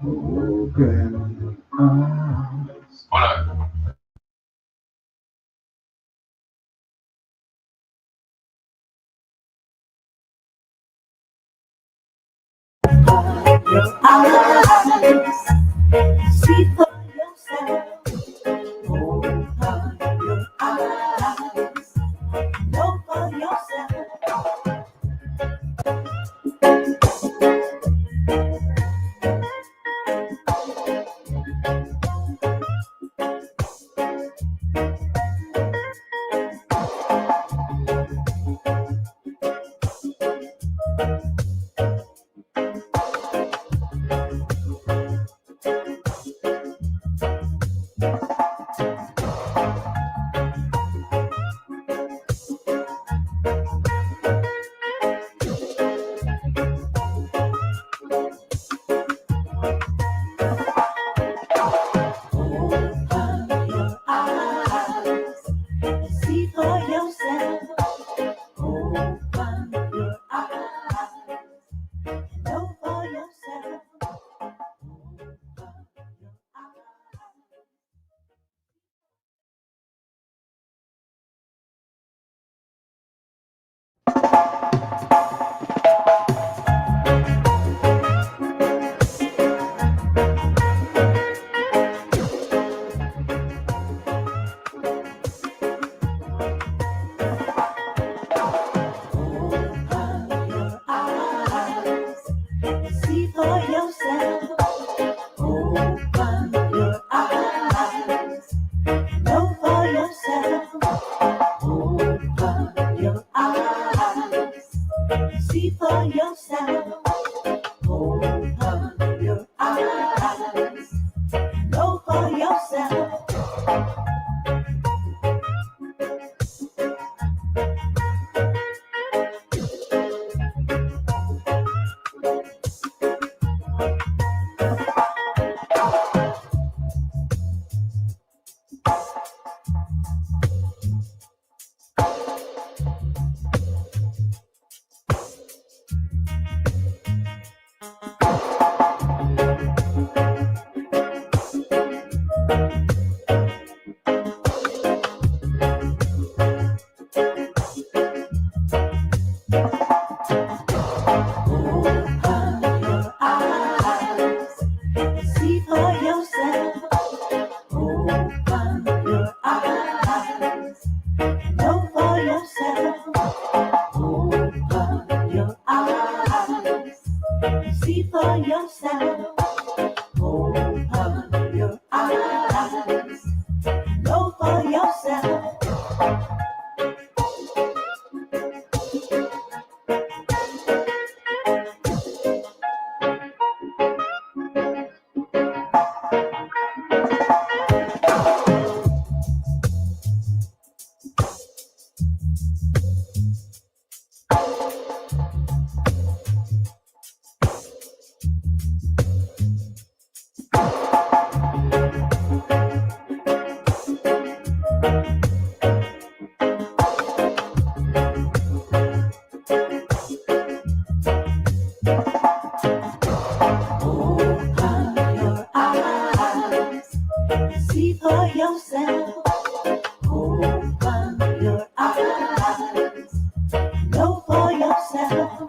Open eyes. Hola. Your eyes, see for yourself. Open your eyes, know for yourself. Open your eyes and see for yourself. Open your eyes and know for yourself. Open your eyes. Open your eyes and see for yourself. Open your eyes and know for yourself. Open your eyes and see for yourself. Open your eyes and know for yourself. Open your eyes and see for yourself. Open your eyes and know for yourself. Open your eyes and see for yourself. Open your eyes and know for yourself. Open your eyes and see for yourself. Open your eyes and know for yourself.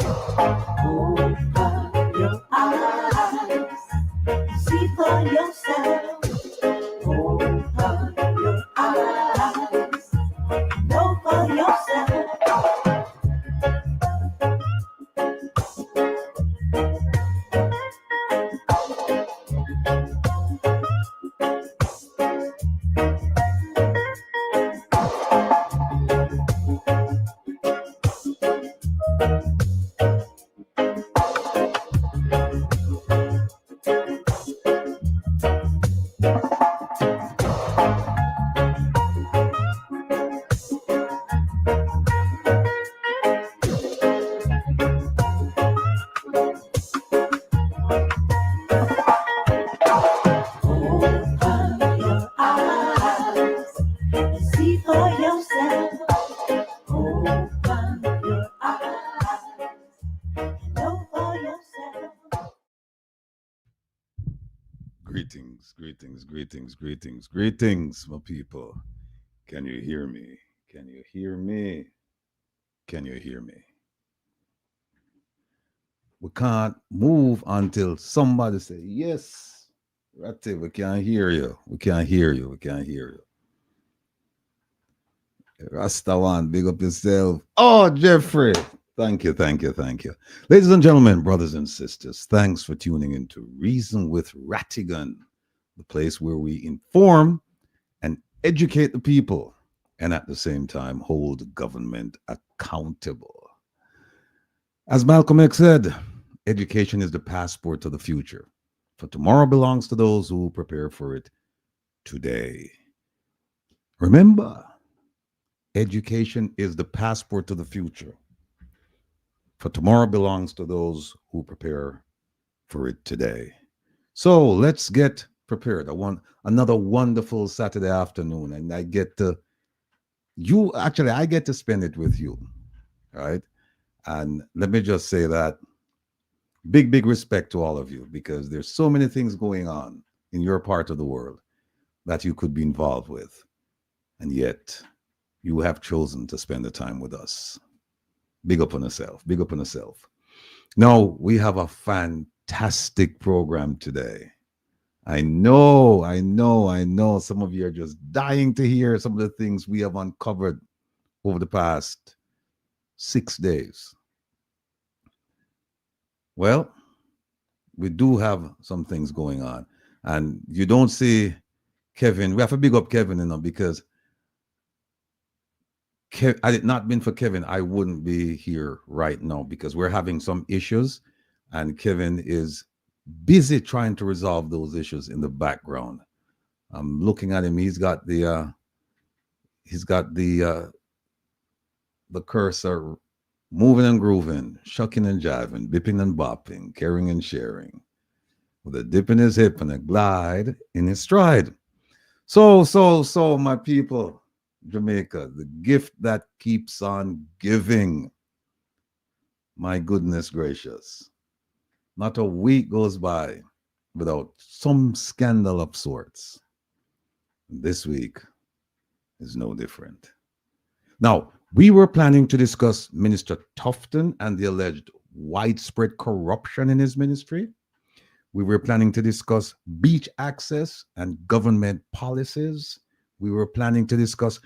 Open your eyes and see for yourself. Open your eyes and know for yourself. greetings, my people. Can you hear me? Can you hear me? Can you hear me? We can't move until somebody say yes. Ratty, we can't hear you. We can't hear you. We can't hear you. Rastawan, big up yourself. Oh, Jeffrey. Thank you. Ladies and gentlemen, brothers and sisters, thanks for tuning into Reason with Rattigan, the place where we inform and educate the people and at the same time hold government accountable. As Malcolm X said, education is the passport to the future. For tomorrow belongs to those who prepare for it today. Remember, education is the passport to the future. For tomorrow belongs to those who prepare for it today. So let's get prepared. I want another wonderful Saturday afternoon, and I get to spend it with you, right? And let me just say that big respect to all of you because there's so many things going on in your part of the world that you could be involved with. And yet you have chosen to spend the time with us. Big up on yourself. Big up on yourself. Now, we have a fantastic program today. I know. Some of you are just dying to hear some of the things we have uncovered over the past 6 days. Well, we do have some things going on. And you don't see Kevin. We have to big up Kevin, because had it not been for Kevin, I wouldn't be here right now because we're having some issues, and Kevin is busy trying to resolve those issues in the background. I'm looking at him. He's got the cursor moving and grooving, shucking and jiving, bipping and bopping, caring and sharing, with a dip in his hip and a glide in his stride. So, my people, Jamaica, the gift that keeps on giving. My goodness gracious. Not a week goes by without some scandal of sorts. This week is no different. Now, we were planning to discuss Minister Tufton and the alleged widespread corruption in his ministry. We were planning to discuss beach access and government policies. We were planning to discuss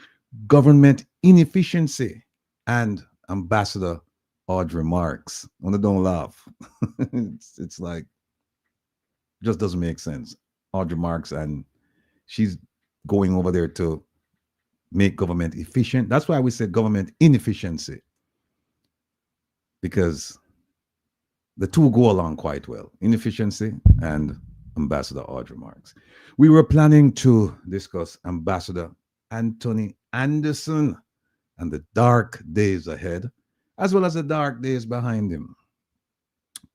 government inefficiency and Ambassador Audrey Marks. Don't laugh. It's like, just doesn't make sense. Audrey Marks, and she's going over there to make government efficient. That's why we said government inefficiency, because the two go along quite well, inefficiency and Ambassador Audrey Marks. We were planning to discuss Ambassador Anthony Anderson and the dark days ahead, as well as the dark days behind him.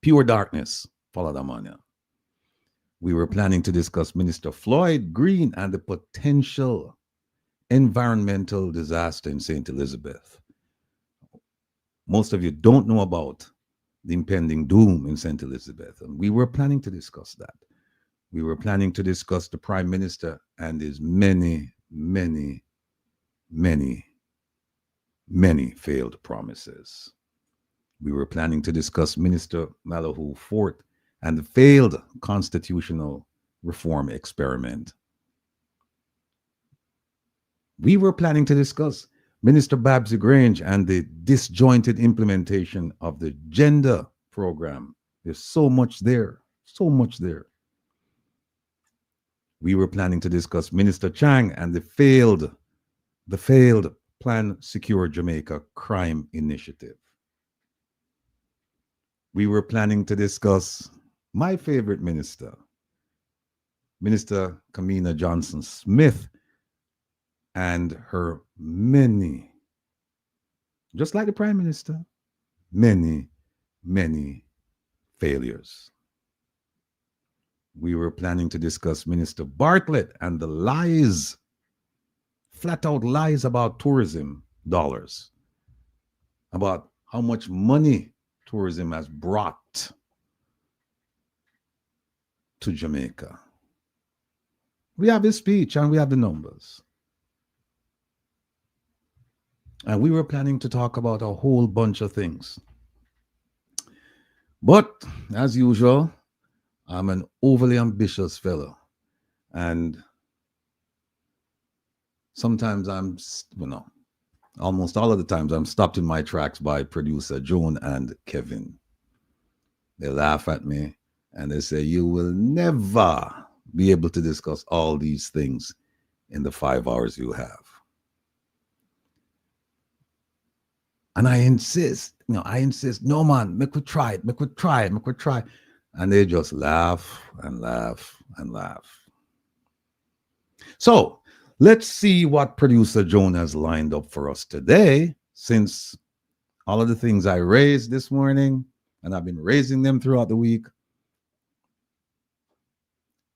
Pure darkness followed Amania. We were planning to discuss Minister Floyd Green and the potential environmental disaster in St. Elizabeth. Most of you don't know about the impending doom in St. Elizabeth, and we were planning to discuss that. We were planning to discuss the Prime Minister and his many failed promises. We were planning to discuss Minister Malahoo Fort and the failed constitutional reform experiment. We were planning to discuss Minister Babsy Grange and the disjointed implementation of the gender program. There's so much there, so much there. We were planning to discuss Minister Chung and the failed Plan Secure Jamaica crime initiative. We were planning to discuss my favorite minister, Minister Kamina Johnson Smith, and her many, just like the Prime Minister, many failures. We were planning to discuss Minister Bartlett and the lies, flat out lies about tourism dollars, about how much money tourism has brought to Jamaica. We have his speech and we have the numbers. And we were planning to talk about a whole bunch of things. But as usual, I'm an overly ambitious fellow. And sometimes almost all of the times I'm stopped in my tracks by producer Joan and Kevin. They laugh at me and they say, you will never be able to discuss all these things in the 5 hours you have. And I insist, no man, make we try it. And they just laugh and laugh and laugh. So let's see what producer Joan has lined up for us today, since all of the things I raised this morning, and I've been raising them throughout the week,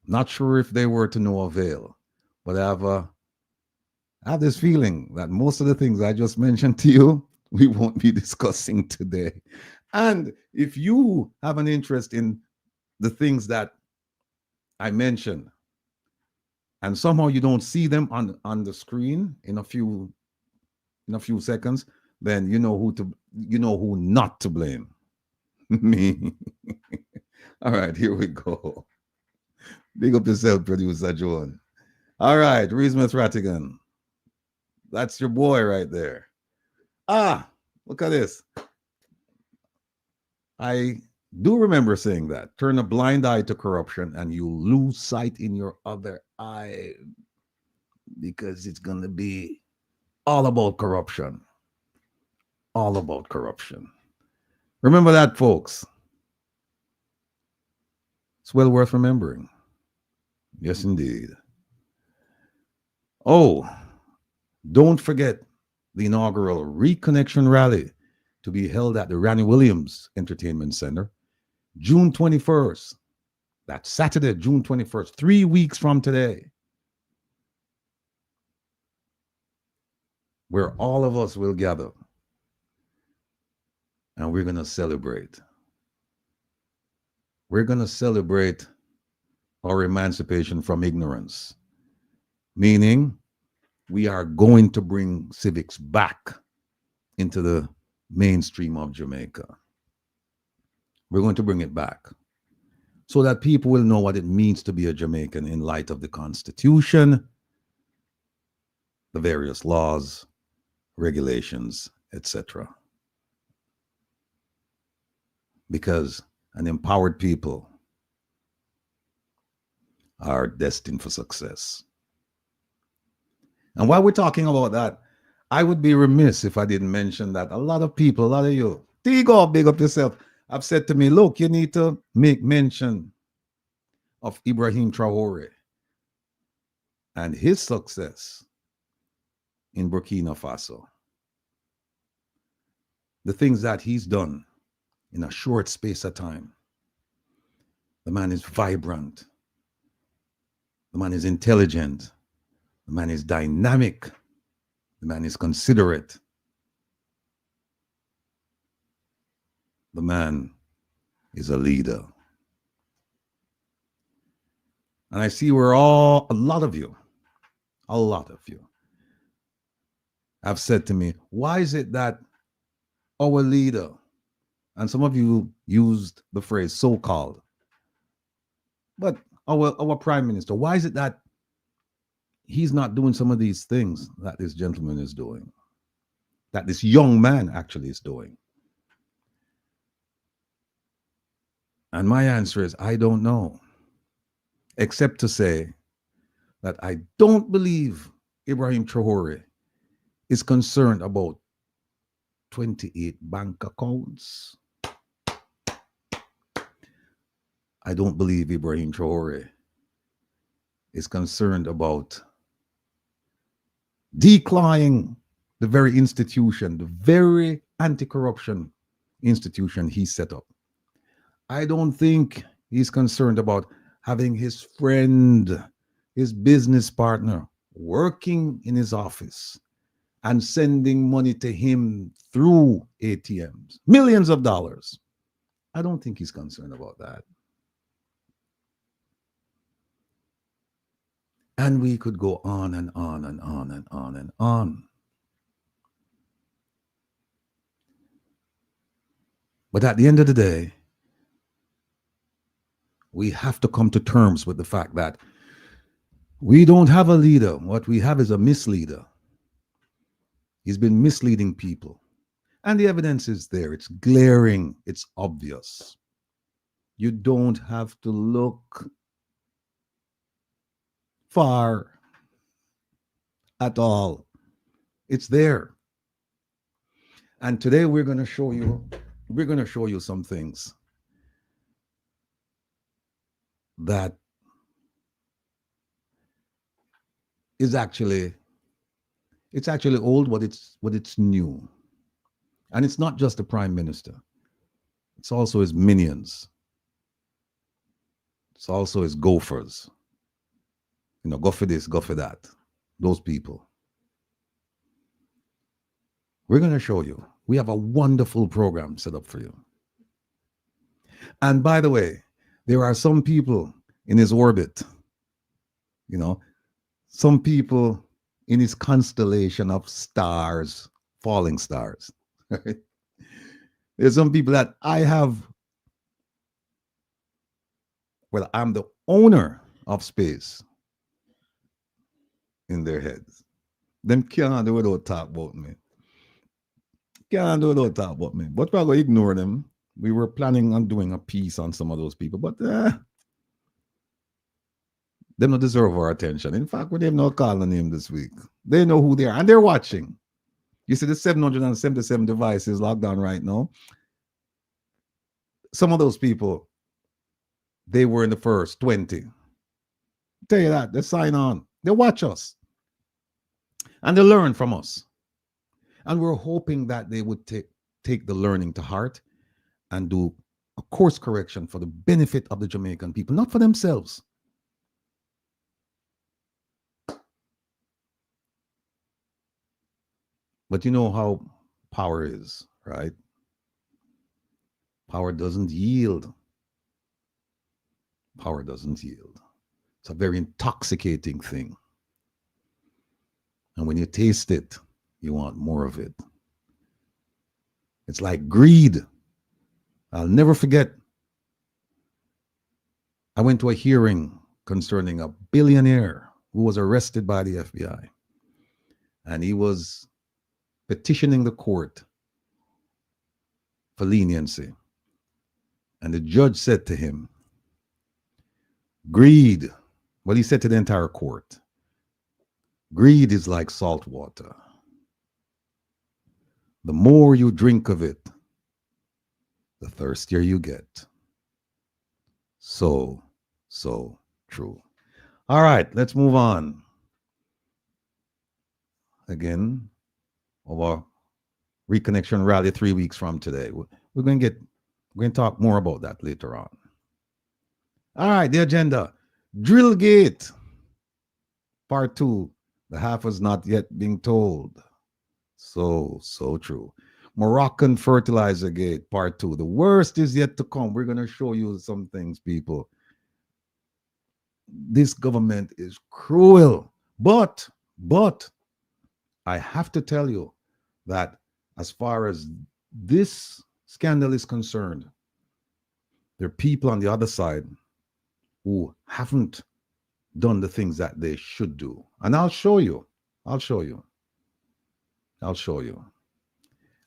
not sure if they were to no avail, but I have this feeling that most of the things I just mentioned to you, we won't be discussing today. And if you have an interest in the things that I mentioned, and somehow you don't see them on the screen in a few seconds, then you know who not to blame. Me. All right, here we go. Big up yourself, producer Joan. All right, Reese Rattigan. That's your boy right there. Look at this. I do remember saying that. Turn a blind eye to corruption and you lose sight in your other eye, because it's going to be all about corruption. All about corruption. Remember that, folks. It's well worth remembering. Yes, indeed. Oh, don't forget the inaugural Reconnection Rally to be held at the Ranny Williams Entertainment Center, June 21st. That's Saturday, June 21st, 3 weeks from today, where all of us will gather and we're going to celebrate. We're going to celebrate our emancipation from ignorance, meaning we are going to bring civics back into the mainstream of Jamaica. We're going to bring it back so that people will know what it means to be a Jamaican in light of the Constitution, the various laws, regulations, etc. Because an empowered people are destined for success. And while we're talking about that, I would be remiss if I didn't mention that a lot of people, a lot of you, Tigo, big up yourself, have said to me, look, you need to make mention of Ibrahim Traore and his success in Burkina Faso. The things that he's done in a short space of time. The man is vibrant. The man is intelligent. The man is dynamic. The man is considerate. The man is a leader. And I see where a lot of you have said to me, why is it that our leader, and some of you used the phrase so-called, but our prime minister, why is it that he's not doing some of these things that this gentleman is doing, that this young man actually is doing? And my answer is, I don't know, except to say that I don't believe Ibrahim Traore is concerned about 28 bank accounts. I don't believe Ibrahim Traore is concerned about declaring the very institution, the very anti-corruption institution he set up. I don't think he's concerned about having his friend, his business partner, working in his office and sending money to him through ATMs, millions of dollars. I don't think he's concerned about that. And we could go on and on and on and on and on. But at the end of the day, we have to come to terms with the fact that we don't have a leader. What we have is a misleader. He's been misleading people. And the evidence is there. It's glaring. It's obvious. You don't have to look far at all. It's there. And today we're going to show you some things that is actually old, but it's new. And it's not just the prime minister. It's also his minions. It's also his gophers. You know, go for this, go for that. Those people. We're going to show you. We have a wonderful program set up for you. And by the way, there are some people in his orbit, you know, some people in his constellation of stars, falling stars. There's some people that I'm the owner of space in their heads. Them can't do without talk about me. Can't do without talk about me. But we're going to ignore them. We were planning on doing a piece on some of those people, but they don't deserve our attention. In fact, we have no call on him this week. They know who they are, and they're watching. You see the 777 devices locked down right now. Some of those people, they were in the first 20. Tell you that. They sign on. They watch us. And they learn from us. And we're hoping that they would take the learning to heart and do a course correction for the benefit of the Jamaican people, not for themselves. But you know how power is, right? Power doesn't yield. Power doesn't yield. It's a very intoxicating thing. And when you taste it, you want more of it. It's like greed. I'll never forget. I went to a hearing concerning a billionaire who was arrested by the FBI. And he was petitioning the court for leniency. And the judge said to him, greed, well, he said to the entire court, greed is like salt water. The more you drink of it, the thirstier you get. So true. All right, let's move on. Again, our reconnection rally 3 weeks from today. We're going to talk more about that later on. All right, the agenda. Drillgate, part 2. The half is not yet being told. So true. Moroccan Fertilizer-Gate, part 2. The worst is yet to come. We're going to show you some things, people. This government is cruel. But I have to tell you that as far as this scandal is concerned, there are people on the other side who haven't done the things that they should do. And I'll show you.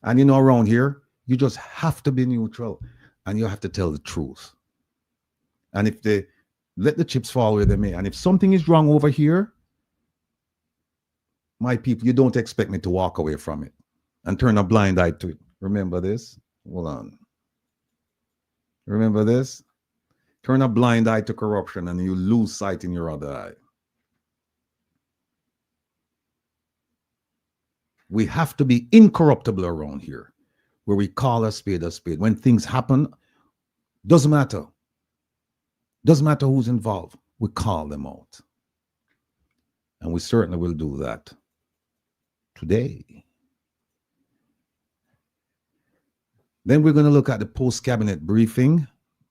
And you know, around here, you just have to be neutral and you have to tell the truth. And if they let the chips fall where they may, and if something is wrong over here, my people, you don't expect me to walk away from it and turn a blind eye to it. Remember this? Hold on. Remember this? Turn a blind eye to corruption and you lose sight in your other eye. We have to be incorruptible around here, where we call a spade a spade. When things happen, doesn't matter. Doesn't matter who's involved. We call them out. And we certainly will do that today. Then we're going to look at the post-cabinet briefing,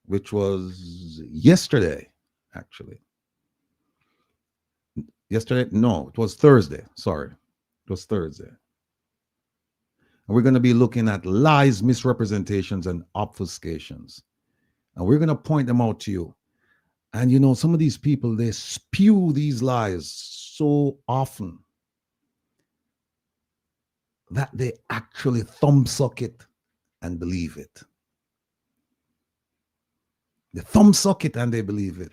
which was yesterday, actually. Yesterday? No, it was Thursday. Sorry. It was Thursday. And we're going to be looking at lies, misrepresentations, and obfuscations. And we're going to point them out to you. And you know, some of these people, they spew these lies so often that they actually thumb suck it and believe it. They thumb suck it and they believe it.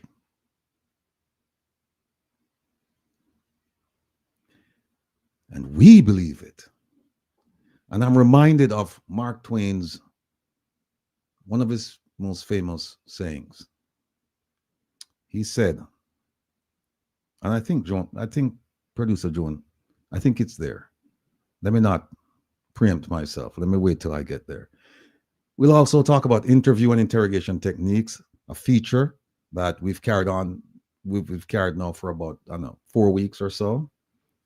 And we believe it. And I'm reminded of Mark Twain's, one of his most famous sayings. He said, and I think producer Joan, I think it's there. Let me not preempt myself. Let me wait till I get there. We'll also talk about interview and interrogation techniques, a feature that we've carried on. We've carried now for about, I don't know, 4 weeks or so.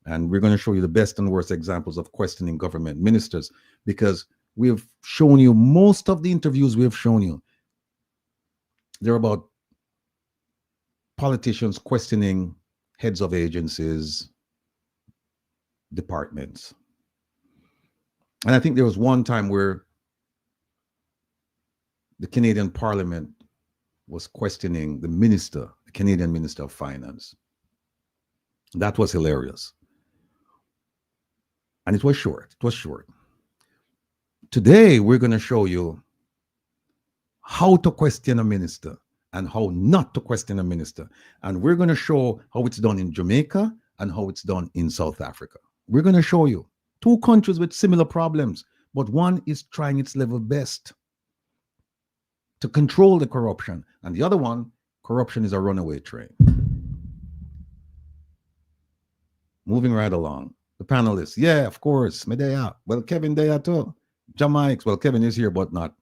And we're going to show you the best and worst examples of questioning government ministers, because we've shown you most of the interviews we've shown you. They're about politicians questioning heads of agencies, departments. And I think there was one time where the Canadian Parliament was questioning the minister, the Canadian Minister of Finance. That was hilarious. And it was short. It was short. Today, we're going to show you how to question a minister and how not to question a minister. And we're going to show how it's done in Jamaica and how it's done in South Africa. We're going to show you 2 countries with similar problems, but one is trying its level best to control the corruption, and the other one, corruption is a runaway train. Moving right along. The panelists, yeah, of course, Medea. Well, Kevin Dea too. Jamaics, well, Kevin is here, but not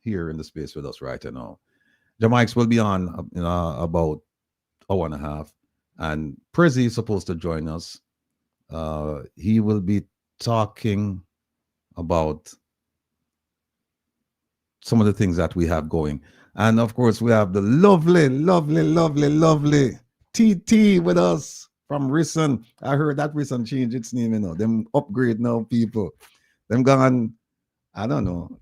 here in the space with us right now. Jamaics will be on about an hour and a half, and Prezi is supposed to join us. He will be talking about some of the things that we have going. And of course, we have the lovely TT with us from Rison. I heard that Rison changed its name, you know. Them upgrade now, people. Them gone, I don't know.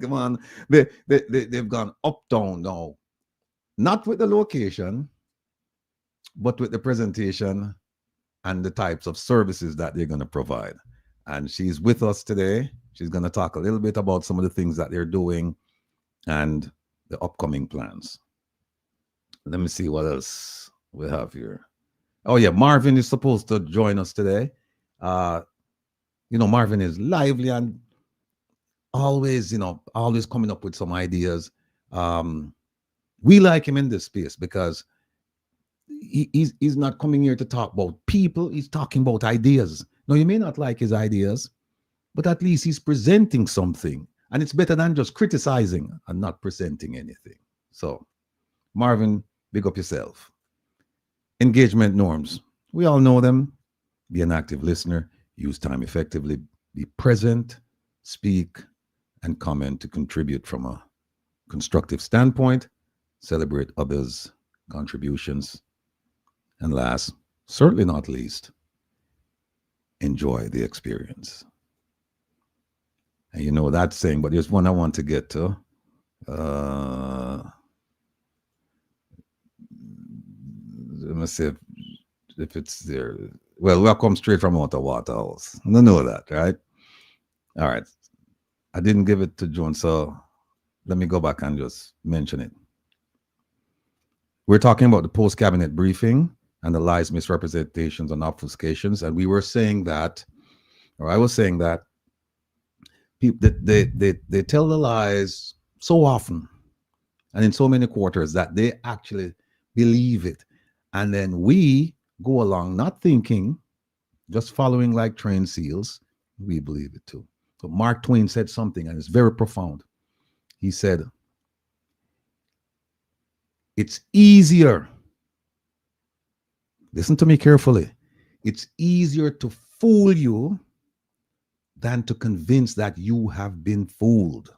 Come on. They've gone uptown now. Not with the location, but with the presentation and the types of services that they're going to provide. And she's with us today. She's going to talk a little bit about some of the things that they're doing and the upcoming plans. Let me see what else we have here. Oh, yeah, Marvin is supposed to join us today. You know, Marvin is lively and always coming up with some ideas. We like him in this space because he's not coming here to talk about people. He's talking about ideas. Now, you may not like his ideas, but at least he's presenting something. And it's better than just criticizing and not presenting anything. So, Marvin, big up yourself. Engagement norms. We all know them. Be an active listener. Use time effectively. Be present. Speak and comment to contribute from a constructive standpoint. Celebrate others' contributions. And last, certainly not least, enjoy the experience. And you know that saying, but there's one I want to get to. Let me see if it's there. Well, welcome straight from out of Waterhouse. I know that, right? All right. I didn't give it to Joan, so let me go back and just mention it. We're talking about the post-cabinet briefing and the lies, misrepresentations, and obfuscations. And we were saying that, or I was saying that, people they tell the lies so often and in so many quarters that they actually believe it. And then we go along not thinking, just following like trained seals. We believe it too. So Mark Twain said something, and it's very profound. He said, it's easier, listen to me carefully, it's easier to fool you than to convince that you have been fooled.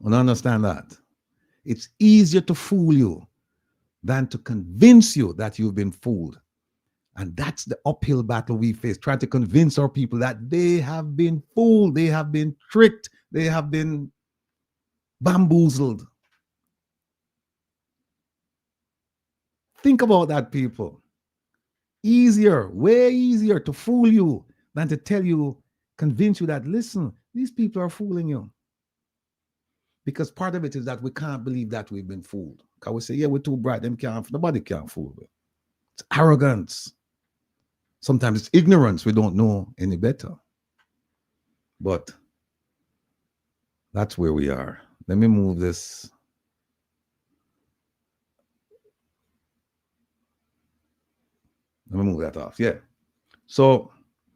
I understand that. It's easier to fool you than to convince you that you've been fooled. And that's the uphill battle we face, trying to convince our people that they have been fooled, they have been tricked, they have been bamboozled. Think about that, people. Easier, way easier to fool you than to tell you, convince you that, listen, these people are fooling you. Because part of it is that we can't believe that we've been fooled. Because we say, yeah, we're too bright, nobody can fool us. It's arrogance. Sometimes it's ignorance. We don't know any better. But that's where we are. Let me move this. Let me move that off. Yeah. So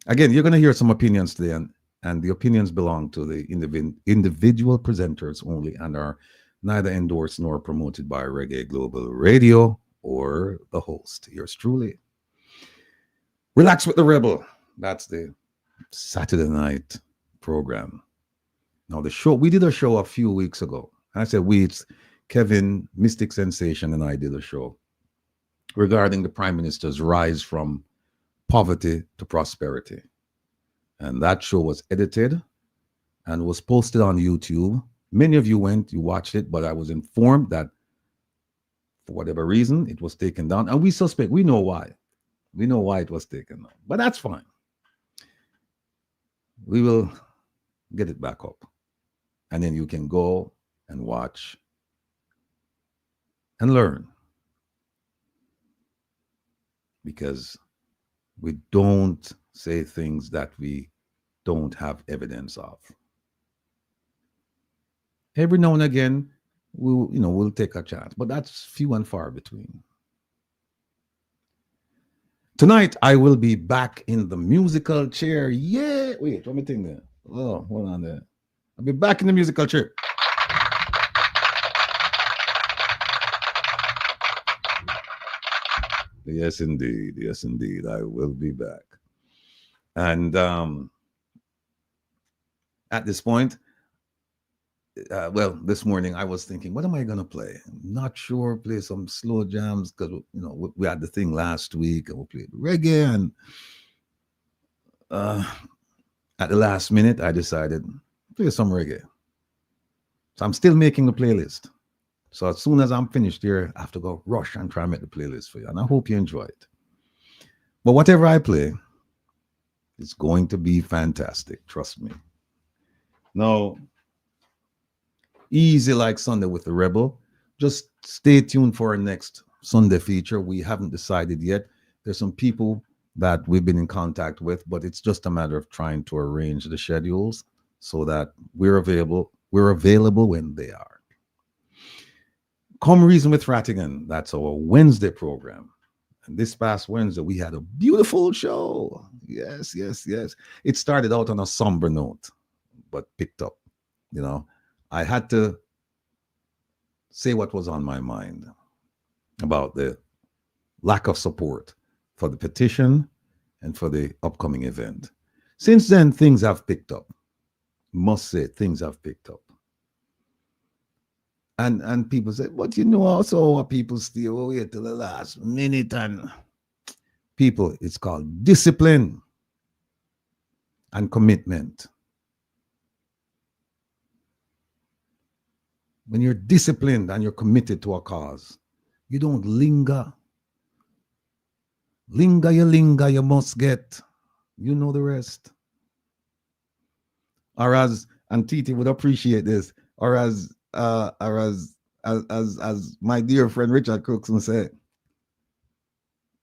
again, you're going to hear some opinions today, and the opinions belong to the individual presenters only and are neither endorsed nor promoted by Reggae Global Radio or the host. Yours truly. Relax with the Rebel. That's the Saturday night program. Now, the show, we did a show a few weeks ago. I said it's Kevin, Mystic Sensation, and I did a show regarding the Prime Minister's rise from poverty to prosperity. And that show was edited and was posted on YouTube. Many of you went, you watched it, but I was informed that for whatever reason, it was taken down. And we suspect, we know why. We know why it was taken down, but that's fine. We will get it back up. And then you can go and watch and learn. Because we don't say things that we don't have evidence of. Every now and again, we'll take a chance, but that's few and far between. Tonight, I will be back in the musical chair. Yeah. Wait, let me think there. Oh, hold on there. I'll be back in the musical chair. Yes, indeed. Yes, indeed. I will be back. And at this point, this morning I was thinking, what am I going to play? I'm not sure. Play some slow jams because, we had the thing last week and we played reggae. And at the last minute, I decided play some reggae. So I'm still making the playlist. So as soon as I'm finished here, I have to go rush and try and make the playlist for you. And I hope you enjoy it. But whatever I play, it's going to be fantastic. Trust me. Now, easy like Sunday with the Rebel. Just stay tuned for our next Sunday feature. We haven't decided yet. There's some people that we've been in contact with, but it's just a matter of trying to arrange the schedules so that we're available when they are. Come Reason with Rattigan. That's our Wednesday program. And this past Wednesday, we had a beautiful show. Yes, yes, yes. It started out on a somber note, but picked up. I had to say what was on my mind about the lack of support for the petition and for the upcoming event. Since then, things have picked up. Must say, things have picked up. And people say, but also people still wait till the last minute. And people, it's called discipline and commitment. When you're disciplined and you're committed to a cause, you don't linger. Linger, you must get. You know the rest. Or as, and Titi would appreciate this, or as my dear friend Richard Cookson said,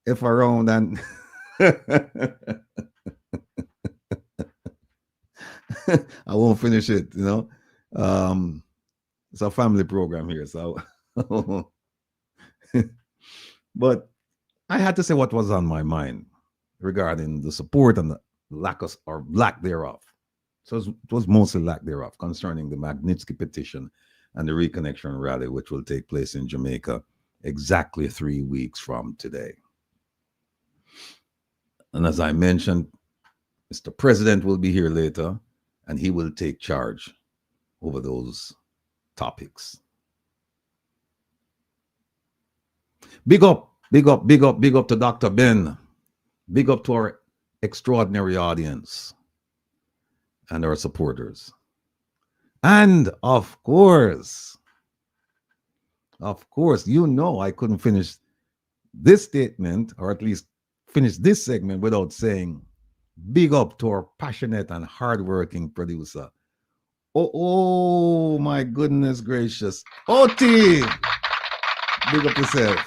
if around and I won't finish it, it's a family program here, so but I had to say what was on my mind regarding the support and the lack thereof. So it was mostly lack thereof concerning the Magnitsky petition and the reconnection rally, which will take place in Jamaica exactly 3 weeks from today. And as I mentioned, Mr. President will be here later, and he will take charge over those topics. Big up, big up, big up, big up to Dr. Ben. Big up to our extraordinary audience and our supporters. And of course, you know I couldn't finish this statement, or at least finish this segment, without saying big up to our passionate and hardworking producer. Oh my goodness gracious. OT! Big up yourself.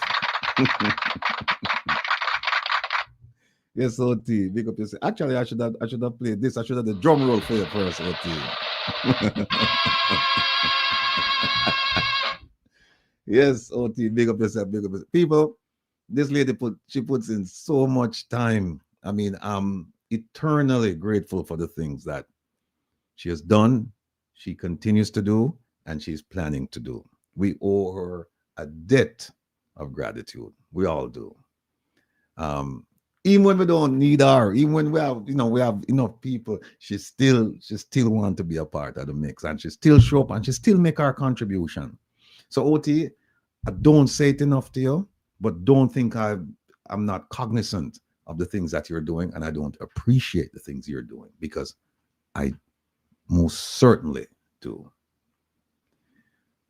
Yes, OT. Big up yourself. Actually, I should have played this. I should have the drum roll for you first, OT. Yes, OT. Big up yourself. Big up yourself. People, this lady puts in so much time. I mean, I'm eternally grateful for the things that she has done, she continues to do, and she's planning to do. We owe her a debt of gratitude. We all do. Even when we don't need her, even when we have enough people, she still want to be a part of the mix, and she still show up and she still make her contribution. So OT, I don't say it enough to you, but don't think I'm not cognizant of the things that you're doing, and I don't appreciate the things you're doing, because I most certainly do.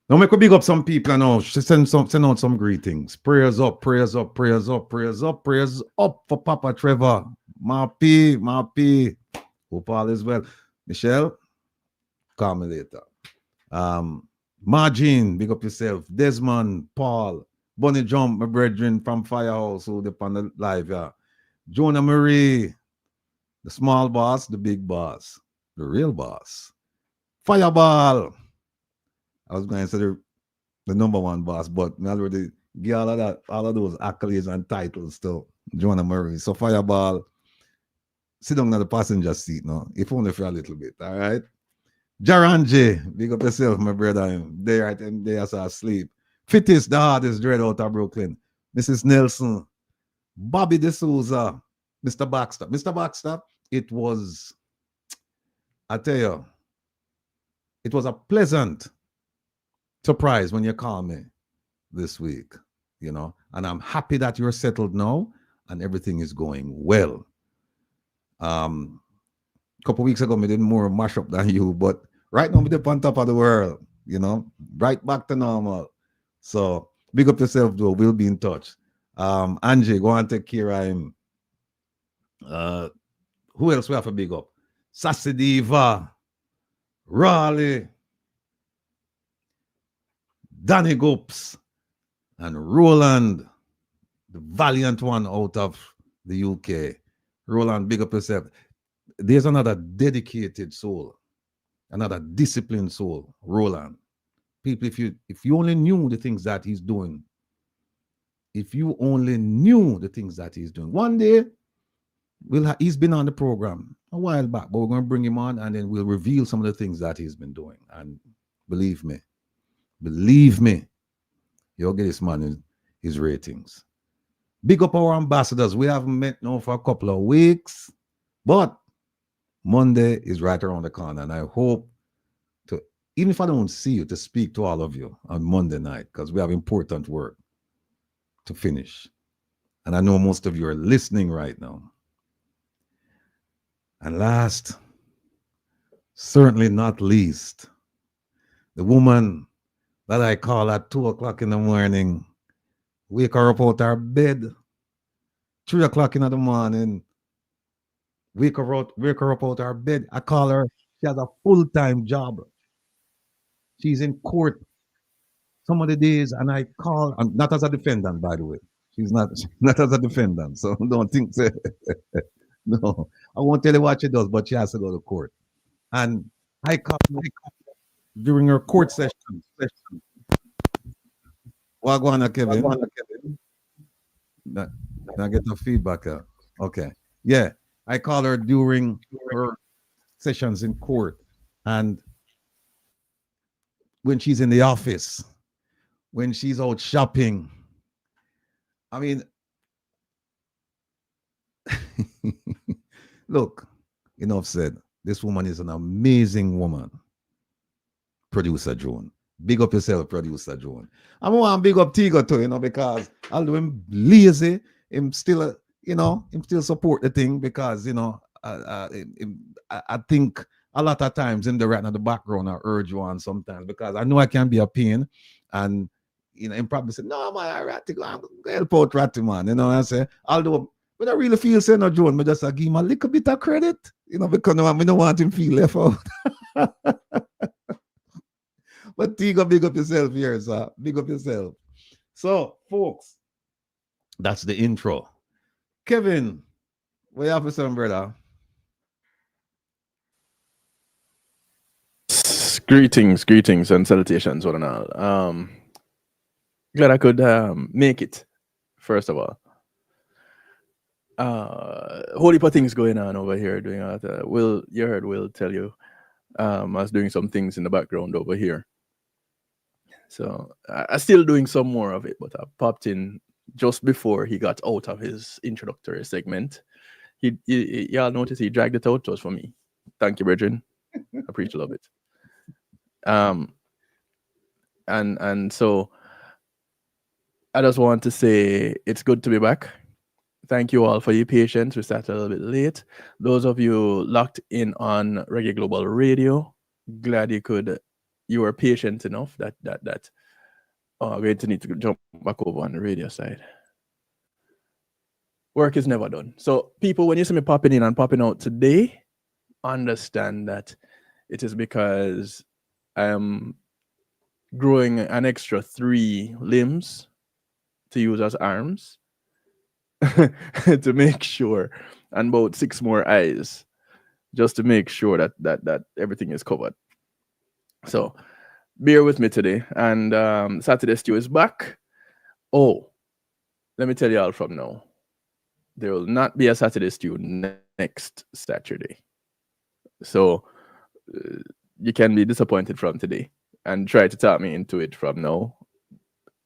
Now make a big up some people now. Send out some greetings. Prayers up, prayers up, prayers up, prayers up, prayers up for Papa Trevor. My P. Hope all is well. Michelle, call me later. Margin, big up yourself. Desmond, Paul, Bonnie Jump, my brethren from Firehouse, who dip on the live, yeah. Jonah Marie, the small boss, the big boss, the real boss. Fireball. I was going to say the number one boss, but I already give all of those accolades and titles to Jonah Murray. So Fireball, sit down in the passenger seat now, if only for a little bit, all right? Jaranje, big up yourself, my brother. They right and they are asleep. Fittest, the hardest dread out of Brooklyn. Mrs. Nelson, Bobby D'Souza, Mr. Baxter. Mr. Baxter, it was, I tell you, it was a pleasant surprise when you called me this week, you know, and I'm happy that you're settled now and everything is going well. A couple weeks ago, we did more mash up than you, but right now, we're on top of the world, you know, right back to normal. So big up yourself, though. We'll be in touch. Angie, go and take care of him. Who else we have a big up? Sassy Diva, Raleigh, Danny Goops, and Roland, the valiant one out of the UK. Roland, big up yourself. There's another dedicated soul, another disciplined soul, Roland. People, if you only knew the things that he's doing, one day, he's been on the program a while back, but we're going to bring him on and then we'll reveal some of the things that he's been doing. And believe me, you'll get this man his ratings. Big up our ambassadors. We haven't met now for a couple of weeks, but Monday is right around the corner, and I hope to, even if I don't see you, to speak to all of you on Monday night, because we have important work to finish. And I know most of you are listening right now. And last, certainly not least, the woman that I call at 2 o'clock in the morning, wake her up out her bed, 3 o'clock in the morning, wake her up out her bed. I call her, she has a full-time job. She's in court some of the days, and I call, not as a defendant, by the way. She's not as a defendant, so don't think so. No, I won't tell you what she does, but she has to go to court. And I call during her court session. What going on, Kevin? Now get the feedback. Okay. Yeah. I call her during her sessions in court. And when she's in the office, when she's out shopping, I mean, look, enough said. This woman is an amazing woman, producer June. Big up yourself, producer Joan. I'm want big up Tigo too, because although him lazy, him still, him still support the thing because, I think a lot of times in the right in the background, I urge you on sometimes because I know I can be a pain and, him probably say, no, man, I rat to go, I'm gonna help out Ratty, man. I say, although, but I really feel saying no, Joan, but just give him a little bit of credit, because I don't want him feel left out. But Tigo, big up yourself here, sir. Big up yourself. So, folks, that's the intro. Kevin, what you have for some, brother? Greetings, and salutations, one and all. Glad I could make it. First of all, whole heap of things going on over here. Doing that. Will you heard? Will tell you. I was doing some things in the background over here. So I still doing some more of it, but I popped in just before he got out of his introductory segment. Y'all notice he dragged it out just for me. Thank you, Brethren. I appreciate love it. And so I just want to say it's good to be back. Thank you all for your patience. We started a little bit late. Those of you locked in on Reggae Global Radio, glad you were patient enough that I'm going to need to jump back over on the radio side. Work is never done. So people, when you see me popping in and popping out today, understand that it is because I am growing an extra 3 limbs to use as arms to make sure, and about 6 more eyes just to make sure that everything is covered. So bear with me today. And Saturday Stew is back. Oh, let me tell you all from now, there will not be a Saturday Stew next Saturday. So you can be disappointed from today and try to talk me into it from now.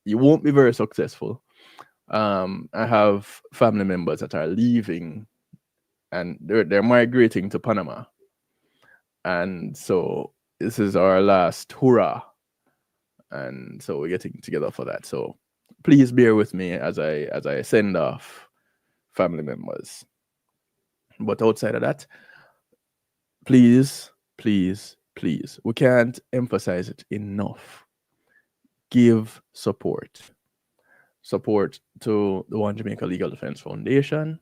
You won't be very successful. I have family members that are leaving and they're migrating to Panama. And so this is our last hurrah. And so we're getting together for that. So please bear with me as I send off family members. But outside of that, please, we can't emphasize it enough. Give support. Support to the One Jamaica Legal Defense Foundation.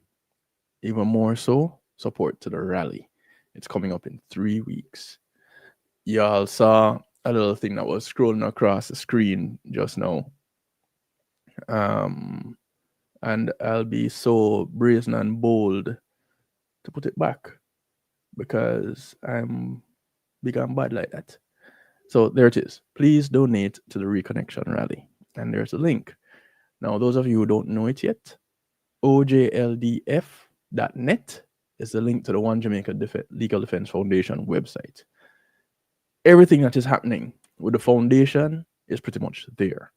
Even more so, support to the rally. It's coming up in 3 weeks. Y'all saw a little thing that was scrolling across the screen just now. And I'll be so brazen and bold to put it back because I'm big and bad like that. So there it is. Please donate to the Reconnection Rally. And there's a link. Now, those of you who don't know it yet, aojldf.net is the link to the One Jamaica Legal Defense Foundation website. Everything that is happening with the foundation is pretty much there.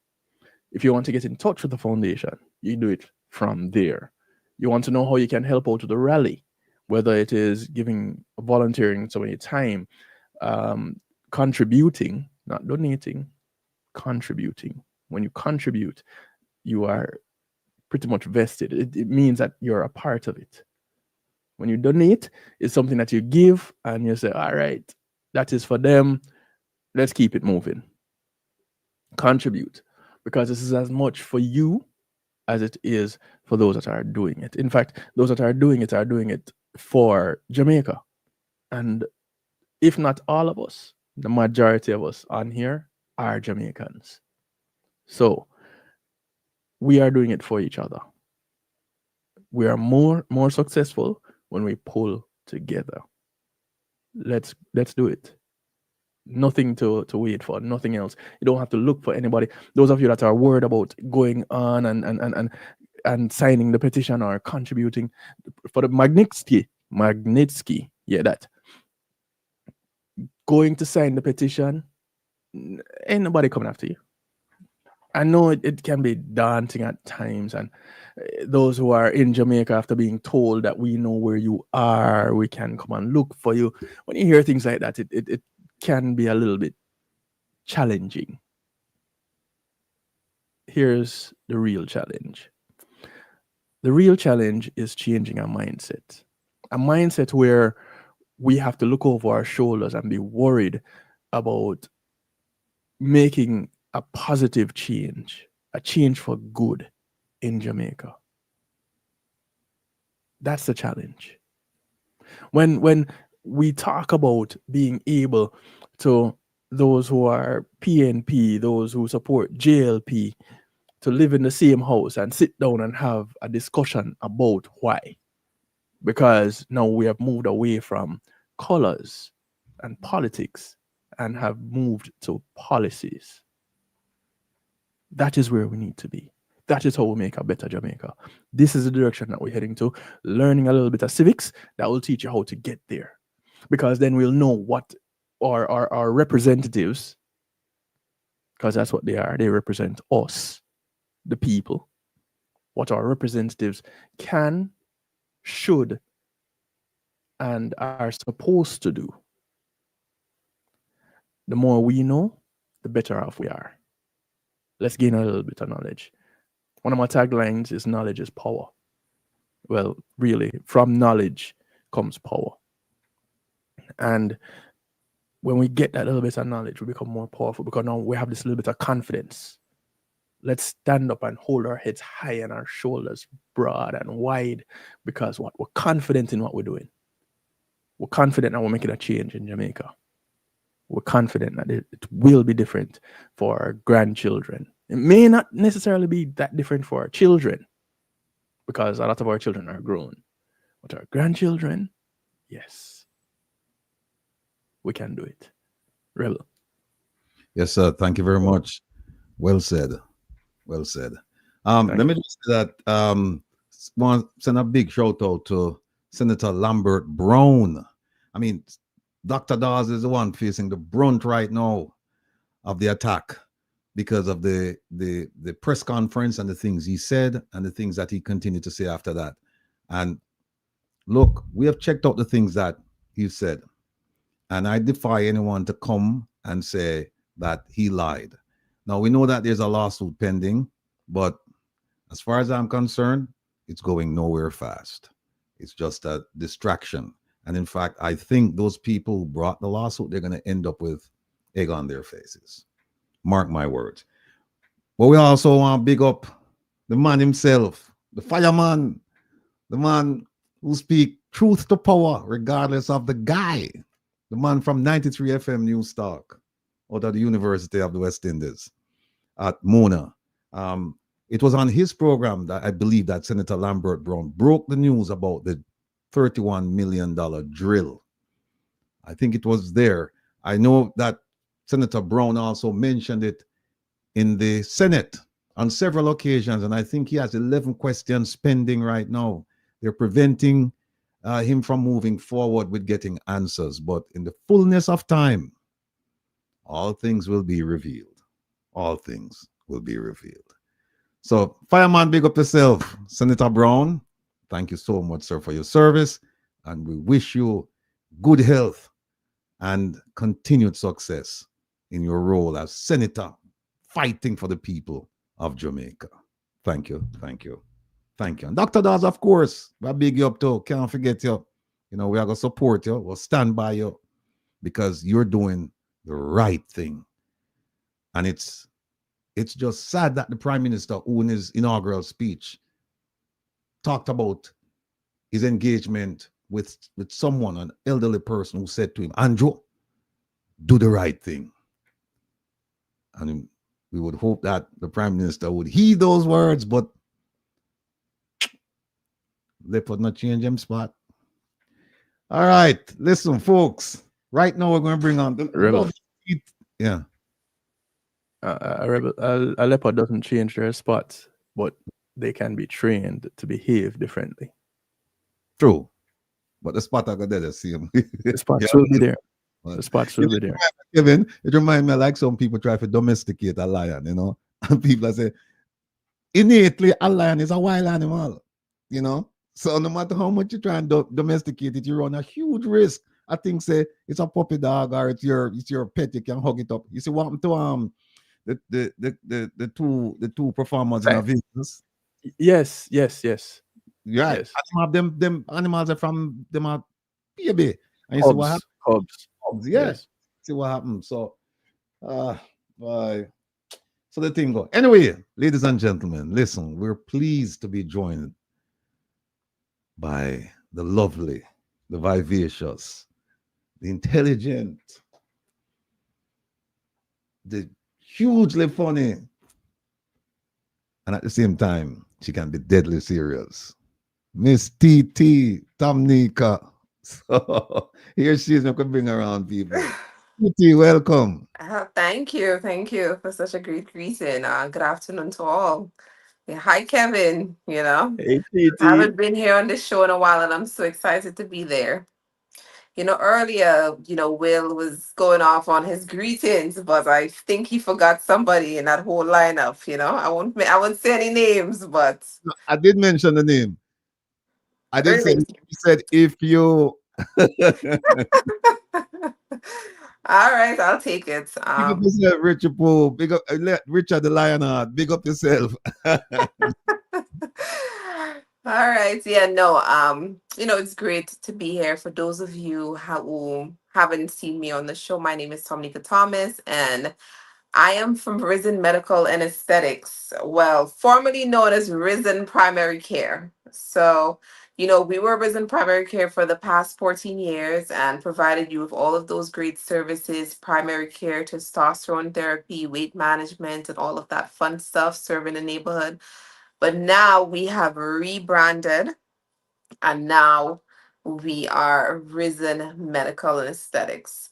If you want to get in touch with the foundation, you do it from there. You want to know how you can help out with the rally, whether it is volunteering some of your time, contributing, not donating, contributing. When you contribute, you are pretty much vested. It means that you're a part of it. When you donate, it's something that you give and you say, all right, that is for them. Let's keep it moving. Contribute, because this is as much for you as it is for those that are doing it. In fact, those that are doing it for Jamaica. And if not all of us, the majority of us on here are Jamaicans. So we are doing it for each other. We are more successful when we pull together. Let's do it. Nothing to wait for, nothing else. You don't have to look for anybody. Those of you that are worried about going on and signing the petition or contributing for the Magnitsky, yeah, that. Going to sign the petition, ain't nobody coming after you. I know it can be daunting at times, and those who are in Jamaica after being told that we know where you are, we can come and look for you. When you hear things like that, it can be a little bit challenging. here's the real challenge. The real challenge is changing a mindset where we have to look over our shoulders and be worried about making a positive change, a change for good in Jamaica. That's the challenge. When we talk about being able to, those who are PNP, those who support JLP, to live in the same house and sit down and have a discussion about why. Because now we have moved away from colors and politics and have moved to policies. That is where we need to be. That is how we make a better Jamaica. This is the direction that we're heading to. Learning a little bit of civics, that will teach you how to get there. Because then we'll know what our representatives, because that's what they are, they represent us, the people, what our representatives can, should, and are supposed to do. The more we know, the better off we are. Let's gain a little bit of knowledge. One of my taglines is knowledge is power. Well, really, from knowledge comes power. And when we get that little bit of knowledge, we become more powerful because now we have this little bit of confidence. Let's stand up and hold our heads high and our shoulders broad and wide, because what? We're confident in what we're doing. We're confident that we're making a change in Jamaica. We're confident that it will be different for our grandchildren. It may not necessarily be that different for our children, because a lot of our children are grown. But our grandchildren, yes, we can do it. Rebel. Yes, sir. Thank you very much. Well said. Well said. Let me just say that want to send a big shout out to Senator Lambert Brown. I mean, Dr. Dawes is the one facing the brunt right now of the attack because of the press conference and the things he said and the things that he continued to say after that. And look, we have checked out the things that he said. And I defy anyone to come and say that he lied. Now, we know that there's a lawsuit pending, but as far as I'm concerned, it's going nowhere fast. It's just a distraction. And in fact, I think those people who brought the lawsuit, they're going to end up with egg on their faces. Mark my words. But we also want to big up the man himself, the fireman, the man who speak truth to power, regardless of the guy, the man from 93 FM News Talk out of the University of the West Indies at Mona. It was on his program that I believe that Senator Lambert Brown broke the news about the $31 million drill. I think it was there. I know that Senator Brown also mentioned it in the Senate on several occasions, and I think he has 11 questions pending right now. They're preventing him from moving forward with getting answers, but in the fullness of time, all things will be revealed. All things will be revealed. So, fireman, big up yourself. Senator Brown, thank you so much, sir, for your service, and we wish you good health and continued success in your role as senator fighting for the people of Jamaica. Thank you, thank you, thank you. And Dr. Dawes, of course, we'll big you up too. Can't forget you. You know, we are going to support you. We'll stand by you because you're doing the right thing. And it's just sad that the Prime Minister, who in his inaugural speech talked about his engagement with someone, an elderly person, who said to him, Andrew, do the right thing. And we would hope that the Prime Minister would heed those words, but they put not change them spot. All right, listen, folks. Right now, we're going to bring on the Rebel. Yeah. A leopard doesn't change their spots, but they can be trained to behave differently. True. But the spot I got there, see him. The spots will be there. The spots will be there. Kevin, it reminds me like some people try to domesticate a lion, you know, and people say, innately, a lion is a wild animal, you know. So no matter how much you try and domesticate it, you run a huge risk. I think say it's a puppy dog or it's your pet, you can hug it up. You see what happened to the two performers in a Right. Venus. Yes, yes, yes, Right. yes. Them animals are from them are baby. And you see what Cubs, cubs. happens. Yeah. Yes. See what happens. So boy. So the thing go. Anyway, ladies and gentlemen, listen, we're pleased to be joined by the lovely, the vivacious, the intelligent, the hugely funny, and at the same time, she can be deadly serious. Miss TT Tamnika. So here she is. I could bring around people. TT, welcome. Thank you. Thank you for such a great greeting. Good afternoon to all. Yeah, hi, Kevin. Hey, I haven't TT. been here on this show in a while, and I'm so excited to be there. Earlier, Will was going off on his greetings, but I think he forgot somebody in that whole lineup. I won't say any names, but No, I did mention the name. I did say really. you said if you All right, I'll take it. big up yourself, Richard Poole. Big up Richard the Lionheart. Big up yourself. All right. Yeah, no, it's great to be here. For those of you who haven't seen me on the show, my name is Tomica Thomas, and I am from Risen Medical and Aesthetics, well, formerly known as Risen Primary Care. So, we were Risen Primary Care for the past 14 years and provided you with all of those great services: primary care, testosterone therapy, weight management, and all of that fun stuff, serving the neighborhood. But now we have rebranded, and now we are Risen Medical and Aesthetics.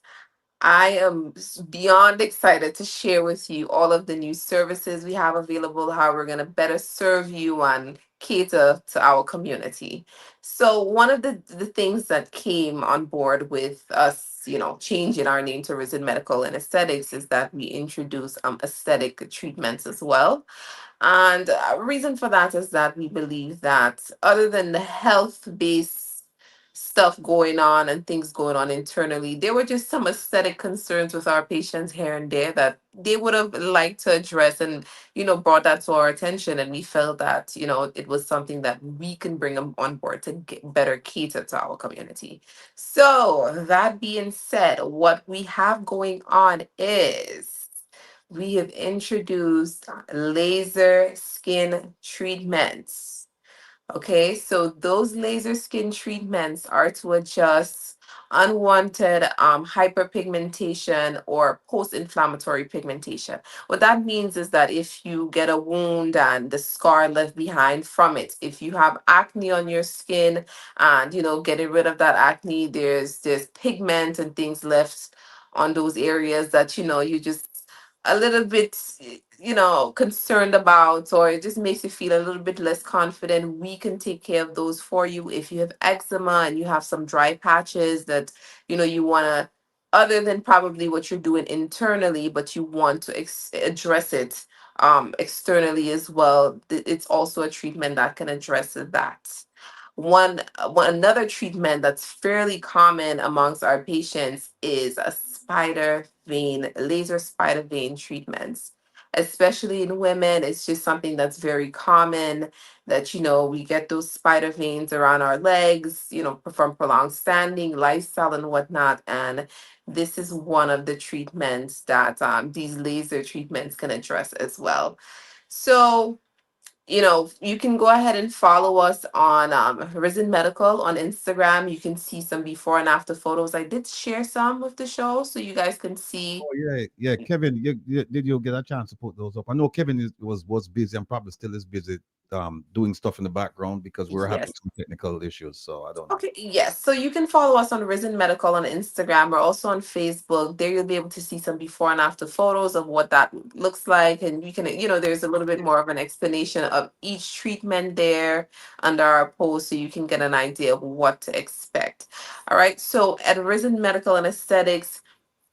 I am beyond excited to share with you all of the new services we have available, how we're going to better serve you and cater to our community. So, one of the things that came on board with us, changing our name to Risen Medical and Aesthetics is that we introduce aesthetic treatments as well. And a reason for that is that we believe that other than the health based stuff going on and things going on internally, there were just some aesthetic concerns with our patients here and there that they would have liked to address, and, brought that to our attention. And we felt that, it was something that we can bring them on board to get better cater to our community. So, that being said, what we have going on is we have introduced laser skin treatments. Okay, so those laser skin treatments are to adjust unwanted hyperpigmentation or post-inflammatory pigmentation. What that means is that if you get a wound and the scar left behind from it, if you have acne on your skin and getting rid of that acne, there's pigment and things left on those areas that you just a little bit concerned about, or it just makes you feel a little bit less confident, we can take care of those for you. If you have eczema and you have some dry patches that you want to, other than probably what you're doing internally, but you want to address it externally as well, it's also a treatment that can address that. Another treatment that's fairly common amongst our patients is a laser spider vein treatments. Especially in women, it's just something that's very common that, we get those spider veins around our legs, from prolonged standing, lifestyle, and whatnot. And this is one of the treatments that these laser treatments can address as well. So, you can go ahead and follow us on Risen Medical on Instagram. You can see some before and after photos. I did share some with the show so you guys can see. Oh yeah. Kevin, did you get a chance to put those up? I know Kevin was busy and probably still is busy doing stuff in the background because we're having Yes. some technical issues. So I don't know. Okay, yes. So you can follow us on Risen Medical on Instagram. We're also on Facebook. There you'll be able to see some before and after photos of what that looks like. And you can, there's a little bit more of an explanation of each treatment there under our post so you can get an idea of what to expect. All right. So at Risen Medical and Aesthetics,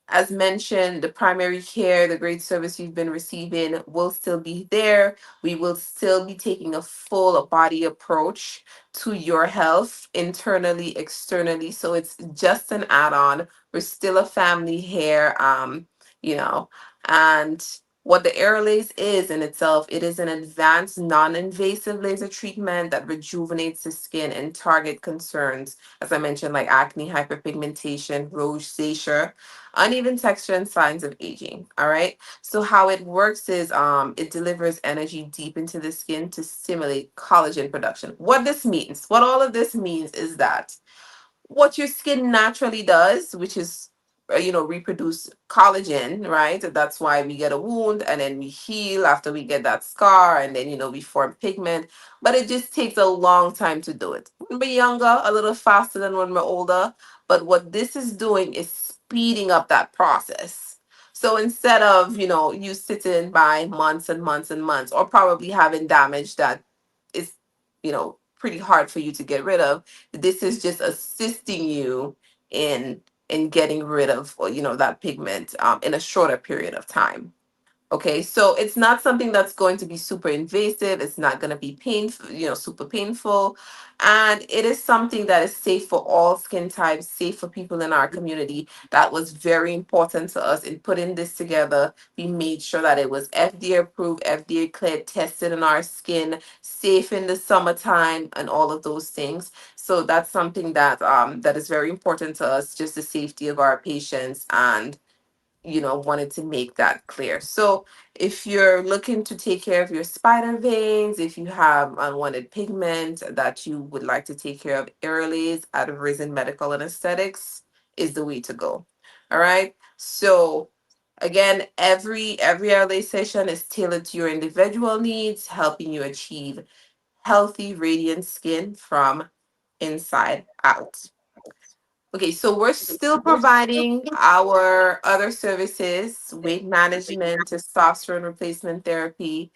as mentioned, the primary care, the great service you've been receiving will still be there. We will still be taking a full body approach to your health, internally, externally. So it's just an add on. We're still a family here, you know, and What the Airlace is in itself, it is an advanced non-invasive laser treatment that rejuvenates the skin and target concerns, as I mentioned, like acne, hyperpigmentation, rosacea, uneven texture, and signs of aging. All right. So how it works is it delivers energy deep into the skin to stimulate collagen production. What this means, what all of this means is that what your skin naturally does, which is reproduce collagen, right? That's why we get a wound and then we heal after we get that scar, and then we form pigment. But it just takes a long time to do it. When we're younger, a little faster than when we're older. But what this is doing is speeding up that process. So instead of you sitting by months and months and months, or probably having damage that is pretty hard for you to get rid of, this is just assisting you in getting rid of that pigment in a shorter period of time. Okay, so it's not something that's going to be super invasive. It's not going to be painful, super painful. And it is something that is safe for all skin types, safe for people in our community. That was very important to us in putting this together. We made sure that it was FDA approved, FDA cleared, tested in our skin, safe in the summertime, and all of those things. So that's something that that is very important to us, just the safety of our patients, and wanted to make that clear. So if you're looking to take care of your spider veins, if you have unwanted pigment that you would like to take care of, Airlace out of Risen Medical and Aesthetics is the way to go. All right. So again, every Airlace session is tailored to your individual needs, helping you achieve healthy, radiant skin from inside out. Okay, so we're still providing our other services, weight management, testosterone replacement therapy.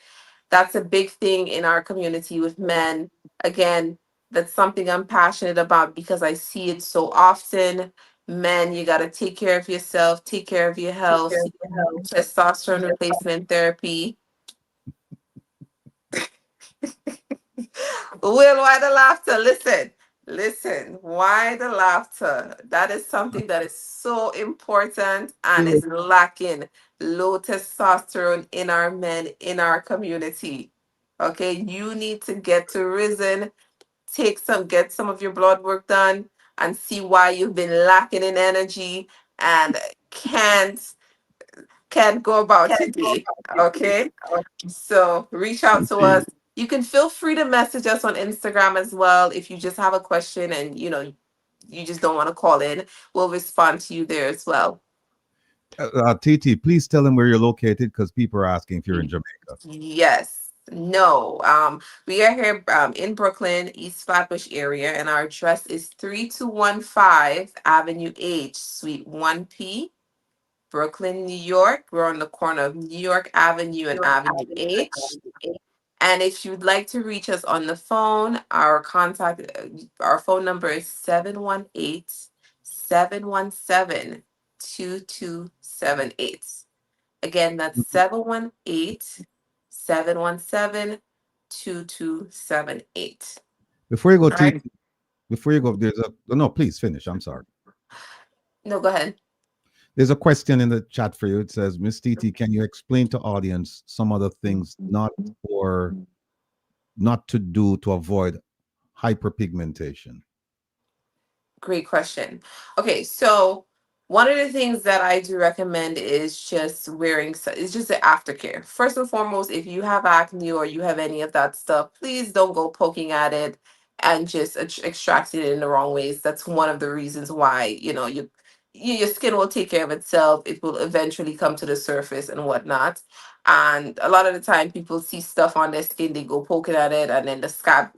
That's a big thing in our community with men. Again, that's something I'm passionate about because I see it so often. Men, you got to take care of yourself, take care of your health, testosterone replacement therapy. Will, why the laughter? Listen, why the laughter? That is something that is so important and is lacking low testosterone in our men in our community. Okay, you need to get to Risen, get some of your blood work done, and see why you've been lacking in energy and can't can't go about your day. Okay, so reach out to us. You can feel free to message us on Instagram as well if you just have a question and you just don't want to call in. We'll respond to you there as well. TT, please tell them where you're located because people are asking if you're in Jamaica. Yes. No. We are here in Brooklyn, East Flatbush area, and our address is 3215 Avenue H, Suite 1P, Brooklyn, New York. We're on the corner of New York Avenue and Avenue H. And if you'd like to reach us on the phone, our phone number is 718-717-2278. Again, that's 718-717-2278. Before you go, All right. TT, before you go, there's a no, please finish. I'm sorry. No, go ahead. There's a question in the chat for you. It says, Miss TT, can you explain to audience some other things not to do to avoid hyperpigmentation? Great question. Okay, so one of the things that I do recommend is just it's just the aftercare. First and foremost, if you have acne or you have any of that stuff, please don't go poking at it and just extracting it in the wrong ways. That's one of the reasons why, your skin will take care of itself. It will eventually come to the surface and whatnot. And a lot of the time people see stuff on their skin, they go poking at it, and then the scab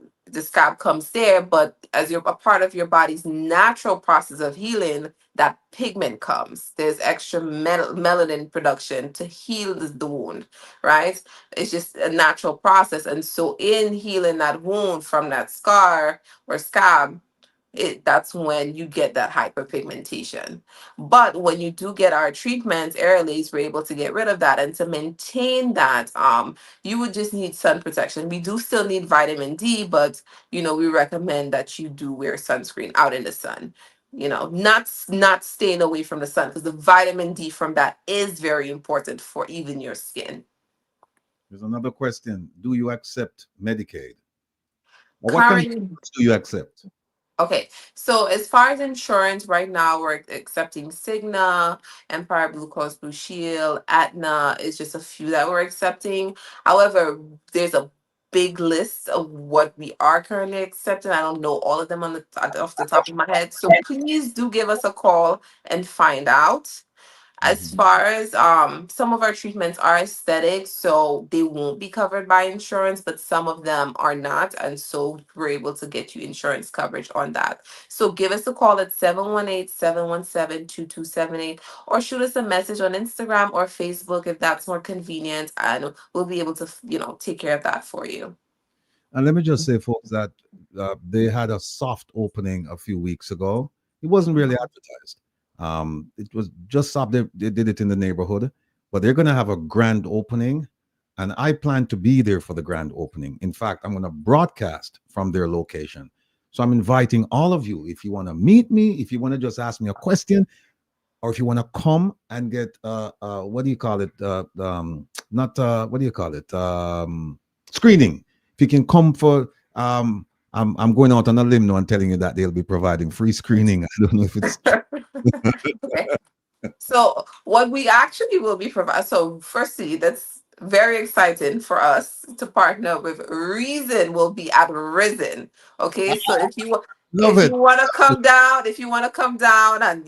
comes there, but as you're a part of your body's natural process of healing, that pigment comes. There's extra melanin production to heal the wound, right? It's just a natural process. And so in healing that wound from that scar or scab, that's when you get that hyperpigmentation. But when you do get our treatments, Airlace, we're able to get rid of that. And to maintain that, you would just need sun protection. We do still need vitamin D, but we recommend that you do wear sunscreen out in the sun. not staying away from the sun, because the vitamin D from that is very important for even your skin. There's another question. Do you accept Medicaid? Or what kind of Currently, insurance do you accept? okay, so as far as insurance, right now we're accepting Cigna, Empire Blue Cross Blue Shield, Aetna is just a few that we're accepting. However, there's a big list of what we are currently accepting. I don't know all of them off the top of my head. So please do give us a call and find out. As Mhm. far as some of our treatments are aesthetic, so they won't be covered by insurance, but some of them are not, and so we're able to get you insurance coverage on that. So give us a call at 718-717-2278, or shoot us a message on Instagram or Facebook if that's more convenient, and we'll be able to take care of that for you. And let me just say, folks, that they had a soft opening a few weeks ago. It wasn't really advertised. It was just soft. They did it in the neighborhood, but they're going to have a grand opening, and I plan to be there for the grand opening. In fact, I'm going to broadcast from their location. So I'm inviting all of you. If you want to meet me, if you want to just ask me a question, or if you want to come and get what do you call it? Not what do you call it? Screening. If you can come for I'm going out on a limb now and telling you that they'll be providing free screening. I don't know if it's Okay. So what we actually will be providing. So firstly, that's very exciting for us to partner with Reason. Will be at Risen. Okay, so love if you it. want to come down, and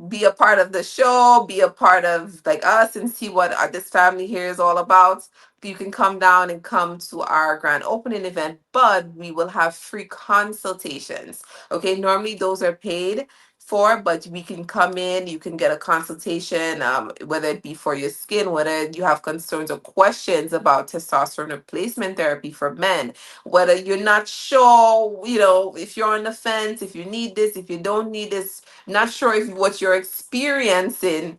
be a part of the show, be a part of like us, and see what this family here is all about. You can come down and come to our grand opening event, but we will have free consultations. Okay, normally those are paid for, but we can come in, you can get a consultation, whether it be for your skin, whether you have concerns or questions about testosterone replacement therapy for men, whether you're not sure, if you're on the fence, if you need this, if you don't need this, not sure if what you're experiencing,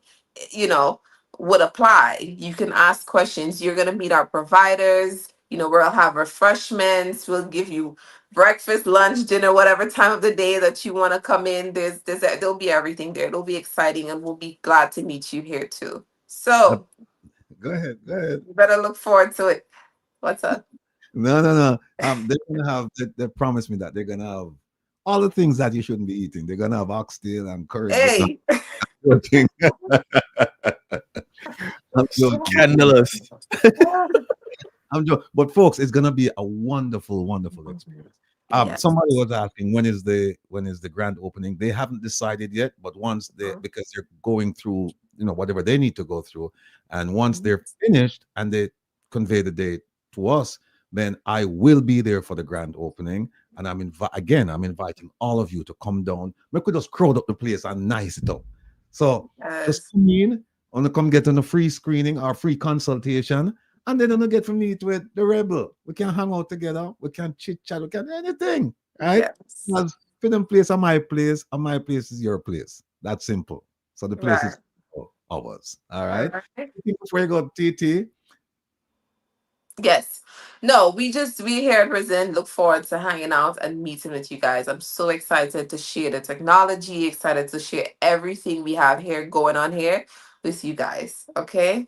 you know, would apply. You can ask questions. You're going to meet our providers. We'll have refreshments. We'll give you breakfast, lunch, dinner, whatever time of the day that you want to come in. There'll be everything there. It'll be exciting, and we'll be glad to meet you here too. Uh, So Go ahead. Go ahead. you better look forward to it. What's up? No, no, no. They're gonna have. They promised me that they're gonna have all the things that you shouldn't be eating. They're gonna have oxtail and curry. Hey. Joking. I'm joking. Scandalous. But folks, it's gonna be a wonderful, wonderful experience. Yes. Somebody was asking when is the grand opening. They haven't decided yet, but once because they're going through whatever they need to go through, and once they're finished and they convey the date to us, then I will be there for the grand opening. And I'm inviting all of you to come down. We could just crowd up the place and nice it up. So just Yes. come in, want to come get on a free screening or free consultation, and then gonna get to meet with the rebel. We can hang out together, we can chit chat, we can do anything, right? Yes. Because film place are my place, and my place is your place. That's simple. So the place Right. is ours. All All right. right. Before you go, TT, Yes. No, we here at Prison look forward to hanging out and meeting with you guys. I'm so excited to share the technology, excited to share everything we have here going on here with you guys. Okay.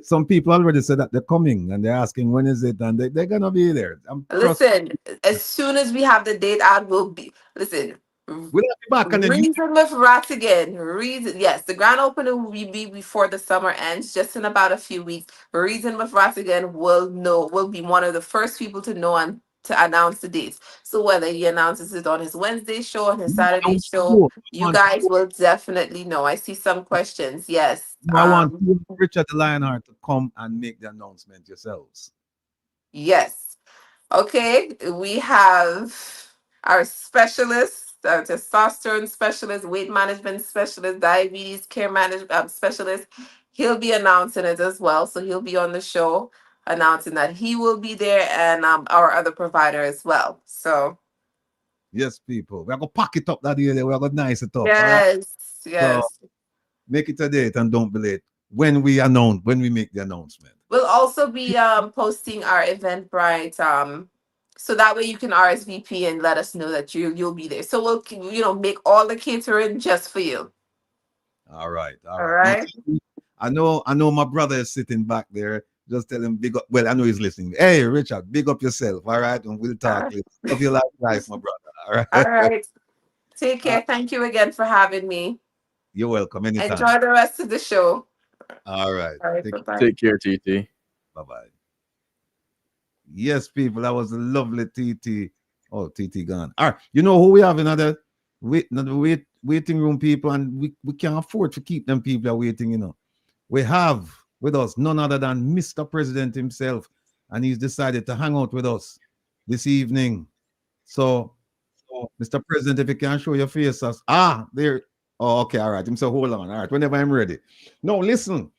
some people already said that they're coming and they're asking when is it, and they're gonna be there. Trust. Listen, as soon as we have the date out, we'll be listen. We'll be back, and then you Reason with Ratigan. Reason, yes, the grand opening will be before the summer ends, just in about a few weeks. Reason with Ratigan will be one of the first people to know and to announce the dates. So whether he announces it on his Wednesday show, on his I Saturday want show, you. I you want guys will definitely know. I see some questions. Yes. I want you, Richard the Lionheart, to come and make the announcement yourselves. Yes. Okay, we have our specialists, our testosterone specialist, weight management specialist, diabetes care management specialist. He'll be announcing it as well. So he'll be on the show announcing that he will be there, and our other provider as well. So, Yes, people. We're gonna pack it up that day. We're gonna nice it up. All right. yes, So yes. make it a date and don't be late when we make the announcement. We'll also be posting our Eventbrite So that way you can RSVP and let us know that you'll be there. So we'll make all the catering just for you. All right, all All right. Now, right. I know my brother is sitting back there. Just tell him big up. Well, I know he's listening. Hey, Richard, big up yourself. All right, and we'll All talk right. later. Love you like life, my brother. All All right. right. Take Uh, care. Thank you again for having me. you're welcome anytime. Enjoy the rest of the show. All right. All right. Take Bye care. bye. Take care, TT. Bye bye. Yes, people, that was a lovely TT. Oh, TT gone. All right. You know who we have another waiting room people, and we can't afford to keep them people are waiting, We have with us none other than Mr. President himself, and he's decided to hang out with us this evening. So, Mr. President, if you can show your face us. There. Oh, okay, all right. So hold on. All right, whenever I'm ready. No, listen.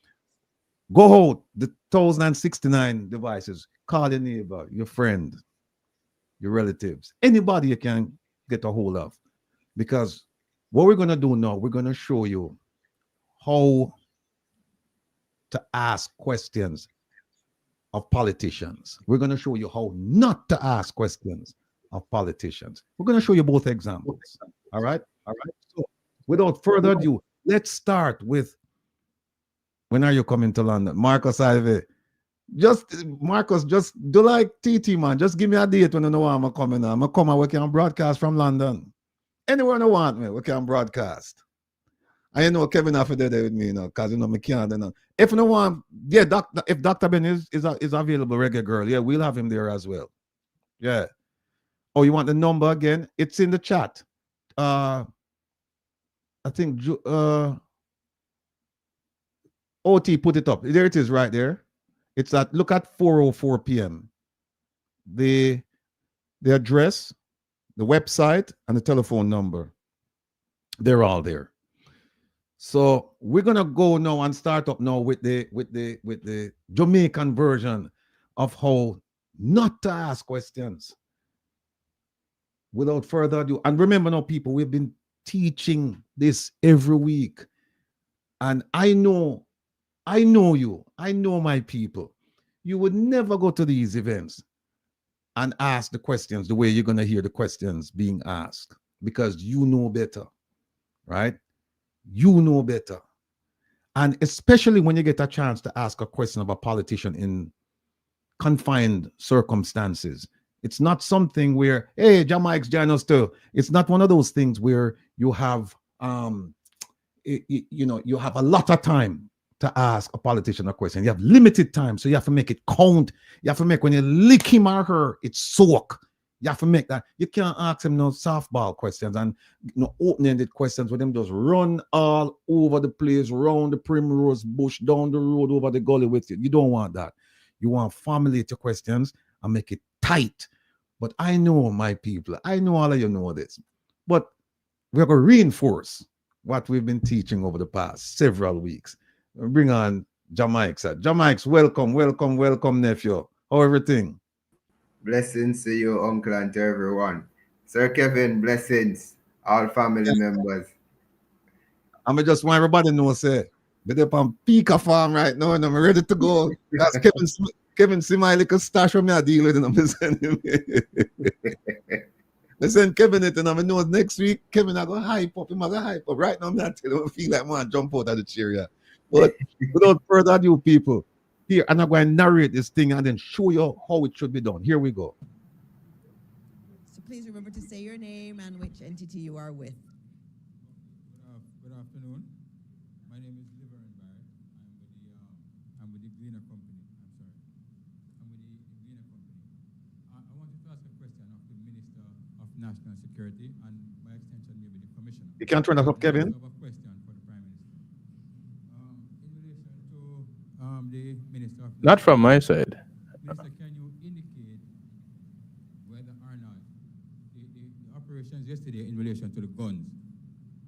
Go out the 1069 devices. Call your neighbor, your friend, your relatives, anybody you can get a hold of. Because what we're going to do now, we're going to show you how to ask questions of politicians. We're going to show you how not to ask questions of politicians. We're going to show you both examples. All right? All right. So without further ado, let's start with when are you coming to London? Marcus Ivey. Marcus, just do like TT, man. Just give me a date when you know I'm coming. I'm come and we can broadcast from London. Anywhere you want me, we can broadcast. I know Kevin have to do there with me, because me can't. If you want, yeah, if Dr. Ben is available, regular girl, yeah, we'll have him there as well. Yeah. Oh, you want the number again? It's in the chat. I think OT put it up. There it is right there. It's look at 4:04 p.m. The address, the website, and the telephone number. They're all there. So we're gonna go now and start up now with the Jamaican version of how not to ask questions. Without further ado, and remember now, people, we've been teaching this every week, and I know you, I know my people. You would never go to these events and ask the questions the way you're gonna hear the questions being asked, because you know better, right? You know better. And especially when you get a chance to ask a question of a politician in confined circumstances. It's not something where, hey, Jamaica's join us too. It's not one of those things where you have, you have a lot of time to ask a politician a question. You have limited time, so you have to make it count. You have to make when you lick him or her, it's soak. You have to make that. You can't ask him no softball questions and open-ended questions with them just run all over the place, round the primrose bush, down the road, over the gully with you. You don't want that. You want formulate your questions and make it tight. But I know my people. I know all of you know this. But we're going to reinforce what we've been teaching over the past several weeks. Bring on Jamaica. Jamaica, welcome, welcome, welcome, nephew. How everything? Blessings to you, uncle, and to everyone. Sir Kevin, blessings, all family members. I just want everybody to know, say, we're up on Pika Farm right now, and I'm ready to go. That's Kevin see my little stash of me I deal with, and I'm sending him. I send Kevin it, and I know next week, Kevin, I go hype up. Him, I go hype up. Right now, I'm not telling him, I feel like I want to jump out of the chair. Yeah. But without further ado, people, here, and I'm going to narrate this thing and then show you how it should be done. Here we go. So please remember to say your name and which entity you are with. Good afternoon. My name is Liveran Barrett. I'm with the Gleaner Company. I'm with the Gleaner Company. I wanted to ask a question of the Minister of National Security and by extension maybe the Commissioner. You can't turn that up, Kevin. I have a question for the Prime Minister. In relation to the Minister of Not from my side. Minister, can you indicate whether or not the operations yesterday in relation to the guns,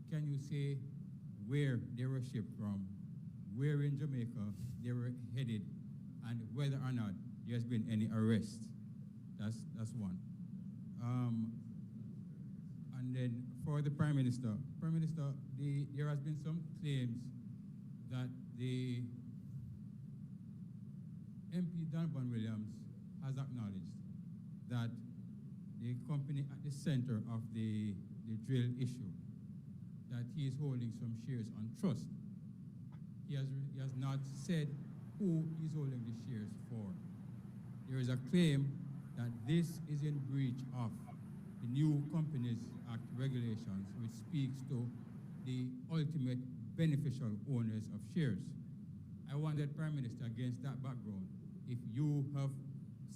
can you say where they were shipped from, where in Jamaica they were headed, and whether or not there has been any arrest? That's one. And then for the Prime Minister, there has been some claims that the MP Donovan Williams has acknowledged that the company at the center of the drill issue, that he is holding some shares on trust. He has not said who he's holding the shares for. There is a claim that this is in breach of the new Companies Act regulations, which speaks to the ultimate beneficial owners of shares. I wondered, Prime Minister, against that background, if you have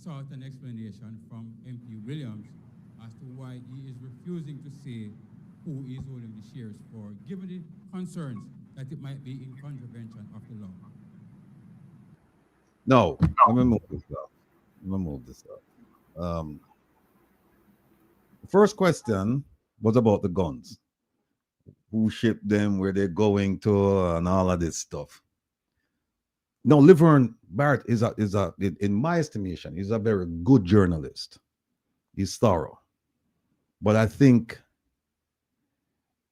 sought an explanation from MP Williams as to why he is refusing to say who he is holding the shares for, given the concerns that it might be in contravention of the law. No, let me move this up. The first question was about the guns. Who shipped them, where they're going to, and all of this stuff. No, Laverne Barrett is in my estimation, he's a very good journalist. He's thorough. But I think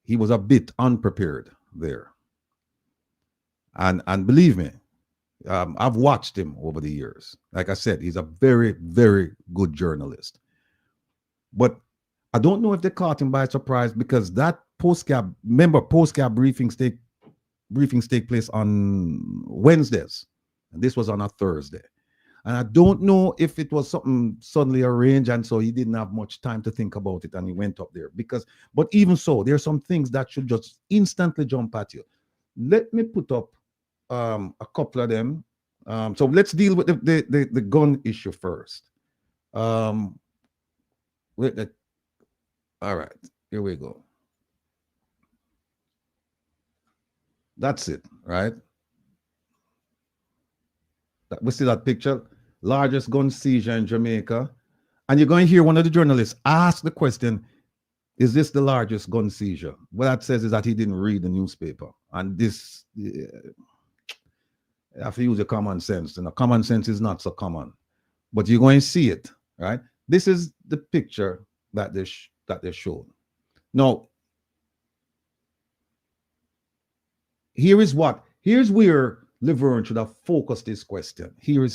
he was a bit unprepared there. And believe me, I've watched him over the years. Like I said, he's a very, very good journalist. But I don't know if they caught him by surprise, because that postcab briefings take place on Wednesdays, and this was on a Thursday. And I don't know if it was something suddenly arranged, and so he didn't have much time to think about it, and he went up there. But even so, there are some things that should just instantly jump at you. Let me put up a couple of them. So let's deal with the gun issue first. All right, here we go. That's it, right? We see that picture, largest gun seizure in Jamaica. And you're going to hear one of the journalists ask the question, is this the largest gun seizure? What that says is that he didn't read the newspaper. And this, you have to use your common sense. And common sense is not so common. But you're going to see it, right? This is the picture that they showed. Now, here's where Laverne should have focused this question. Here.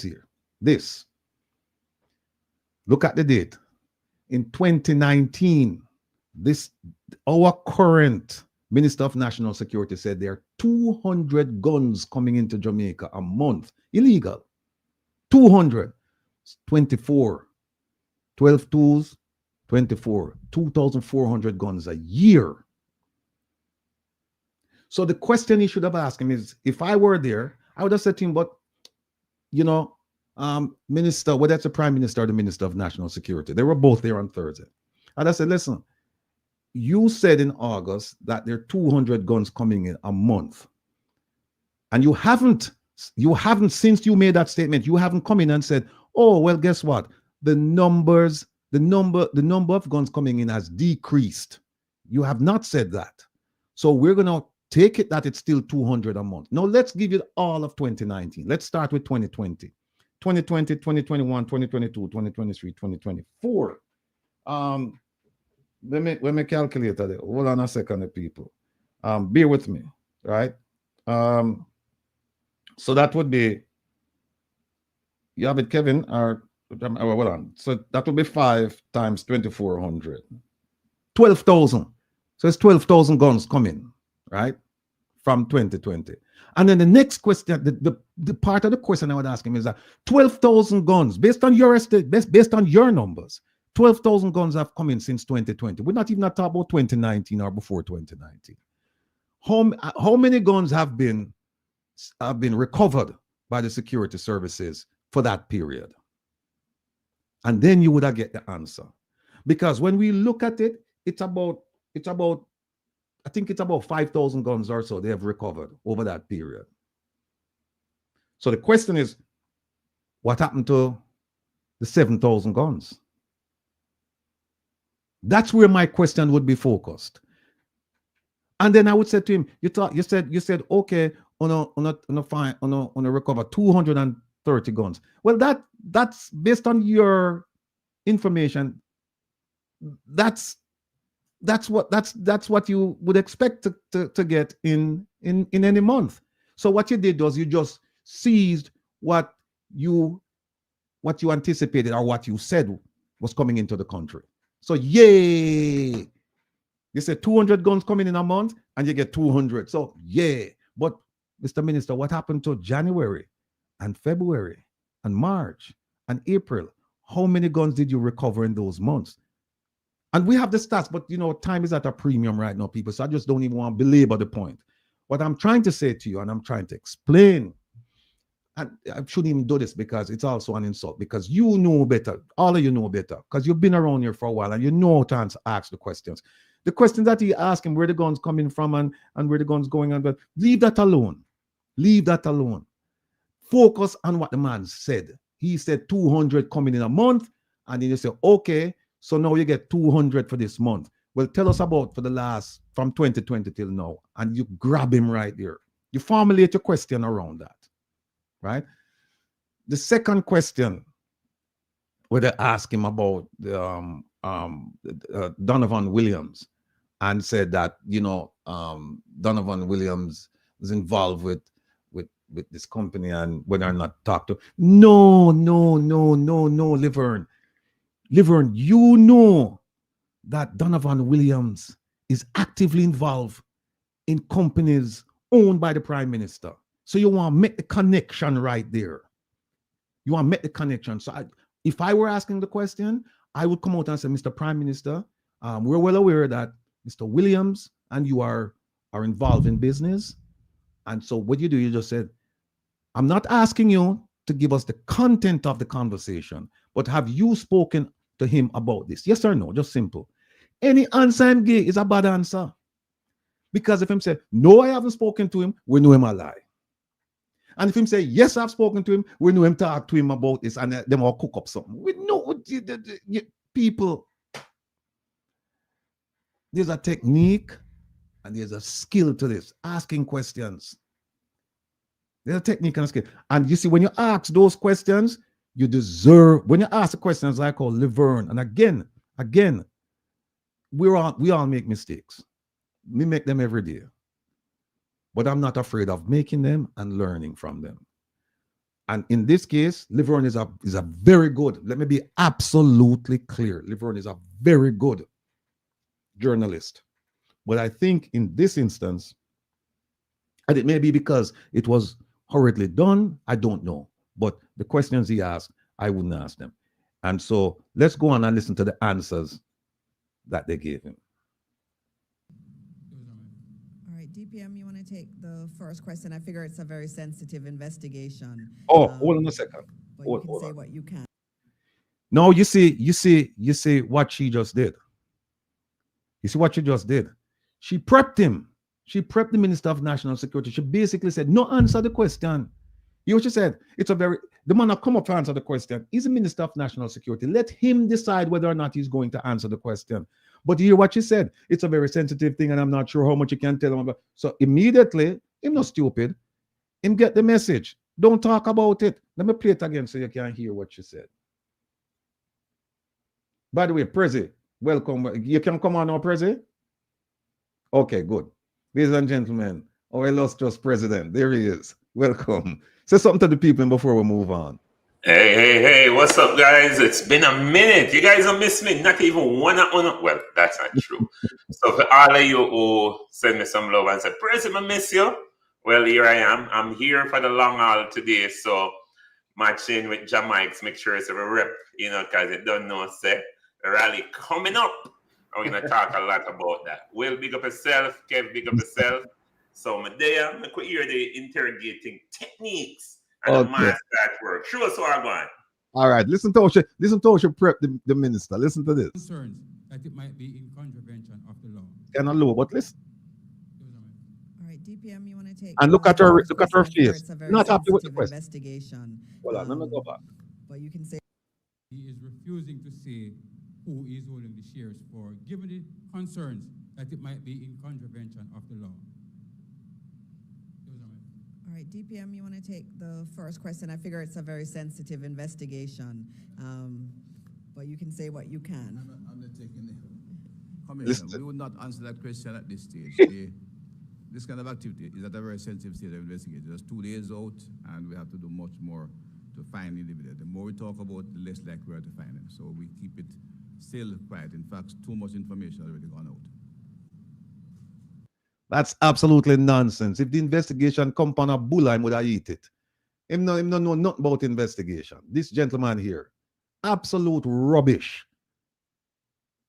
This. Look at the date. In 2019, our current Minister of National Security said there are 200 guns coming into Jamaica a month. Illegal. 200. 24. 12 twos, 24. 2,400 guns a year. So the question he should have asked him is, if I were there, I would have said to him, but, you know, Minister, whether it's the Prime Minister or the Minister of National Security, they were both there on Thursday. And I said, listen, you said in August that there are 200 guns coming in a month. And you haven't, since you made that statement, you haven't come in and said, oh, well, guess what? The number of guns coming in has decreased. You have not said that. So we're going to take it that it's still 200 a month. Now, let's give you all of 2019. Let's start with 2020. 2020, 2021, 2022, 2023, 2024. Let me calculate that. Hold on a second, people. Bear with me, right? So that would be, you have it, Kevin, or hold on. So that would be 5 times 2,400. 12,000. So it's 12,000 guns coming, right? From 2020. And then the next question, the part of the question I would ask him is that 12,000 guns, based on your estate, based on your numbers, 12,000 guns have come in since 2020. We're not even talking about 2019 or before 2019. How many guns have been recovered by the security services for that period? And then you would have get the answer. Because when we look at it, it's about I think it's about 5,000 guns or so they have recovered over that period. So the question is, what happened to the 7,000 guns? That's where my question would be focused. And then I would say to him, you said, okay, on a recover 230 guns. Well, that's based on your information. That's what you would expect to get in any month. So what you did was you just seized what you anticipated or what you said was coming into the country. So yay! You say 200 guns coming in a month and you get 200. So yeah. But Mr. Minister, what happened to January and February and March and April? How many guns did you recover in those months? And we have the stats, but time is at a premium right now, people. So I just don't even want to belabor the point. What I'm trying to say to you, and I'm trying to explain, and I shouldn't even do this because it's also an insult, because you know better. All of you know better because you've been around here for a while and you know how to ask the questions. The questions that he asked him, where the guns coming from and where the guns going on, but leave that alone. Leave that alone. Focus on what the man said. He said 200 coming in a month, and then you say, okay, so now you get 200 for this month. Well, tell us about for the last, from 2020 till now, and you grab him right there. You formulate your question around that, right? The second question, where they ask him about the, Donovan Williams, and said that Donovan Williams was involved with this company and whether or not talk to. No, Laverne, you know that Donovan Williams is actively involved in companies owned by the Prime Minister. So you want to make the connection right there. You want to make the connection. So if I were asking the question, I would come out and say, Mr. Prime Minister, we're well aware that Mr. Williams and you are involved in business. And so what you do, you just said, I'm not asking you to give us the content of the conversation, but have you spoken to him about this? Yes or no? Just simple. Any answer him give is a bad answer. Because if him say, no, I haven't spoken to him, we know him a lie. And if him say, yes, I've spoken to him, we know him talk to him about this and them all cook up something. We know people. There's a technique and there's a skill to this, asking questions. There's a technique and a skill. And you see, when you ask those questions, you deserve, when you ask the questions like call Laverne, and again, we all make mistakes. We make them every day. But I'm not afraid of making them and learning from them. And in this case, Laverne is a very good, let me be absolutely clear. Laverne is a very good journalist. But I think in this instance, and it may be because it was hurriedly done, I don't know. But the questions he asked, I wouldn't ask them. And so let's go on and listen to the answers that they gave him. All right, DPM, you want to take the first question? I figure it's a very sensitive investigation. Oh, hold on a second. But you can say what you can. No, you see what she just did. You see what she just did? She prepped him. She prepped the Minister of National Security. She basically said, no, answer the question. You know what she said? The man not come up to answer the question. He's the Minister of National Security. Let him decide whether or not he's going to answer the question. But you hear what she said? It's a very sensitive thing, and I'm not sure how much you can tell him about. So immediately, him not stupid. Him get the message. Don't talk about it. Let me play it again so you can hear what she said. By the way, Prezi, welcome. You can come on now, Prezi? Okay, good. Ladies and gentlemen, our illustrious president, there he is. Welcome. Say something to the people before we move on. Hey, what's up, guys? It's been a minute. You guys don't miss me. Not even one on. Well, that's not true. So for all of you who send me some love and say, President, I miss you. Well, here I am. I'm here for the long haul today. So matching with Jamaica, make sure it's a rep, because it don't know, say, the rally coming up. And we're going to talk a lot about that. Will, big up yourself. Kev, big up yourself. So, Medea, I could hear the interrogating techniques and the master at work. Show us what I'm going. All right, listen to how she prep the minister. Listen to this. Concerns that it might be in contravention of the law. And a low, but listen. All right, DPM, you want to take. And look at her face. It's a very Not happy with the sensitive question. investigation. Well, let me go back. But you can say. He is refusing to say who is holding the shares for, given the concerns that it might be in contravention of the law. All right, DPM, you want to take the first question? I figure it's a very sensitive investigation, but you can say what you can. I'm not taking it. Commissioner, we would not answer that question at this stage. This kind of activity is at a very sensitive stage of investigation. Just 2 days out, and we have to do much more to find individuals. The more we talk about, the less likely we are to find them. So we keep it still quiet. In fact, too much information already gone out. That's absolutely nonsense. If the investigation come upon a bull, I would have eat it. Him no know nothing about investigation. This gentleman here, absolute rubbish.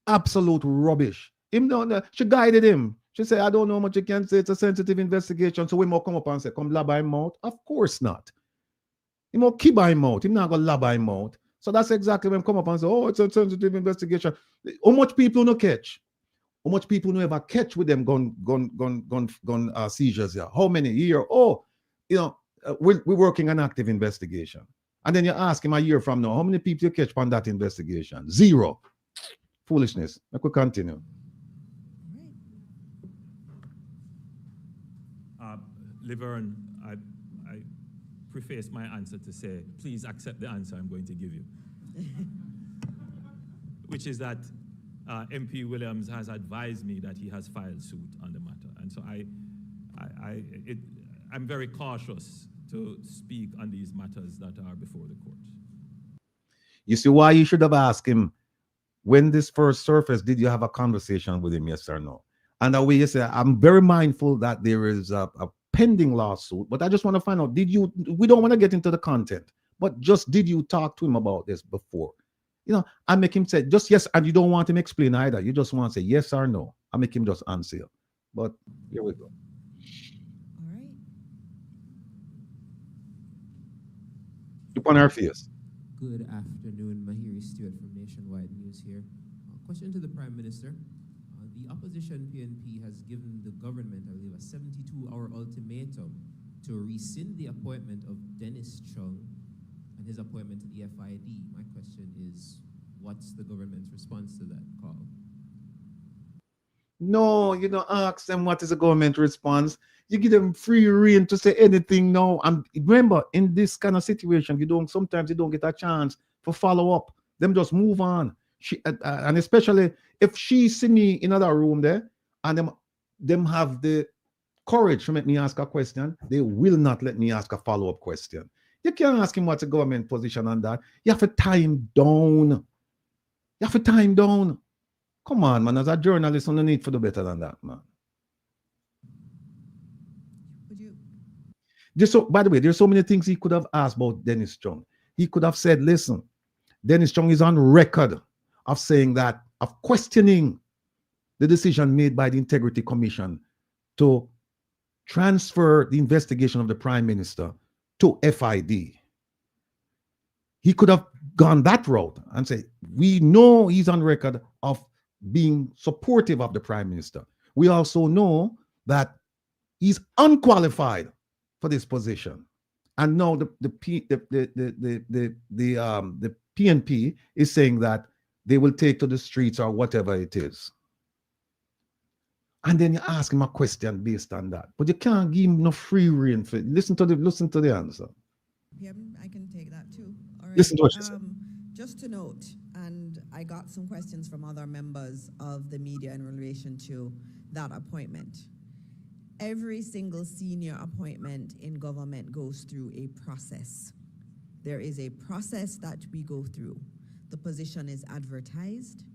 Absolute rubbish. Him no, she guided him. She said, I don't know how much you can say. It's a sensitive investigation. So we more come up and say, come lab him out. Of course not. He more keep him out. Him not gonna lab him out. So that's exactly when come up and say, oh, it's a sensitive investigation. How much people no catch? How much people no ever catch with them gun seizures here? How many year? Oh, you know, we're working an active investigation. And then you ask him a year from now, how many people you catch on that investigation? Zero. Foolishness. I could continue. Laverne, I preface my answer to say, please accept the answer I'm going to give you. Which is that MP Williams has advised me that he has filed suit on the matter. And so I'm very cautious to speak on these matters that are before the court. You see why you should have asked him, when this first surfaced, did you have a conversation with him, yes or no? And the way you say, I'm very mindful that there is a pending lawsuit, but I just want to find out, we don't want to get into the content, but just did you talk to him about this before? You know, I make him say just yes, and you don't want him explain either. You just want to say yes or no. I make him just answer. But here we go. All right. Look on our face. Good afternoon. Mahiri Stewart from Nationwide News here. Question to the Prime Minister. The opposition PNP has given the government, I believe, a 72-hour ultimatum to rescind the appointment of Dennis Chung and his appointment to the FID. My question is, what's the government's response to that call? No, you don't ask them what is the government response. You give them free rein to say anything now. And remember, in this kind of situation, sometimes you don't get a chance for follow up. Them just move on. And especially if she see me in another room there, and them have the courage to make me ask a question, they will not let me ask a follow-up question. You can't ask him what's the government position on that. You have to tie him down. Come on, man. As a journalist, you don't need to do better than that, man. By the way, there's so many things he could have asked about Dennis Chung. He could have said, listen, Dennis Chung is on record of saying that, of questioning the decision made by the Integrity Commission to transfer the investigation of the Prime Minister to FID. He could have gone that route and say, we know he's on record of being supportive of the Prime Minister. We also know that he's unqualified for this position. And now the PNP is saying that they will take to the streets or whatever it is. And then you ask him a question based on that. But you can't give him no free rein. Listen to the answer. Yeah, I can take that too. All right. Listen to what she said. Just to note, and I got some questions from other members of the media in relation to that appointment. Every single senior appointment in government goes through a process. There is a process that we go through. The position is advertised,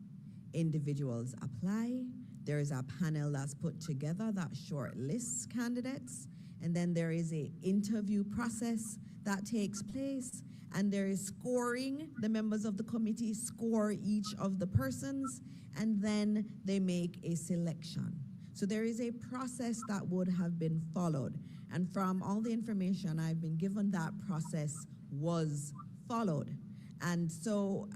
individuals apply, there is a panel that's put together that shortlists candidates, and then there is an interview process that takes place, and there is scoring. The members of the committee score each of the persons, and then they make a selection. So there is a process that would have been followed. And from all the information I've been given, that process was followed. And so,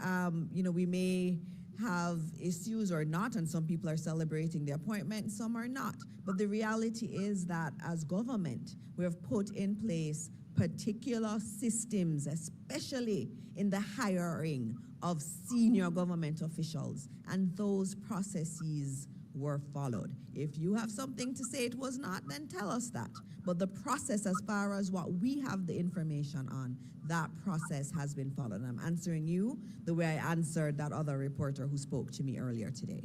we may have issues or not, and some people are celebrating the appointment, some are not. But the reality is that as government, we have put in place particular systems, especially in the hiring of senior government officials, and those processes were followed. If you have something to say it was not, then tell us that. But the process, as far as what we have the information on, that process has been followed. I'm answering you the way I answered that other reporter who spoke to me earlier today.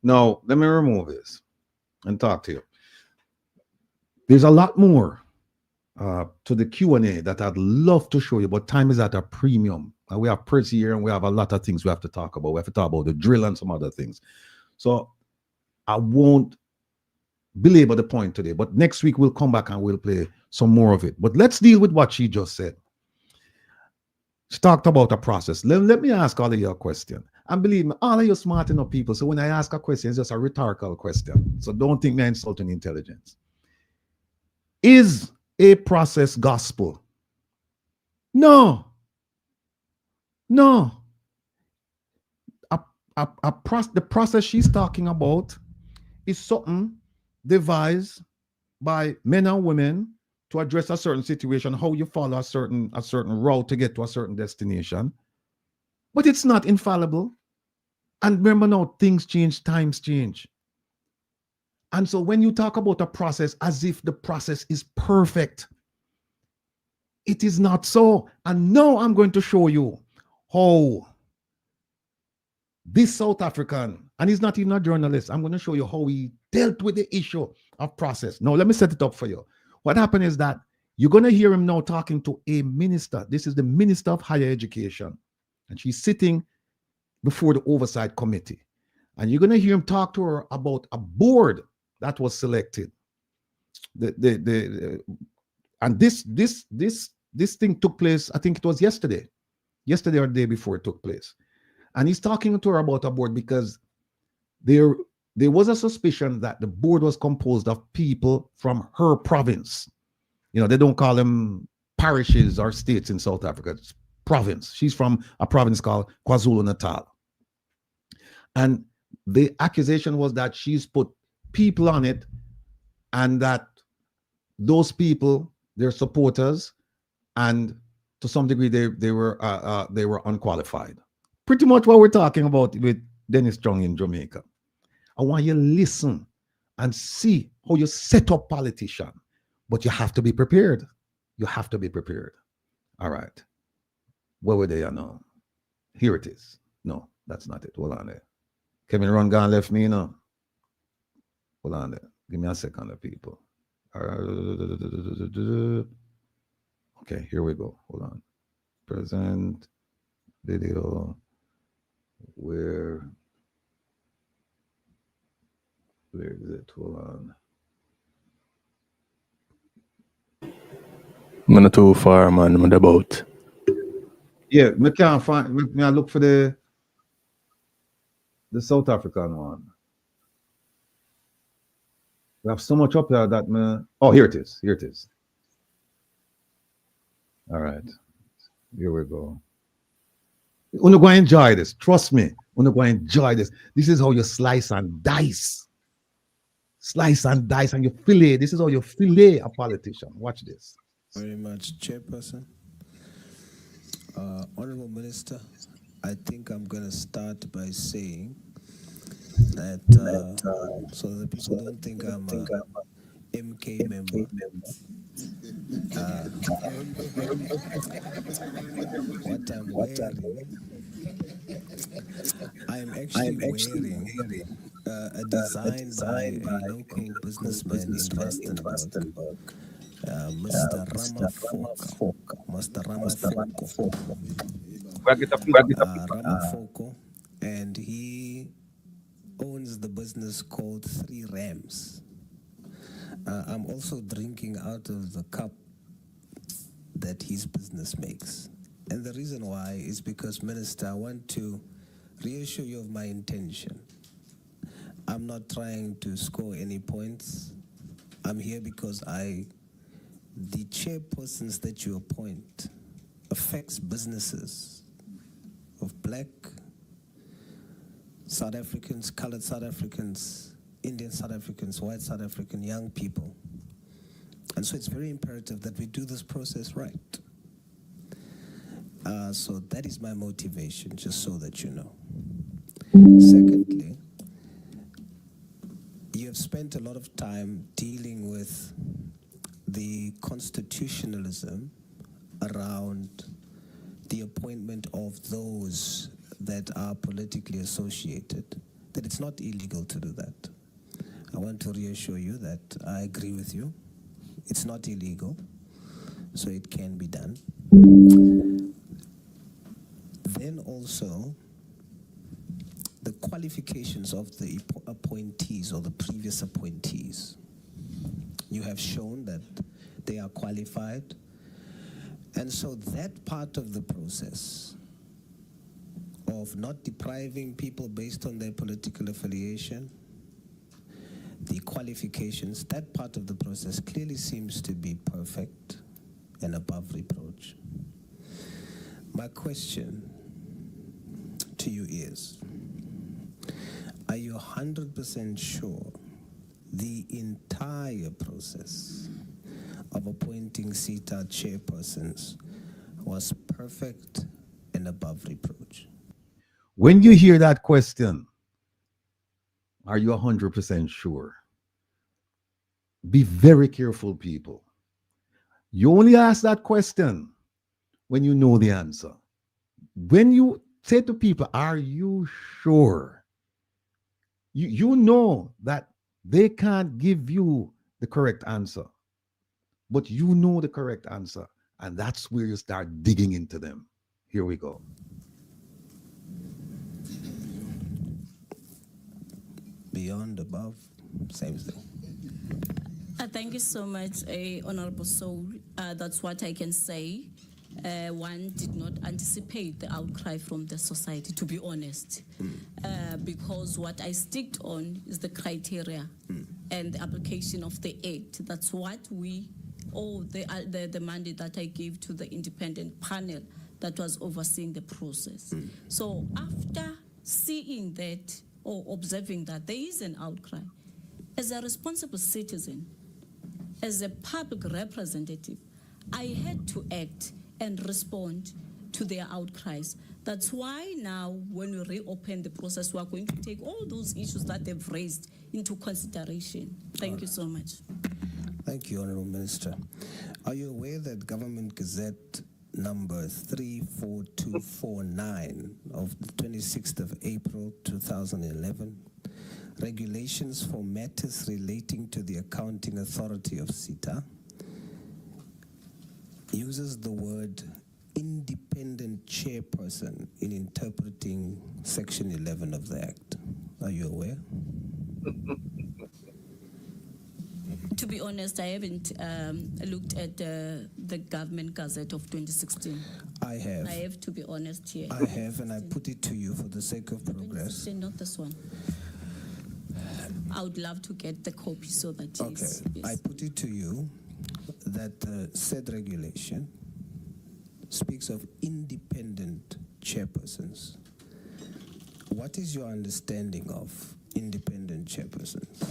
Now, let me remove this and talk to you. There's a lot more to the Q&A that I'd love to show you, but time is at a premium. And we have Percy here, and we have a lot of things we have to talk about. We have to talk about the drill and some other things. So I won't belabor the point today, but next week we'll come back and we'll play some more of it. But let's deal with what she just said. She talked about a process. Let me ask all of you a question. And believe me, all of you smart enough people, so when I ask a question, it's just a rhetorical question. So don't think me insulting intelligence. Is a process gospel? No. No. The process she's talking about is something devised by men and women to address a certain situation, how you follow a certain route to get to a certain destination. But it's not infallible. And remember now, things change, times change. And so when you talk about a process as if the process is perfect, it is not so. And now I'm going to show you how this South African, and he's not even a journalist, I'm going to show you how he dealt with the issue of process. Now, let me set it up for you. What happened is that you're going to hear him now talking to a minister. This is the Minister of Higher Education. And she's sitting before the Oversight Committee. And you're going to hear him talk to her about a board that was selected. And this thing took place, I think it was yesterday or the day before it took place. And he's talking to her about a board because there was a suspicion that the board was composed of people from her province. You know, they don't call them parishes or states in South Africa. It's province. She's from a province called KwaZulu-Natal. And the accusation was that she's put people on it and that those people, their supporters, and to some degree they were unqualified. Pretty much what we're talking about with Dennis Chung in Jamaica. I want you to listen and see how you set up politician, but you have to be prepared. You have to be prepared. All right. Where were they now? Here it is. No, that's not it. Hold on there. Kevin Run gone left me, you know. Hold on there. Give me a second, people. Okay, here we go. Hold on. Present video. Where is it? Hold on. I'm not too far, man. I'm about. Yeah, I can't find. Me I look for the South African one. We have so much up there that man. Oh, here it is. Here it is. All right. Here we go. You're going to enjoy this. Trust me. You're going to enjoy this. This is how you slice and dice. Slice and dice and you fillet. This is how you fillet a politician. Watch this. Very much, Chairperson. Honorable Minister, I think I'm going to start by saying that so that people don't think I'm a MK member. What I'm wearing, I'm actually wearing a design by a local businessman in Rustenburg, Mr. Ramafoko, and he owns the business called 3 Rams. I'm also drinking out of the cup that his business makes. And the reason why is because, Minister, I want to reassure you of my intention. I'm not trying to score any points. I'm here because the chairpersons that you appoint affects businesses of black, South Africans, colored South Africans, Indian South Africans, white South African young people. And so it's very imperative that we do this process right. So that is my motivation, just so that you know. Secondly, you have spent a lot of time dealing with the constitutionalism around the appointment of those that are politically associated, that it's not illegal to do that. I want to reassure you that I agree with you. It's not illegal. so it can be done. Then also, the qualifications of the appointees or the previous appointees. You have shown that they are qualified. And so that part of the process of not depriving people based on their political affiliation, the qualifications, that part of the process clearly seems to be perfect and above reproach. My question to you is, are you 100% sure the entire process of appointing CETA chairpersons was perfect and above reproach? When you hear that question, are you 100% sure? Be very careful, people. You only ask that question when you know the answer. When you say to people, are you sure? You know that they can't give you the correct answer, but you know the correct answer. And that's where you start digging into them. Here we go. Beyond, above, same thing. Thank you so much, Honorable Soul. That's what I can say. One did not anticipate the outcry from the society, to be honest, because what I sticked on is the criteria and the application of the act. That's what the mandate that I gave to the independent panel that was overseeing the process. So after seeing that or observing that there is an outcry, as a responsible citizen, as a public representative, I had to act and respond to their outcries. That's why now, when we reopen the process, we are going to take all those issues that they've raised into consideration. Thank you so much. Thank you, Honorable Minister. Are you aware that Government Gazette number 34249 of the 26th of April 2011, regulations for matters relating to the accounting authority of CETA, uses the word independent chairperson in interpreting Section 11 of the Act? Are you aware? To be honest, I haven't looked at the Government Gazette of 2016. I have. I have to be honest here. I have, and I put it to you for the sake of progress. Not this one. I would love to get the copy so that yes. I put it to you that said regulation speaks of independent chairpersons. What is your understanding of independent chairpersons?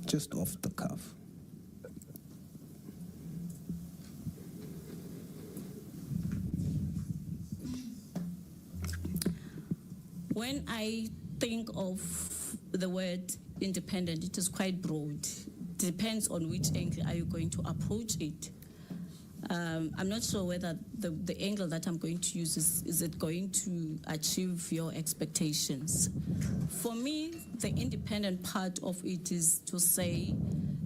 Just off the cuff. When I think of the word independent, it is quite broad. Depends on which angle are you going to approach it. I'm not sure whether the angle that I'm going to use is it going to achieve your expectations. For me, the independent part of it is to say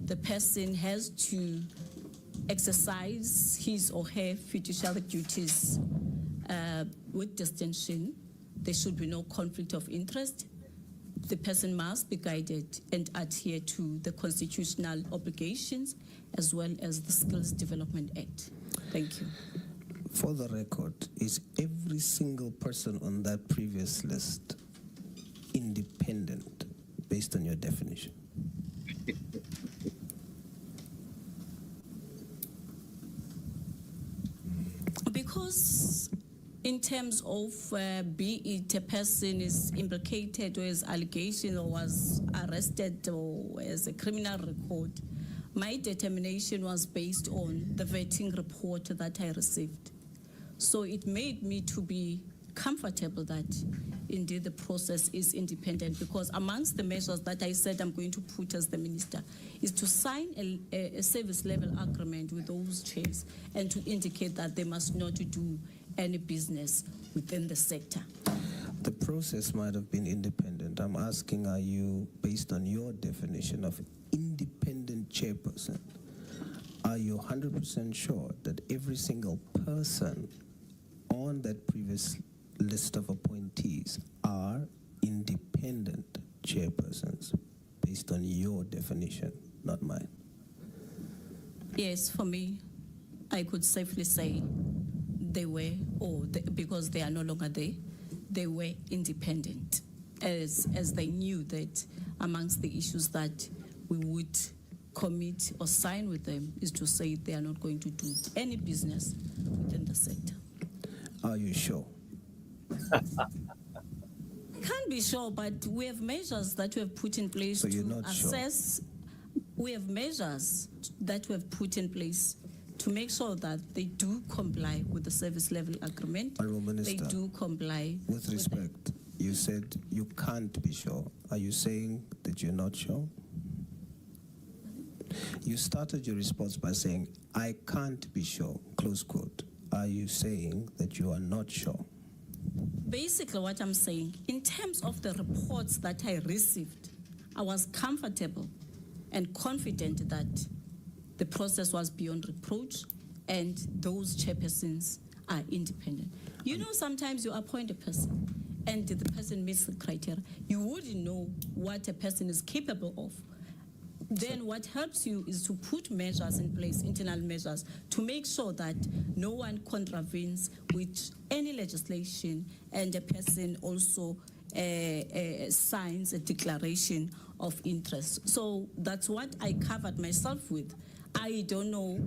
the person has to exercise his or her fiduciary duties with distinction. There should be no conflict of interest. The person must be guided and adhere to the constitutional obligations as well as the Skills Development Act. Thank you. For the record, is every single person on that previous list independent based on your definition? Because in terms of be it a person is implicated or is allegation or was arrested or has a criminal record, my determination was based on the vetting report that I received. So it made me to be comfortable that indeed the process is independent, because amongst the measures that I said I'm going to put as the minister is to sign a service level agreement with those chairs and to indicate that they must not do any business within the sector. The process might have been independent. I'm asking, are you, based on your definition of independent chairperson, are you 100% sure that every single person on that previous list of appointees are independent chairpersons based on your definition, not mine? Yes, for me, I could safely say they were, because they are no longer there, they were independent, as they knew that amongst the issues that we would commit or sign with them is to say they are not going to do any business within the sector. Are you sure? I can't be sure, but we have measures that we have put in place to assess. We have measures that we have put in place to make sure that they do comply with the service level agreement. Honourable Minister, they do comply. With respect, you said you can't be sure. Are you saying that you're not sure? You started your response by saying, I can't be sure, close quote. Are you saying that you are not sure? Basically what I'm saying, in terms of the reports that I received, I was comfortable and confident that the process was beyond reproach and those chairpersons are independent. You know, sometimes you appoint a person and the person meets the criteria. You wouldn't know what a person is capable of. Then what helps you is to put measures in place, internal measures, to make sure that no one contravenes with any legislation and a person also signs a declaration of interest. So that's what I covered myself with. I don't know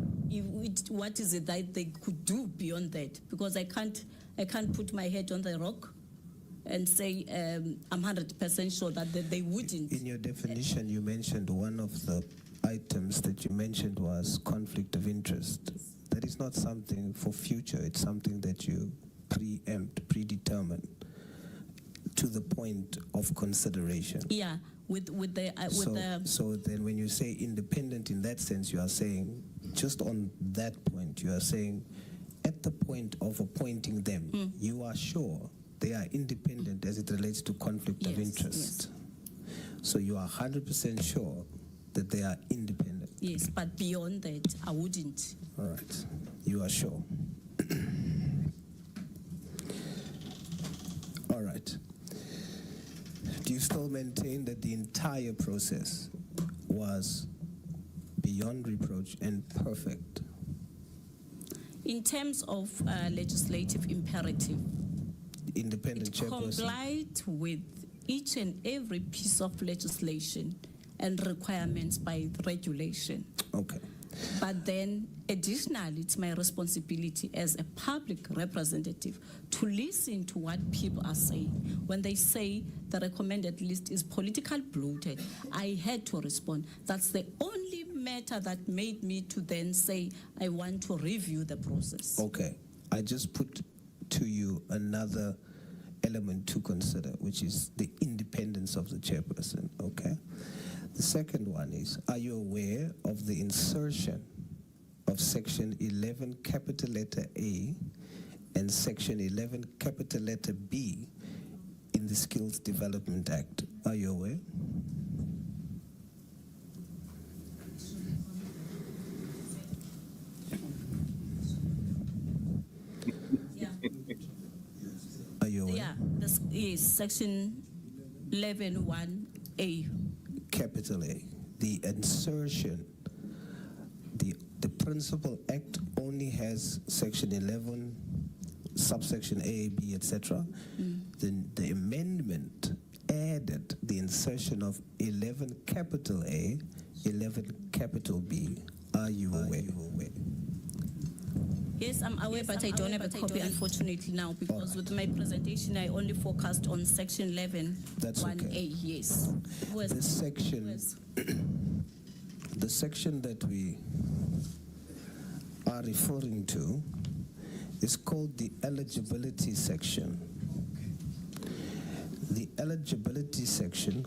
what is it that they could do beyond that, because I can't put my head on the rock and say I'm 100% sure that they wouldn't. In your definition, you mentioned one of the items that you mentioned was conflict of interest. That is not something for future. It's something that you predetermine to the point of consideration. Yeah, So then when you say independent in that sense, you are saying, just on that point, you are saying at the point of appointing them, you are sure they are independent as it relates to conflict of interest. Yes. So you are 100% sure that they are independent. Yes, but beyond that, I wouldn't. All right. You are sure. All right. Do you still maintain that the entire process was beyond reproach and perfect? In terms of legislative imperative, independent chairperson, complied with each and every piece of legislation and requirements by regulation. Okay. But then, additionally, it's my responsibility as a public representative to listen to what people are saying. When they say the recommended list is politically bloated, I had to respond. That's the only matter that made me to then say, I want to review the process. Okay. I just put to you another element to consider, which is the independence of the chairperson, okay? The second one is, are you aware of the insertion of Section 11, capital letter A, and Section 11, capital letter B in the Skills Development Act? Are you aware? Are you aware? Yeah, this is Section 11(1)A. Capital A. The insertion, the Principal Act only has Section 11, subsection A, B, etc. Then the amendment added the insertion of 11 capital A, 11 capital B. Are you aware? Yes, I'm aware, but I don't have a copy, unfortunately, now, because with my presentation, I only focused on Section 11, That's 1A, okay. yes. This section, the section that we are referring to is called the eligibility section. The eligibility section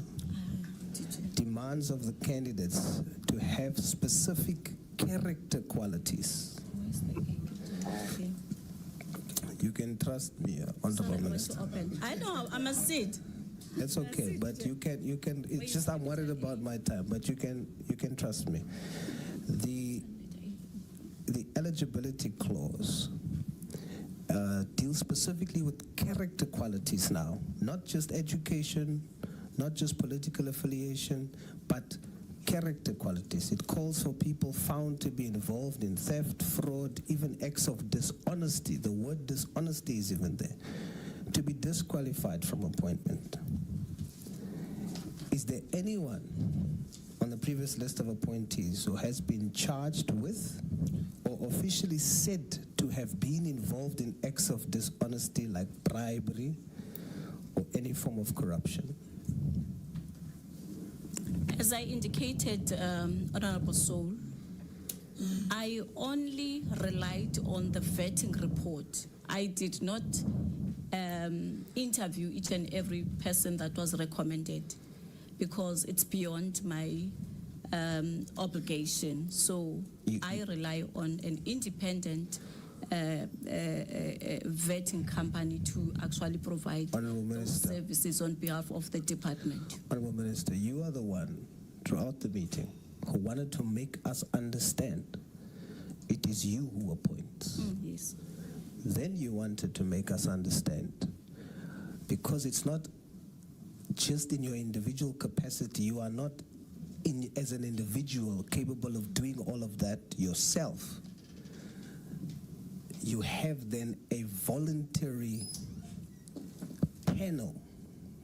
demands of the candidates to have specific character qualities. You can trust me, Honorable Minister. I know, I must sit. That's okay, but you can. It's just I'm worried about my time, but you can trust me. The the eligibility clause deals specifically with character qualities now, not just education, not just political affiliation, but character qualities. It calls for people found to be involved in theft, fraud, even acts of dishonesty. The word dishonesty is even there, to be disqualified from appointment. Is there anyone on the previous list of appointees who has been charged with or officially said to have been involved in acts of dishonesty like bribery or any form of corruption? As I indicated, Honorable Soul, I only relied on the vetting report. I did not interview each and every person that was recommended because it's beyond my obligation. So I rely on an independent vetting company to actually provide those services on behalf of the department. Honorable Minister, you are the one throughout the meeting who wanted to make us understand it is you who appoints. Yes. Then you wanted to make us understand, because it's not just in your individual capacity, you are not as an individual capable of doing all of that yourself. You have then a voluntary panel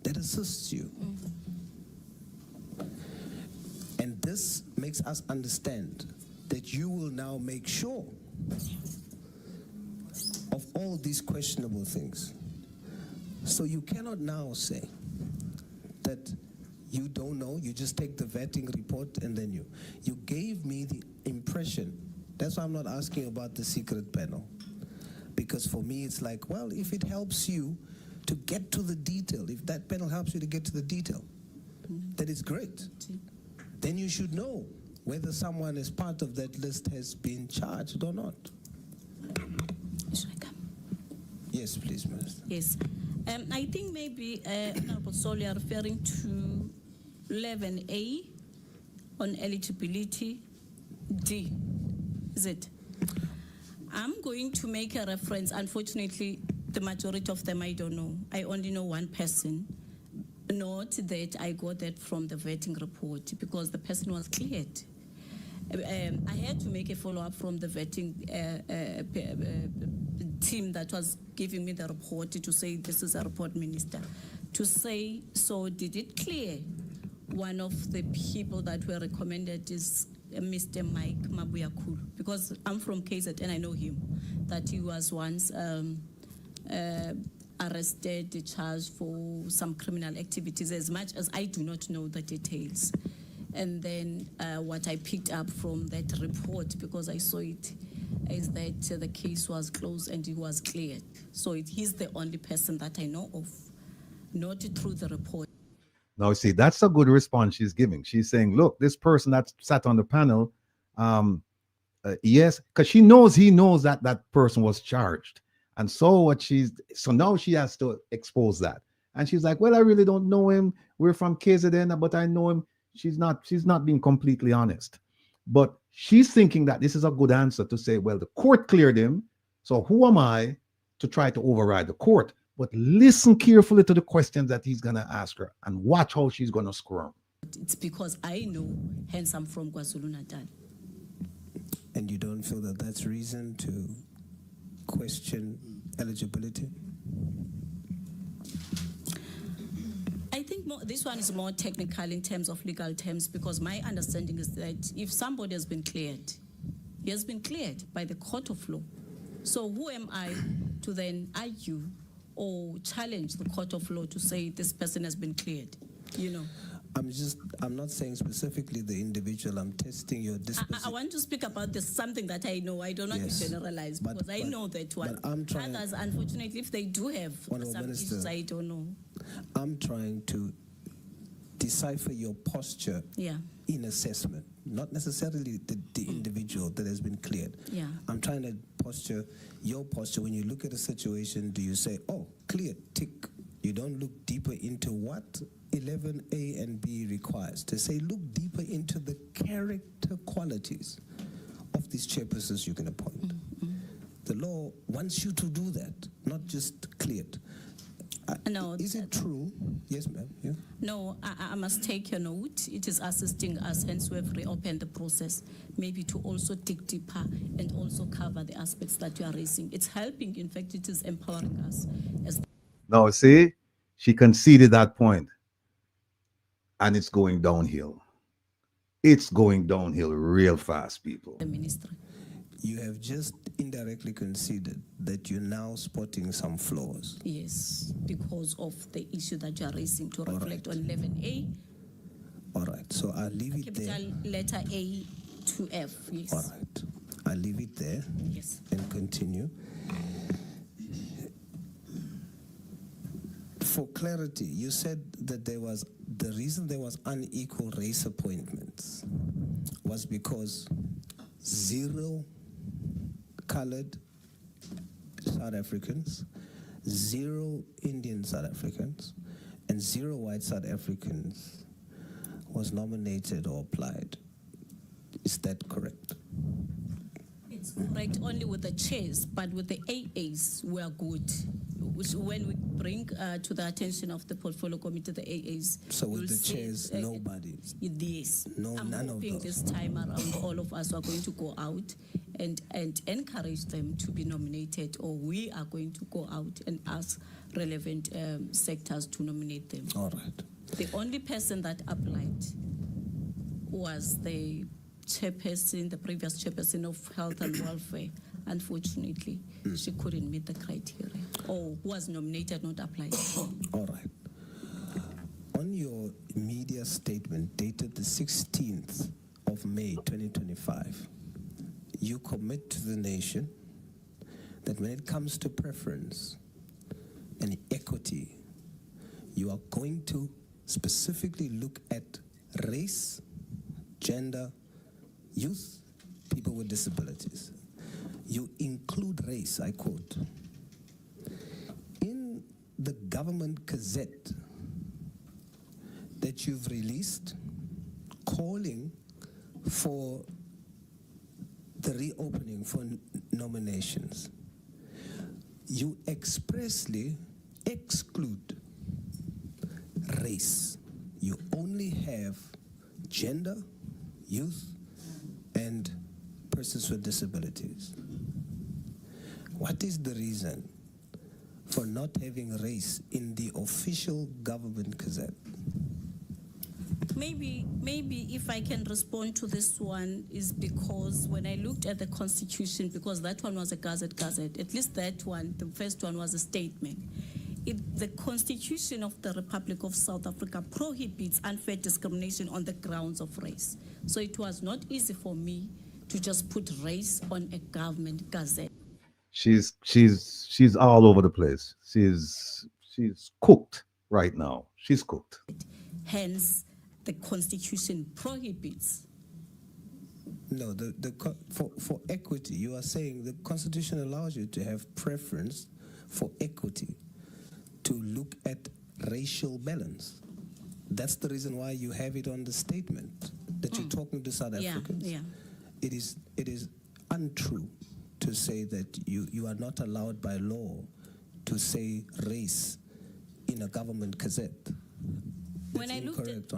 that assists you. And this makes us understand that you will now make sure of all these questionable things. So you cannot now say that you don't know, you just take the vetting report and then you gave me the impression. That's why I'm not asking about the secret panel. Because for me, it's like, well, if it helps you to get to the detail, if that panel helps you to get to the detail, then it's great. Then you should know whether someone as part of that list has been charged or not. Should I come? Yes, please, Minister. Yes. I think maybe, Honorable Sol, you are referring to 11A on eligibility D. Is it? I'm going to make a reference. Unfortunately, the majority of them I don't know. I only know one person. Note that I got that from the vetting report because the person was cleared. I had to make a follow-up from the vetting team that was giving me the report to say this is a report, Minister. To say, so did it clear? One of the people that were recommended is Mr. Mike Mabuyakulu, because I'm from KZN and I know him, that he was once arrested, charged for some criminal activities, as much as I do not know the details. And then what I picked up from that report, because I saw it, is that the case was closed and he was cleared. So he's the only person that I know of, not through the report. Now, see, that's a good response she's giving. She's saying, look, this person that sat on the panel, yes, because he knows that that person was charged. And so now she has to expose that. And she's like, well, I really don't know him. We're from KZN, but I know him. She's not being completely honest. But she's thinking that this is a good answer to say, well, the court cleared him. So who am I to try to override the court? But listen carefully to the questions that he's going to ask her and watch how she's going to squirm. It's because I know, hence I'm from KwaZulu-Natal. And you don't feel that that's reason to question eligibility? I think this one is more technical in terms of legal terms, because my understanding is that if somebody has been cleared, he has been cleared by the court of law. So who am I to then argue or challenge the court of law to say this person has been cleared? You know. I'm not saying specifically the individual. I'm testing your disposition. I want to speak about this, something that I know. I do not generalize, because I know that one. Others, unfortunately, if they do have some issues, I don't know. I'm trying to decipher your posture in assessment, not necessarily the individual that has been cleared. Yeah. I'm trying to your posture when you look at a situation. Do you say, oh, clear, tick? You don't look deeper into what 11A and B requires. To say, look deeper into the character qualities of these chairpersons you can appoint. The law wants you to do that, not just clear it. No. Is it true? Yes, ma'am. Yeah. No, I must take your note. It is assisting us, hence we have reopened the process, maybe to also dig deeper and also cover the aspects that you are raising. It's helping, in fact, it is empowering us. Now, see, she conceded that point, and it's going downhill. It's going downhill real fast, people. The minister. You have just indirectly conceded that you're now spotting some flaws. Yes, because of the issue that you are raising to reflect on 11A. All right, so I'll leave it there. Capital letter A to F, yes. All right, I'll leave it there. Yes. And continue. For clarity, you said that the reason there was unequal race appointments was because 0 colored South Africans, 0 Indian South Africans, and 0 white South Africans was nominated or applied. Is that correct? It's correct only with the chairs, but with the AAs, we are good. Which when we bring to the attention of the portfolio committee, the AAs. So with the chairs, nobody? Yes. No, none of those. This time around, all of us are going to go out and encourage them to be nominated, or we are going to go out and ask relevant sectors to nominate them. All right. The only person that applied was the chairperson, the previous chairperson of Health and Welfare. Unfortunately, she couldn't meet the criteria, or was nominated, not applied. All right. On your media statement dated the 16th of May 2025, you commit to the nation that when it comes to preference and equity, you are going to specifically look at race, gender, youth, people with disabilities. You include race, I quote. In the government gazette that you've released calling for the reopening for nominations, you expressly exclude race. You only have gender, youth, and persons with disabilities. What is the reason for not having race in the official government gazette? Maybe if I can respond to this one is because when I looked at the Constitution, because that one was a gazette, at least that one, the first one was a statement. The Constitution of the Republic of South Africa prohibits unfair discrimination on the grounds of race. So it was not easy for me to just put race on a government gazette. She's all over the place. She's cooked right now. She's cooked. Hence, the Constitution prohibits. No, for equity, you are saying the Constitution allows you to have preference for equity, to look at racial balance. That's the reason why you have it on the statement that you're talking to South Africans. Yeah. It is untrue to say that you are not allowed by law to say race in a government gazette. When I looked at,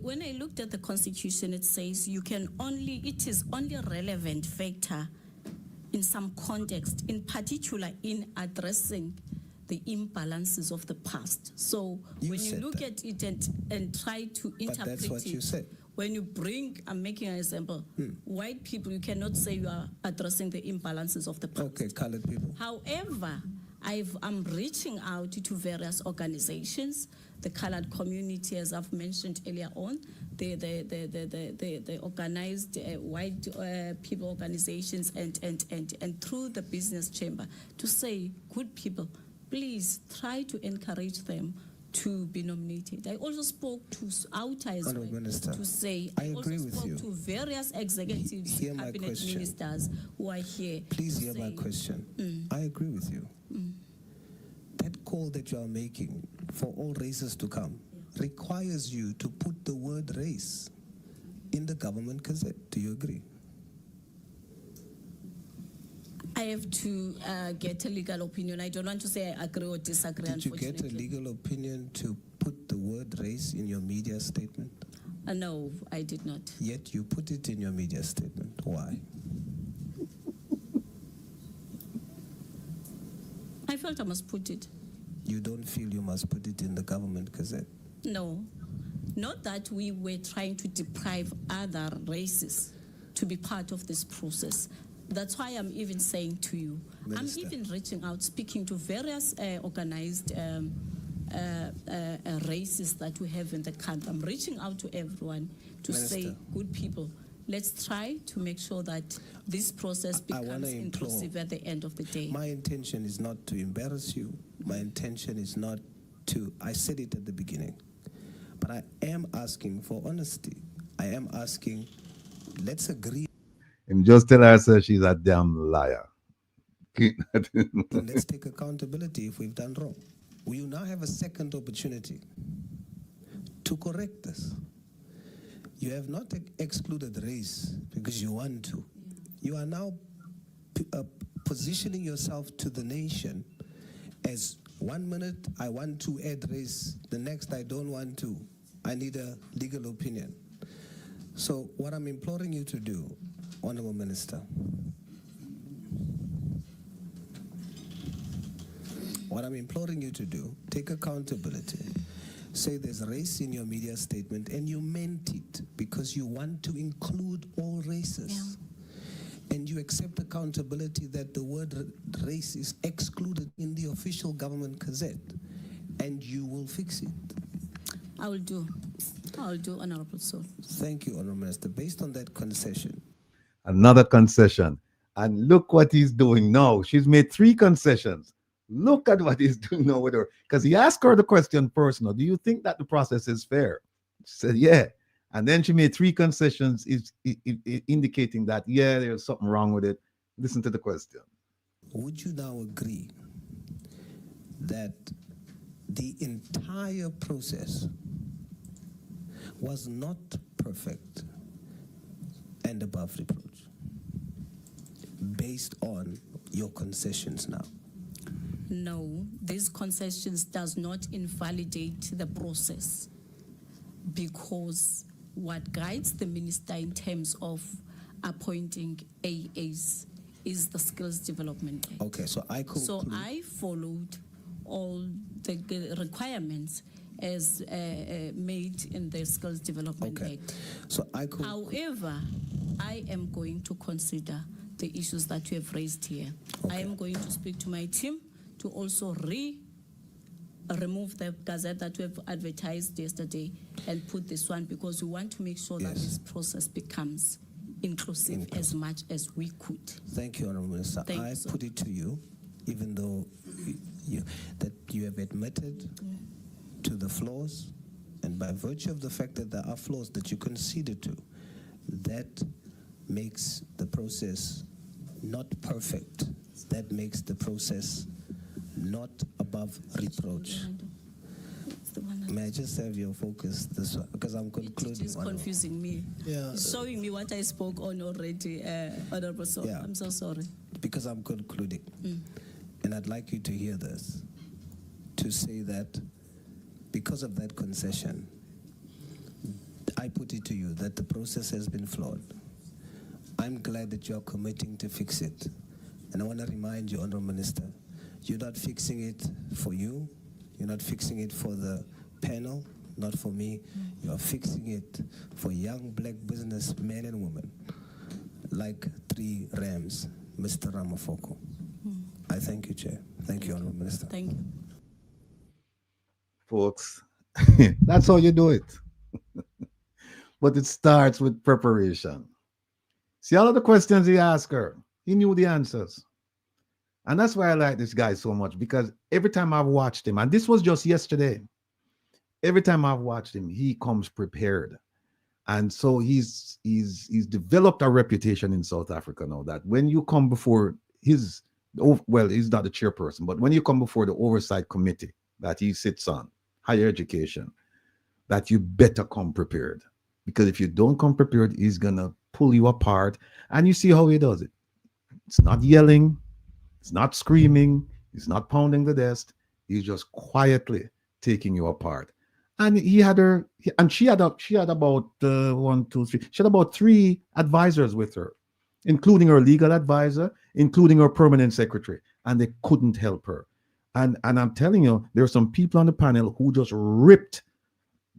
when I looked at the Constitution, it says it is only a relevant factor in some context, in particular in addressing the imbalances of the past. So when you look at it and try to interpret but that's what it, you said. When you I'm making an example, white people, you cannot say you are addressing the imbalances of the past. Okay, colored people. However, I'm reaching out to various organizations, the colored community, as I've mentioned earlier on, the organized white people organizations, and through the business chamber to say, good people, please try to encourage them to be nominated. I also spoke to Outa as well to say, I agree also with spoke you. to various executives, cabinet ministers who are here. Please hear my question. I agree with you. That call that you are making for all races to come requires you to put the word race in the government gazette. Do you agree? I have to get a legal opinion. I don't want to say I agree or disagree. Did you get a legal opinion to put the word race in your media statement? No, I did not. Yet you put it in your media statement. Why? I felt I must put it. You don't feel you must put it in the government gazette? No, not that we were trying to deprive other races to be part of this process. That's why I'm even saying to you, Minister. I'm even reaching out, speaking to various organized races that we have in the country. I'm reaching out to everyone to say, Minister. good people, let's try to make sure that this process becomes inclusive at the end of the day. My intention is not to embarrass you. My intention is not to, I said it at the beginning, but I am asking for honesty. I am asking, let's agree. And just tell her so she's a damn liar. Let's take accountability if we've done wrong. We will now have a second opportunity to correct this. You have not excluded race because you want to. You are now positioning yourself to the nation as 1 minute I want to add race, the next I don't want to. I need a legal opinion. So what I'm imploring you to do, Honorable Minister, what I'm imploring you to do, take accountability. Say there's race in your media statement and you meant it because you want to include all races. Yeah. And you accept accountability that the word race is excluded in the official government gazette, and you will fix it. I will do, Honorable Soul. Thank you, Honorable Minister. Based on that concession. Another concession. And look what he's doing now. She's made 3 concessions. Look at what he's doing now with her. Because he asked her the question personal. Do you think that the process is fair? She said, yeah. And then she made 3 concessions indicating that, yeah, there's something wrong with it. Listen to the question. Would you now agree that the entire process was not perfect and above reproach based on your concessions now? No, these concessions does not invalidate the process, because what guides the minister in terms of appointing AAs is the skills development act. Okay, so I conclude. So I followed all the requirements as made in the skills development act. So I conclude. However, I am going to consider the issues that you have raised here. I am going to speak to my team to also remove the gazette that we have advertised yesterday and put this one, because we want to make sure that this process becomes inclusive as much as we could. Thank you, Honorable Minister. I put it to you, even though that you have admitted to the flaws, and by virtue of the fact that there are flaws that you conceded to, that makes the process not perfect. That makes the process not above reproach. May I just have your focus this one? Because I'm concluding. It is confusing me. Yeah. Showing me what I spoke on already, Honorable Soul. Yeah. I'm so sorry. Because I'm concluding. And I'd like you to hear this, to say that because of that concession, I put it to you that the process has been flawed. I'm glad that you're committing to fix it. And I want to remind you, Honorable Minister, you're not fixing it for you. You're not fixing it for the panel, not for me. You're fixing it for young black businessmen and women like 3 Rams, Mr. Ramafoko. I thank you, Chair. Thank you, Honorable Minister. Thank you. Folks, that's how you do it. But it starts with preparation. See all of the questions he asked her, he knew the answers. And that's why I like this guy so much, because every time I've watched him, and this was just yesterday, every time I've watched him, he comes prepared. And so he's developed a reputation in South Africa now that when you come before he's not the chairperson, but when you come before the oversight committee that he sits on, higher education, that you better come prepared. Because if you don't come prepared, he's going to pull you apart. And you see how he does it. It's not yelling. He's not screaming. He's not pounding the desk. He's just quietly taking you apart. And he had her, and she had about 1, 2, 3. She had about 3 advisors with her, including her legal advisor, including her permanent secretary, and they couldn't help her. And I'm telling you, there are some people on the panel who just ripped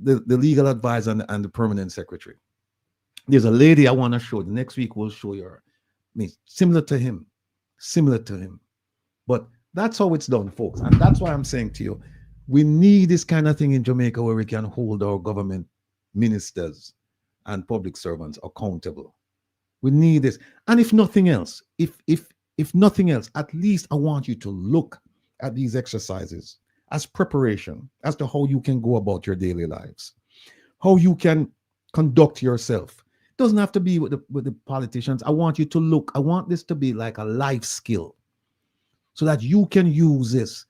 the legal advisor and the permanent secretary. There's a lady I want to show. The next week we'll show you her. I mean, similar to him. But that's how it's done, folks. And that's why I'm saying to you, we need this kind of thing in Jamaica where we can hold our government ministers and public servants accountable. We need this. And if nothing else, if nothing else, at least I want you to look at these exercises as preparation as to how you can go about your daily lives, how you can conduct yourself. It doesn't have to be with the politicians. I want you to look. I want this to be like a life skill so that you can use this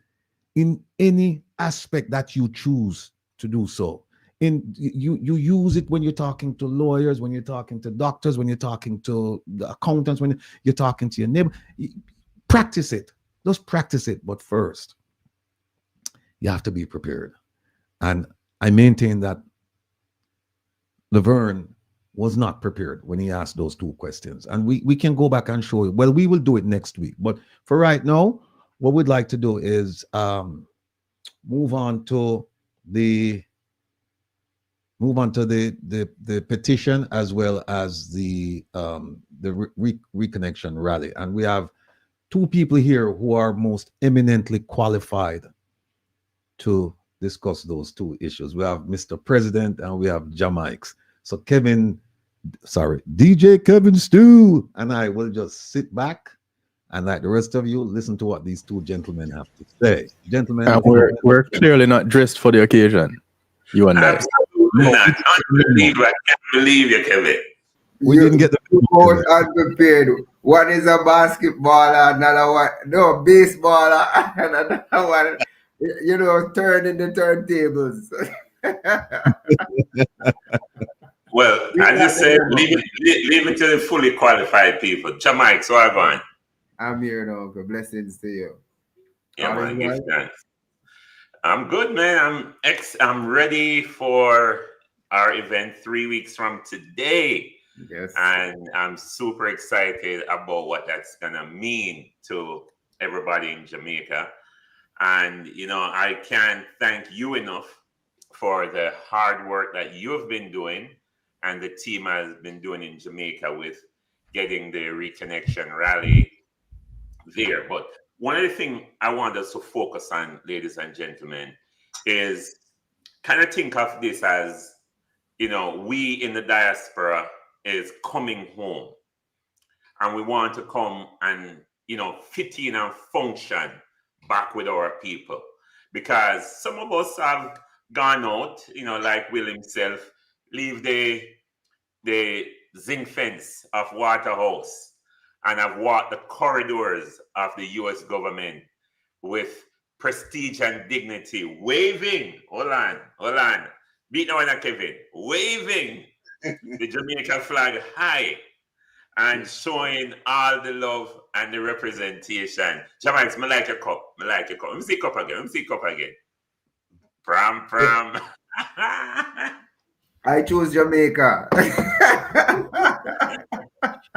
in any aspect that you choose to do so. You use it when you're talking to lawyers, when you're talking to doctors, when you're talking to the accountants, when you're talking to your neighbor. Practice it. Just practice it. But first, you have to be prepared. And I maintain that Laverne was not prepared when he asked those 2 questions. And we can go back and show you. Well, we will do it next week. But for right now, what we'd like to do is move on to the petition as well as the reconnection rally. And we have 2 people here who are most eminently qualified to discuss those 2 issues. We have Mr. President and we have Jamaics. So DJ Kevin Stew and I will just sit back and, like the rest of you, listen to what these 2 gentlemen have to say. Gentlemen, we're clearly not dressed for the occasion. You and I. Absolutely not. Unbelievable. I can't believe you, Kevin. We didn't get the both unprepared. One is a basketballer, another one, no, baseballer, and another one, turning the turntables. Well, I just say leave it to the fully qualified people. Jamaica, so I'm going. I'm here now, Uncle. Blessings to you. Yeah, man, give thanks. I'm good, man. I'm ready for our event 3 weeks from today. Yes. And I'm super excited about what that's gonna mean to everybody in Jamaica. And I can't thank you enough for the hard work that you have been doing and the team has been doing in Jamaica with getting the reconnection rally there. But one of the things I want us to focus on, ladies and gentlemen, is kind of think of this as, we in the diaspora is coming home. And we want to come and, fit in and function back with our people. Because some of us have gone out, like Will himself, leave the zinc fence of Waterhouse and have walked the corridors of the US government with prestige and dignity, waving, hold on, beat no one, Kevin, waving the Jamaican flag high and showing all the love and the representation. Jamaica, I like your cup. Let me see cup again. Pram. I choose Jamaica.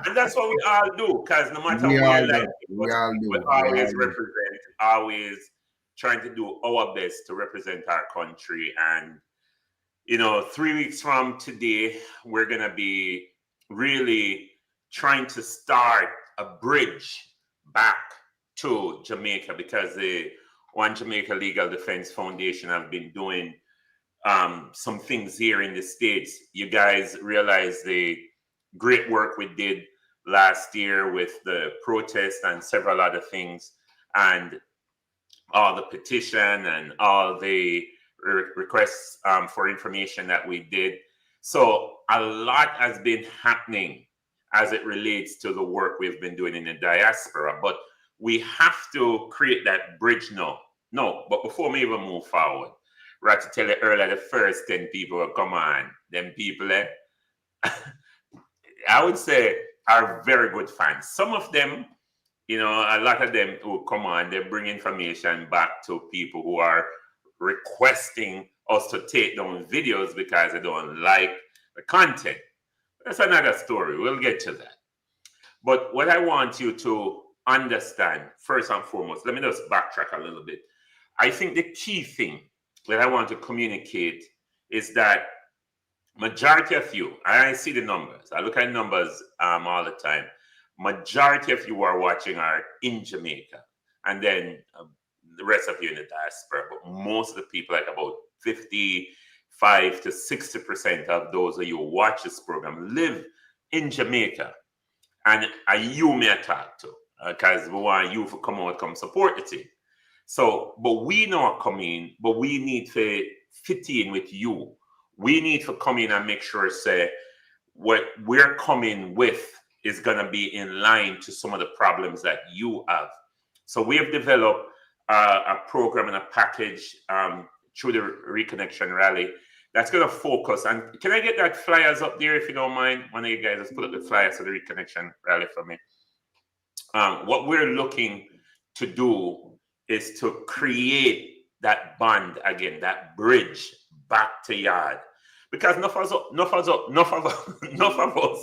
And that's what we all do, because no matter where life is, we always represent, always trying to do our best to represent our country. And 3 weeks from today, we're going to be really trying to start a bridge back to Jamaica, because the One Jamaica Legal Defense Foundation have been doing some things here in the States. You guys realize the great work we did last year with the protest and several other things, and all the petition and all the requests for information that we did. So a lot has been happening as it relates to the work we've been doing in the diaspora, but we have to create that bridge now. No, but before we even move forward, we have to tell you earlier, the first 10 people will come on. Them people, I would say, are very good fans. Some of them you know, a lot of them who come on, they bring information back to people who are requesting us to take down videos because they don't like the content. That's another story. We'll get to that. But what I want you to understand, first and foremost, let me just backtrack a little bit. I think the key thing that I want to communicate is that majority of you, I see the numbers, I look at numbers all the time. Majority of you who are watching are in Jamaica, and then the rest of you in the diaspora. But most of the people, like about 55 to 60% of those of you who watch this program live in Jamaica. And you may talk to, because we want you to come out, come support the team. So, but we know come in, but we need to fit in with you. We need to come in and make sure, say, what we're coming with is going to be in line to some of the problems that you have. So we have developed a program and a package through the Reconnection Rally that's going to focus. And can I get that flyers up there, if you don't mind? One of you guys, just put up the flyers for the Reconnection Rally for me. What we're looking to do is to create that bond again, that bridge back to yard. Because enough of us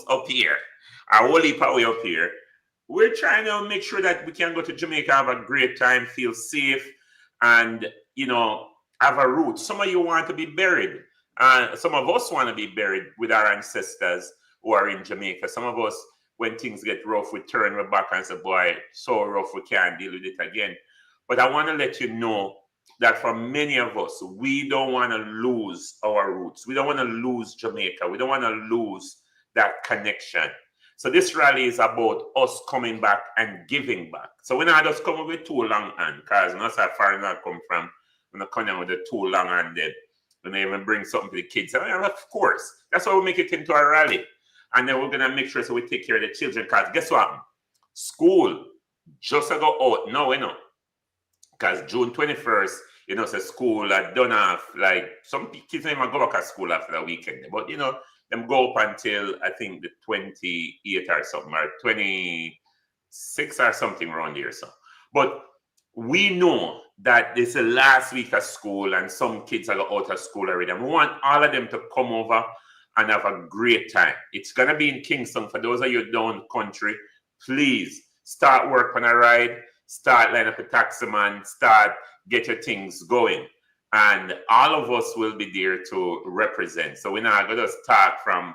up here, our whole heap of way up here, we're trying to make sure that we can go to Jamaica, have a great time, feel safe, and, you know, have a root. Some of you want to be buried. Some of us want to be buried with our ancestors who are in Jamaica. Some of us, when things get rough, we turn our back and say, boy, so rough, we can't deal with it again. But I want to let you know that for many of us, we don't want to lose our roots. We don't want to lose Jamaica. We don't want to lose that connection. So this rally is about us coming back and giving back. So we're not just coming with too long hand, because not so far as I come from, we're not coming with the too long handed. When they even bring something to the kids. And of course, that's why we make it into a rally. And then we're going to make sure so we take care of the children. Because guess what? School just go out now, you know. Because June 21st, you know, so school are done off. Like, some kids don't even go back to school after the weekend. But, you know, them go up until, I think, the 28th or something, or 26 or something around here. So, but we know that this is the last week of school and some kids are out of school already. And we want all of them to come over and have a great time. It's going to be in Kingston. For those of you down country, please start work on a ride, start line up a taxi man, start get your things going. And all of us will be there to represent. So we're not going to start from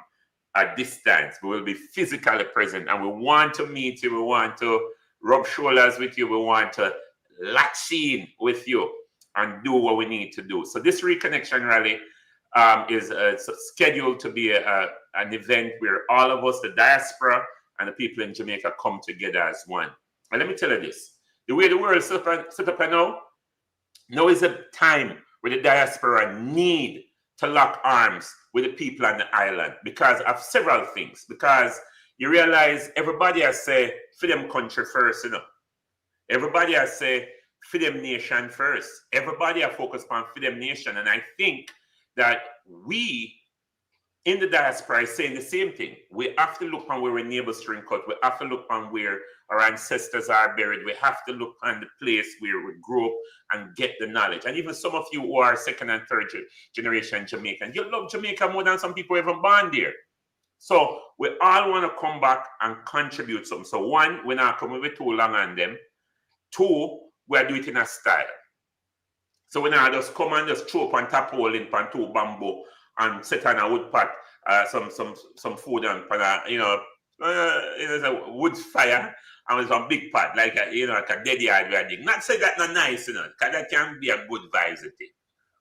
a distance. We will be physically present, and we want to meet you. We want to rub shoulders with you. We want to latch in with you and do what we need to do. So this Reconnection Rally is scheduled to be an event where all of us, the diaspora and the people in Jamaica, come together as one. And let me tell you this, the way the world is set up now is a time where the diaspora need to lock arms with the people on the island because of several things. Because you realize everybody has say, for them country first, you know. Everybody has say, for them nation first. Everybody are focused on for them nation. And I think that we in the diaspora is saying the same thing. We have to look on where our neighbors drink out. We have to look on where our ancestors are buried. We have to look on the place where we grew up and get the knowledge. And even some of you who are second and third generation Jamaican, you love Jamaica more than some people even born there. So we all want to come back and contribute something. So one, we're not coming with too long on them. Two, we're doing it in a style. So we're not just come and just throw up on top hole in pan two bamboo and set on a wood pot, some food and you know, it's a wood fire and it's a big pot like a, you know, like a dead yard wedding. Not say that not nice, you know, because that can be a good vibes thing.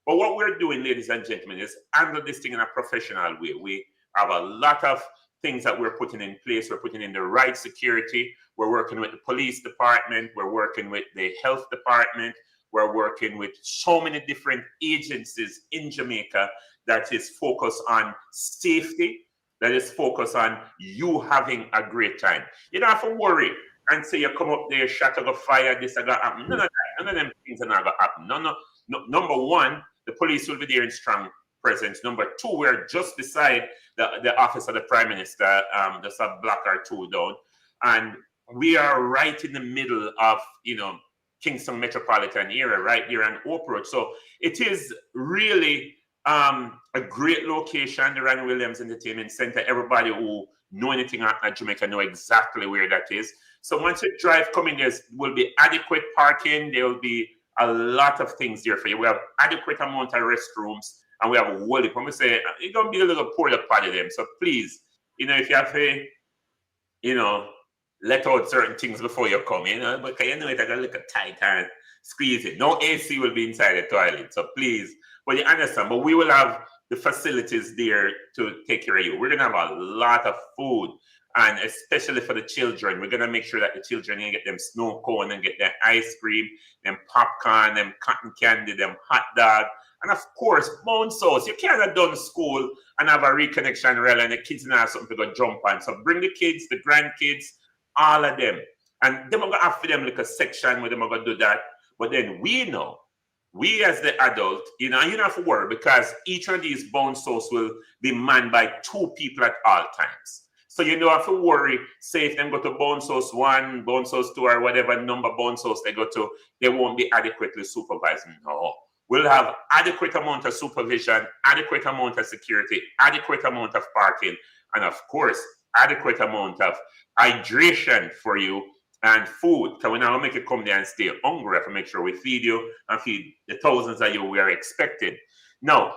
But what we're doing, ladies and gentlemen, is handle this thing in a professional way. We have a lot of things that we're putting in place. We're putting in the right security. We're working with the police department. We're working with the health department. We're working with so many different agencies in Jamaica that is focused on safety, that is focused on you having a great time. You don't have to worry and say you come up there, shot of fire, this and that happen. None of that. None of them things are not going to happen. No. Number one, the police will be there in strong presence. Number two, we're just beside the office of the Prime Minister, just a block or two down. And we are right in the middle of, Kingston metropolitan area, right here on Hope Road. So it is really a great location, the Randy Williams Entertainment Center. Everybody who know anything at Jamaica know exactly where that is. So once you drive coming, there will be adequate parking. There will be a lot of things there for you. We have adequate amount of restrooms, and we have a whole heap. When we say it's gonna be a little porta potty them. So please, if you have a, let out certain things before you come in, but it, I got a little tight and squeeze it. No AC will be inside the toilet, so please. But you understand, but we will have the facilities there to take care of you. We're gonna have a lot of food, and especially for the children, we're gonna make sure that the children can get them snow cone and get their ice cream, them popcorn, them cotton candy, them hot dog, and of course, bone sauce. You can't have done school and have a reconnection rally and the kids not have something to go jump on. So bring the kids, the grandkids, all of them. And them are going to have for them like a section where them are going to do that. But then we know, we as the adult, you don't have to worry, because each of these bone sauce will be manned by 2 people at all times. So you don't have to worry, say if them go to bone sauce 1, bone sauce 2, or whatever number bone sauce they go to, they won't be adequately supervised. No. We'll have adequate amount of supervision, adequate amount of security, adequate amount of parking, and of course, adequate amount of hydration for you and food. So we're not going to make you come there and stay hungry. We have to make sure we feed you and feed the thousands of you we are expecting. Now,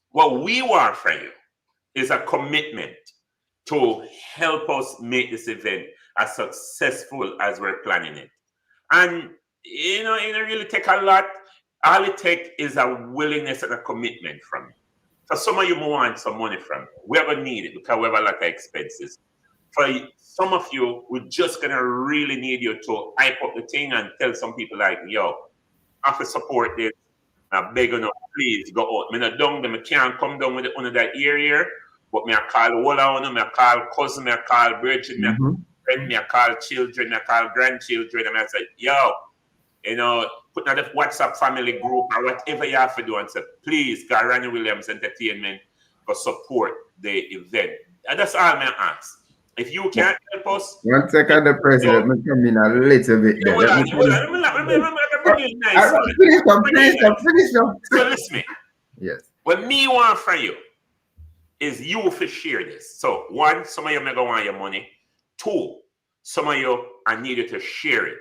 what we want from you is a commitment to help us make this event as successful as we're planning it. And, it don't really take a lot. All it takes is a willingness and a commitment from you. For some of you who want some money from you, we have a need it because we have a lot of expenses. For some of you, we're just going to really need you to hype up the thing and tell some people like, yo, I have to support this. I beg you, please go out. I can't come down with it under that ear, but I call all of them, I call cousin, I call brethren, I call friend, I call children, I call grandchildren, and I say, yo, put in the WhatsApp family group or whatever you have to do and say, please, Randy Williams Entertainment for support the event. And that's all I ask. If you can't help us. 1 second, the president, let me come in a little bit there. Finish up. So listen me. Yes. What me want from you is you to share this. So 1, some of you may go want your money. 2, some of you, I need you to share it.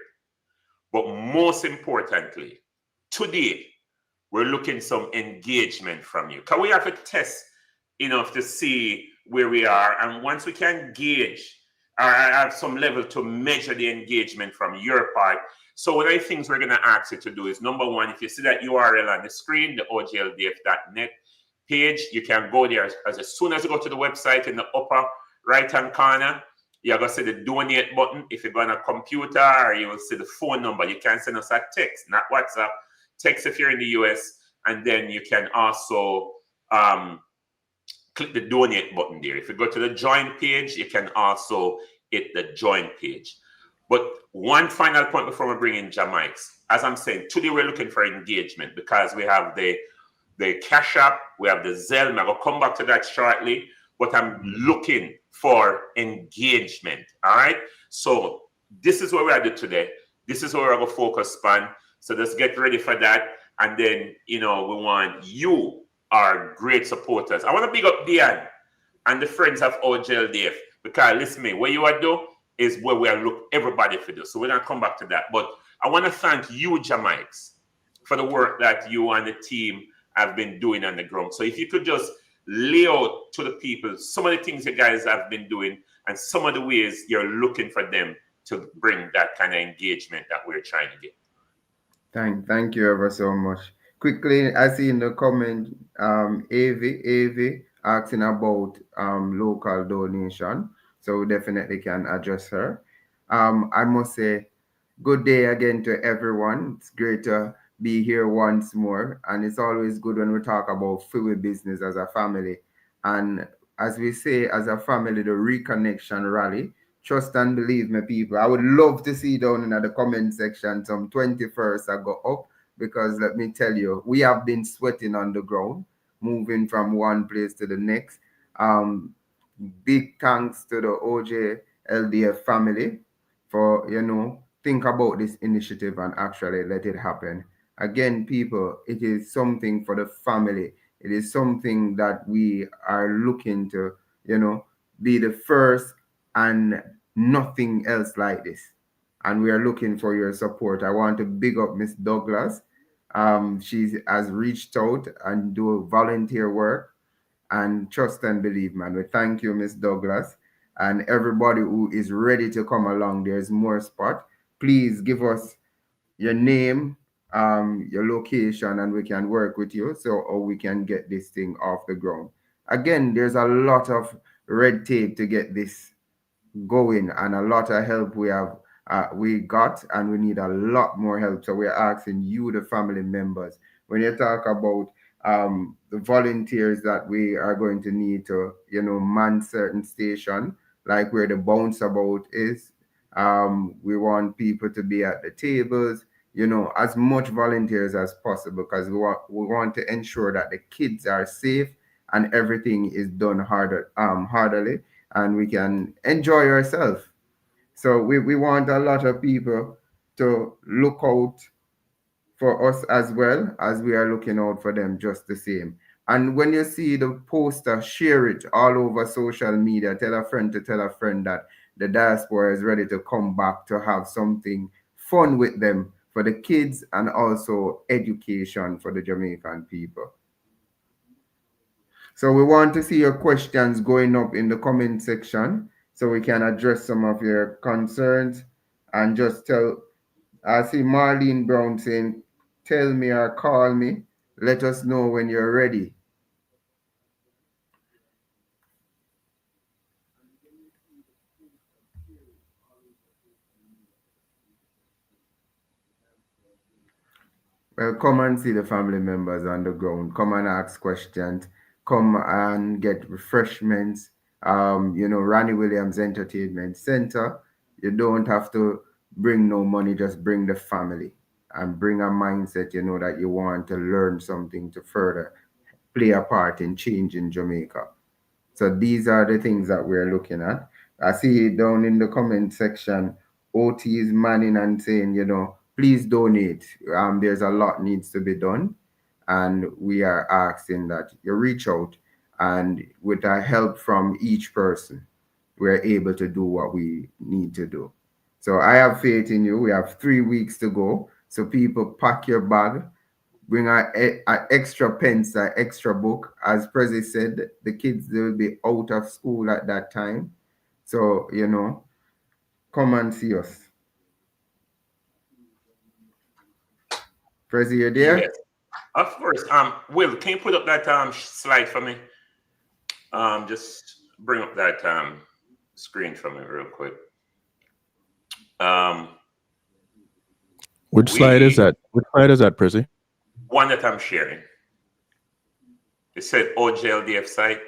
But most importantly, today, we're looking some engagement from you. Because we have to test enough to see where we are. And once we can gauge or have some level to measure the engagement from your part. So one of the things we're going to ask you to do is, number 1, if you see that URL on the screen, the aojldf.net page, you can go there as soon as you go to the website in the upper right-hand corner. You're going to see the donate button. If you're on a computer, or you will see the phone number. You can send us a text, not WhatsApp. Text if you're in the US. And then you can also click the donate button there. If you go to the join page, you can also hit the join page. But one final point before we bring in Jamaics. As I'm saying, today we're looking for engagement because we have the Cash App, we have the Zelle. I'm going to come back to that shortly. But I'm looking for engagement. All right. So this is what we're going to do today. This is what we're going to focus on. So let's get ready for that. And then, we want you, our great supporters. I want to big up Diane and the friends of aojldf, because listen me, what you want to do is where we are look everybody for this. So we're going to come back to that. But I want to thank you, Jamaics, for the work that you and the team have been doing on the ground. So if you could just lay out to the people some of the things you guys have been doing and some of the ways you're looking for them to bring that kind of engagement that we're trying to get. Thank you ever so much. Quickly, I see in the comment, Avi asking about local donation. So we definitely can address her. I must say, good day again to everyone. It's great to be here once more. And it's always good when we talk about free business as a family. And as we say, as a family, the reconnection rally, trust and believe me, people. I would love to see down in the comment section some 21st I go up, because let me tell you, we have been sweating on the ground, moving from one place to the next. Big thanks to the aojldf family for, think about this initiative and actually let it happen. Again, people, it is something for the family. It is something that we are looking to, be the first and nothing else like this. And we are looking for your support. I want to big up Miss Douglas. She has reached out and do volunteer work, and trust and believe, man. We thank you, Miss Douglas, and everybody who is ready to come along. There's more spot. Please give us your name, your location, and we can work with you or we can get this thing off the ground. Again, there's a lot of red tape to get this going, and a lot of help we got, and we need a lot more help. So we're asking you, the family members, when you talk about the volunteers that we are going to need to, man certain station, like where the bounce about is. We want people to be at the tables, as much volunteers as possible, because we want to ensure that the kids are safe and everything is done heartily, and we can enjoy ourselves. So we want a lot of people to look out for us as well as we are looking out for them just the same. And when you see the poster, share it all over social media. Tell a friend to tell a friend that the diaspora is ready to come back to have something fun with them for the kids and also education for the Jamaican people. So we want to see your questions going up in the comment section so we can address some of your concerns. And just I see Marlene Brown saying, tell me or call me. Let us know when you're ready. Well, come and see the family members on the ground. Come and ask questions. Come and get refreshments. Ronnie Williams Entertainment Center. You don't have to bring no money, just bring the family and bring a mindset, that you want to learn something to further play a part in changing Jamaica. So these are the things that we're looking at. I see down in the comment section, OT is manning and saying, please donate. There's a lot needs to be done. And we are asking that you reach out, and with the help from each person, we're able to do what we need to do. So I have faith in you. We have 3 weeks to go. So people, pack your bag, bring an extra pencil, extra book. As Prezi said, the kids will be out of school at that time. So, come and see us. Prezi, you there? Yes, of course. Will, can you put up that slide for me? Just bring up that screen for me real quick. Which slide is that? Which slide is that, Prezi? One that I'm sharing. It said aojldf site.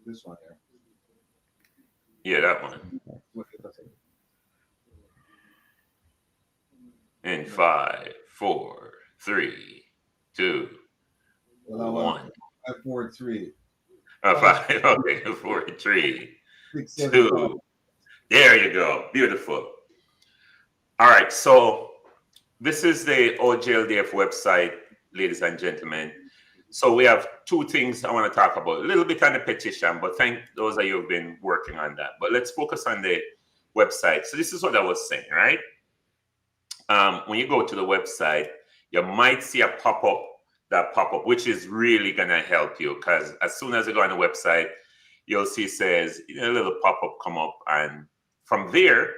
This one here. Yeah, that one. In 5, 4, 3, 2, 1. 5, 4, 3. 5, okay, 4, 3, 2. There you go. Beautiful. All right, so this is the aojldf website, ladies and gentlemen. So we have 2 things I want to talk about. A little bit on the petition, but thank those of you who've been working on that. But let's focus on the website. So this is what I was saying, right? When you go to the website, you might see a pop-up, which is really going to help you, because as soon as you go on the website, you'll see it says a little pop-up come up, and from there,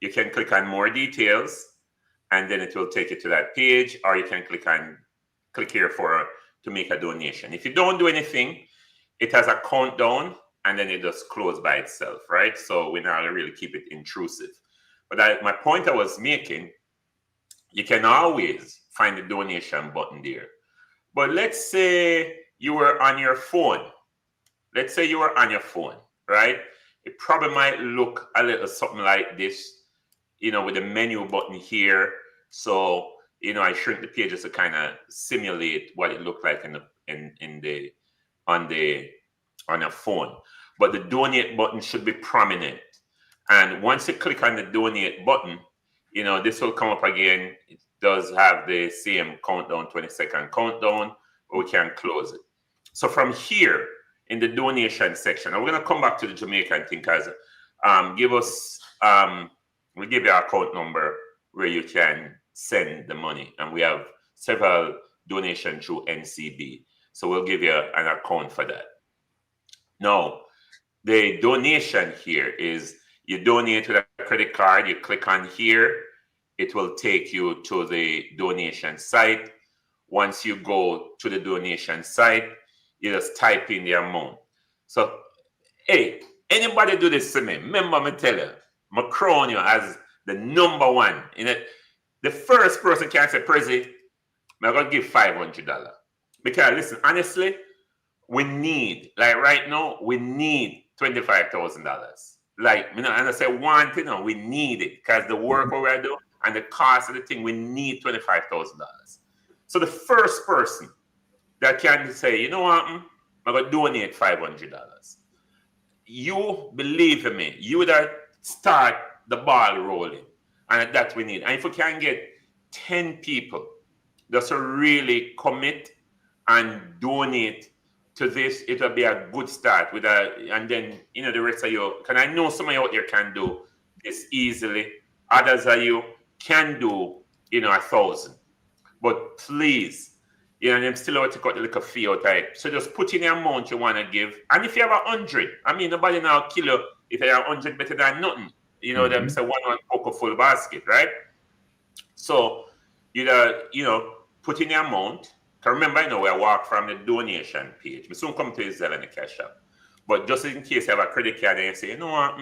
you can click on more details, and then it will take you to that page, or you can click here to make a donation. If you don't do anything, it has a countdown, and then it just closes by itself, right? So we're not really keep it intrusive. But my point I was making, you can always find the donation button there. But let's say you were on your phone. Let's say you were on your phone, right? It probably might look a little something like this, with the menu button here. So, I shrink the pages to kind of simulate what it looked like on a phone. But the donate button should be prominent. And once you click on the donate button, you know, this will come up again. It does have the same countdown, 20-second countdown, but we can close it. So from here in the donation section, and we're going to come back to the Jamaican thing, because give us, we'll give you our account number where you can send the money. And we have several donations through NCB. So we'll give you an account for that. Now, the donation here is you donate with a credit card, you click on here, it will take you to the donation site. Once you go to the donation site, you just type in the amount. So, hey, anybody do this to me? Remember me tell you, I crown you as the number one. In it, the first person can say, Prezi, I'm going to give $500. Because listen, honestly, we need, like right now, we need $25,000. Like, you know, and I say one thing, we need it because the work we're doing and the cost of the thing, we need $25,000. So the first person that can say, you know what, I'm going to donate $500. You believe in me, you that start the ball rolling, and that's what we need. And if we can get 10 people just to really commit and donate to this, it'll be a good start with and then, you know, the rest of you, because I know some of you out there can do this easily. Others of you can do, you know, 1,000. But please, you know, I'm still out to cut the little fee out type. So just put in the amount you want to give. And if you have 100, I mean, nobody now kill you if you have 100 better than nothing. You know, them say one poker full basket, right? So you know, put in the amount. Because remember, you know, we walk from the donation page. We soon come to the Zelle and the Cash App. But just in case you have a credit card and you say, you know what,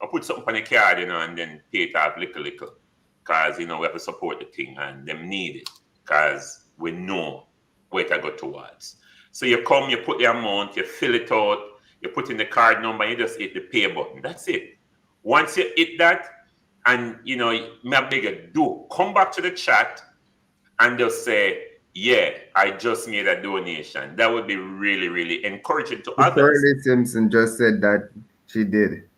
I'll put something on the card, you know, and then pay it off little. Because, you know, we have to support the thing and them need it. Because we know where to go towards. So you come, you put the amount, you fill it out, you put in the card number, and you just hit the pay button. That's it. Once you hit that, and, you know, my bigger do, come back to the chat and just say, yeah, I just made a donation. That would be really, really encouraging to others. Pearlie Simpson just said that she did.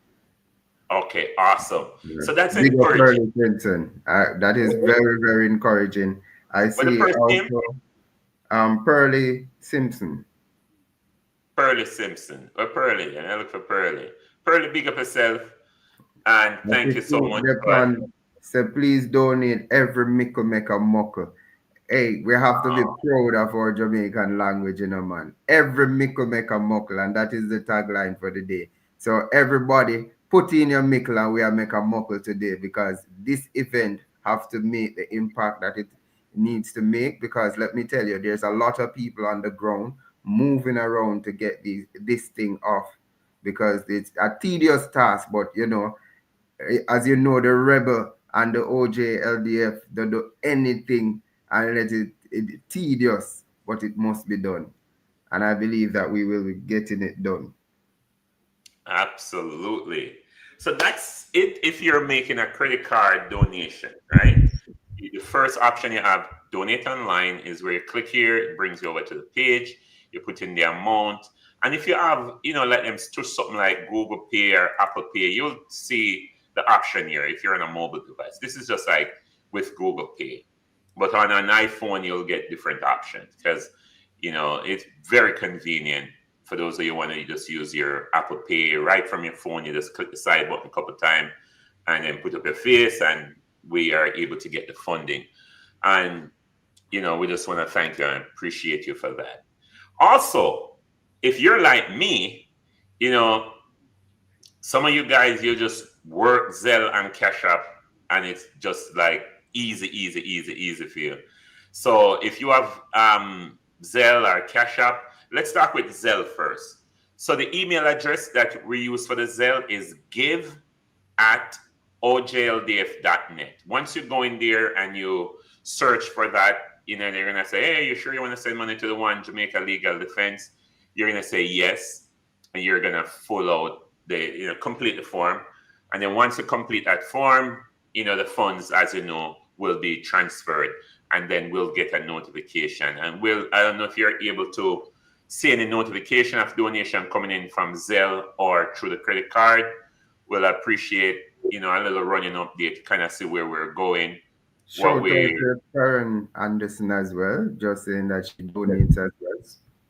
Okay, awesome. Yeah. So that's Big encouraging. Pearlie Simpson. That is very, very encouraging. I see also Pearlie Simpson. Pearlie Simpson. Or Pearlie, and I look for Pearlie. Pearlie, big up yourself. And thank you so much. So please donate every mickle make a muckle. Hey, we have to be proud of our Jamaican language, you know, man. Every mickle make a muckle, and that is the tagline for the day. So everybody, put in your mickle and we are make a muckle today, because this event have to make the impact that it needs to make. Because let me tell you, there's a lot of people on the ground moving around to get this thing off, because it's a tedious task. But you know, as you know, the rebel and the aojldf, they do anything and let it tedious, but it must be done. And I believe that we will be getting it done. Absolutely. So that's it if you're making a credit card donation, right? The first option you have, donate online, is where you click here, it brings you over to the page, you put in the amount. And if you have, you know, let them do something like Google Pay or Apple Pay, you'll see the option here if you're on a mobile device. This is just like with Google Pay. But on an iPhone, you'll get different options because, you know, it's very convenient for those of you who want to just use your Apple Pay right from your phone. You just click the side button a couple of times and then put up your face, and we are able to get the funding. And, you know, we just want to thank you and appreciate you for that. Also, if you're like me, you know, some of you guys, you just work Zelle and Cash App, and it's just like easy for you. So if you have Zelle or Cash App, let's start with Zelle first. So the email address that we use for the Zelle is give@aojldf.net. Once you go in there and you search for that, you know, they're gonna say, hey, you sure you want to send money to the one Jamaica Legal Defense? You're gonna say yes, and you're gonna fill out complete the form. And then once you complete that form, you know, the funds, as you know, will be transferred, and then we'll get a notification. And I don't know if you're able to see any notification of donation coming in from Zelle or through the credit card. We'll appreciate a little running update, kind of see where we're going. Shout out to Karen Anderson as well, just saying that she donates as well.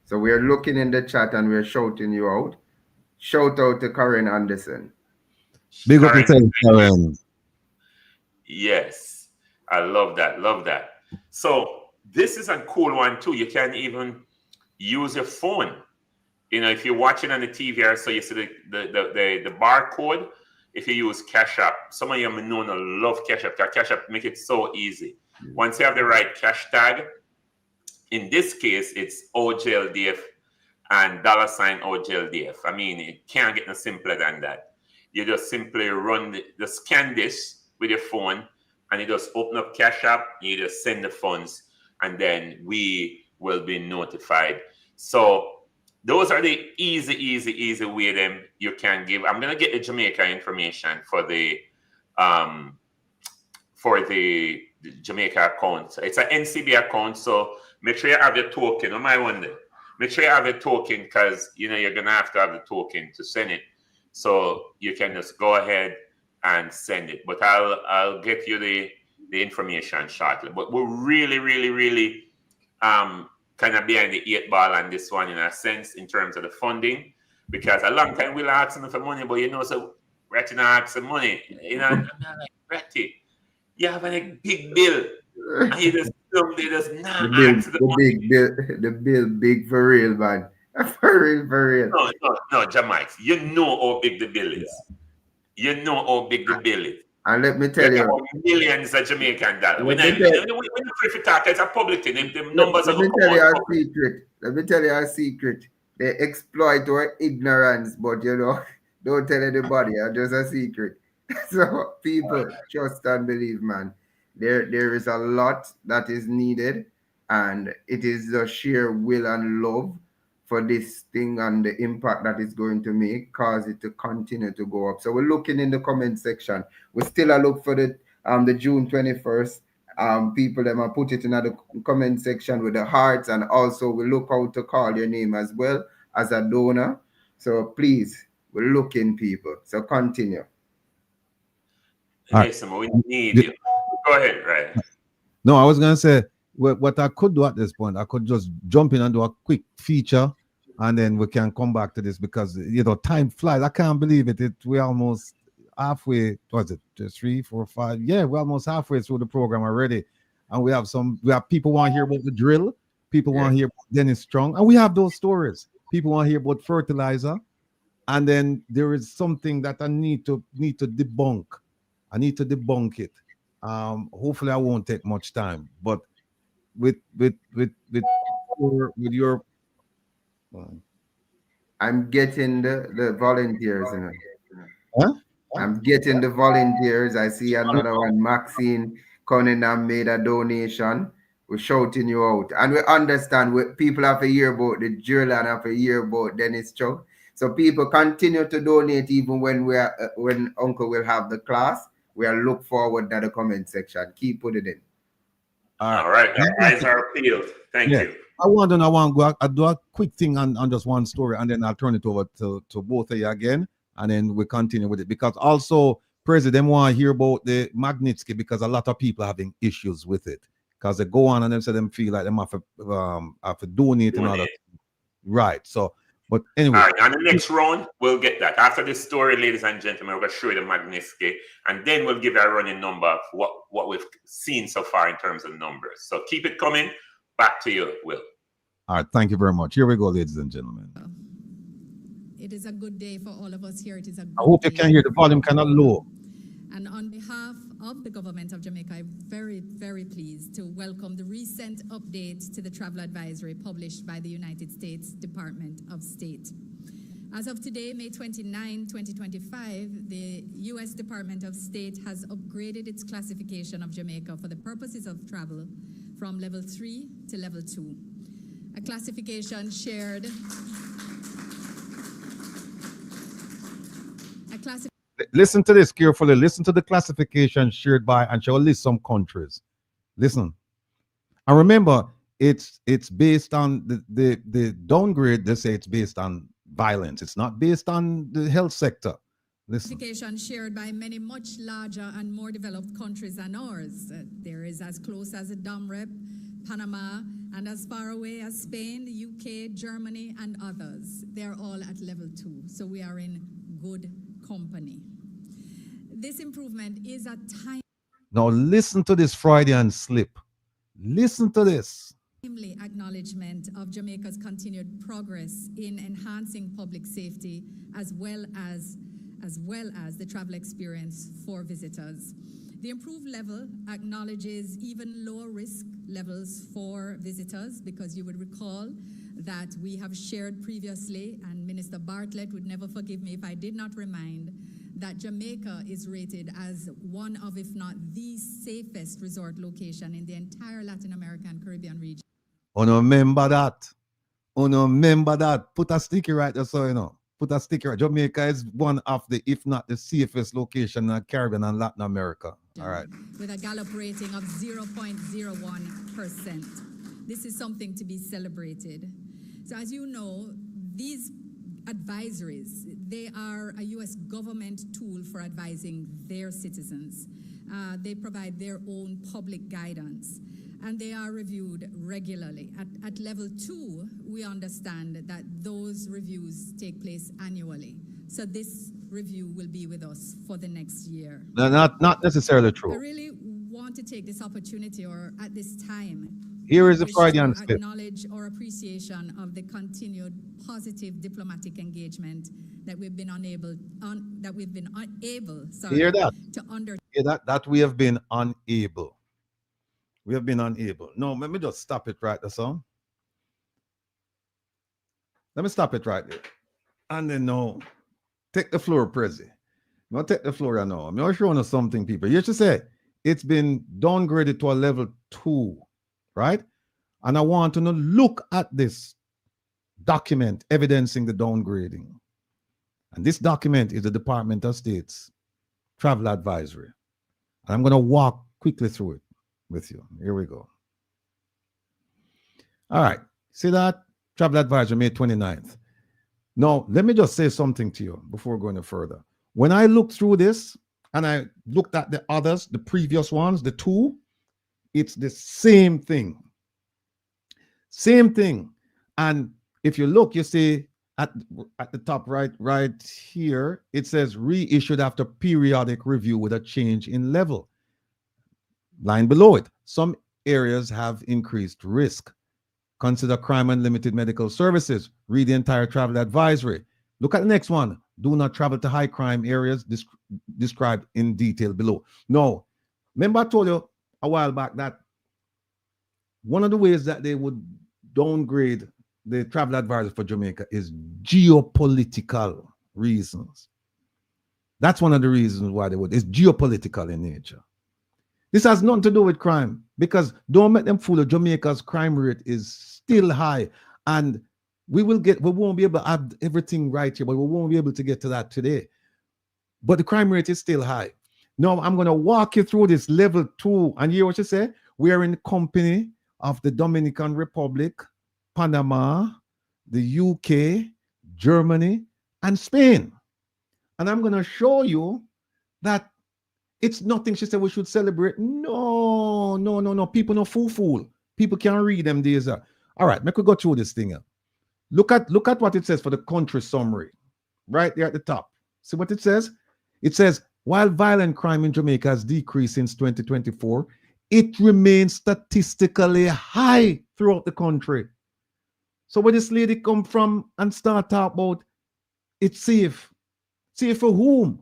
So we are looking in the chat and we're shouting you out. Shout out to Karen Anderson. Big up yourself, Karen. Yes, I love that. Love that. So this is a cool one too. You can even use your phone. If you're watching on the TV, so you see the barcode. If you use Cash App, some of you may know love Cash App. Cash App make it so easy. Once you have the right cash tag, in this case, it's aojldf and $aojldf. I mean, it can't get no simpler than that. You just simply just scan this with your phone, and you just open up Cash App, and you just send the funds, and then we will be notified. So those are the easy way them you can give. I'm gonna get the Jamaica information for the Jamaica account. It's an NCB account, so make sure you have your token. On my one day, make sure you have your token, because you're gonna have to have the token to send it. So you can just go ahead and send it. But I'll get you the information shortly. But we're really kind of behind the 8 ball on this one, in a sense, in terms of the funding, because a long time we'll ask them for money, but so Retty not ask for money. I'm not like, Retty, you have a big bill, and you just not ask the money. The bill big for real, man. For real. No, Jamaica, you know how big the bill is. You know how big the bill is. And let me tell you, millions of Jamaican dollars. When you free for talk, it's a public thing. The numbers let me tell you a secret. Let me tell you a secret. They exploit our ignorance, but don't tell anybody. It's just a secret. So people trust and believe, man. There is a lot that is needed, and it is the sheer will and love for this thing and the impact that it's going to make, cause it to continue to go up. So we're looking in the comment section. We still look for the June 21st. People them put it in the comment section with the hearts, and also we look out to call your name as well as a donor. So please, we're looking, people. So continue. Listen, we need you. Go ahead, right? No, I was gonna say what I could do at this point, I could just jump in and do a quick feature, and then we can come back to this, because time flies. I can't believe it. We're almost halfway. Was it just 3, 4, 5? Yeah, we're almost halfway through the program already, and we have people want to hear about the drill. People want to hear about Dennis Chung, and we have those stories. People want to hear about fertilizer, and then there is something that I need to debunk. I need to debunk it. Hopefully, I won't take much time, but with your I'm getting the volunteers. Huh? I'm getting the volunteers. I see another one. Maxine Cunningham made a donation. We're shouting you out, and we understand people have to hear about the drill and have to hear about Dennis Chung. So people continue to donate even when Uncle will have the class. We are look forward to the comment section. Keep putting it in. All right. Our eyes are peeled. Thank you. I'll do a quick thing on just one story, and then I'll turn it over to both of you again, and then we continue with it. Because also, President want to hear about the Magnitsky, because a lot of people are having issues with it. Because they go on and them feel like they have to donate and all that. Right. So, but anyway. All right. On the next round, we'll get that. After this story, ladies and gentlemen, we're going to show you the Magnitsky, and then we'll give you a running number of what we've seen so far in terms of numbers. So keep it coming. Back to you, Will. All right. Thank you very much. Here we go, ladies and gentlemen. It is a good day for all of us here. It is a good I hope you day. can hear the volume kind of low. And on behalf of the government of Jamaica, I'm very, very pleased to welcome the recent update to the travel advisory published by the United States Department of State. As of today, May 29, 2025, the U.S. Department of State has upgraded its classification of Jamaica for the purposes of travel from level 3 to level 2. A classification shared. Listen to this carefully. Listen to the classification shared by, and shall list some countries. Listen. And remember, it's based on the downgrade. They say it's based on violence. It's not based on the health sector. Listen. Shared by many much larger and more developed countries than ours. There is as close as Domrep, Panama, and as far away as Spain, the UK, Germany, and others. They're all at level 2, so we are in good company. This improvement is a time. Now listen to this Freudian slip. Listen to this. Timely acknowledgement of Jamaica's continued progress in enhancing public safety as well as the travel experience for visitors. The improved level acknowledges even lower risk levels for visitors, because you would recall that we have shared previously, and Minister Bartlett would never forgive me if I did not remind, that Jamaica is rated as one of, if not the safest resort location in the entire Latin American and Caribbean region. Remember that. Remember that. Put a sticky right there so you know. Put a sticky right. Jamaica is one of the, if not the safest location in the Caribbean and Latin America. All right. With a Gallup rating of 0.01%. This is something to be celebrated. So as you know, these advisories, they are a U.S. government tool for advising their citizens. They provide their own public guidance, and they are reviewed regularly. At level 2, we understand that those reviews take place annually. So this review will be with us for the next year. No, not necessarily true. I really want to take this opportunity, or at this time, here is a Freudian slip. Acknowledge our appreciation of the continued positive diplomatic engagement that we've been unable Hear that? to under. Hear that we have been unable. We have been unable. No, let me just stop it right there, son. Let me stop it right there. And then no, take the floor, Prezi. No, take the floor now. I'm not showing you something, people. You should say it's been downgraded to a level 2, right? And I want to look at this document evidencing the downgrading. And this document is the Department of State's travel advisory. And I'm going to walk quickly through it with you. Here we go. All right. See that? Travel advisory, May 29th. Now, let me just say something to you before going further. When I looked through this and I looked at the others, the previous ones, the 2, it's the same thing. Same thing. And if you look, you see at the top right here, it says reissued after periodic review with a change in level. Line below it, some areas have increased risk. Consider crime and limited medical services. Read the entire travel advisory. Look at the next one. Do not travel to high crime areas described in detail below. No, remember I told you a while back that one of the ways that they would downgrade the travel advisory for Jamaica is geopolitical reasons. That's one of the reasons why they would. It's geopolitical in nature. This has nothing to do with crime, because don't make them fool you. Jamaica's crime rate is still high, and we won't be able to have everything right here, but we won't be able to get to that today. But the crime rate is still high. Now I'm going to walk you through this level 2, and you hear what you say? We are in company of the Dominican Republic, Panama, the UK, Germany, and Spain. And I'm going to show you that it's nothing she said we should celebrate. No. People no fool. People can't read them these. All right, make we go through this thing. Look at what it says for the country summary. Right there at the top. See what it says? It says, while violent crime in Jamaica has decreased since 2024, it remains statistically high throughout the country. So where this lady come from and start talk about it's safe. Safe for whom?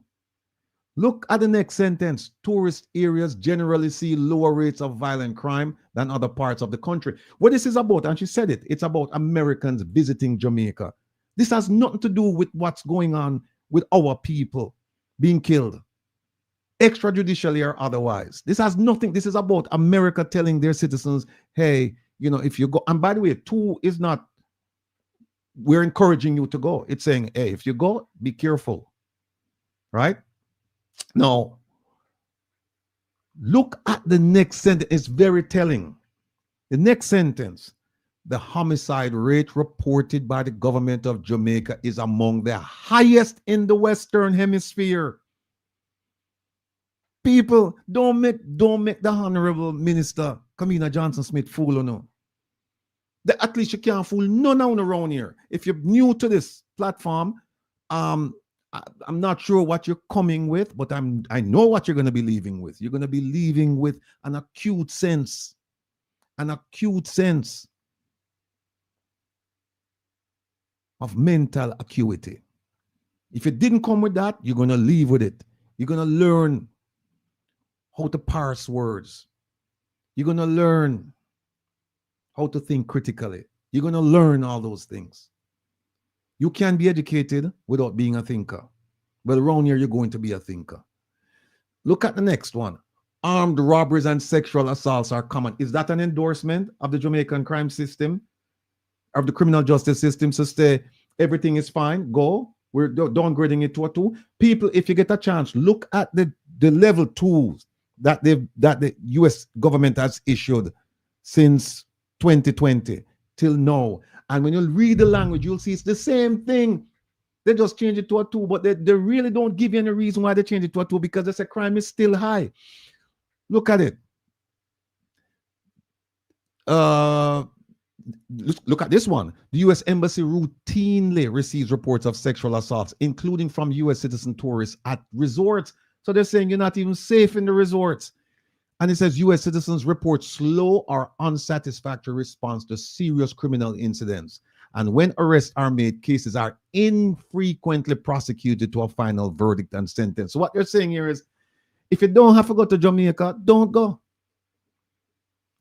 Look at the next sentence. Tourist areas generally see lower rates of violent crime than other parts of the country. What this is about, and she said it, it's about Americans visiting Jamaica. This has nothing to do with what's going on with our people being killed, extrajudicially or otherwise. This has nothing. This is about America telling their citizens, hey, if you go, and by the way, 2 is not, we're encouraging you to go. It's saying, hey, if you go, be careful, right? Now, look at the next sentence. It's very telling. The next sentence. the homicide rate reported by the government of Jamaica is among the highest in the Western Hemisphere. People, don't make the Honorable Minister Kamina Johnson-Smith fool or no. At least you can't fool none around here. If you're new to this platform, I'm not sure what you're coming with, but I know what you're going to be leaving with. You're going to be leaving with an acute sense of mental acuity. If you didn't come with that, you're going to leave with it. You're going to learn how to parse words. You're going to learn how to think critically. You're going to learn all those things. You can be educated without being a thinker. Well, around here, you're going to be a thinker. Look at the next one. Armed robberies and sexual assaults are common. Is that an endorsement of the Jamaican crime system, of the criminal justice system? So say everything is fine, go. We're downgrading it to a 2. People, if you get a chance, look at the level 2s that the U.S. government has issued since 2020 till now. And when you read the language, you'll see it's the same thing. They just change it to a 2, but they really don't give you any reason why they change it to a 2, because they say crime is still high. Look at it. Look at this one. The U.S. Embassy routinely receives reports of sexual assaults, including from U.S. citizen tourists at resorts. So they're saying you're not even safe in the resorts. And it says U.S. citizens report slow or unsatisfactory response to serious criminal incidents. And when arrests are made, cases are infrequently prosecuted to a final verdict and sentence. So what they're saying here is, if you don't have to go to Jamaica, don't go.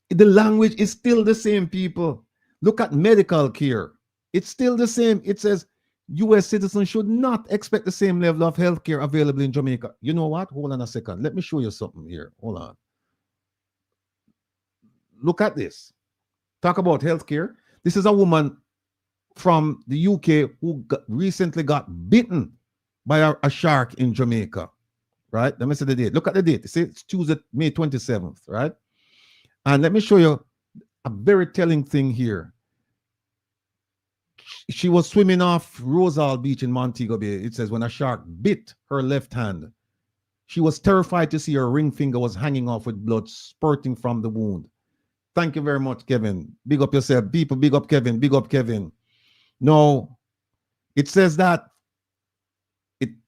The language is still the same, people. Look at medical care. It's still the same. It says U.S. citizens should not expect the same level of health care available in Jamaica. You know what? Hold on a second. Let me show you something here. Hold on. Look at this. Talk about health care. This is a woman from the UK who recently got bitten by a shark in Jamaica. Right? Let me see the date. Look at the date. It's Tuesday, May 27th. Right? And let me show you a very telling thing here. She was swimming off Rosal Beach in Montego Bay. It says when a shark bit her left hand, she was terrified to see her ring finger was hanging off with blood spurting from the wound. Thank you very much, Kevin. Big up yourself. People, big up Kevin. Big up Kevin. No, it says that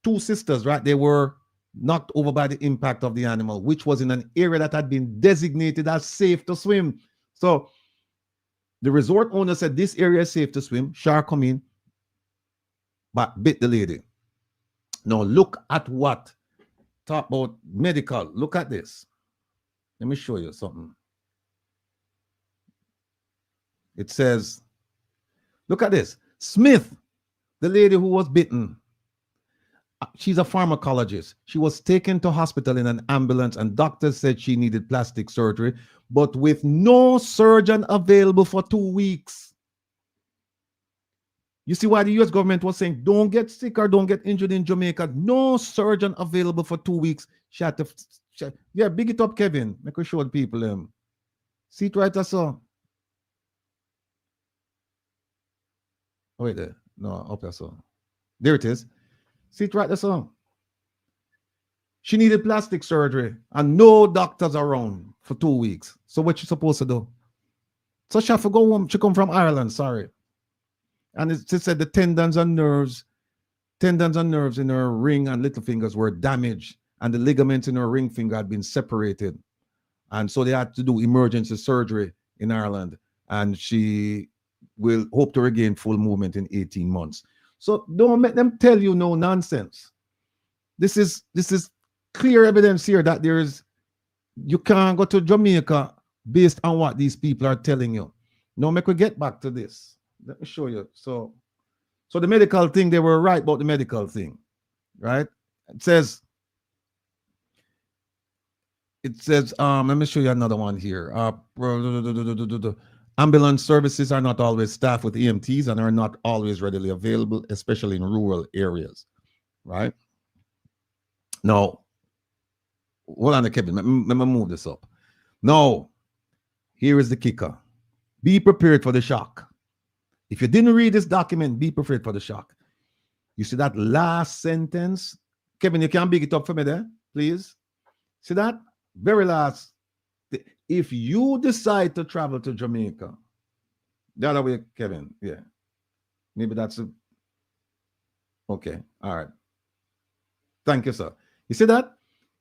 2 sisters, right? They were knocked over by the impact of the animal, which was in an area that had been designated as safe to swim. So the resort owner said this area is safe to swim. Shark come in, but bit the lady. Now look at what. Talk about medical. Look at this. Let me show you something. It says, look at this. Smith, the lady who was bitten, she's a pharmacologist. She was taken to hospital in an ambulance, and doctors said she needed plastic surgery, but with no surgeon available for 2 weeks. You see why the U.S. government was saying, don't get sick or don't get injured in Jamaica. No surgeon available for 2 weeks. Yeah, big it up, Kevin. Make sure show the people. See it right, I saw. Oh, wait there. No, up there, so. There it is. See it right there, so. She needed plastic surgery and no doctors around for 2 weeks. So what she supposed to do? So she have to go home. She come from Ireland, sorry. And it said the tendons and nerves in her ring and little fingers were damaged, and the ligaments in her ring finger had been separated. And so they had to do emergency surgery in Ireland. And she will hope to regain full movement in 18 months. So don't make them tell you no nonsense. This is clear evidence here that you can't go to Jamaica based on what these people are telling you. Now, make we get back to this. Let me show you. So the medical thing, they were right about the medical thing, right? It says, let me show you another one here. Ambulance services are not always staffed with EMTs and are not always readily available, especially in rural areas, right? Now, hold on, Kevin. Let me move this up. Now, here is the kicker. Be prepared for the shock. If you didn't read this document, be prepared for the shock. You see that last sentence? Kevin, you can big it up for me there, please. See that? Very last. If you decide to travel to Jamaica, the other way, Kevin, yeah. Maybe that's a, okay, all right. Thank you, sir. You see that?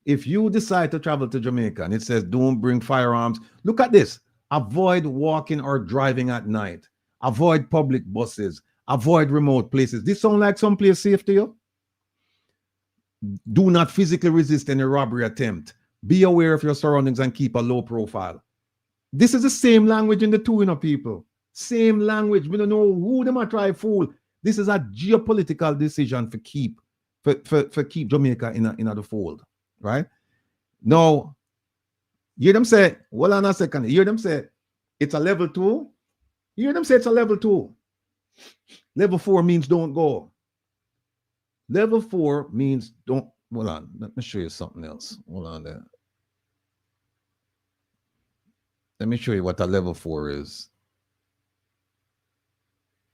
If you decide to travel to Jamaica and it says don't bring firearms, look at this. Avoid walking or driving at night. Avoid public buses. Avoid remote places. This sound like someplace safe to you? Do not physically resist any robbery attempt. Be aware of your surroundings and keep a low profile. This is the same language in the two, people. Same language. We don't know who them are try fool. This is a geopolitical decision for keep Jamaica in the fold, right? Now, you hear them say, hold on a second. You hear them say it's a level 2. You hear them say it's a level 2. Level 4 means don't go. Level 4 means don't. Hold on. Let me show you something else. Hold on there. Let me show you what a level 4 is.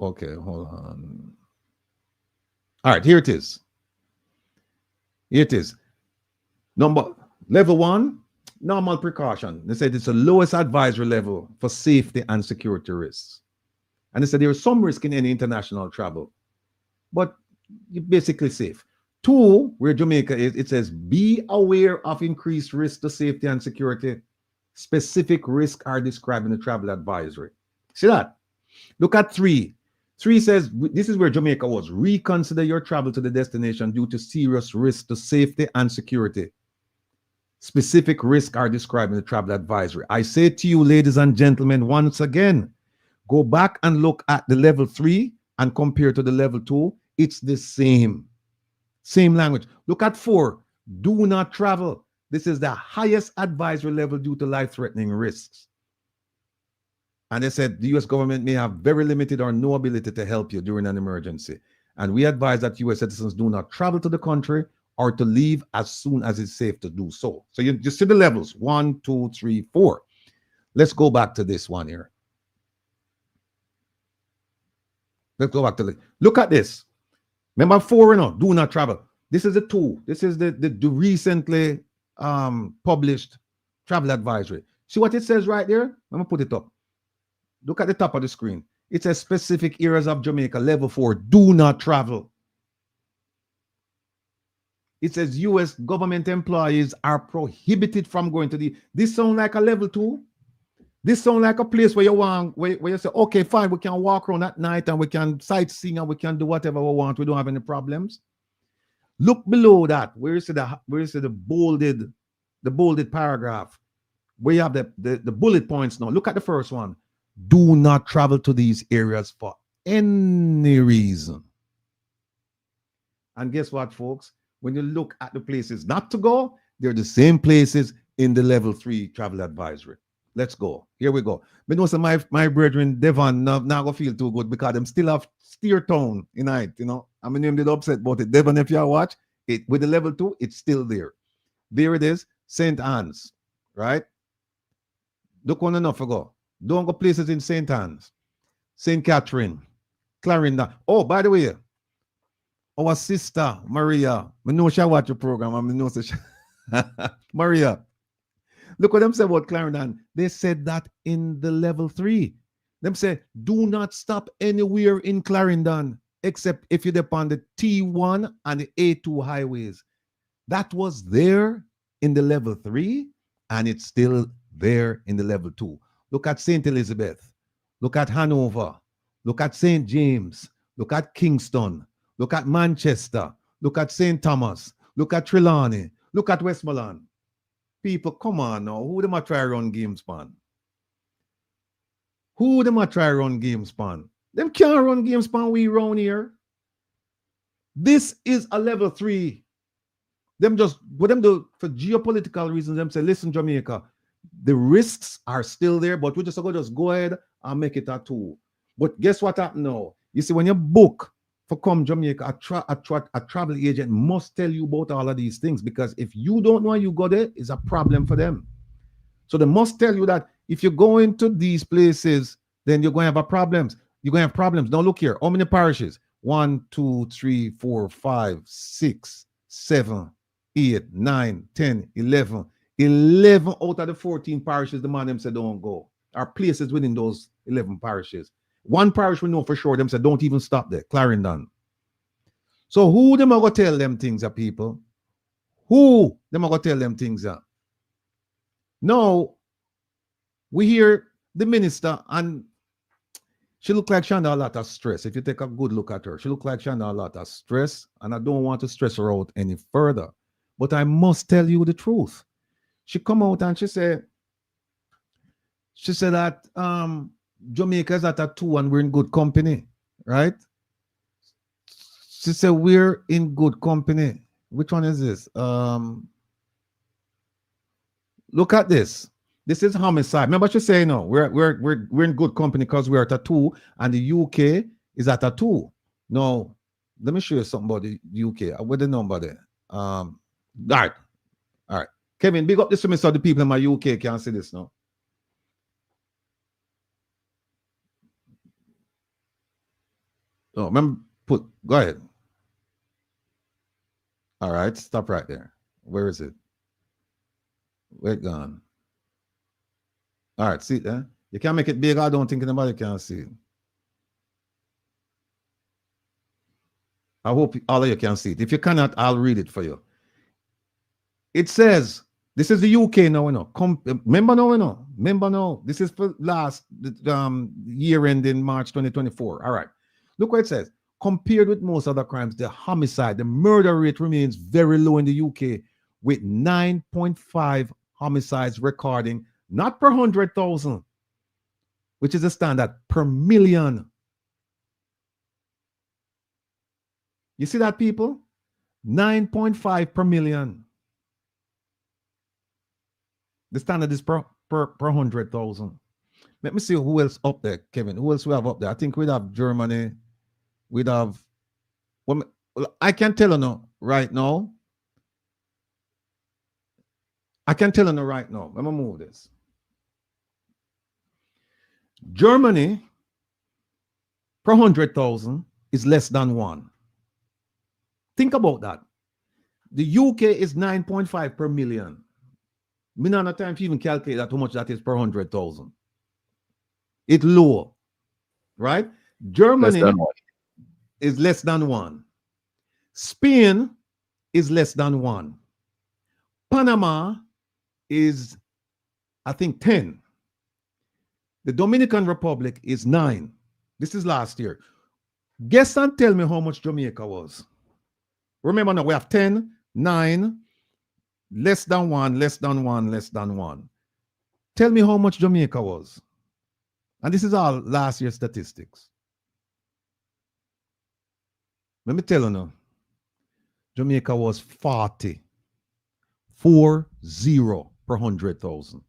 Okay, hold on. All right, here it is. Here it is. Level 1, normal precaution. They said it's the lowest advisory level for safety and security risks. And they said there is some risk in any international travel, but you're basically safe. 2, where Jamaica is, it says be aware of increased risk to safety and security. Specific risks are described in the travel advisory. See that? Look at 3. 3 says, this is where Jamaica was. Reconsider your travel to the destination due to serious risk to safety and security. Specific risks are described in the travel advisory. I say to you, ladies and gentlemen, once again, go back and look at the level 3 and compare to the level 2. It's the same language. Look at 4. Do not travel. This is the highest advisory level due to life-threatening risks. And they said the U.S. government may have very limited or no ability to help you during an emergency. And we advise that U.S. citizens do not travel to the country or to leave as soon as it's safe to do so. So you see the levels, 1, 2, 3, 4. Let's go back to this one here. Let's go back to look at this. Remember 4, do not travel. This is the 2. This is the recently published travel advisory. See what it says right there? Let me put it up. Look at the top of the screen. It says specific areas of Jamaica, level 4, do not travel. It says U.S. government employees are prohibited from going to this sound like a level 2. This sound like a place where you want, where you say, okay, fine, we can walk around at night and we can sightsee and we can do whatever we want. We don't have any problems. Look below that. Where is the bolded paragraph? Where you have the bullet points now. Look at the first one. Do not travel to these areas for any reason. And guess what, folks? When you look at the places not to go, they're the same places in the level 3 travel advisory. Let's go. Here we go. But also my brethren, Devon, now go feel too good because them still have steer tone tonight, I mean, did upset about it. Devon, if you watch it with the level 2, it's still there. There it is, St. Anne's, right? Look on enough ago. Don't go places in St. Anne's, St. Catherine, Clarendon. Oh, by the way, our sister, Maria, I know she watch your program. I know she Maria, look what them say about Clarendon. They said that in the level 3. Them say, do not stop anywhere in Clarendon except if you're upon the T1 and the A2 highways. That was there in the level 3 and it's still there in the level 2. Look at St. Elizabeth. Look at Hanover. Look at St. James. Look at Kingston. Look at Manchester. Look at St. Thomas. Look at Trelawney. Look at Westmoreland. People, come on now. Who them a try run games pan? Who them a try run games pan? Them can't run games pan we round here. This is a level 3. Them just, what them do for geopolitical reasons, them say, listen, Jamaica, the risks are still there, but we just go ahead and make it a 2. But guess what happened now? You see, when you book for come Jamaica, a travel agent must tell you about all of these things, because if you don't know you go there, it's a problem for them. So they must tell you that if you go into these places, then you're going to have a problems. You're going to have problems. Now look here. How many parishes? 1, 2, 3, 4, 5, 6, 7, 8, 9, 10, 11. 11 out of the 14 parishes, the man them said don't go. Are places within those 11 parishes. One parish we know for sure, them said don't even stop there. Clarendon. So who them are going to tell them things, people? Who them are going to tell them things? Now, we hear the minister, and she look like she under a lot of stress. If you take a good look at her, she look like she under a lot of stress, and I don't want to stress her out any further. But I must tell you the truth. She come out and she said that Jamaica is at a 2 and we're in good company, right? She said we're in good company. Which one is this? Look at this. This is homicide. Remember she saying no, we're in good company because we're at a 2 and the UK is at a 2. No, let me show you something about the UK. What's the number there? All right. Kevin, big up this to me so the people in my UK can see this now. Oh, remember, go ahead. All right, stop right there. Where is it? Where it gone? All right, see it there? You can't make it big. I don't think anybody can see it. I hope all of you can see it. If you cannot, I'll read it for you. It says, this is the UK now, you know. Remember now, you know. Remember now. This is for last year ending March 2024. All right. Look what it says. Compared with most other crimes, the homicide, the murder rate remains very low in the UK, with 9.5 homicides recording, not per 100,000, which is the standard, per million. You see that, people? 9.5 per million. The standard is per 100,000. Let me see who else up there, Kevin. Who else we have up there? I think we'd have Germany. We'd have, well, I can tell you now, right now. I can tell you right now. Let me move this. Germany per 100,000 is less than 1. Think about that. The UK is 9.5 per million. Me not have time to even calculate that how much that is per 100,000. It's low, right? Germany is less than 1. Spain is less than 1. Panama is, I think, 10. The Dominican Republic is 9. This is last year. Guess and tell me how much Jamaica was. Remember now, we have 10, 9, less than 1, less than 1, less than 1. Tell me how much Jamaica was. And this is all last year's statistics. Let me tell you now. Jamaica was 40. 40 per 100,000.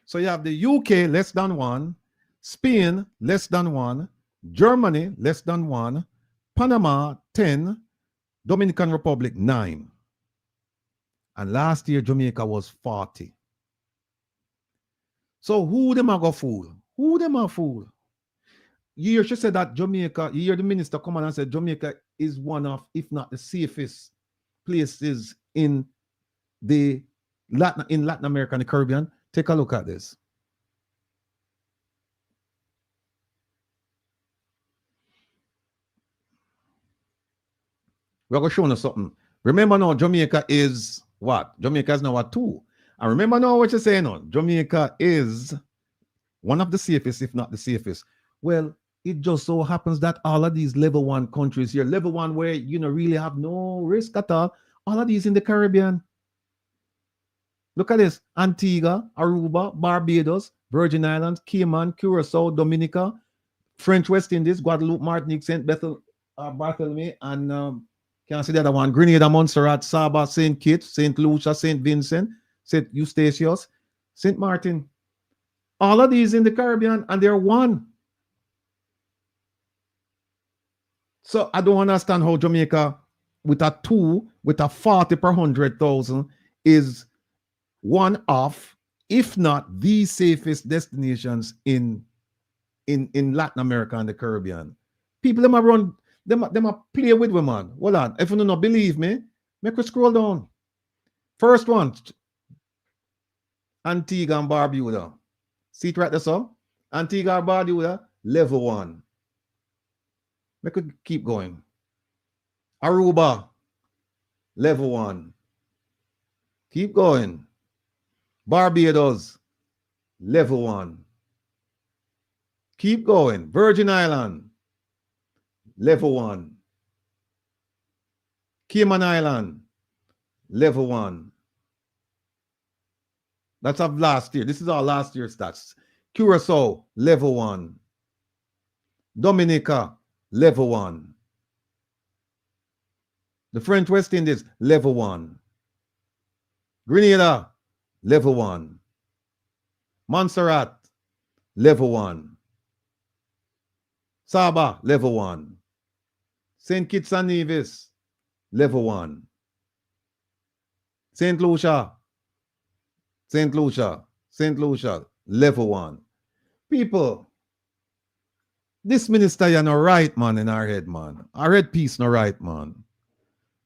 So you have the UK less than 1, Spain less than 1, Germany less than 1, Panama 10, Dominican Republic 9. And last year Jamaica was 40. So who them are go fool? Who them are fool? You hear she said that Jamaica, you hear the minister come on and said Jamaica is one of, if not the safest places in Latin America and the Caribbean. Take a look at this. We're going to show you something. Remember now, Jamaica is what? Jamaica is now a 2. And remember now what you're saying now. Jamaica is one of the safest, if not the safest. Well, it just so happens that all of these level 1 countries here, level 1 where you know really have no risk at all of these in the Caribbean. Look at this. Antigua, Aruba, Barbados, Virgin Islands, Cayman, Curacao, Dominica, French West Indies, Guadeloupe, Martinique, St. Bartholomew, and can I see the other one? Grenada, Montserrat, Saba, St. Kitts, St. Lucia, St. Vincent, St. Eustatius, St. Martin. All of these in the Caribbean, and they're 1. So I don't understand how Jamaica, with a 2, with a 40 per 100,000, is one of if not the safest destinations in Latin America and the Caribbean. People them a run, them a play with women. Hold on. If you do not believe me, make we scroll down. First one, Antigua and Barbuda. See it right there, so? Antigua and Barbuda, level 1. Make we keep going. Aruba, level 1. Keep going. Barbados, level 1. Keep going. Virgin Island, level 1. Cayman Island, level 1. That's of last year. This is our last year stats. Curacao, level 1. Dominica, level 1. The French West Indies, level 1. Grenada, level 1. Montserrat, level 1. Saba, level 1. St. Kitts and Nevis, level 1. St. Lucia, level 1. People, this minister, you no right, man, in our head, man. Our head piece no right, man.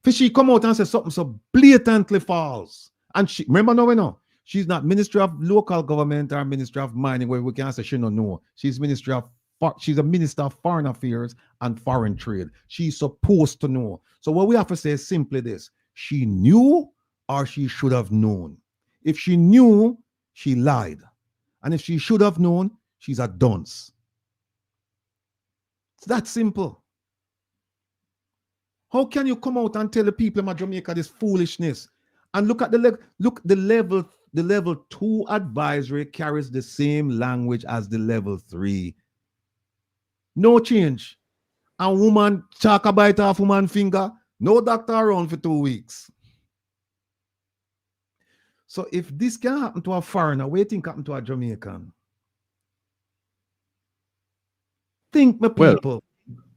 For she come out and say something so blatantly false. And she, remember now we know, she's not Ministry of Local Government or Ministry of Mining, where we can say she don't know. She's she's a Minister of Foreign Affairs and Foreign Trade. She's supposed to know. So what we have to say is simply this. She knew or she should have known. If she knew, she lied. And if she should have known, she's a dunce. It's that simple. How can you come out and tell the people in Jamaica this foolishness? And look at the level 2 advisory carries the same language as the level 3. No change. And woman talk a bite off woman finger, no doctor around for 2 weeks. So if this can happen to a foreigner, what do you think happen to a Jamaican? Think, my people. Well,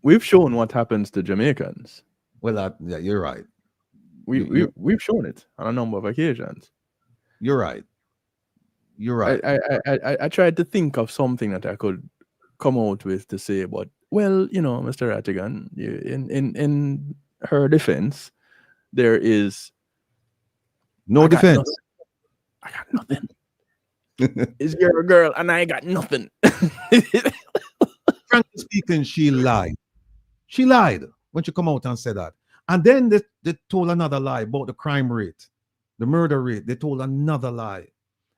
we've shown what happens to Jamaicans. Well, yeah, you're right. We've shown it on a number of occasions. You're right. You're right. I tried to think of something that I could come out with to say, but well, you know, Mr. Rattigan, in her defense, there is no defense. I got nothing. Is you're a girl and I got nothing. Frankly speaking, she lied. She lied when she come out and said that. And then they told another lie about the crime rate, the murder rate. They told another lie.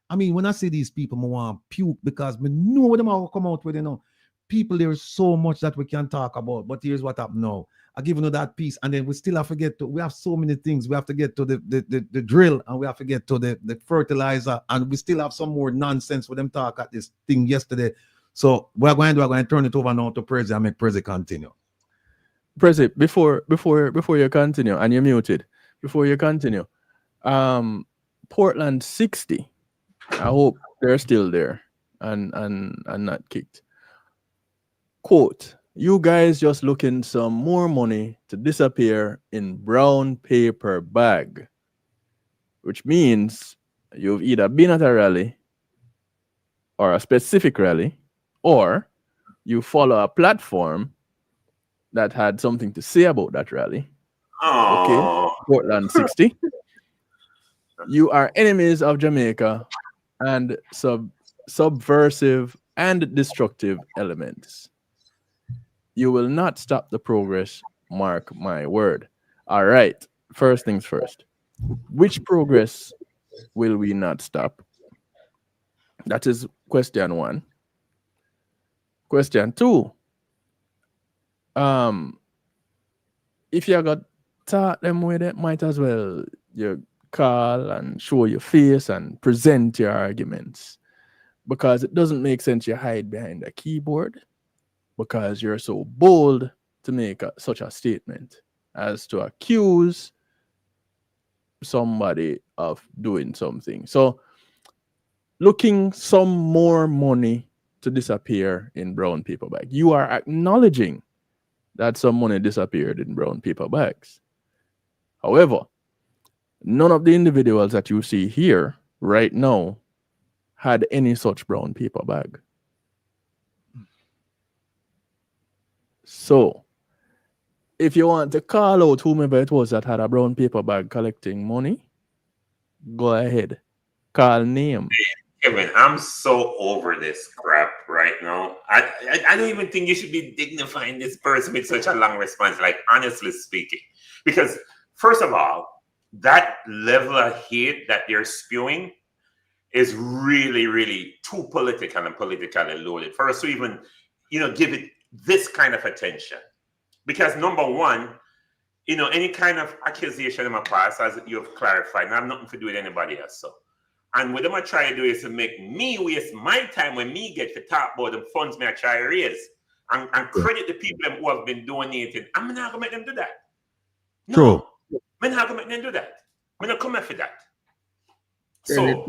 I mean, when I see these people, I want to puke because we know what them all come out with, you know. People, there's so much that we can talk about, but here's what happened now. I give you that piece, and then we still have to get to, we have so many things. We have to get to the drill, and we have to get to the fertilizer, and we still have some more nonsense with them talk at this thing yesterday. So we're going to turn it over now to Prezi and make Prezi continue. Prezi, before you continue, and you're muted, before you continue, Portland 60, I hope they're still there and not kicked. Quote, you guys just looking some more money to disappear in brown paper bag, which means you've either been at a rally or a specific rally, or you follow a platform that had something to say about that rally. Aww. Okay, Portland 60. You are enemies of Jamaica and subversive and destructive elements. You will not stop the progress, mark my word. All right, first things first. Which progress will we not stop? That is question 1. Question 2. If you got taught them with it, might as well you call and show your face and present your arguments, because it doesn't make sense you hide behind a keyboard because you're so bold to make such a statement as to accuse somebody of doing something. So looking some more money to disappear in brown paper bag. You are acknowledging that some money disappeared in brown paper bags. However, none of the individuals that you see here right now had any such brown paper bag. So, if you want to call out whomever it was that had a brown paper bag collecting money, go ahead. Call name. Kevin, I'm so over this crap right now. I don't even think you should be dignifying this person with such a long response, like honestly speaking. Because first of all, that level of hate that they're spewing is really, really too political and politically loaded for us to even, give it this kind of attention. Because number one, any kind of accusation in my past, as you have clarified, and I have nothing to do with anybody else. So, and what I'm trying to do is to make me waste my time when me get to talk about the funds me I try to raise and credit the people who have been donating. I'm not gonna make them do that. True. I'm not gonna make them do that. I'm not coming for that. So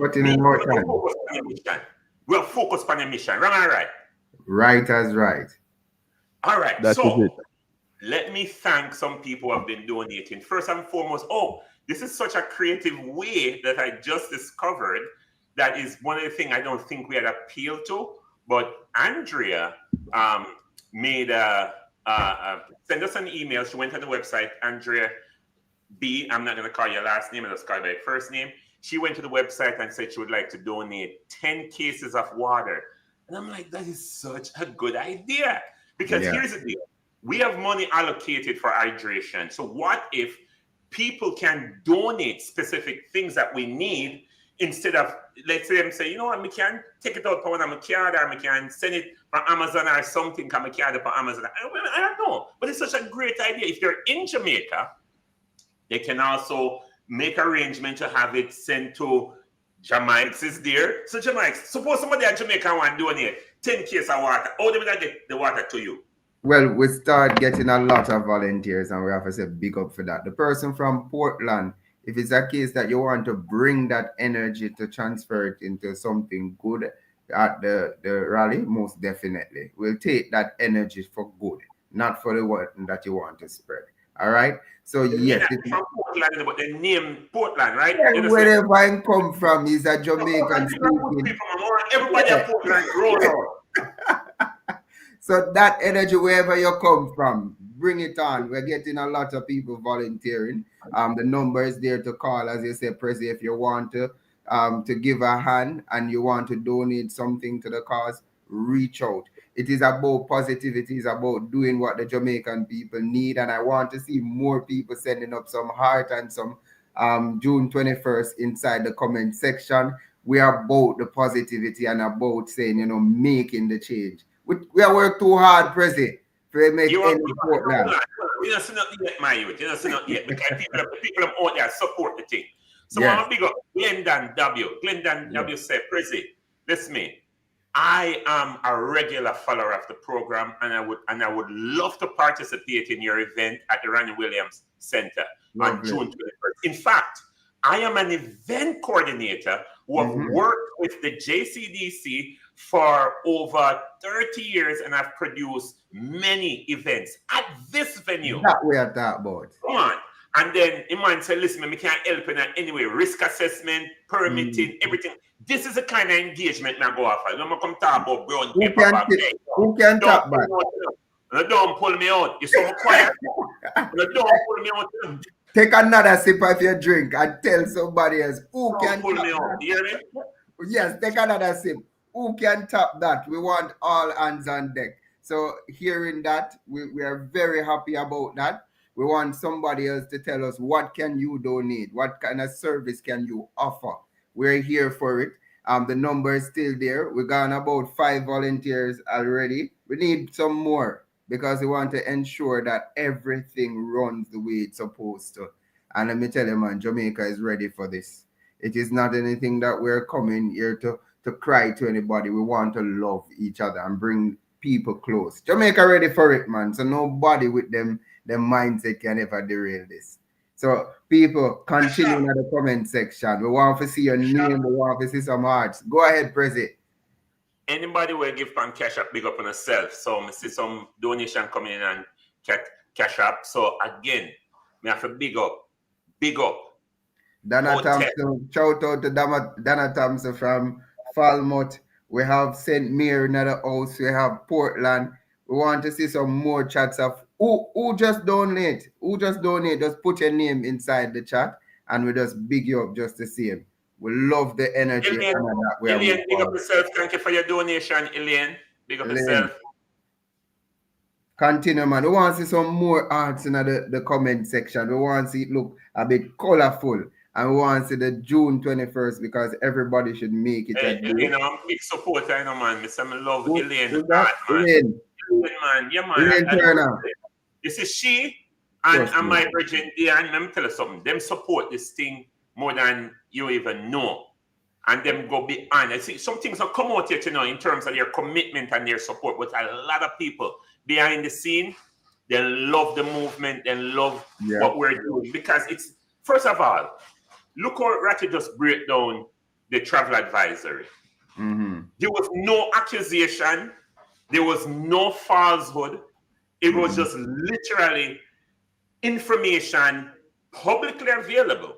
we're focused on the mission. Right? Right as right. All right. That is it. Let me thank some people who have been donating. First and foremost, this is such a creative way that I just discovered. That is one of the things I don't think we had appealed to. But Andrea made send us an email. She went on the website, Andrea B. I'm not going to call your last name. I'll just call you by your first name. She went to the website and said she would like to donate 10 cases of water. And I'm like, that is such a good idea. Because here's the deal. We have money allocated for hydration. So what if people can donate specific things that we need instead of, let's say them say, I can take it out for one of my card or I can send it from Amazon or something, come card for Amazon. I don't know. But it's such a great idea. If they're in Jamaica, they can also make arrangement to have it sent to Jamaica is there. So Jamaica, suppose somebody at Jamaica want to donate 10 cases of water. How do we get the water to you? Well, we start getting a lot of volunteers and we have to say big up for that. The person from Portland, if it's a case that you want to bring that energy to transfer it into something good at the rally, most definitely. We'll take that energy for good, not for the word that you want to spread. All right? So, yes. From Portland, but the name Portland, right? Yeah, wherever I come from is a Jamaican speaking. Everybody at Portland grows up. So that energy, wherever you come from, bring it on. We're getting a lot of people volunteering. The number is there to call, as you said, Prezi, if you want to give a hand and you want to donate something to the cause, reach out. It is about positivity. It's about doing what the Jamaican people need. And I want to see more people sending up some heart and some June 21st inside the comment section. We are about the positivity and about saying, making the change. We are work too hard, Prezi, to make any Portland. We don't see nothing yet, my youth. You don't see nothing yet because people out there support the thing. So I want to big up Glendon W. Glendon W said, Prezi, listen me. I am a regular follower of the program, and I would love to participate in your event at the Ronnie Williams Center on June 21st. In fact, I am an event coordinator who have worked with the JCDC for over 30 years, and I've produced many events at this venue. That we are talking about. Come on. And then Iman said, listen, we can't help in any way. Risk assessment, permitting, everything. This is the kind of engagement I go after. I'm going to come talk about brown paper. Who can talk back? Don't pull me out. You're so quiet. Don't pull me out. Take another sip of your drink and tell somebody else who can pull me out. You hear me? Yes, take another sip. Who can top that? We want all hands on deck. So hearing that, we are very happy about that. We want somebody else to tell us what can you donate? What kind of service can you offer? We're here for it. The number is still there. We've gone about 5 volunteers already. We need some more because we want to ensure that everything runs the way it's supposed to. And let me tell you, man, Jamaica is ready for this. It is not anything that we're coming here to cry to anybody. We want to love each other and bring people close. Jamaica ready for it, man. So nobody with them mindset can ever derail this. So people, continue in the comment section. We want to see your name. We want to see some hearts. Go ahead, Prezi. Anybody will give pan cash up, big up on yourself. So I see some donation coming in and cash up. So again, we have to big up. Dana Thompson, shout out to Dana Thompson from Falmouth, we have St. Mary in the house, we have Portland. We want to see some more chats of who just donate. Who just donate? Just put your name inside the chat and we just big you up just the same. We love the energy. Elaine, big up yourself. Thank you for your donation, Elaine. Big up yourself. Continue, man. We want to see some more arts in the comment section. We want to see it look a bit colorful. And we want to see the June 21st because everybody should make it. Hey, Elaine, I'm a big supporter, I know, man. I love Elaine. Who's that? Elaine, man. Yeah, man. Elaine Turner. This is she and my virgin. Yeah, and let me tell you something. Them support this thing more than you even know. And them go beyond. I see some things will come out here, you know, in terms of their commitment and their support. But a lot of people behind the scene, they love the movement, they love what we're doing. Because it's, first of all, look how Ratty just break down the travel advisory. There was no accusation. There was no falsehood. It was just literally information publicly available.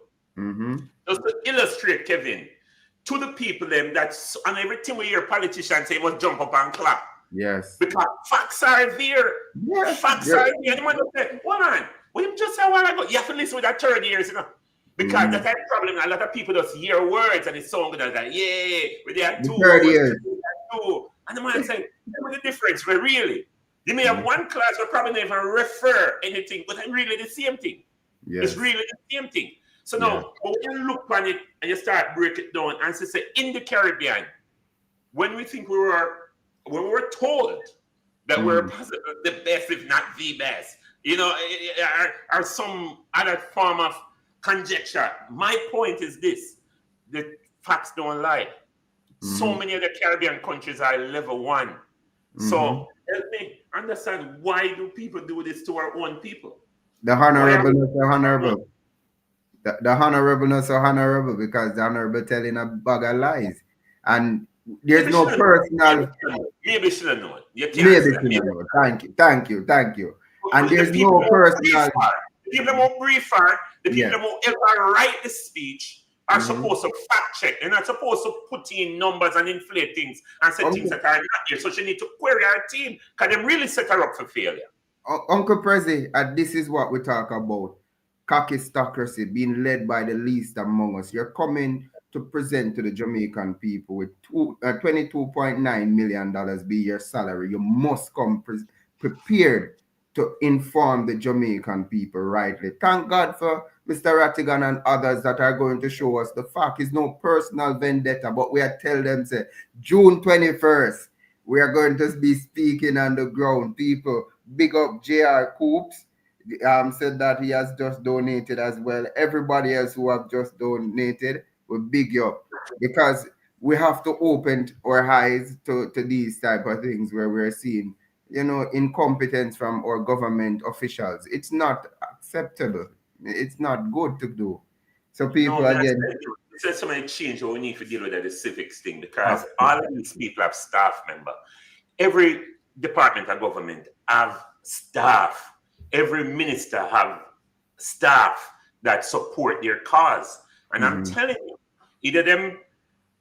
Just to illustrate, Kevin, to the people them that's on everything we hear politicians say must jump up and clap. Yes. Because facts are there. Facts are there. And you say, hold on, what you just said a while ago? You have to listen with that 30 years, you know. Because that's a problem. A lot of people just hear words and it's so good as that, yeah, but they have 30 years. And the man say, what's the difference? But really, they may have one class where probably never refer anything, but it's really the same thing. It's really the same thing. So now, when you look on it and you start break it down and say, in the Caribbean, when we think when we were told that we're the best, if not the best, you know, or some other form of conjecture. My point is this: the facts don't lie. So many of the Caribbean countries are level 1. So help me understand, why do people do this to our own people? The honorableness of honorable. The honorableness of honorable, because the honorable telling a bag of lies. And there's no personal. Maybe should have known. Thank you. And there's no personal. The people more briefer, the people who ever write the speech are supposed to fact check. They're not supposed to put in numbers and inflate things and say things that are not here. So she need to query our team because they really set her up for failure. Uncle Prezi, this is what we talk about. Cockistocracy being led by the least among us. You're coming to present to the Jamaican people with $22.9 million be your salary. You must come prepared to inform the Jamaican people rightly. Thank God for Mr. Rattigan and others that are going to show us the fact. Is no personal vendetta, but we are tell them, say, June 21st, we are going to be speaking on the ground. People, big up J.R. Coops. Said that he has just donated as well. Everybody else who have just donated, we big you up, because we have to open our eyes to these type of things where we're seeing, you know, incompetence from our government officials. It's not acceptable. It's not good to do. So people again. There's so many change what we need to deal with the civics thing, because all of these people have staff member. Every department of government have staff. Every minister have staff that support their cause. And I'm telling you, either them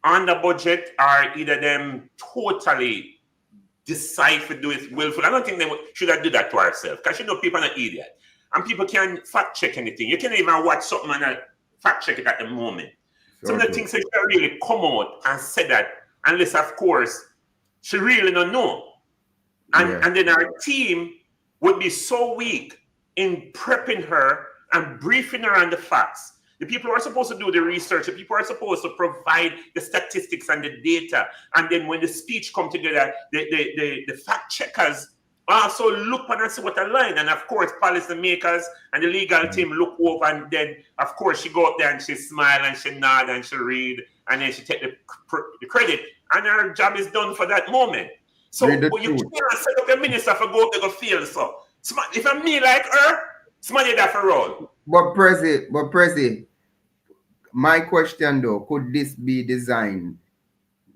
on the budget or either them totally decide to do it willful. I don't think they should have do that to ourselves, because you know people are not idiot. And people can't fact check anything. You can't even watch something and fact check it at the moment. Some of the things that she really come out and say that, unless of course she really don't know. And then our team would be so weak in prepping her and briefing her on the facts. The people who are supposed to do the research, the people who are supposed to provide the statistics and the data. And then when the speech come together, the fact checkers also look and see what a line. And of course, policy makers and the legal team look over, and then of course she go up there and she smile and she nod and she read, and then she take the credit. And her job is done for that moment. So you can't set up a minister for go up there go feel so. If I'm me like her, somebody that for roll. But Prezi, my question though, could this be designed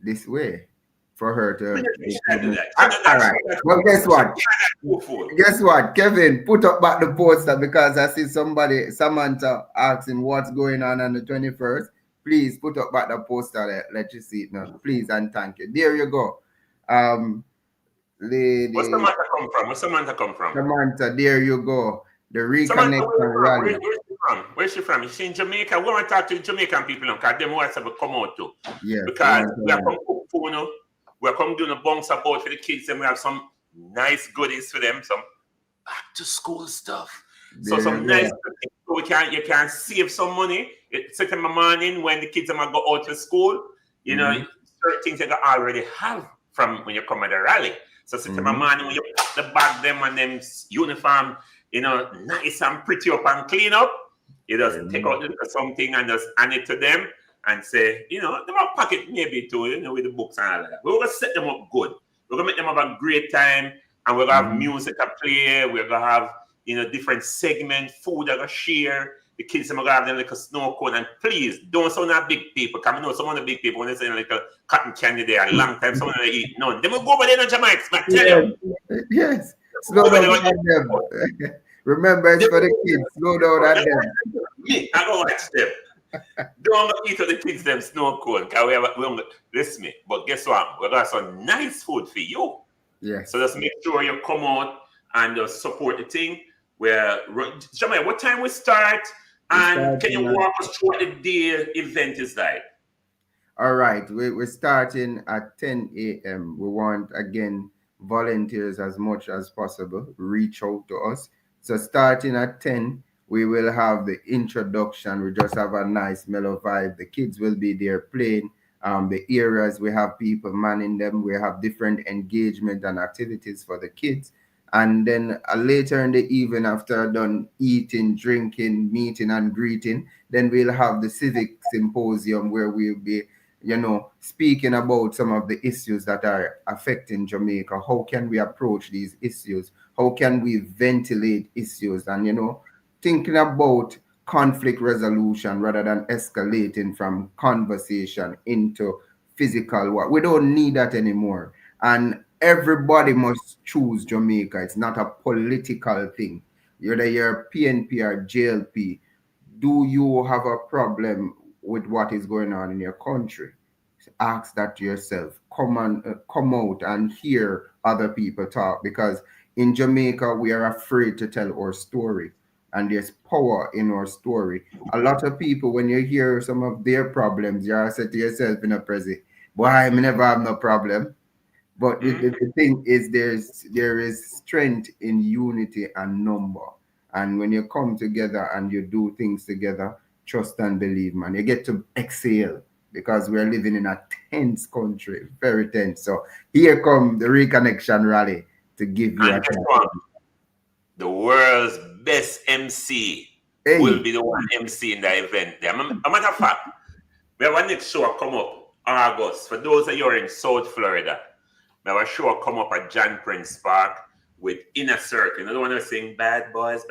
this way for her to? All right. Well, guess what? Guess what? Kevin, put up back the poster, because I see Samantha asking what's going on the 21st. Please put up back the poster there. Let you see it now. Please and thank you. There you go. Lady What's Samantha come from? Where's Samantha come from? Samantha, there you go. The Samantha, reconnection where's rally. she from? Where's she from? Is she in Jamaica? We want to talk to Jamaican people now, because them WhatsApp will come out too. Yes, because we are come cook food, you know. We are come doing a bounce about for the kids, and we have some nice goodies for them, some back to school stuff. So some nice things, so you can save some money. September morning when the kids are going to go out to school, you know, certain things that you already have from when you come at the rally. So September morning when you pack the bag them and them uniform, you know, nice and pretty up and clean up, you just take out something and just hand it to them and say, you know, they might pack it maybe too, you know, with the books and all that. We're going to set them up good. We're going to make them have a great time, and we're going to have music to play. We're going to have, you know, different segments, food they're going to share. The kids are going to have them like a snow cone. And please, don't sound like big people. Because I know some of the big people, when they say like a cotton candy there, a long time, someone they eat none. They will go over there in Jamaica, I tell you. Yes. Slow down at them. Remember, it's for the kids. Slow down at them. Me, I go watch them. Don't eat of the kids them snow cone. Listen me. But guess what? We got some nice food for you. Yes. So just make sure you come out and support the thing. Jamaica, what time we start? And can you walk us through what the day event is like? All right. We're starting at 10 a.m. We want, again, volunteers as much as possible. Reach out to us. So starting at 10, we will have the introduction. We just have a nice mellow vibe. The kids will be there playing. The areas, we have people manning them. We have different engagement and activities for the kids. And then later in the evening, after done eating, drinking, meeting and greeting, then we'll have the civic symposium where we'll be, you know, speaking about some of the issues that are affecting Jamaica. How can we approach these issues? How can we ventilate issues? And, you know, thinking about conflict resolution rather than escalating from conversation into physical war. We don't need that anymore. And everybody must choose Jamaica. It's not a political thing. Whether you're PNP or JLP, do you have a problem with what is going on in your country? Ask that to yourself. Come out and hear other people talk, because in Jamaica we are afraid to tell our story, and there's power in our story. A lot of people, when you hear some of their problems, you say to yourself in a present, boy, I never have no problem. But the thing is, there is strength in unity and number. And when you come together and you do things together, trust and believe, man, you get to exhale, because we're living in a tense country, very tense. So here come the reconnection rally to give you a chance. The world's best MC will be the one MC in the event. A matter of fact, we have a next show come up August. For those of you who are in South Florida, we have a show come up at John Prince Park with Inner Circle. You know the one who's saying bad boys,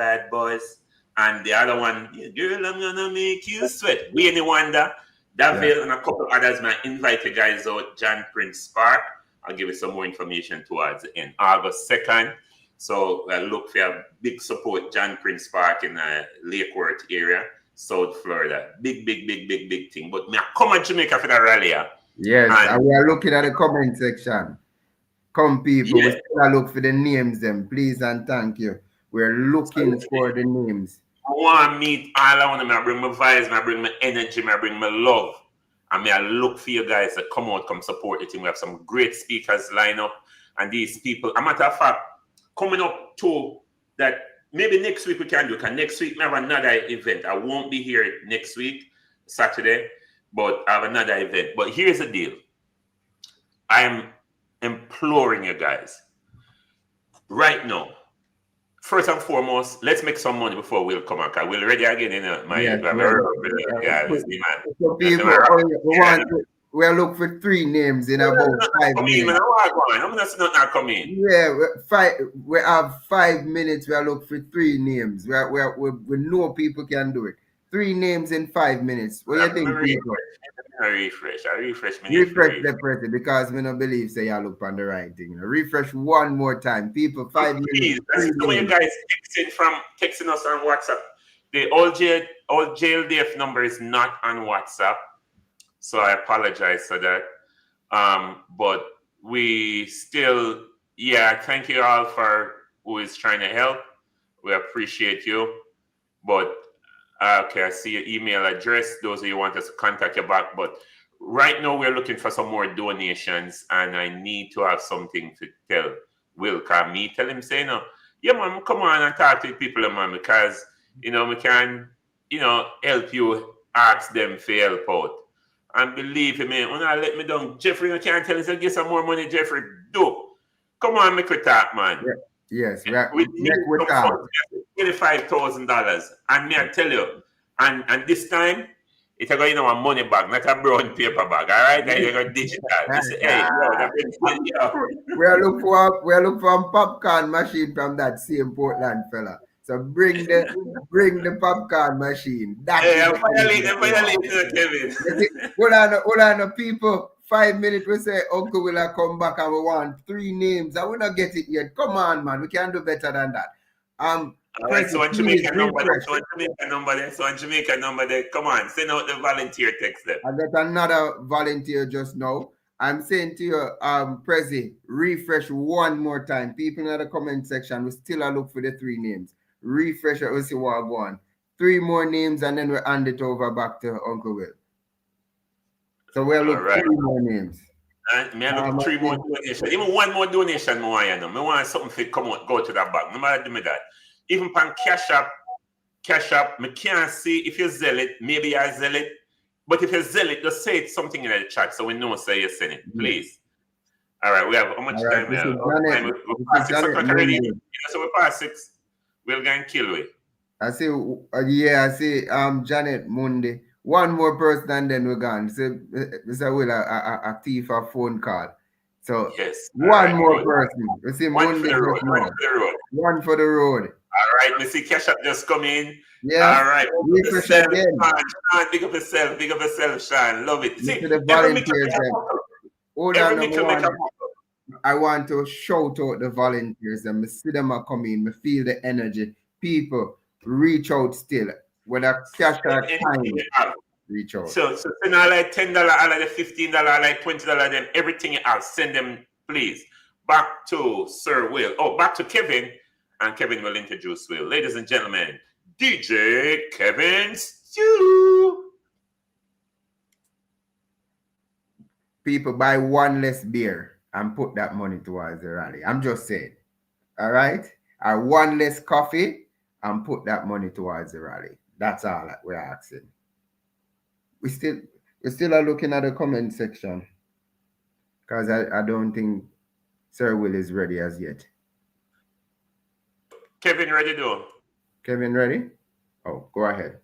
and the other one, girl, I'm gonna make you sweat. We any wonder. Davil and a couple others might invite you guys out John Prince Park. I'll give you some more information towards the end. August 2nd. So look for a big support, John Prince Park in the Lake Worth area, South Florida. Big thing. But me come to Jamaica for the rally. Yes, and we are looking at the comment section. Come people, we still look for the names them, please and thank you. We're looking for the names. I want to meet all I want to. I bring my vibes, I bring my energy, I bring my love. And I look for you guys to come out, come support the team. We have some great speakers line up. And these people, a matter of fact, coming up to that, maybe next week we can do, because next week we have another event. I won't be here next week, Saturday, but I have another event. But here's the deal. I am imploring you guys right now. First and foremost, let's make some money before we'll come out. We'll ready again in So people, we are looking for 3 names in about 5 minutes. I'm not coming. Yeah, we have 5 minutes. We are looking for 3 names. We know people can do it. 3 names in 5 minutes. What do you think, people? I refresh the person, because we don't believe say you look on the right thing. Refresh one more time. People, 5 minutes. That's the way you guys texting us on WhatsApp. The old JLDF number is not on WhatsApp. So I apologize for that. But we still, thank you all for who is trying to help. We appreciate you. But okay, I see your email address. Those of you who want us to contact you back. But right now we're looking for some more donations, and I need to have something to tell Will. Can me tell him, say no, yeah, man, come on and talk to people, man, because we can, help you ask them for help out. And believe me, when I let me down, Jeffrey, you can't tell us to get some more money, Jeffrey. Do. Come on, make we talk, man. Yes, we need some funds, $25,000. And me I tell you, and this time, it's a going a money bag, not a brown paper bag. All right, they're going digital. Hey, we're looking for a popcorn machine from that same Portland fella. So bring the popcorn machine. I'm violating Kevin. Hold on, people. 5 minutes, we say Uncle will come back and we want 3 names. I will not get it yet. Come on, man. We can do better than that. All right, so on Jamaica number there. Come on, send out the volunteer text there. I got another volunteer just now. I'm saying to you, Prezi, refresh one more time. People in the comment section, we still look for the 3 names. Refresh it, we'll see what I go on. 3 more names and then we hand it over back to Uncle Will. So we'll look for 3 more names. And me I look 3 more donations. Even 1 more donation, I want something to come out, go to that bag. No matter do me that. Even pan Cash App, me can't see if you sell it, maybe I sell it. But if you sell it, just say it's something in the chat so we know say you sell it, please. All right, we have how much time? We're past 6 o'clock already. So we're past 6. We'll go and kill it. I see, Janet Monday. 1 more person and then we're gone. So, Mr. Will, a thief a phone call. So, yes. 1 more person. We see One Monday. for the road. One for the road. All right, we see Cash App just come in. Yeah. All right. Refresh again. Sean, big up yourself, Sean. Love it. See, the volunteers. Hold on, I want to shout out the volunteers and see them are coming. I feel the energy. People reach out still. Whether cash or time, reach out. So send all like $10, all like $15, like $20, them everything else. Send them, please. Back to Sir Will. Oh, back to Kevin. And Kevin will introduce Will. Ladies and gentlemen, DJ Kevin Stew. People buy 1 less beer and put that money towards the rally. I'm just saying. All right? 1 less coffee and put that money towards the rally. That's all that we're asking. We still are looking at the comment section because I don't think Sir Will is ready as yet. Kevin ready though? Kevin ready? Oh, go ahead.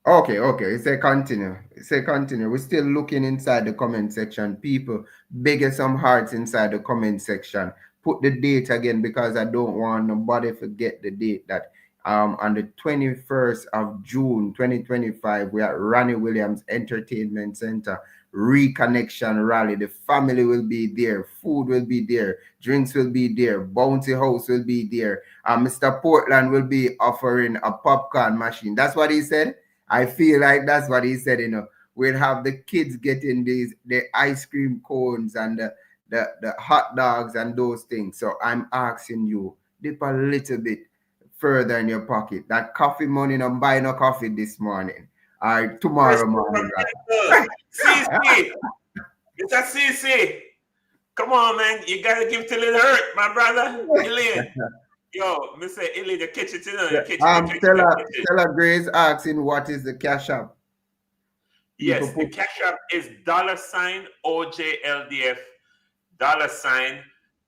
Okay. It say continue. We're still looking inside the comment section. People, beg some hearts inside the comment section. Put the date again because I don't want nobody forget the date that on the 21st of June 2025 we are at Ronnie Williams Entertainment Center Reconnection Rally. The family will be there, food will be there, drinks will be there, Bounty House will be there. Mr. Portland will be offering a popcorn machine. That's what he said. I feel like that's what he said. We'll have the kids getting the ice cream cones and the hot dogs and those things. So I'm asking you, dip a little bit further in your pocket. That coffee money, not buy no coffee this morning. All right, tomorrow morning. CC. Mr. CC. Come on, man. You got to give till it hurt, my brother. Ilian. Yo, Mr. Ilian, you catch it. Stella Grace asking what is the Cash App. Yes, the Cash App is $OJLDF.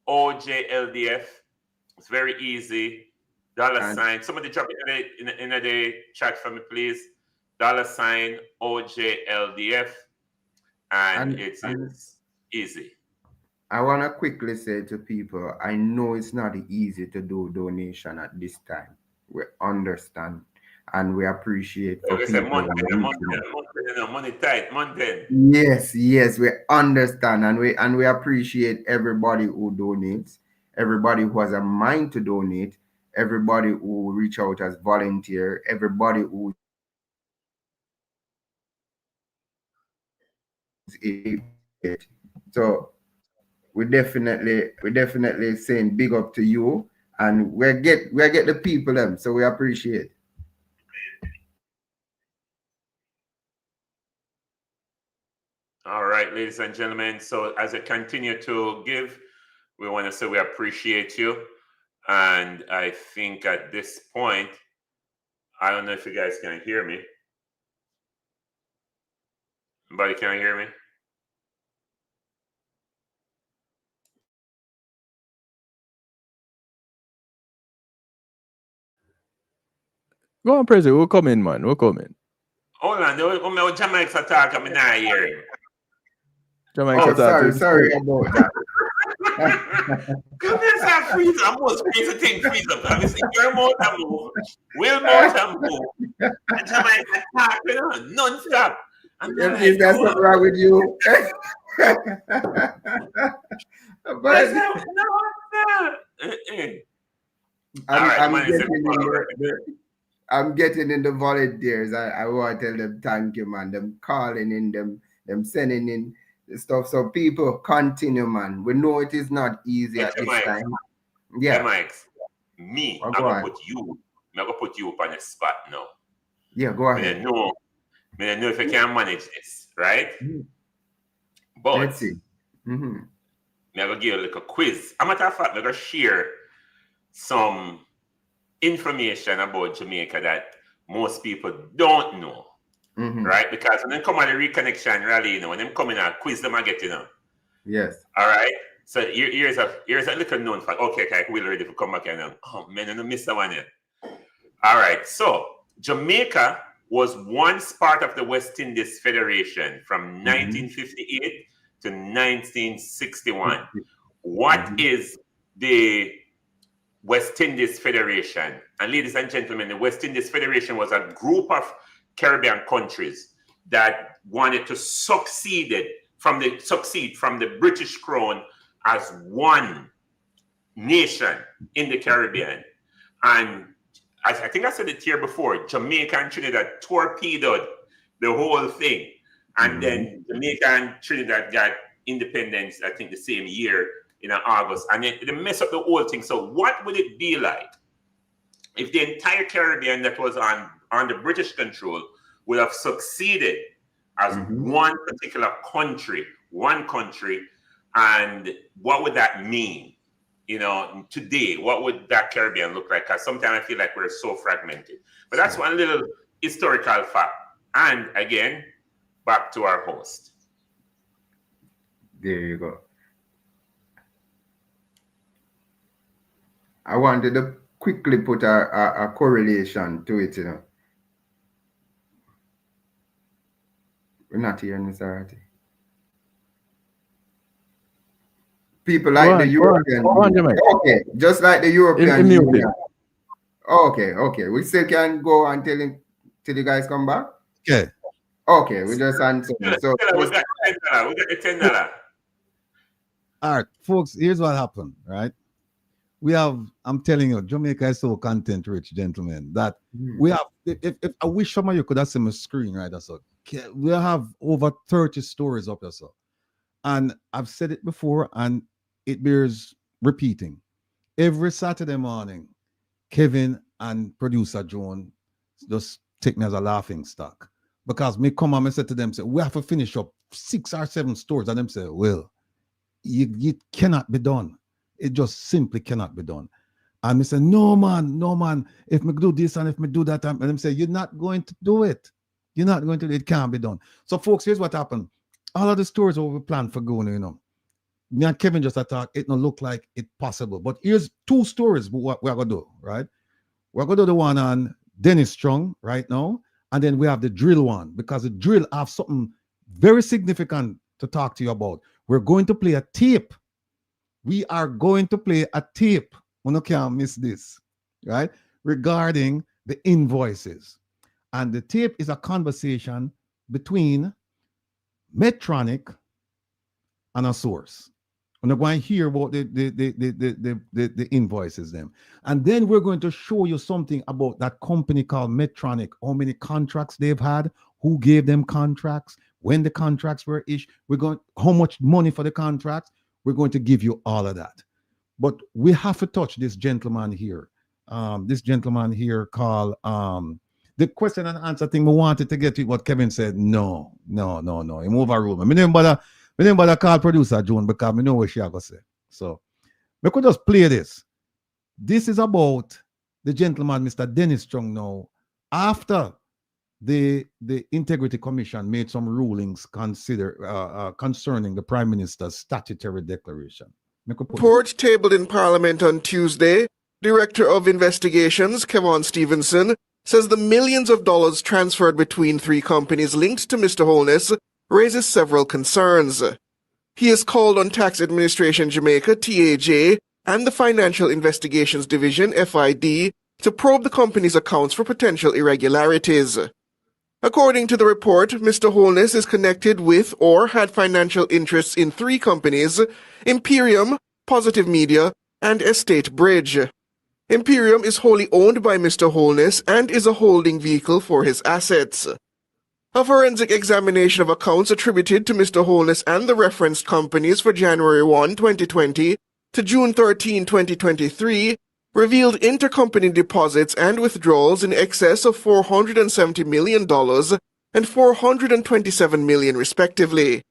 $OJLDF. It's very easy. $. Somebody drop it in the chat for me, please. $OJLDF. And it's easy. I want to quickly say to people, I know it's not easy to do donation at this time. We understand and we appreciate. Money tight, money. Yes, we understand and we appreciate everybody who donates, everybody who has a mind to donate, everybody who reach out as volunteer, everybody who So we definitely saying big up to you, and we get the people them, so we appreciate. All right, ladies and gentlemen. So as I continue to give, we want to say we appreciate you. And I think at this point, I don't know if you guys can hear me. Anybody can hear me? Go on, President. We'll come in, man. We'll come in. Hold on. The Jamaica talk, I'm not hearing. Jamaica sorry about that. Come here, sir, freeze. I'm most crazy thing freeze up. I see your mouth and move. Will mouth and move. And Jamaica talk, you know, non-stop. I'm not If that's what's wrong with you. But I'm getting in the volunteers. I want to tell them thank you, man. Them calling in, them sending in the stuff. So people continue, man. We know it is not easy at this time. Yeah, Mike. Me, I'm gonna put you up on the spot now. Yeah, go ahead. I know if I can manage this, right? But let's see. I'm gonna give you a little quiz. As a matter of fact, I'm gonna share some information about Jamaica that most people don't know, right? Because when they come at the reconnection rally, you know, when they come in and quiz them, I get, you know. Yes. All right. So here's a little known fact. Okay, we're ready to come back and oh man, I don't miss that one yet. All right. So Jamaica was once part of the West Indies Federation from 1958 to 1961. What is the West Indies Federation? And ladies and gentlemen, the West Indies Federation was a group of Caribbean countries that wanted to succeed from the British Crown as one nation in the Caribbean. And I think I said it here before, Jamaica and Trinidad torpedoed the whole thing. And then Jamaica and Trinidad got independence, I think the same year in August. And then they messed up the whole thing. So what would it be like if the entire Caribbean that was under British control would have succeeded as one particular country, and what would that mean? You know, today, what would that Caribbean look like? Because sometimes I feel like we're so fragmented. But that's one little historical fact. And again, back to our host. There you go. I wanted to quickly put a correlation to it, you know. We're not hearing Mr. Artie. People like the European. Okay, just like the European Union. Okay. We still can go until you guys come back? Okay, we just answer. So we got the $10. All right, folks, here's what happened, right? I'm telling you, Jamaica is so content rich, gentlemen, that we have, if I wish some of you could have seen my screen, right? So we have over 30 stories up there, so. And I've said it before, and it bears repeating. Every Saturday morning, Kevin and producer Joan just take me as a laughing stock. Because me come and I said to them, say, we have to finish up 6 or 7 stories. And them say, well, it cannot be done. It just simply cannot be done. And me say, no man, if me do this and if me do that, and them say, you're not going to do it. You're not going to do it. It can't be done. So folks, here's what happened. All of the stories what we planned for going, you know. Me and Kevin just attack, it don't look like it possible. But here's 2 stories what we're going to do, right? We're going to do the one on Dennis Chung right now. And then we have the drill one, because the drill have something very significant to talk to you about. We're going to play a tape. We are going to play a tape. You can't miss this, right? Regarding the invoices. And the tape is a conversation between Medtronic and a source. We're going to hear about the invoices them. And then we're going to show you something about that company called Medtronic, how many contracts they've had, who gave them contracts, when the contracts were issued, how much money for the contracts. We're going to give you all of that. But we have to touch this gentleman here. This gentleman here called the question and answer thing. We wanted to get to what Kevin said. No. He move a room. I didn't bother call producer June because I know what she going to say. So we could just play this. This is about the gentleman, Mr. Dennis Chung, now. After the Integrity Commission made some rulings concerning the Prime Minister's statutory declaration. Report tabled in Parliament on Tuesday, Director of Investigations, Kevon Stevenson, says the millions of dollars transferred between three companies linked to Mr. Holness raises several concerns. He has called on Tax Administration Jamaica, TAJ, and the Financial Investigations Division, FID, to probe the company's accounts for potential irregularities. According to the report, Mr. Holness is connected with or had financial interests in three companies: Imperium, Positive Media, and Estate Bridge. Imperium is wholly owned by Mr. Holness and is a holding vehicle for his assets. A forensic examination of accounts attributed to Mr. Holness and the referenced companies for January 1, 2020 to June 13, 2023 revealed intercompany deposits and withdrawals in excess of $470 million and $427 million respectively.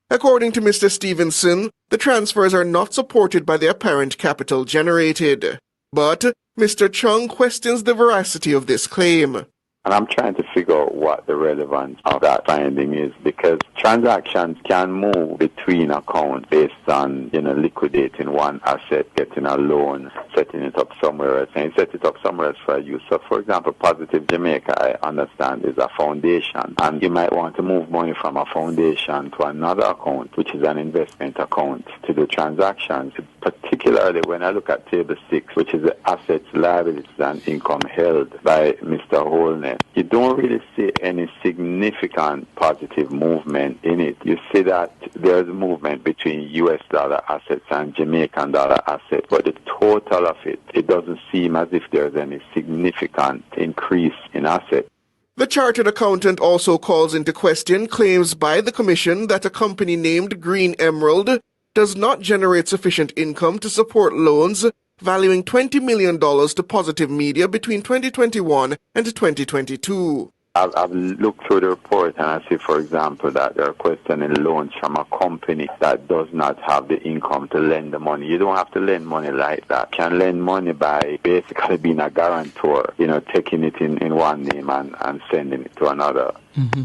According to Mr. Stevenson, the transfers are not supported by the apparent capital generated. But Mr. Chung questions the veracity of this claim. And I'm trying to figure out what the relevance of that finding is, because transactions can move between accounts based on, liquidating one asset, getting a loan, setting it up somewhere else, and you set it up somewhere else for use. So, for example, Positive Jamaica, I understand, is a foundation, and you might want to move money from a foundation to another account, which is an investment account, to do transactions. Particularly when I look at Table 6, which is the assets, liabilities, and income held by Mr. Holness, you don't really see any significant positive movement in it. You see that there's movement between US dollar assets and Jamaican dollar assets, but the total of it doesn't seem as if there's any significant increase in assets. The chartered accountant also calls into question claims by the Commission that a company named Green Emerald does not generate sufficient income to support loans valuing $20 million to Positive Media between 2021 and 2022. I've looked through the report and I see, for example, that they're questioning loans from a company that does not have the income to lend the money. You don't have to lend money like that. You can lend money by basically being a guarantor, taking it in one name and sending it to another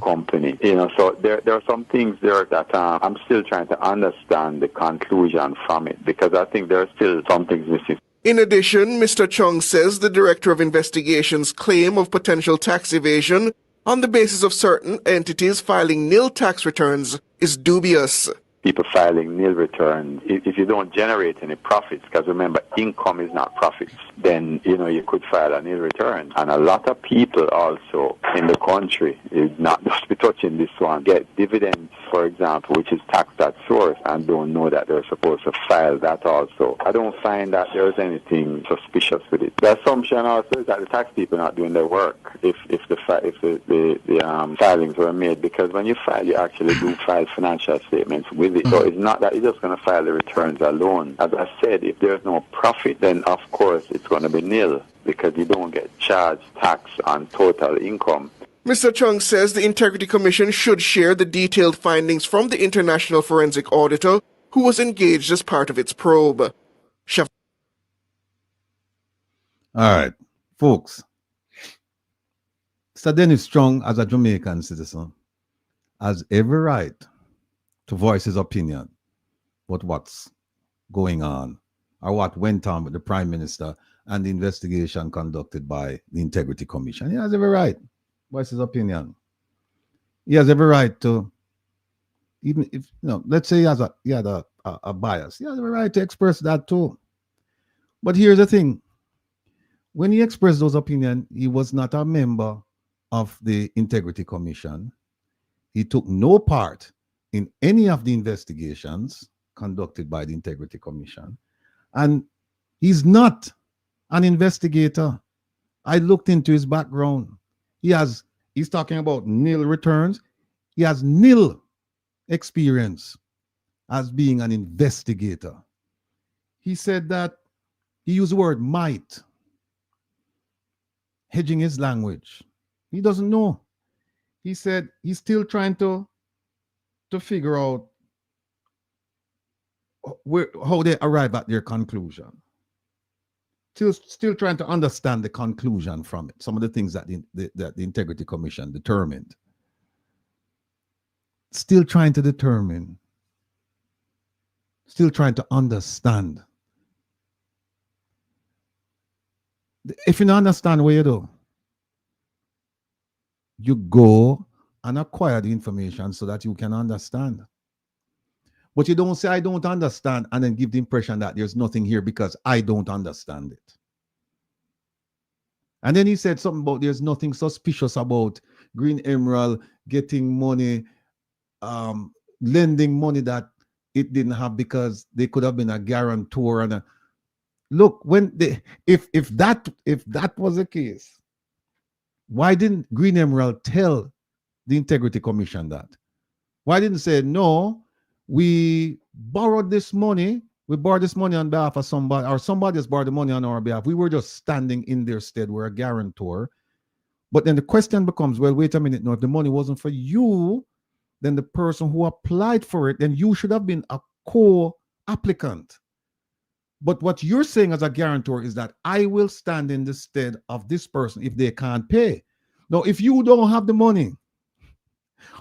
company. So there are some things there that I'm still trying to understand the conclusion from it, because I think there are still some things missing. In addition, Mr. Chung says the Director of Investigation's claim of potential tax evasion on the basis of certain entities filing nil tax returns is dubious. People filing nil returns, if you don't generate any profits, because remember, income is not profits, then, you could file a nil return. And a lot of people also in the country, not just be touching this one, get dividends, for example, which is taxed at source, and don't know that they're supposed to file that also. I don't find that there's anything suspicious with it. The assumption also is that the tax people are not doing their work if the filings were made, because when you file, you actually do file financial statements with it. So it's not that you're just going to file the returns alone. As I said, if there's no profit, then of course it's going to be nil, because you don't get charged tax on total income. Mr. Chung says the Integrity Commission should share the detailed findings from the International Forensic Auditor who was engaged as part of its probe. All right, folks. Mr. Dennis Chung, as a Jamaican citizen, has every right to voice his opinion about what's going on or what went on with the Prime Minister and the investigation conducted by the Integrity Commission. He has every right to voice his opinion. He has every right to, even if, let's say he had a bias, he has every right to express that too. But here's the thing. When he expressed those opinions, he was not a member of the Integrity Commission. He took no part in any of the investigations conducted by the Integrity Commission. And he's not an investigator. I looked into his background. He's talking about nil returns. he has nil experience as being an investigator. He said that he used the word might, hedging his language. He doesn't know. He said he's still trying to figure out how they arrive at their conclusion. Still trying to understand the conclusion from it. Some of the things that the Integrity Commission determined. Still trying to determine. Still trying to understand. If you don't understand what you do, you go and acquire the information so that you can understand. But you don't say, I don't understand, and then give the impression that there's nothing here because I don't understand it. And then he said something about there's nothing suspicious about Green Emerald getting money, lending money that it didn't have because they could have been a guarantor. And look, when if that was the case, why didn't Green Emerald tell the Integrity Commission that? Why didn't say, no, we borrowed this money, on behalf of somebody, or somebody has borrowed the money on our behalf. We were just standing in their stead. We're a guarantor. But then the question becomes, well, wait a minute. No, if the money wasn't for you, then the person who applied for it, then you should have been a co-applicant. But what you're saying as a guarantor is that I will stand in the stead of this person if they can't pay. Now, if you don't have the money,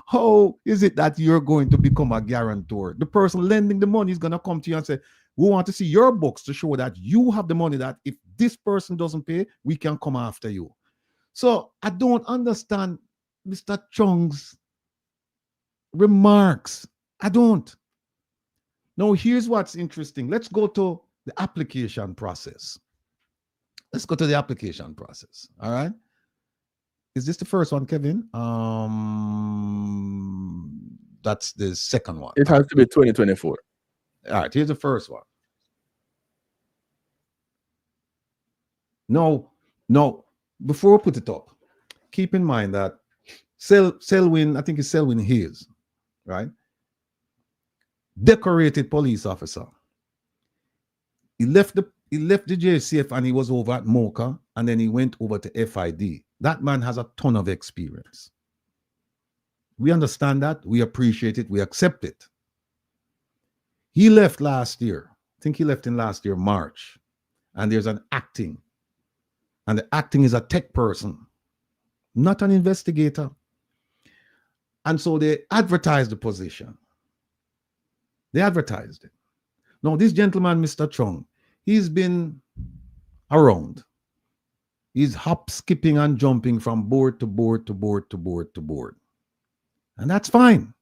how is it that you're going to become a guarantor? The person lending the money is going to come to you and say, we want to see your books to show that you have the money, that if this person doesn't pay, we can come after you. So I don't understand Mr. Chung's remarks. I don't. Now, here's what's interesting. Let's go to the application process. Let's go to the application process. All right. Is this the first one, Kevin? That's the second one. It has to be 2024. All right, here's the first one. No, before we put it up, keep in mind that Selwyn, I think it's Selwyn Hayes, right? Decorated police officer. He left the JCF and he was over at MOCA, and then he went over to FID. That man has a ton of experience. We understand that. We appreciate it. We accept it. He left last year. I think he left in last year, March. And there's an acting. And the acting is a tech person, not an investigator. And so they advertised the position. They advertised it. Now, this gentleman, Mr. Chung, he's been around. He's hop, skipping, and jumping from board to board to board to board to board. And that's fine.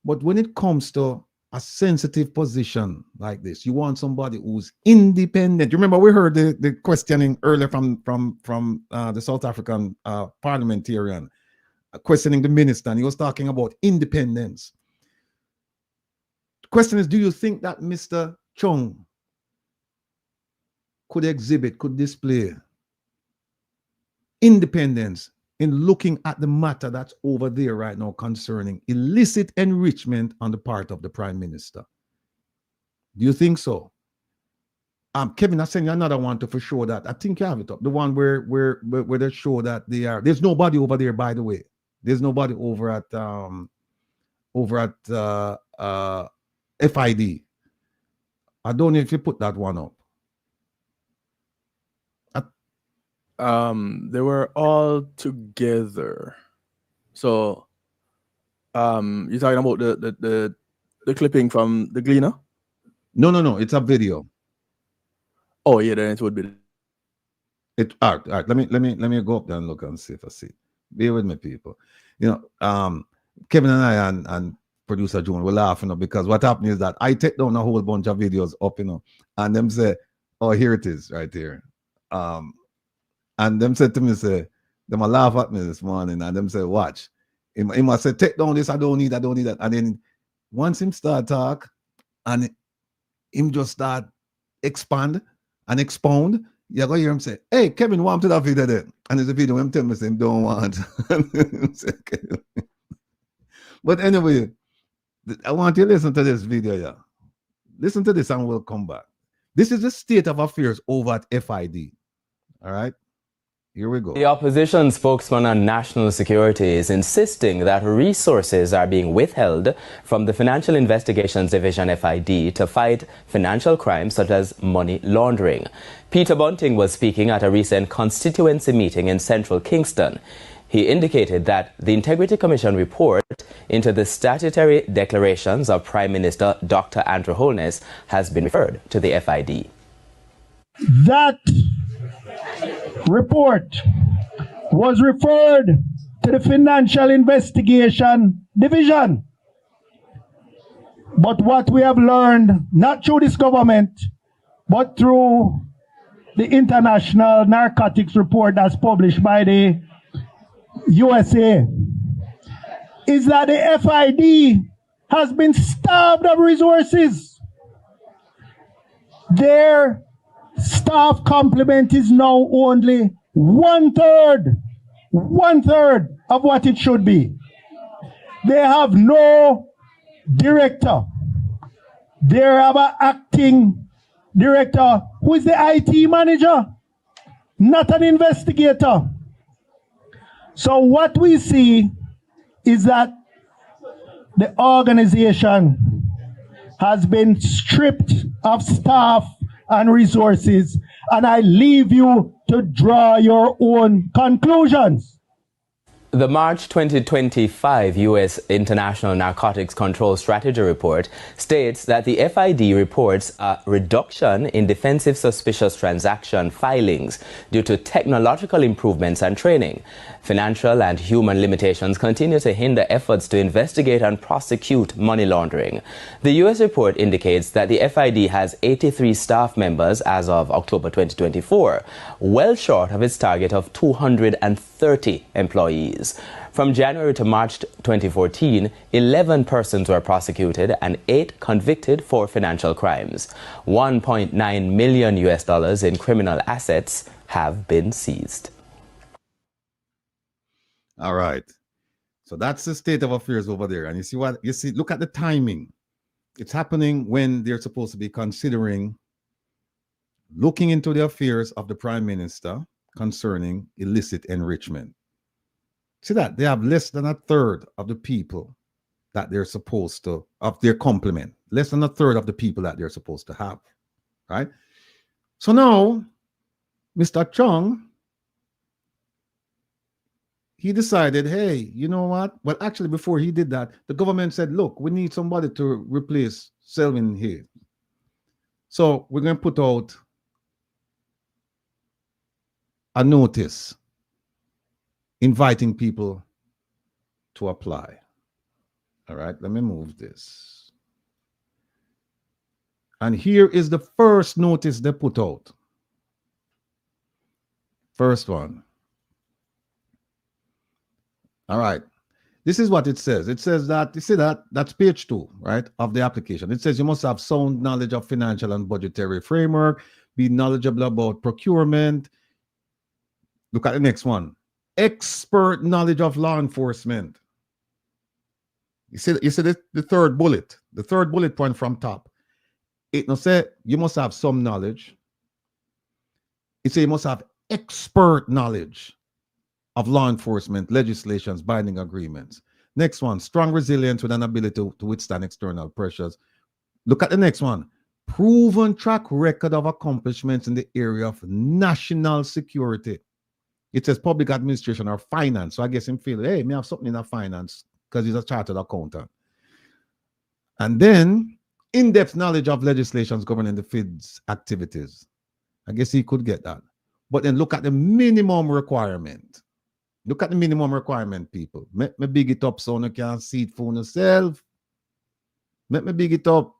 But when it comes to a sensitive position like this, you want somebody who's independent. You remember we heard the questioning earlier from the South African parliamentarian questioning the minister, and he was talking about independence. The question is, do you think that Mr. Chung could display independence in looking at the matter that's over there right now concerning illicit enrichment on the part of the Prime Minister? Do you think so? Kevin, I sent you another one to for sure that I think you have it up. The one where they show that there's nobody over there, by the way. There's nobody over at FID. I don't know if you put that one up. They were all together. So you're talking about the clipping from the Gleaner? No. It's a video. Oh yeah, then it would be. All right. Let me go up there and look and see if I see it. Bear with me, people. You know, Kevin and I and producer June were laughing because what happened is that I take down a whole bunch of videos up, and them say, oh, here it is right here. And them said to me, them a laugh at me this morning, and them say, watch. He must say, take down this, I don't need that. And then once him start talk, and him just start expand and expound, you're going to hear him say, hey, Kevin, want to that video there? And there's a video him tell me, say, him don't want. But anyway, I want you to listen to this video, yeah. Listen to this and we'll come back. This is the state of affairs over at FID. All right, here we go. The opposition spokesman on national security is insisting that resources are being withheld from the Financial Investigations Division FID to fight financial crimes such as money laundering. Peter Bunting was speaking at a recent constituency meeting in central Kingston. He indicated that the Integrity Commission report into the statutory declarations of Prime Minister Dr. Andrew Holness has been referred to the FID. That report was referred to the Financial Investigation Division. But what we have learned, not through this government, but through the International Narcotics Report that's published by the USA, is that the FID has been starved of resources. Their staff complement is now only one third of what it should be. They have no director. They have an acting director who is the IT manager, not an investigator. So what we see is that the organization has been stripped of staff and resources, and I leave you to draw your own conclusions. The March 2025 U.S. International Narcotics Control Strategy Report states that the FID reports a reduction in defensive suspicious transaction filings due to technological improvements and training. Financial and human limitations continue to hinder efforts to investigate and prosecute money laundering. The U.S. report indicates that the FID has 83 staff members as of October 2024, well short of its target of 230 employees. From January to March 2014, 11 persons were prosecuted and 8 convicted for financial crimes. $1.9 million in criminal assets have been seized. All right. So that's the state of affairs over there. And you see what? You see, look at the timing. It's happening when they're supposed to be considering looking into the affairs of the Prime Minister concerning illicit enrichment. See that? They have less than a third of the people that they're supposed to, of their complement. Less than a third of the people that they're supposed to have. Right? So now, Mr. Chung, he decided, hey, you know what? Well, actually, before he did that, the government said, look, we need somebody to replace Selwyn here. So we're going to put out a notice inviting people to apply. All right, let me move this. And here is the first notice they put out. First one. All right. This is what it says. It says that, you see that? That's page 2, right, of the application. It says you must have sound knowledge of financial and budgetary framework, be knowledgeable about procurement. Look at the next one. Expert knowledge of law enforcement. You see the third bullet, the third bullet point from top. It no say you must have some knowledge. It says you must have expert knowledge of law enforcement, legislations, binding agreements. Next one, strong resilience with an ability to withstand external pressures. Look at the next one. Proven track record of accomplishments in the area of national security. It says public administration or finance. So I guess him feel, hey, me have something in the finance because he's a chartered accountant. And then in-depth knowledge of legislations governing the FID's activities. I guess he could get that. But then look at the minimum requirement. Look at the minimum requirement, people. Make me big it up so you can see it for yourself. Make me big it up.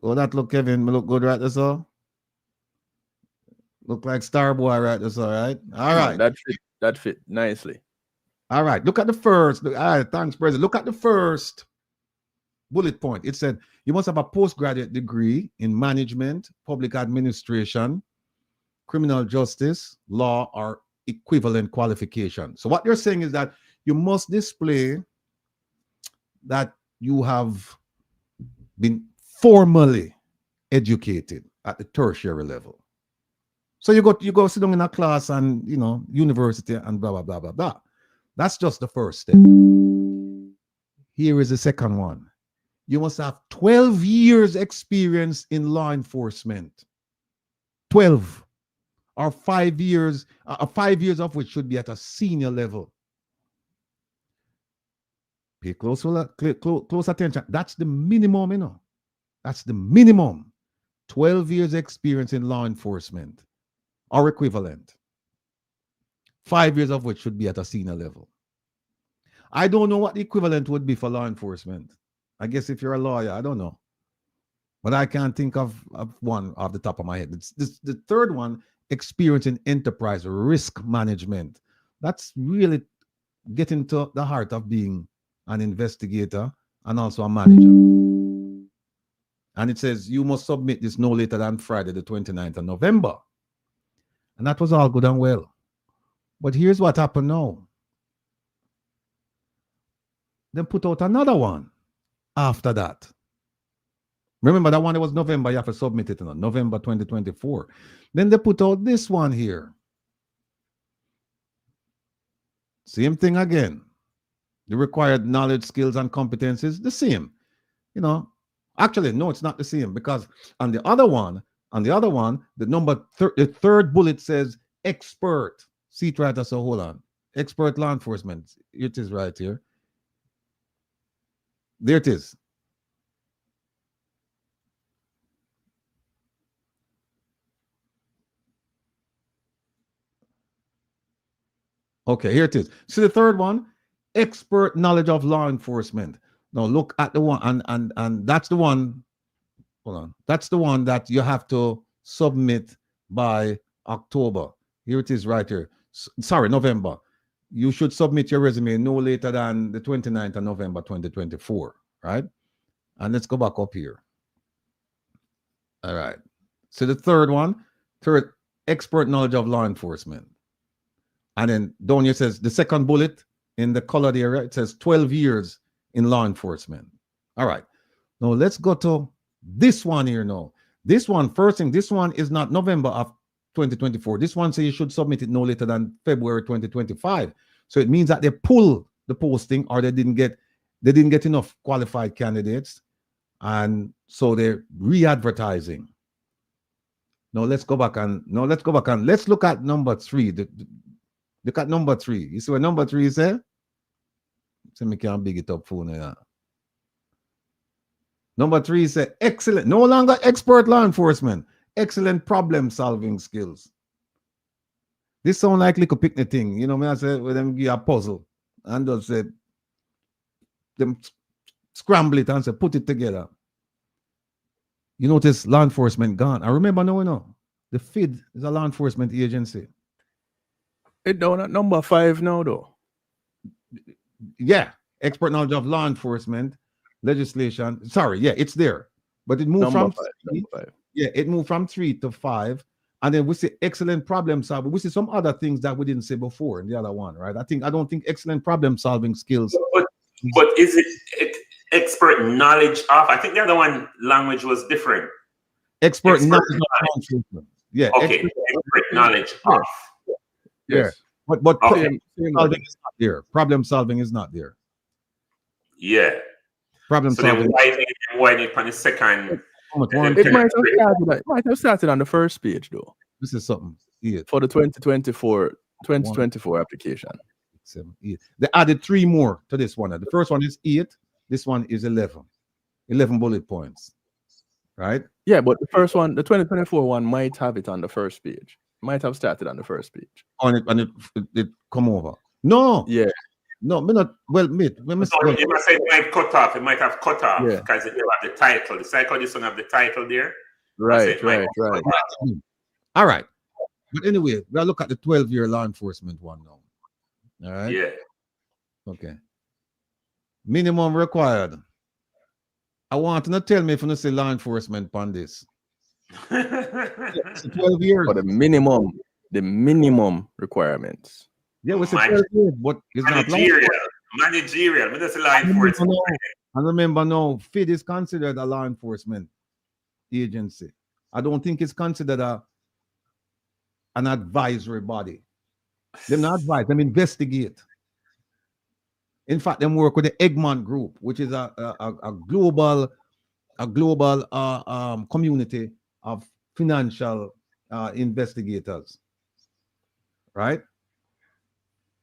Oh, that look, Kevin. Me look good right there, so. Look like Starboy right there, all right? All right. That fit nicely. All right. Look at the first. All right. Thanks, President. Look at the first bullet point. It said you must have a postgraduate degree in management, public administration, criminal justice, law, or equivalent qualification. So what they're saying is that you must display that you have been formally educated at the tertiary level. So you go sit down in a class and university and blah blah blah blah blah. That's just the first step. Here is the second one. You must have 12 years experience in law enforcement. 12 or 5 years, 5 years of which should be at a senior level. Pay close attention. That's the minimum, That's the minimum. 12 years experience in law enforcement or equivalent. 5 years of which should be at a senior level. I don't know what the equivalent would be for law enforcement. I guess if you're a lawyer, I don't know. But I can't think of one off the top of my head. The third one, experience in enterprise risk management. That's really getting to the heart of being an investigator and also a manager. And it says you must submit this no later than Friday, the 29th of November. And that was all good and well. But here's what happened now. Then put out another one after that. Remember that one that was November, you have to submit it in November 2024. Then they put out this one here. Same thing again. The required knowledge, skills, and competencies, the same. Actually, no, it's not the same, because on the other one, the third bullet says expert. See it right, so hold on. Expert law enforcement. It is right here. There it is. Okay, here it is. See the third one? Expert knowledge of law enforcement. Now look at the one, and that's the one. Hold on. That's the one that you have to submit by October. Here it is right here. Sorry, November. You should submit your resume no later than the 29th of November 2024, right? And let's go back up here. All right. So the third one, expert knowledge of law enforcement. And then down here says the second bullet in the colored area, it says 12 years in law enforcement. All right. Now let's go to this one here now. This one, first thing, this one is not November of 2024. This one says you should submit it no later than February 2025. So it means that they pull the posting, or they didn't get enough qualified candidates, and so they're re-advertising. Now let's go back and let's look at number 3. Look at number 3. You see what number 3 is there? So me can big it up for now. Number 3 says excellent, no longer expert law enforcement, excellent problem solving skills. This sound like little picnic thing. Me I say with them give a puzzle and just say them scramble it and say put it together. You notice law enforcement gone. I remember now, the FID is a law enforcement agency. It down at number 5 now, though. Yeah, expert knowledge of law enforcement, legislation. Sorry, yeah, it's there, but it moved Number from 5. Yeah, it moved from 3 to 5, and then we see excellent problem solving. We see some other things that we didn't say before in the other one, right? I don't think excellent problem solving skills. But is it expert knowledge of? I think the other one language was different. Expert knowledge of law enforcement. Yeah. Okay. Expert knowledge of. Yes. But Okay. solving is not there. Problem solving is not there. Yeah. Problem So solving. then why did on the second? It might have started on the first page, though. This is something. For the 2024 application. 7, 8. They added 3 more to this one. The first one is 8. This one is 11. 11 bullet points. Right? Yeah, but the first one, the 2024 one, might have it on the first page. Might have started on the first page. On it, and it come over. No. Yeah. No, me not. Well, mate. You must say it might cut off. It might have cut off because it will have the title. The cycle, this one have the title there. Right. All right. But anyway, we'll look at the 12-year law enforcement one now. All right. Yeah. Okay. Minimum required. I want to not tell me if you say law enforcement on this. 12 years. For the minimum requirements. Yeah, we said 12 years, but it's not law enforcement. Managerial. But that's law enforcement. And remember now, FID is considered a law enforcement agency. I don't think it's considered an advisory body. Them not advise, them investigate. In fact, them work with the Egmont Group, which is a global community of financial investigators. Right?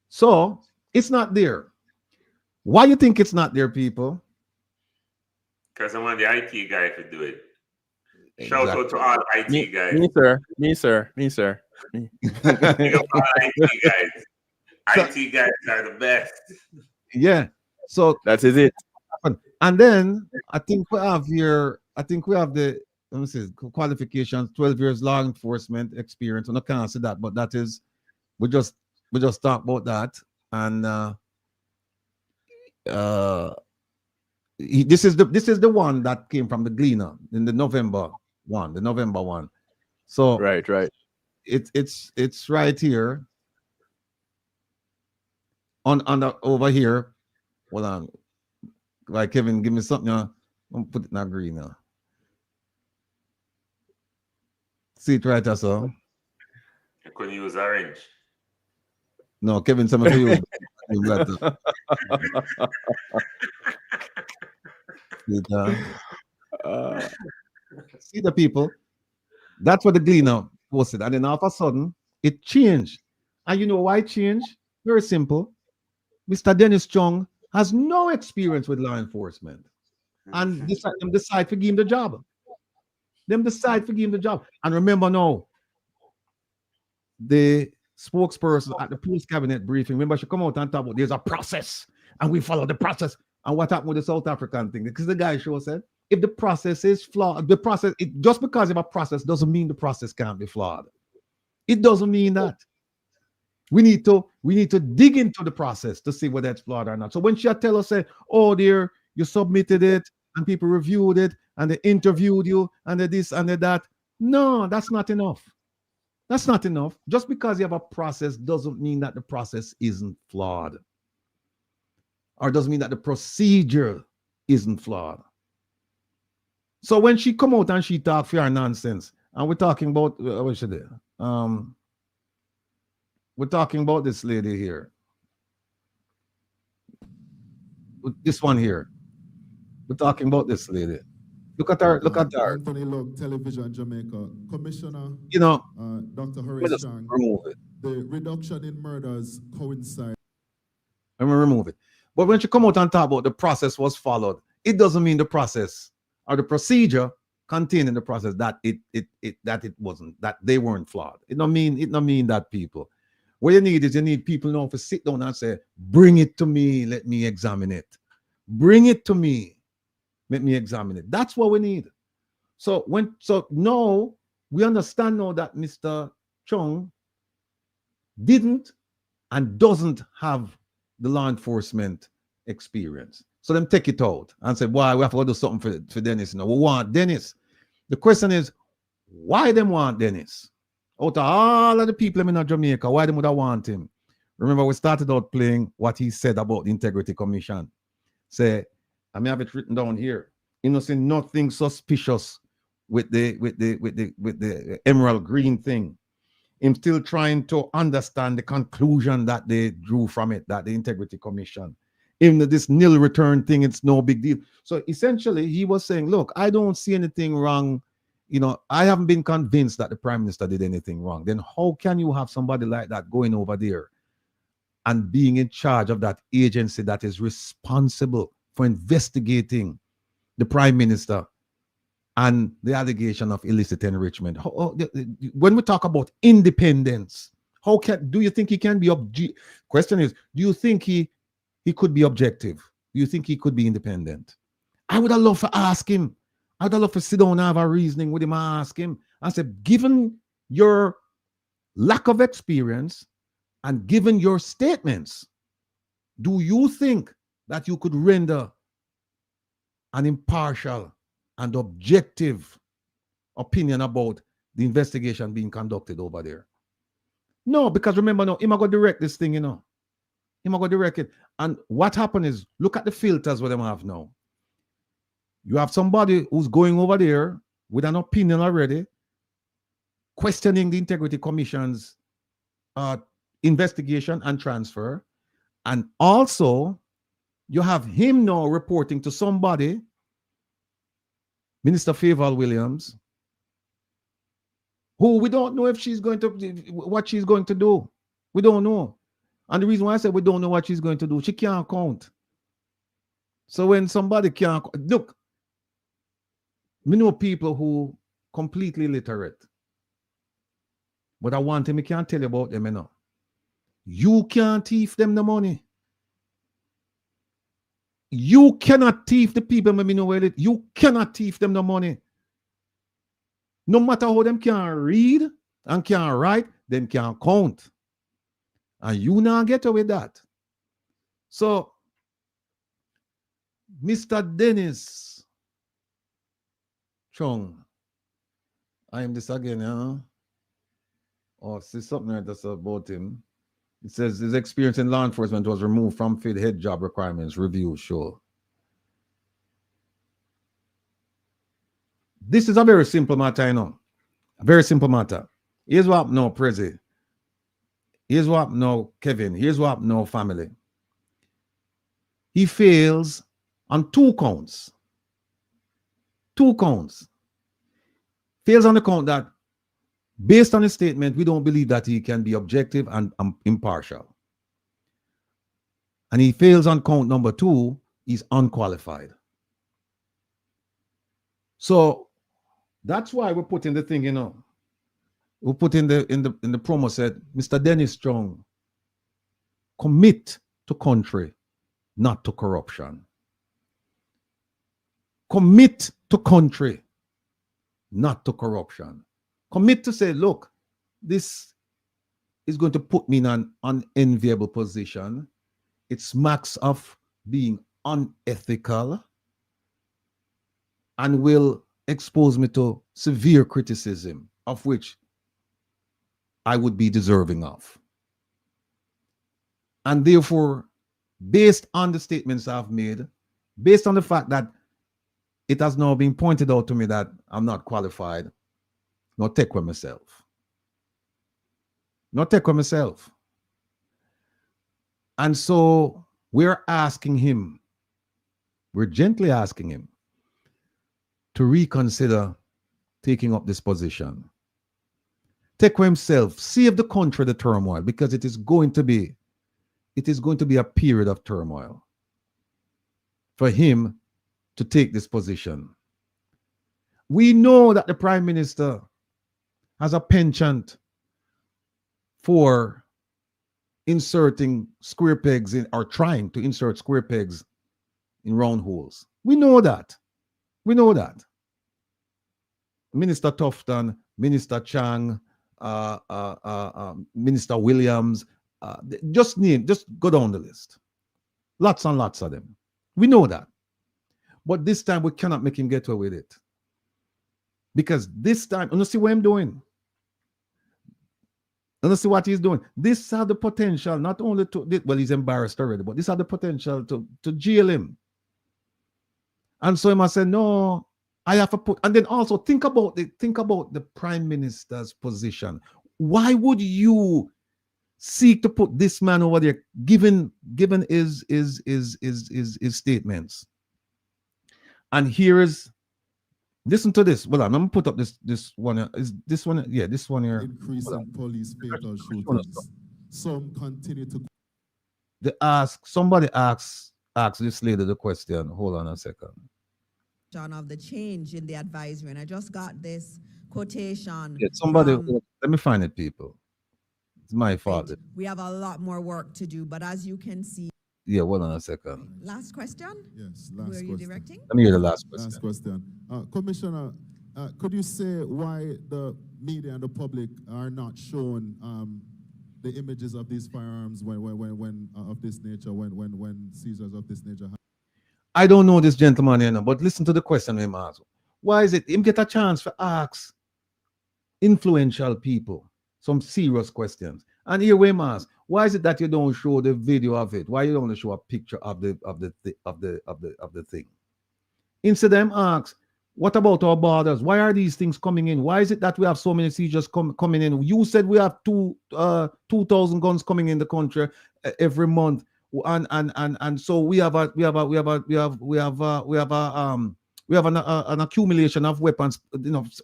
So it's not there. Why you think it's not there, people? Because I want the IT guy to do it. Shout out to all IT guys. Me, sir. Big up all IT guys. IT guys are the best. Yeah. So that is it. And then I think we have the let me see, qualifications, 12 years law enforcement experience. And I can't say that, but that is we just talk about that. And this is the one that came from the Gleaner in the November one. So right. It's right here on over here. Hold on, like Kevin, give me something. I'm put it in green now. See it right as well. You couldn't use orange. No, Kevin, some of you. See the people. That's what the Gleaner posted, and then all of a sudden it changed. And you know why it changed? Very simple. Mr. Dennis Chung has no experience with law enforcement, and them decide to give him the job. And remember now, the spokesperson at the post cabinet briefing, remember, she come out and talk about there's a process and we follow the process. And what happened with the South African thing? Because the guy said, if the process is flawed, just because of a process doesn't mean the process can't be flawed. It doesn't mean that. We need to dig into the process to see whether it's flawed or not. So when she tell us, say, oh dear, you submitted it and people reviewed it and they interviewed you and they this and they that. No, that's not enough. That's not enough. Just because you have a process doesn't mean that the process isn't flawed. Or doesn't mean that the procedure isn't flawed. So when she come out and she talk fair nonsense, and we're talking about what should it? We're talking about this lady here. This one here. We're talking about this lady. Look at her. Look at her. Anthony Lug, Television Jamaica. Commissioner, Dr. Horace Chung, remove it. the reduction in murders coincide. I'm gonna remove it. But when she come out and talk about the process was followed, it doesn't mean the process or the procedure contained in the process that it wasn't, that they weren't flawed. It don't mean that, people. What you need people now to sit down and say, bring it to me, let me examine it. Bring it to me, let me examine it. That's what we need. So now we understand now that Mr. Chung didn't and doesn't have the law enforcement experience. So them take it out and say, why we have to do something for Dennis. No, we want Dennis. The question is, why them want Dennis? Out of all of the people in Jamaica, why them would have want him? Remember, we started out playing what he said about the Integrity Commission. Say, I may have it written down here. You know, say nothing suspicious with the emerald green thing. I'm still trying to understand the conclusion that they drew from it, that the Integrity Commission. Even this nil return thing, it's no big deal. So essentially, he was saying, look, I don't see anything wrong. You know, I haven't been convinced that the Prime Minister did anything wrong. Then how can you have somebody like that going over there and being in charge of that agency that is responsible for investigating the Prime Minister and the allegation of illicit enrichment? When we talk about independence, do you think he can be question is, do you think he could be objective? Do you think he could be independent? I would have loved to ask him. I would have loved to sit down and have a reasoning with him and ask him. I said, given your lack of experience and given your statements, do you think that you could render an impartial and objective opinion about the investigation being conducted over there? No, because remember now, him I go direct this thing, you know. Him I go direct it. And what happened is, look at the filters what them have now. You have somebody who's going over there with an opinion already, questioning the Integrity Commission's investigation and transfer. And also, you have him now reporting to somebody, Minister Favour Williams, who we don't know if she's going to, what she's going to do. We don't know. And the reason why I said we don't know what she's going to do, she can't count. So when somebody can't, look, we know people who completely illiterate. But I want him, I can't tell you about them, you know. You can't thief them the money. You cannot thief the people, maybe know where it. You cannot thief them the money. No matter how them can read and can write, them can count. And you now get away with that. So, Mr. Dennis Chung, I am this again, huh? Oh, see something right that's about him. It says his experience in law enforcement was removed from FID head job requirements. Review show. This is a very simple matter, you know. A very simple matter. Here's what happened now, Prezi. Here's what happened now, Kevin. Here's what happened now, family. He fails on 2 counts. 2 counts. Fails on the count that, based on his statement, we don't believe that he can be objective and impartial. And he fails on count number 2, he's unqualified. So that's why we're putting the thing, you know. We put in the promo said, Mr. Dennis Chung, commit to country, not to corruption. Commit to country, not to corruption. Commit to say, look, this is going to put me in an unenviable position. It smacks of being unethical and will expose me to severe criticism, of which I would be deserving of. And therefore, based on the statements I've made, based on the fact that it has now been pointed out to me that I'm not qualified, not take with myself. Not take with myself. And so we're asking him, we're gently asking him to reconsider taking up this position. Take for himself, save the country the turmoil, because it is going to be a period of turmoil for him to take this position. We know that the Prime Minister has a penchant for inserting square pegs in, or trying to insert square pegs in round holes. We know that. We know that. Minister Tufton, Minister Chung, Minister Williams, just go down the list. Lots and lots of them. We know that. But this time we cannot make him get away with it. Because this time, you see what I'm doing? You see what he's doing? This has the potential not only to, well, he's embarrassed already, but this has the potential to jail him. And so he must say, no, I have to put, and then also think about the Prime Minister's position. Why would you seek to put this man over there, given his statements? And here is, listen to this. Well, I'm gonna put up this one. Is this one? Yeah, this one here. Increasing police fatal shootings. Some continue to. Somebody asks this lady the question. Hold on a second. Of the change in the advisory, and I just got this quotation. Yeah, somebody, let me find it, people. It's my fault. We have a lot more work to do, but as you can see. Yeah, hold on a second. Last question? Yes, last question. Who are you directing? Let me hear the last question. Last question. Commissioner, could you say why the media and the public are not shown the images of these firearms when of this nature, when seizures of this nature happen? I don't know this gentleman here, but listen to the question him ask. Why is it him get a chance to ask influential people some serious questions? And here we must. Why is it that you don't show the video of it? Why you don't show a picture of the thing? Instead, them ask, what about our borders? Why are these things coming in? Why is it that we have so many seizures coming in? You said we have 2,000 guns coming in the country every month, and so we have an accumulation of weapons,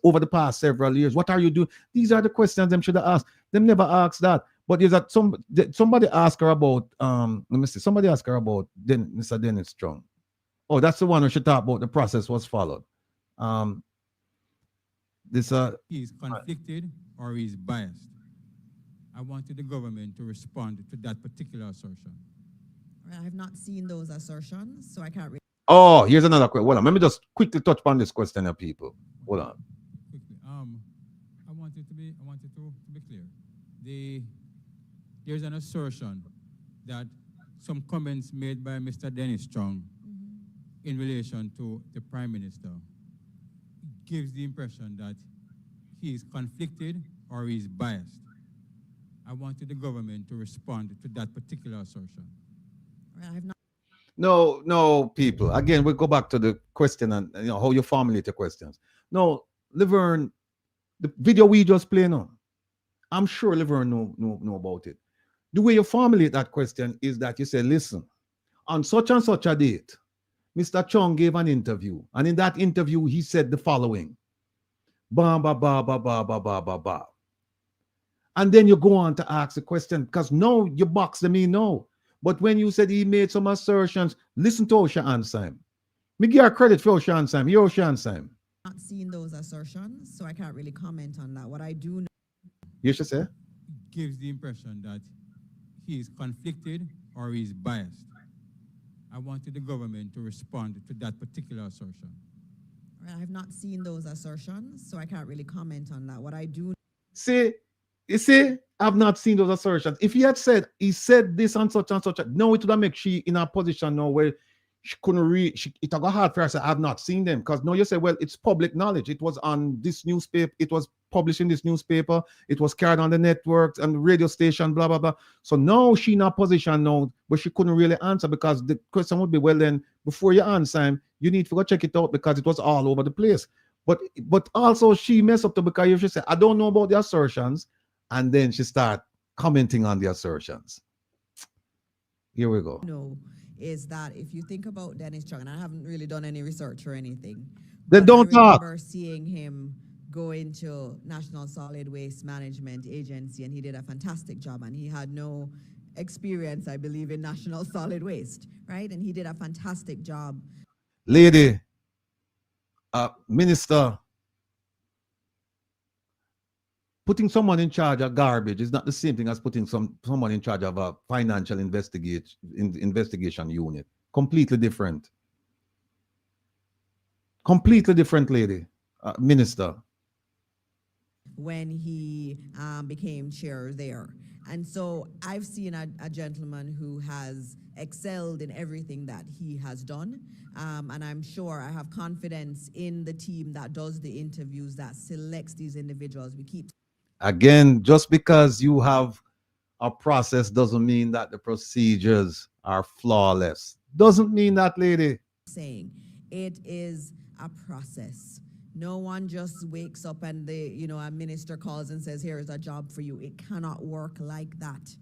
over the past several years. What are you doing? These are the questions them should have asked. Them never asked that. But is that somebody asked her about let me see. Somebody asked her about Mr. Dennis Chung. Oh, that's the one who should talk about the process was followed. He's conflicted or he's biased. I wanted the government to respond to that particular assertion. I have not seen those assertions, so I can't really. Oh, here's another question. Hold on. Let me just quickly touch upon this question here, people. Hold on. Quickly. I wanted to be clear. There's an assertion that some comments made by Mr. Dennis Chung in relation to the Prime Minister gives the impression that he is conflicted or he is biased. I wanted the government to respond to that particular assertion. I have not. No, people. Again, we go back to the question and how you formulate the questions. No, Laverne, the video we just played on, I'm sure Laverne know about it. The way you formulate that question is that you say, listen, on such and such a date, Mr. Chung gave an interview, and in that interview, he said the following. Ba, ba, ba, ba, ba, ba, ba, ba, ba. And then you go on to ask the question, because no, you box them in, no. But when you said he made some assertions, listen to how she answer him. Me give her credit for how she answer him. Here how she answer him. Not seen those assertions, so I can't really comment on that. What I do know. You should say? Gives the impression that he is conflicted or he is biased. I wanted the government to respond to that particular assertion. I have not seen those assertions, so I can't really comment on that. What I do. See, you see, I've not seen those assertions. If he had said, he said this and such, no, it would have make she in a position now where she couldn't read. It got hard for her to say, I've not seen them. Because now you say, well, it's public knowledge. It was on this newspaper. It was published in this newspaper. It was carried on the networks and the radio station, blah, blah, blah. So now she in a position now, but she couldn't really answer because the question would be, well, then before you answer him, you need to go check it out because it was all over the place. But also she messed up because if she said, I don't know about the assertions, and then she start commenting on the assertions. Here we go. No, is that if you think about Dennis Chung, and I haven't really done any research or anything. Then don't talk. I remember seeing him go into National Solid Waste Management Agency, and he did a fantastic job, and he had no experience, I believe, in National Solid Waste, right? And he did a fantastic job. Lady, minister, putting someone in charge of garbage is not the same thing as putting someone in charge of a financial investigation unit. Completely different. Completely different, lady, minister. When he became chair there. And so I've seen a gentleman who has excelled in everything that he has done. And I'm sure I have confidence in the team that does the interviews, that selects these individuals. We keep. Again, just because you have a process doesn't mean that the procedures are flawless. Doesn't mean that, lady. Saying it is a process. No one just wakes up and a minister calls and says, here is a job for you. It cannot work like that.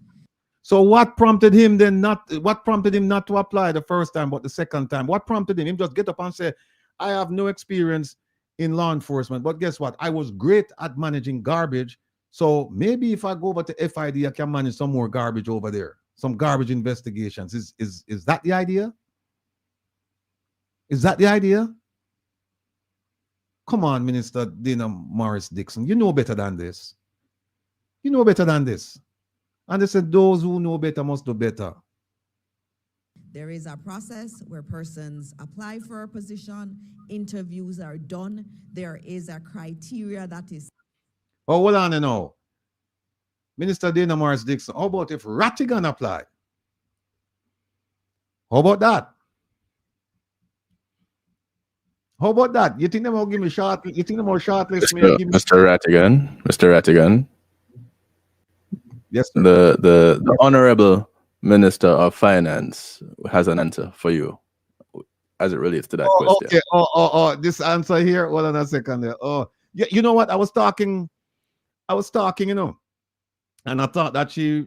So what prompted him not to apply the first time, but the second time? What prompted him? Him just get up and say, I have no experience in law enforcement, but guess what? I was great at managing garbage. So maybe if I go over to FID, I can manage some more garbage over there. Some garbage investigations. Is that the idea? Is that the idea? Come on, Minister Dana Morris Dixon. You know better than this. You know better than this. And they said those who know better must do better. There is a process where persons apply for a position, interviews are done. There is a criteria that is. Oh, hold on now. Minister Dana Morris Dixon, how about if Rattigan applied? How about that? How about that? You think they will give me short? You think they will shortlist me? Mr. Rattigan. Yes, sir. The Honorable Minister of Finance has an answer for you as it relates to that question. Okay. This answer here. Hold on a second there. Oh, yeah. You know what? I was talking, you know, and I thought that she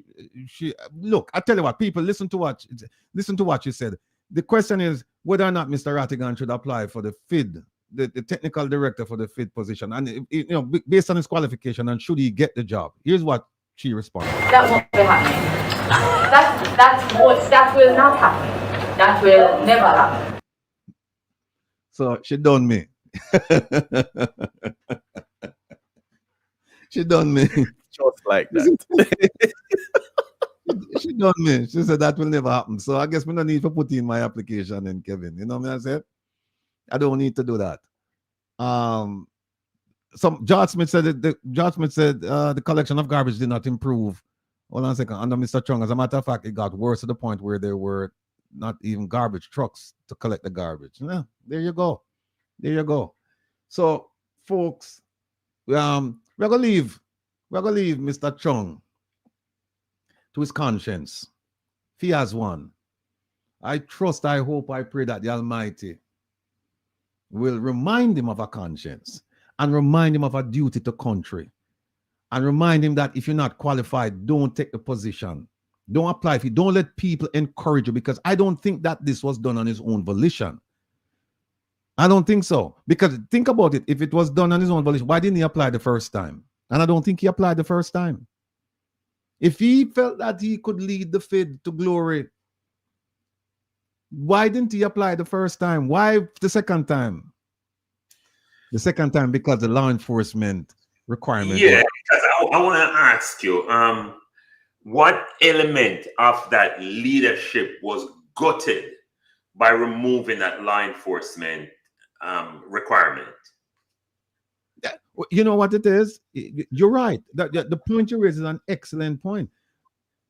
look. I tell you what, people listen to what she said. The question is whether or not Mr. Rattigan should apply for the FID, the technical director for the FID position, and you know, based on his qualification, and should he get the job? Here's what she responded. That won't be happening. That will not happen. That will never happen. So she done me. She done me. Just like that. She done me. She said that will never happen. So I guess we don't need to put in my application in, Kevin. You know what I said? I don't need to do that. Some George Smith said the collection of garbage did not improve. Hold on a second. Under Mr. Chung, as a matter of fact, it got worse to the point where there were not even garbage trucks to collect the garbage. Yeah, there you go. There you go. So, folks, we're gonna leave Mr. Chung to his conscience. If he has one. I trust, I hope, I pray that the Almighty will remind him of a conscience and remind him of a duty to country and remind him that if you're not qualified, don't take the position. Don't apply for it. Don't let people encourage you, because I don't think that this was done on his own volition. I don't think so. Because think about it. If it was done on his own volition, why didn't he apply the first time? And I don't think he applied the first time. If he felt that he could lead the FID to glory, why didn't he apply the first time? Why the second time? The second time because the law enforcement requirement. Yeah, because I want to ask you, what element of that leadership was gutted by removing that law enforcement requirement? You know what it is? You're right. The point you raise is an excellent point.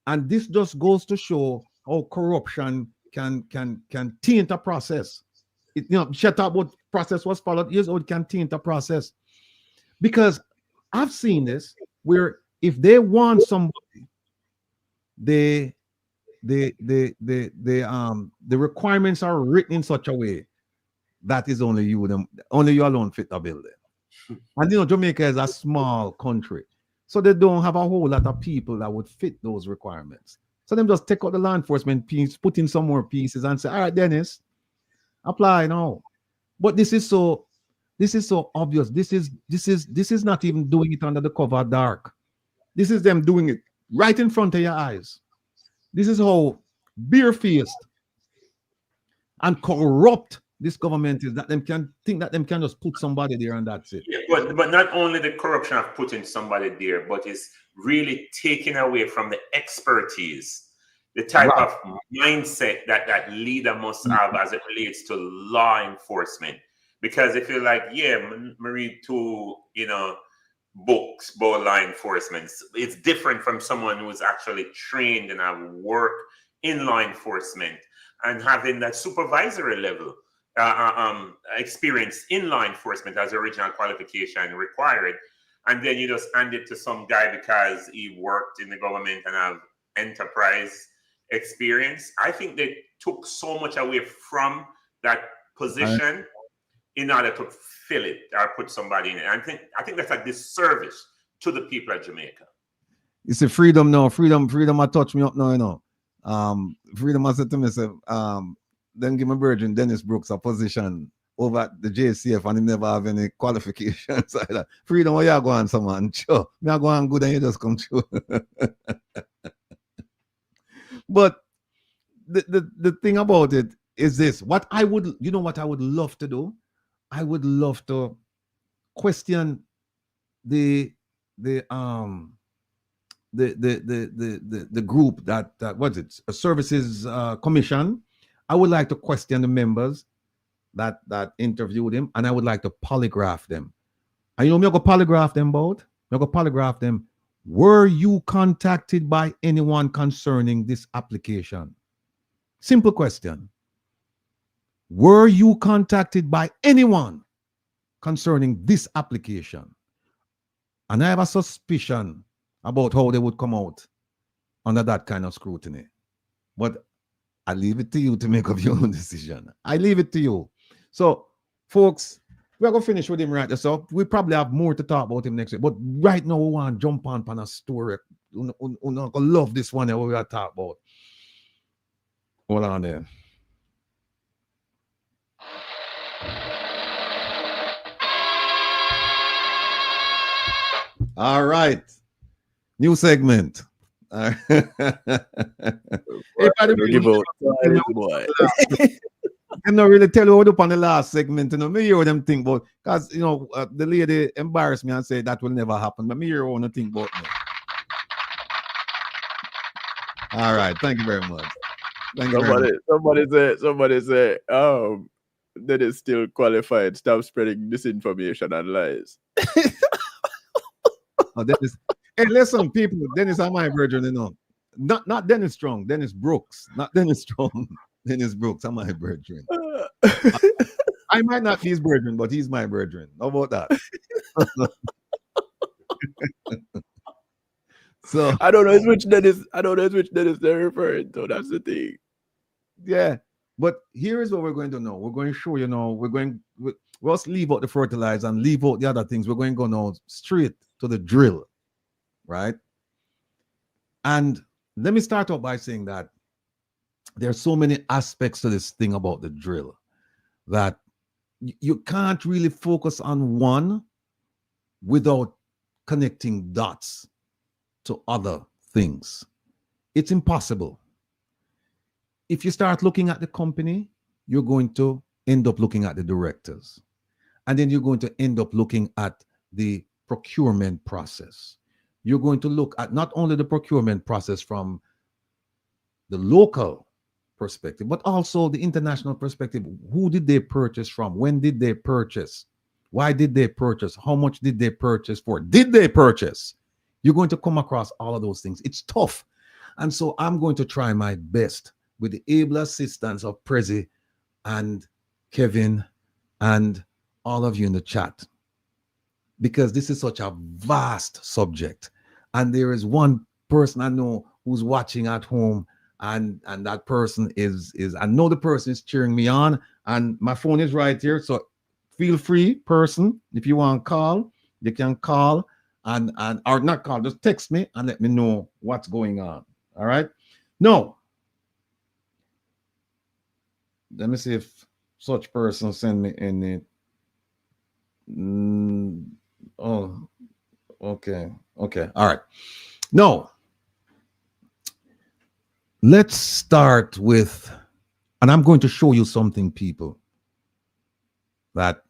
And this just goes to show how corruption can taint a process. You know, shut up what process was followed years old can taint a process. Because I've seen this where if they want somebody, the requirements are written in such a way that is only you alone fit the building. And you know, Jamaica is a small country, so they don't have a whole lot of people that would fit those requirements. So them just take out the law enforcement piece, put in some more pieces, and say, "All right, Dennis, apply now." But this is so obvious. This is not even doing it under the cover dark. This is them doing it right in front of your eyes. This is how barefaced and corrupt this government is, that them can think that them can just put somebody there and that's it. Yeah, but not only the corruption of putting somebody there, but it's really taking away from the expertise, the type of mindset that leader must have as it relates to law enforcement. Because if you're like, yeah, read two, books about law enforcement, it's different from someone who's actually trained and have worked in law enforcement and having that supervisory level experience in law enforcement as original qualification required, and then you just hand it to some guy because he worked in the government and have enterprise experience. I think they took so much away from that position in order to fill it or put somebody in it. I think that's a disservice to the people of Jamaica. You see, freedom now, freedom I touch me up now, freedom I said to me, then give my virgin Dennis Brooks a position over at the JCF and he never have any qualifications. Freedom, where you going, someone? Sure. Me are going good and you just come through. But the thing about it is this. What I would love to do? I would love to question the group that what's it? A services commission. I would like to question the members that interviewed him, and I would like to polygraph them. And you know me, I go polygraph them both. I go polygraph them. Were you contacted by anyone concerning this application? Simple question. Were you contacted by anyone concerning this application? And I have a suspicion about how they would come out under that kind of scrutiny. But I leave it to you to make up your own decision. I leave it to you. So, folks, we're going to finish with him right there. So we probably have more to talk about him next week. But right now, we want to jump on a story. We're going to love this one that we got to talk about. Hold on there. All right. New segment. If I don't give out, boy. I not really tell you what up on the last segment, you know. Me hear what them think about, because you know the lady embarrassed me and said that will never happen. But me hear what them think about me. All right, thank you very much. Thank you very much. Somebody say, that is still qualified. Stop spreading disinformation and lies. Oh, Dennis. Hey, listen, people. Dennis, I'm my virgin, you know. Not Dennis Strong, Dennis Brooks. Not Dennis Strong. Dennis Brooks, I'm my brethren. I might not be his brethren, but he's my brethren. How about that? So I don't know which Dennis they're referring to. That's the thing. Yeah, but here is what we're going to know. We're going to show, you know, we'll just leave out the fertilizer and leave out the other things. We're going to go now straight to the drill, right? And let me start off by saying that there are so many aspects to this thing about the drill that you can't really focus on one without connecting dots to other things. It's impossible. If you start looking at the company, you're going to end up looking at the directors. And then you're going to end up looking at the procurement process. You're going to look at not only the procurement process from the local perspective, but also the international perspective. Who did they purchase from? When did they purchase? Why did they purchase? How much did they purchase for? Did they purchase? You're going to come across all of those things. It's tough. And so I'm going to try my best with the able assistance of Prezi and Kevin and all of you in the chat, because this is such a vast subject. And there is one person I know who's watching at home, and that person is I know the person is cheering me on, and my phone is right here. So feel free, person, if you want to call, you can call and or not call, just text me and let me know what's going on. All right. No. Let me see if such person send me any. Oh, okay. Okay. All right. No. Let's start with, and I'm going to show you something, people, that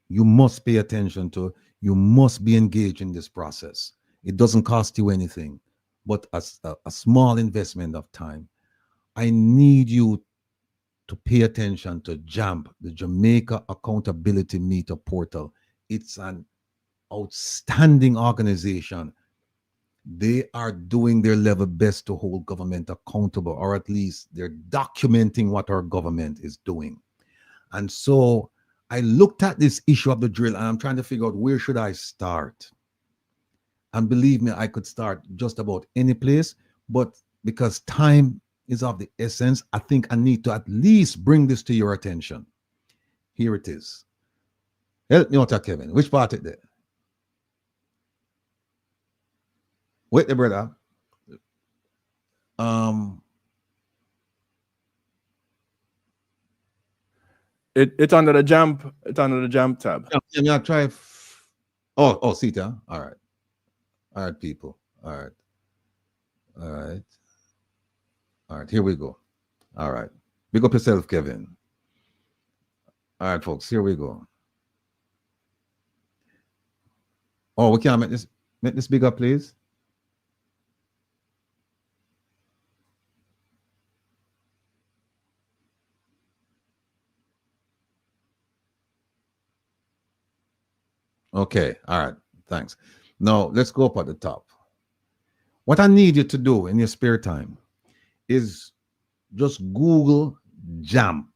you must pay attention to. You must be engaged in this process. It doesn't cost you anything, but a small investment of time. I need you to pay attention to JAMP, the Jamaica Accountability Meter Portal. It's an outstanding organization. They are doing their level best to hold government accountable, or at least they're documenting what our government is doing. And so I looked at this issue of the drill and I'm trying to figure out where should I start. And believe me, I could start just about any place, but because time is of the essence, I think I need to at least bring this to your attention. Here it is. Help me out, Kevin. Which part is there? Wait there, brother. It's under the jump. It's under the jump tab. Yeah, try. Oh, see it, huh? All right. All right, people. All right. All right. All right, here we go. All right. Big up yourself, Kevin. All right, folks, here we go. Oh, we can't make this bigger, please. Okay, all right, thanks. Now, let's go up at the top. What I need you to do in your spare time is just Google JAMP,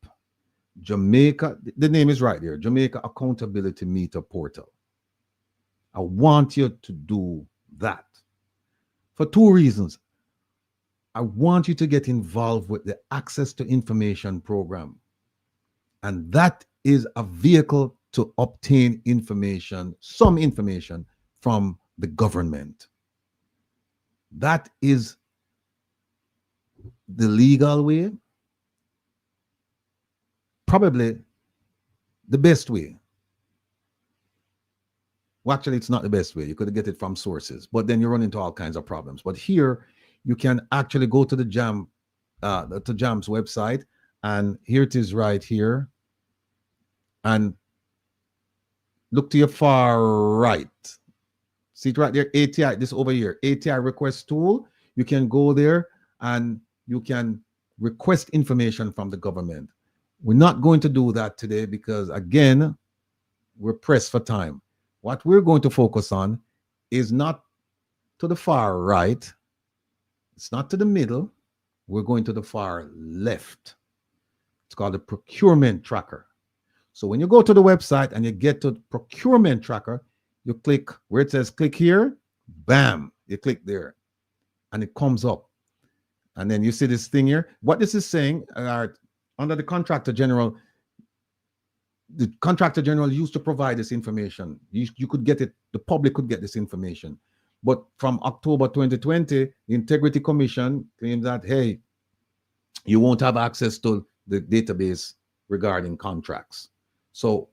Jamaica. The name is right there, Jamaica Accountability Meter Portal. I want you to do that. for two reasons. I want you to get involved with the Access to Information program. And that is a vehicle to obtain information, some information from the government. That is the legal way, probably the best way. Well, actually, it's not the best way. You could get it from sources, but then you run into all kinds of problems. But here, you can actually go to the JAM, to JAM's website, and here it is right here. And look to your far right. See it right there, ATI, this over here, ATI request tool. You can go there and you can request information from the government. We're not going to do that today because, again, we're pressed for time. What we're going to focus on is not to the far right. It's not to the middle. We're going to the far left. It's called the procurement tracker. So when you go to the website and you get to the procurement tracker, you click where it says click here, bam, you click there and it comes up. And then you see this thing here. What this is saying, under the Contractor General, the Contractor General used to provide this information. You could get it, the public could get this information. But from October 2020, the Integrity Commission claimed that, hey, you won't have access to the database regarding contracts. So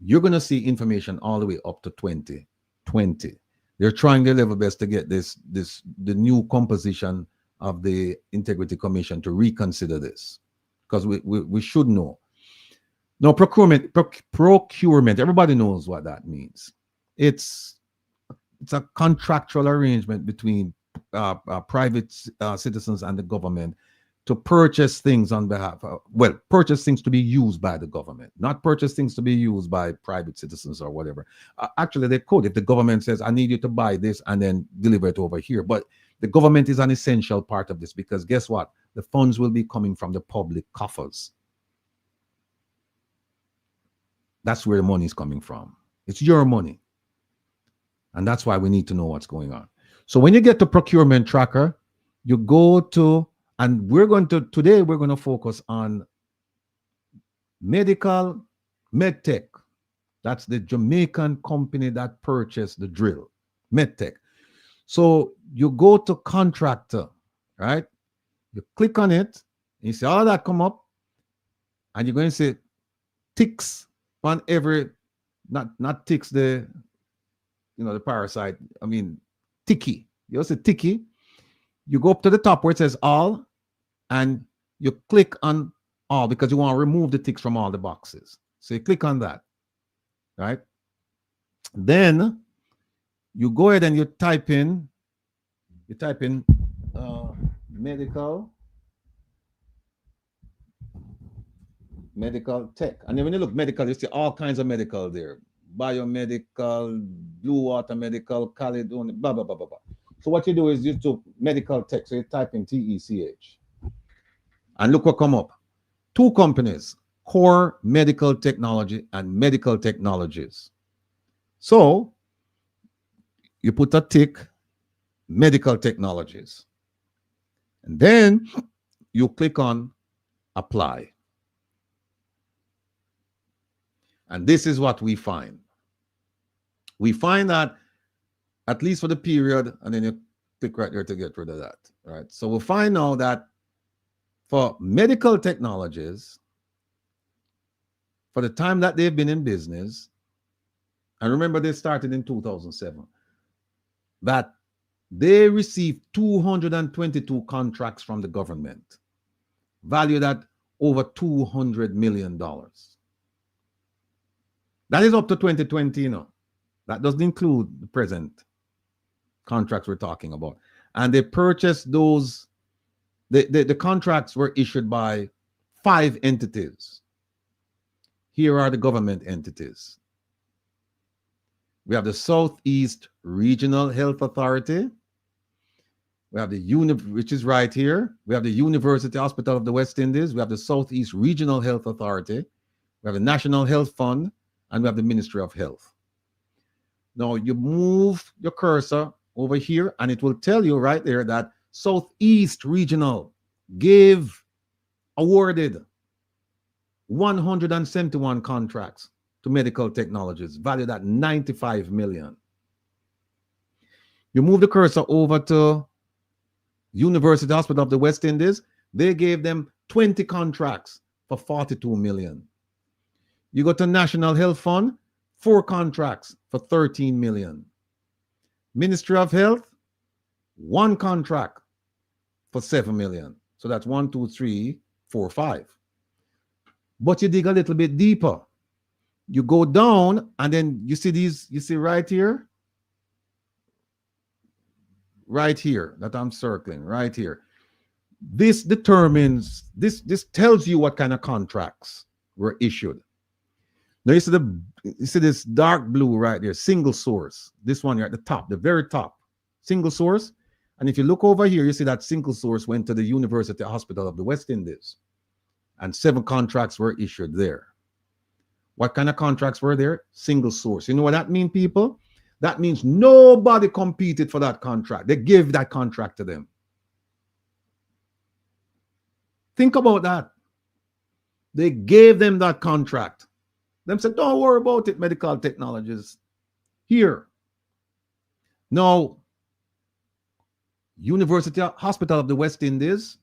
you're going to see information all the way up to 2020. They're trying their level best to get the new composition of the Integrity Commission to reconsider this, because we should know. Now, procurement, everybody knows what that means. It's a contractual arrangement between private citizens and the government to purchase things on behalf of, well, purchase things to be used by the government, not purchase things to be used by private citizens or whatever. Actually, they could, if the government says, I need you to buy this and then deliver it over here. But the government is an essential part of this because guess what? The funds will be coming from the public coffers. That's where the money is coming from. It's your money. And that's why we need to know what's going on. So when you get to procurement tracker, you go to, and today we're going to focus on medtech. That's the Jamaican company that purchased the drill, medtech. So you go to contractor, right? You click on it, and you see all that come up, and you're going to see ticks on every, not ticks the, the parasite, I mean, ticky. You see ticky. You go up to the top where it says all, and you click on all because you want to remove the ticks from all the boxes. So you click on that, right? Then you go ahead and you type in medical tech. And then when you look medical, you see all kinds of medical there. Biomedical, blue water medical, Caledonian, blah, blah, blah, blah, blah. So what you do is you do medical tech. So you type in TECH. And look what come up. Two companies, Core Medical Technology and Medical Technologies. So you put a tick, Medical Technologies. And then you click on apply. And this is what we find. We find that, at least for the period, and then you click right there to get rid of that. Right. So we'll find now that for medical technologies, for the time that they've been in business, and remember they started in 2007, that they received 222 contracts from the government, valued at over $200 million. That is up to 2020, That doesn't include the present contracts we're talking about. And they purchased those, the contracts were issued by 5 entities. Here are the government entities. We have the Southeast Regional Health Authority. We have the which is right here. We have the University Hospital of the West Indies. We have the Southeast Regional Health Authority. We have the National Health Fund, and we have the Ministry of Health. Now you move your cursor over here, and it will tell you right there that Southeast Regional awarded 171 contracts to medical technologies valued at 95 million. You move the cursor over to University Hospital of the West Indies, they gave them 20 contracts for 42 million. You go to National Health Fund, 4 contracts for 13 million. Ministry of Health, 1 contract for 7 million. So that's 1, 2, 3, 4, 5. But you dig a little bit deeper. You go down and then you see these, you see right here that I'm circling, right here. This determines, this tells you what kind of contracts were issued. Now you see this dark blue right there, single source. This one here at the top, the very top, single source. And if you look over here, you see that single source went to the University Hospital of the West Indies. And 7 contracts were issued there. What kind of contracts were there? Single source. You know what that means, people? That means nobody competed for that contract. They gave that contract to them. Think about that. They gave them that contract. Them said, don't worry about it, medical technologies. Here. Now, University Hospital of the West Indies,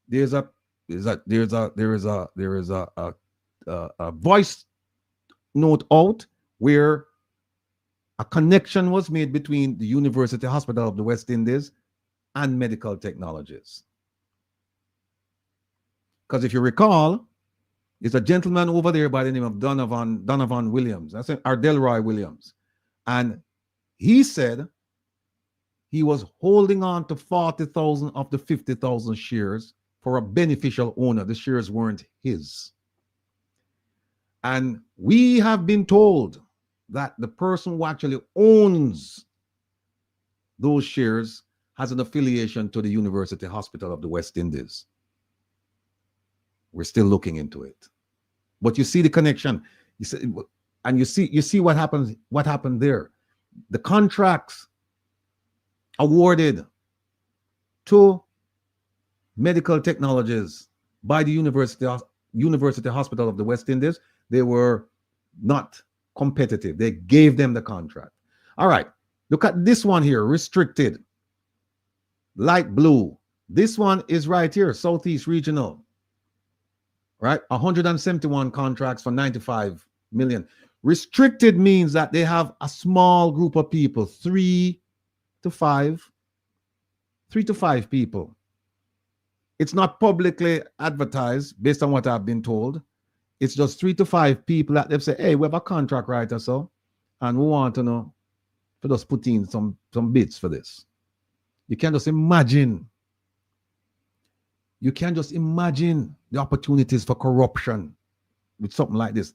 there is a voice note out where a connection was made between the University Hospital of the West Indies and medical technologies. Because if you recall, there's a gentleman over there by the name of Donovan Williams. That's Delroy Williams. And he said he was holding on to 40,000 of the 50,000 shares for a beneficial owner. The shares weren't his. And we have been told that the person who actually owns those shares has an affiliation to the University Hospital of the West Indies. We're still looking into it. But you see the connection. You see, and you see what happened there. The contracts awarded to medical technologies by the University Hospital of the West Indies, they were not competitive. They gave them the contract. All right, look at this one here, restricted, light blue. This one is right here, Southeast Regional, right? 171 contracts for 95 million. Restricted means that they have a small group of people, 3 to 5 people. It's not publicly advertised based on what I've been told. It's just 3 to 5 people that they've said, hey, we have a contract right or so, and we want to know for just put in some bits for this. You can just imagine. You can just imagine the opportunities for corruption with something like this.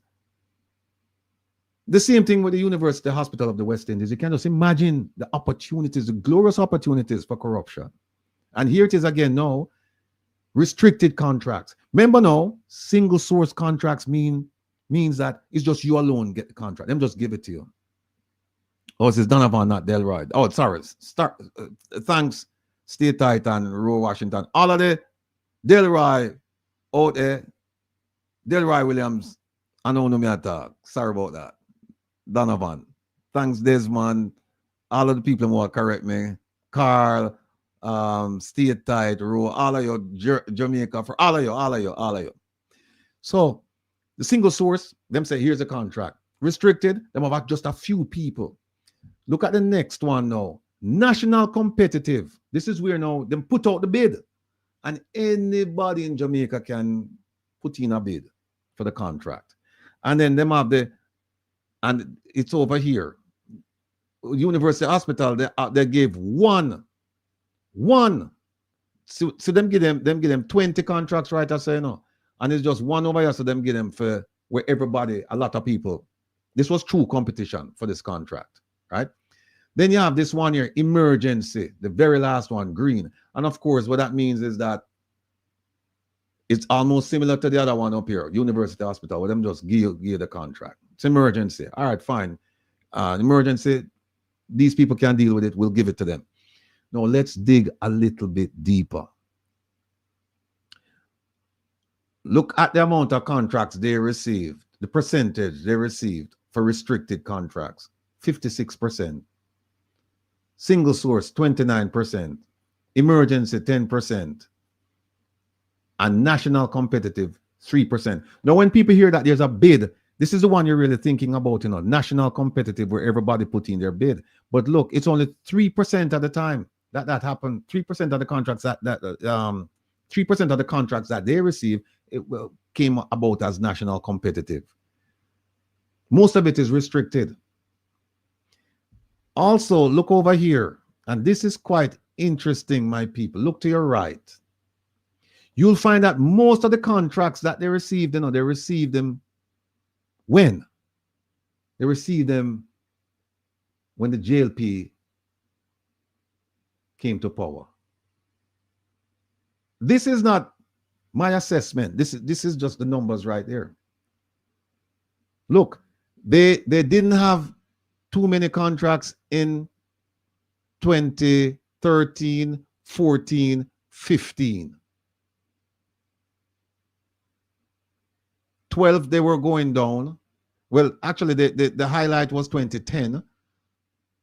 The same thing with the University Hospital of the West Indies. You can just imagine the opportunities, the glorious opportunities for corruption. And here it is again now, restricted contracts. Remember now, single source contracts means that it's just you alone get the contract. Them just give it to you. Oh, this is Donovan, not Delroy. Oh, sorry. Thanks, State Titan, Roe Washington. All of the Delroy out there, Delroy Williams, I don't know me at all. Sorry about that. Donovan. Thanks, Desmond. All of the people who will correct me. Carl, State Tight, Roe, all of you, Jamaica, for all of you. So the single source, them say, here's a contract. Restricted, them have just a few people. Look at the next one now. National competitive. This is where now them put out the bid. And anybody in Jamaica can put in a bid for the contract. And then them have and it's over here. University Hospital, they gave one. So them give them 20 contracts, right? I say no. And it's just one over here, so them give them for where everybody, a lot of people. This was true competition for this contract, right? Then you have this one here, emergency, the very last one, green. And of course, what that means is that it's almost similar to the other one up here, University Hospital, where them just give the contract. It's emergency. All right, fine. Emergency, these people can deal with it, we'll give it to them. Now let's dig a little bit deeper. Look at the amount of contracts they received, the percentage they received for restricted contracts, 56%. Single source, 29%. Emergency, 10%. And national competitive, 3%. Now, when people hear that there's a bid, this is the one you're really thinking about, you know, national competitive, where everybody put in their bid. But look, it's only 3% at the time that happened. 3% of the contracts 3% of the contracts that they received came about as national competitive. Most of it is restricted. Also, look over here, and this is quite interesting, my people. Look to your right. You'll find that most of the contracts that they received, you know, they received them when? They received them when the JLP came to power. This is not my assessment. This is just the numbers right there. Look, they didn't have too many contracts in 2013, 14, 15. 12, they were going down. Well, actually, the highlight was 2010.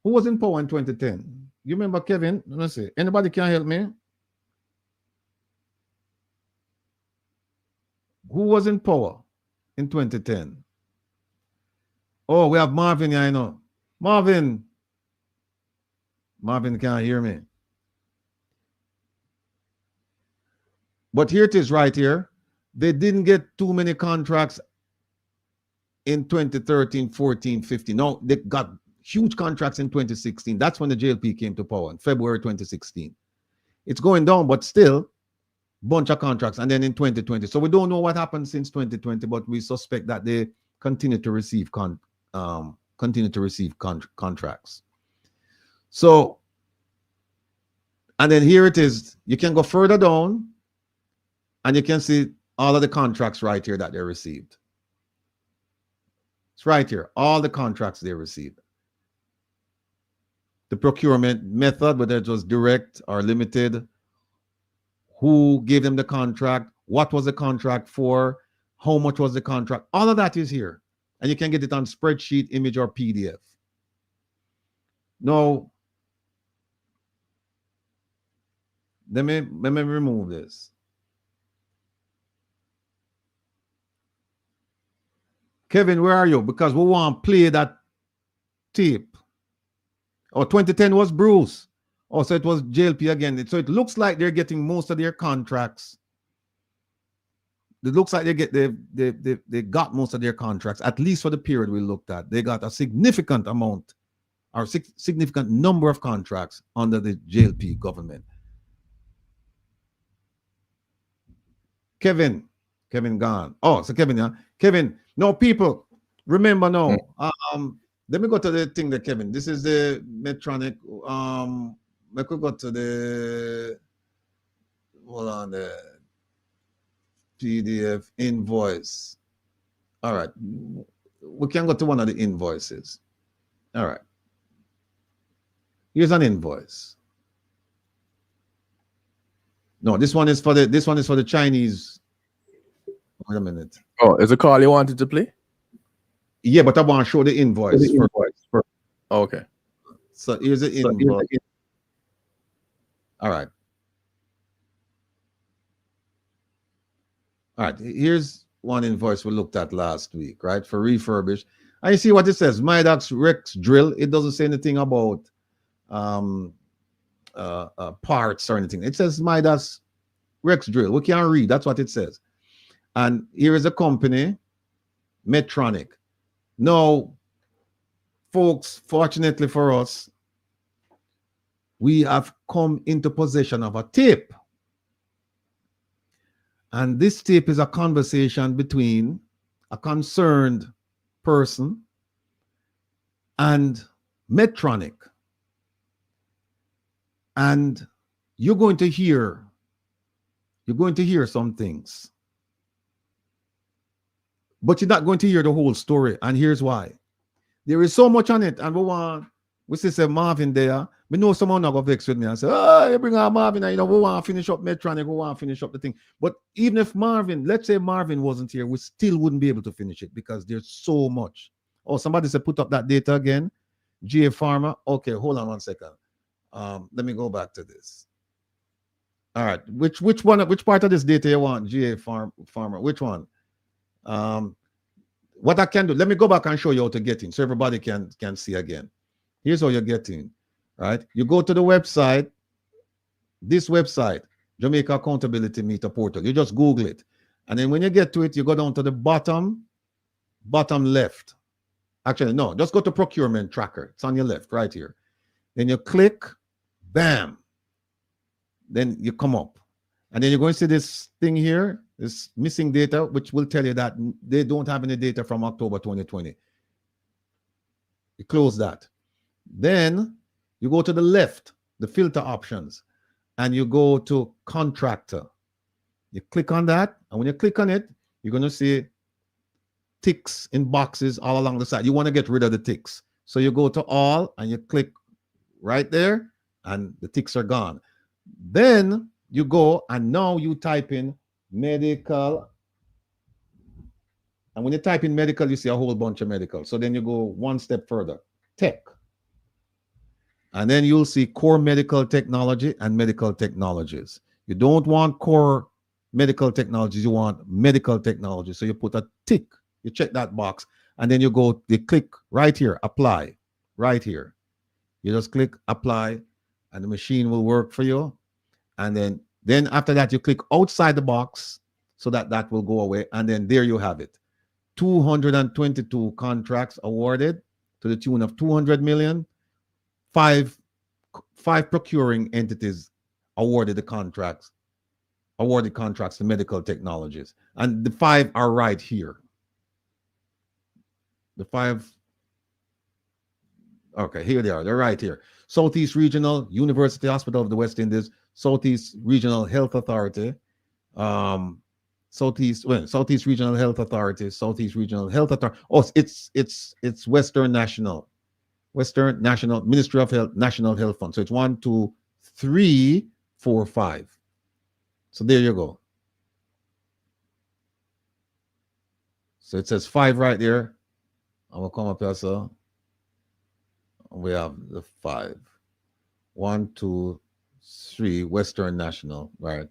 Who was in power in 2010? You remember, Kevin? Let's see. Anybody can help me? Who was in power in 2010? Oh, we have Marvin here, I know. Marvin can't hear me. But here it is right here. They didn't get too many contracts in 2013, 14, 15. No, they got huge contracts in 2016. That's when the JLP came to power in February 2016. It's going down, but still, bunch of contracts. And then in 2020. So we don't know what happened since 2020, but we suspect that they continue to receive contracts. So, and then here it is. You can go further down, and you can see all of the contracts right here that they received. It's right here, all the contracts they received. The procurement method, whether it was direct or limited, who gave them the contract, what was the contract for, how much was the contract, all of that is here. And you can get it on spreadsheet, image, or PDF. Now, let me remove this. Kevin, where are you? Because we want to play that tape. Oh, 2010 was Bruce. Oh, so it was JLP again. So it looks like they're getting most of their contracts. It looks like they got most of their contracts, at least for the period we looked at. They got a significant amount or significant number of contracts under the JLP government. Kevin gone. Oh, so Kevin, yeah. Kevin, no, people, remember now. Let me go to the thing that Kevin. This is the Medtronic. We could go to the, hold on, the PDF invoice. All right. We can go to one of the invoices. All right. Here's an invoice. No, this one is for the Chinese. Wait a minute. Oh, is the call you wanted to play? Yeah, but I want to show the invoice. Oh, okay. So here's the invoice. All right. All right. Here's one invoice we looked at last week, right? For refurbish. And you see what it says, Midax Rex drill. It doesn't say anything about parts or anything. It says Midax Rex drill. We can't read. That's what it says. And here is a company, Medtronic. Now, folks, fortunately for us, we have come into possession of a tape. And this tape is a conversation between a concerned person and Medtronic. And you're going to hear some things. But you're not going to hear the whole story. And here's why. There is so much on it. And we want We say Marvin there. We know someone not gonna vex with me and say, oh, you bring out Marvin, and you know, we want to finish up Medtronic, we want to finish up the thing. But even if Marvin, let's say Marvin wasn't here, we still wouldn't be able to finish it because there's so much. Oh, somebody said put up that data again. GA Pharma. Okay, hold on one second. Let me go back to this. All right, which part of this data you want? GA Pharma. Which one? What I can do, let me go back and show you how to get in so everybody can see again. Here's how you get in, right? You go to the website, this website, Jamaica Accountability Meter Portal. You just Google it. And then when you get to it, you go down to the bottom left. Actually, no, just go to Procurement Tracker. It's on your left, right here. Then you click, bam. Then you come up. And then you're going to see this thing here, this missing data, which will tell you that they don't have any data from October 2020. You close that. Then you go to the left, the filter options, and you go to contractor. You click on that, and when you click on it, you're going to see ticks in boxes all along the side. You want to get rid of the ticks. So you go to all, and you click right there, and the ticks are gone. Then you go, and now you type in medical. And when you type in medical, you see a whole bunch of medical. So then you go one step further, tech. And then you'll see core medical technology and medical technologies. You don't want core medical technologies, you want medical technology. So you put a tick, you check that box, and then you click right here, apply, right here. You just click apply, and the machine will work for you. And then after that, you click outside the box so that will go away. And then there you have it. 222 contracts awarded to the tune of 200 million. Five procuring entities awarded contracts to medical technologies. And the 5 are right here. The 5, okay, here they are. They're right here. Southeast Regional University Hospital of the West Indies, Southeast Regional Health Authority, Southeast Regional Health Authority, Southeast Regional Health Authority. Oh, it's Western National Ministry of Health, National Health Fund. So it's 1, 2, 3, 4, 5. So there you go. So it says 5 right there. I will come up here, so we have the 5. 1, 2, 3, Western National, right?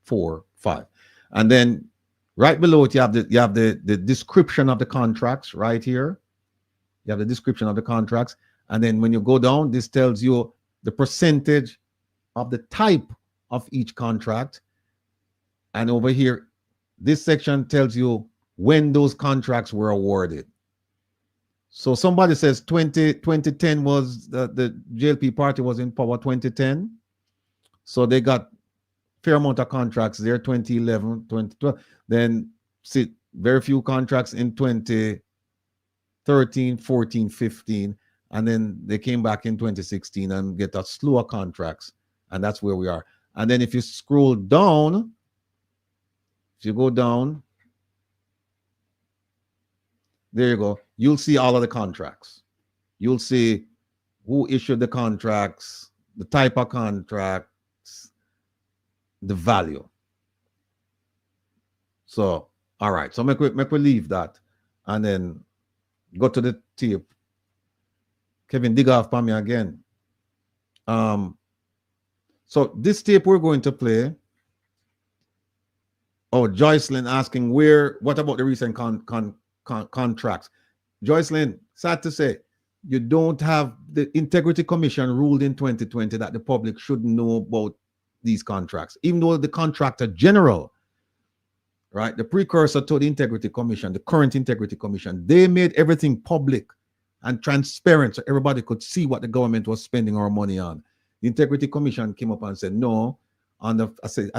4, 5. And then right below it, you have the description of the contracts right here. You have the description of the contracts. And then when you go down, this tells you the percentage of the type of each contract. And over here, this section tells you when those contracts were awarded. So somebody says 2010 was the JLP party was in power 2010. So they got fair amount of contracts there, 2011, 2012. Then see very few contracts in 2013, 14, 15. And then they came back in 2016 and get a slew of contracts. And that's where we are. And then if you scroll down, if you go down, there you go. You'll see all of the contracts. You'll see who issued the contracts, the type of contracts, the value. So, all right. So make we leave that and then go to the tape. Kevin, dig off for me again. So this tape we're going to play. Oh, Joycelyn asking what about the recent contracts? Joycelyn, sad to say, you don't have the Integrity Commission ruled in 2020 that the public shouldn't know about these contracts, even though the contractor general, right, the precursor to the Integrity Commission, the current Integrity Commission, they made everything public and transparent so everybody could see what the government was spending our money on. The Integrity Commission came up and said, no, I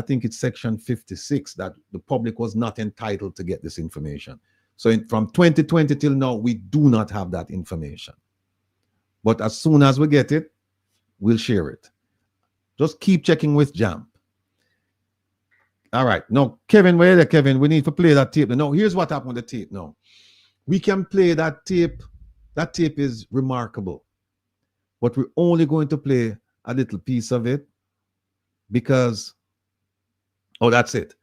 think it's section 56 that the public was not entitled to get this information. So from 2020 till now, we do not have that information. But as soon as we get it, we'll share it. Just keep checking with JAMP. All right. Now, Kevin, where are you, Kevin? We need to play that tape. No, here's what happened with the tape now. We can play that tape. That tape is remarkable. but we're only going to play a little piece of it because, oh, that's it.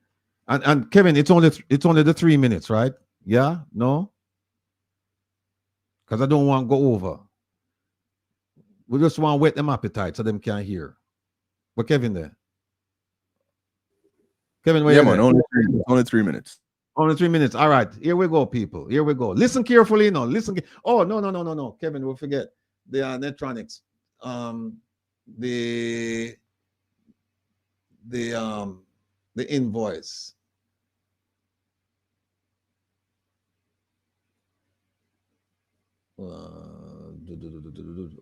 And Kevin, it's only the 3 minutes, right? Yeah, no, because I don't want to go over. We just want to whet them appetite so them can hear. But Kevin there. Kevin, where Yeah, you man, there? only 3 minutes. Only 3 minutes. All right, here we go, people. Here we go. Listen carefully now. Listen. Oh, no. Kevin, we'll forget the electronics. The invoice.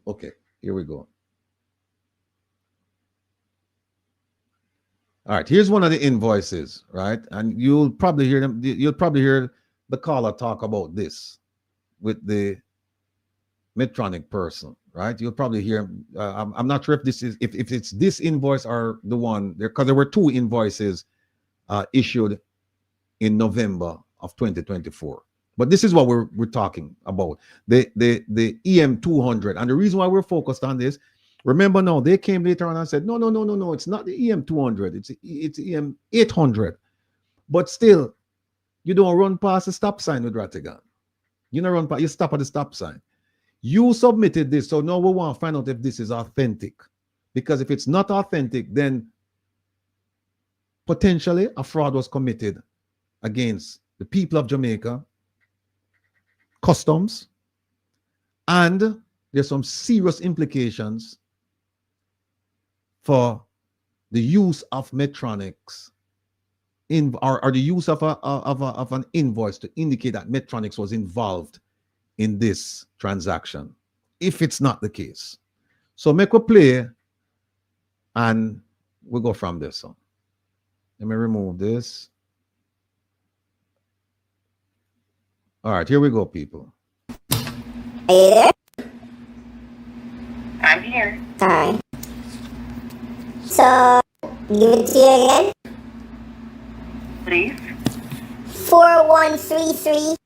Okay, here we go. All right, here's one of the invoices, right? And you'll probably hear them. You'll probably hear the caller talk about this with the Medtronic person, right? You'll probably hear. I'm not sure if this is if it's this invoice or the one there, because there were two invoices issued in November of 2024. But this is what we're talking about, the EM200. And the reason why we're focused on this, remember now, they came later on and said, no, it's not the EM200, it's EM800. But still, you don't run past the stop sign with Ratigan. You don't run past, you stop at the stop sign. You submitted this, so now we want to find out if this is authentic. Because if it's not authentic, then potentially a fraud was committed against the people of Jamaica, customs, and there's some serious implications for the use of Medtronics or the use of an invoice to indicate that Medtronics was involved in this transaction, if it's not the case. So make a play and we'll go from this on. Let me remove this. All right, here we go, people. Are you there? I'm here. Alright. So, give it to you again. Please. 4133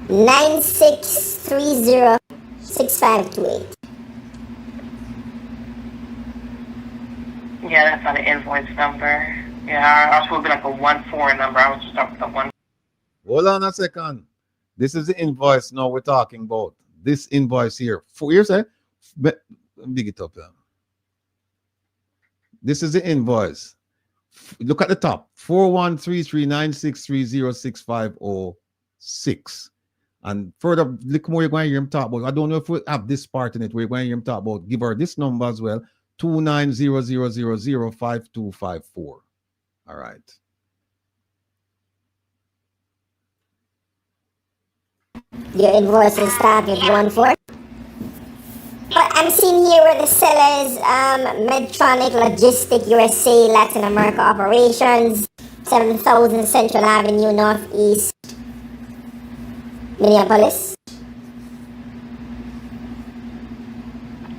9630 6528. Yeah, that's not an invoice number. Yeah, I was supposed to be like a 14 number. I was just talking with the 1. Hold on a second. This is the invoice now we're talking about. This invoice here. 4 years, eh? Big it up there. This is the invoice. Look at the top. 413396306506. And further, look more you're going to hear him talk about. I don't know if we have this part in it where you're going to hear him talk about. Give her this number as well. 2900005254. All right. Your invoices start with 14. But I'm seeing here where the sellers, Medtronic, Logistic, USA, Latin America Operations, 7000 Central Avenue, Northeast, Minneapolis.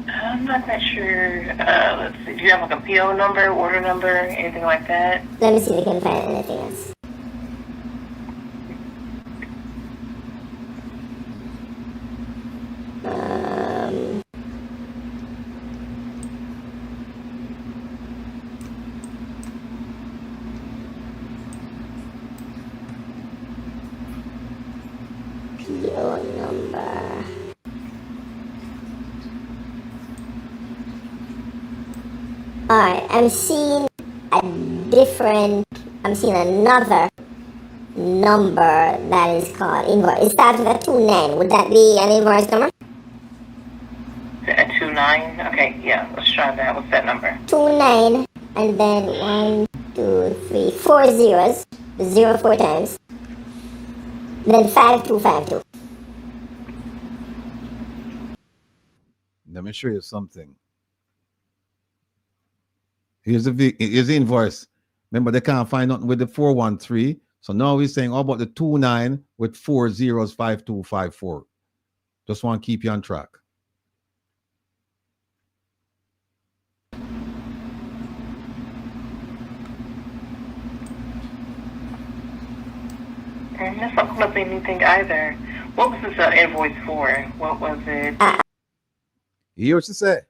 I'm not that sure. Let's see. Do you have like a PO number, order number, anything like that? Let me see if I can find anything else. PO number. Alright, I'm seeing another number that is called invoice. It starts with a 29. Would that be an invoice number? A 29? Okay, yeah, let's try that. What's that number? 29 and then 4 zeros. 0 4 times. Then 5252. Let me show you something. Here's the invoice. Remember, they can't find nothing with the 413. So now we're saying, how about the 29 with 4 zeros, 5254? Just want to keep you on track. And that's not coming up anything either. What was this invoice for? What was it? You hear what she say?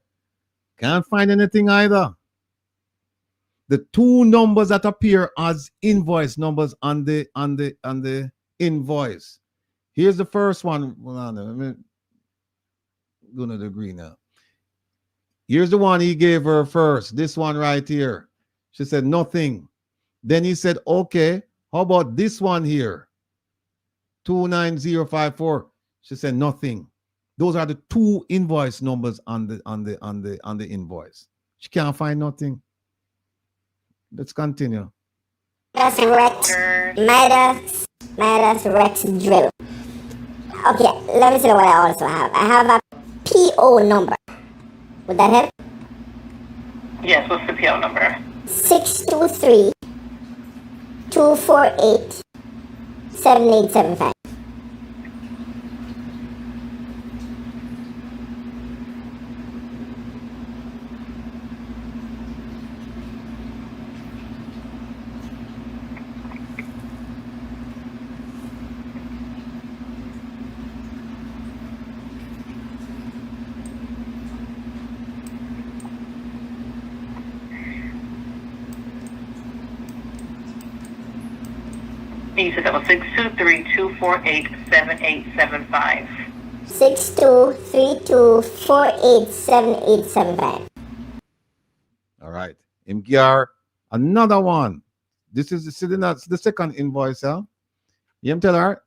Can't find anything either. The two numbers that appear as invoice numbers on the invoice. Here's the first one. Hold on, let me go to the green now. Here's the one he gave her first. This one right here. She said nothing. Then he said, okay, how about this one here? 29054. She said nothing. Those are the two invoice numbers on the invoice. She can't find nothing. Let's continue. Midas Rex drill. Okay, let me see what I also have. I have a PO number. Would that help? Yes, what's the PO number? 623 248 7875. You said that was 623-248-7875. 6232487875. All right. MGR, another one. This is the second invoice, huh? You tell her.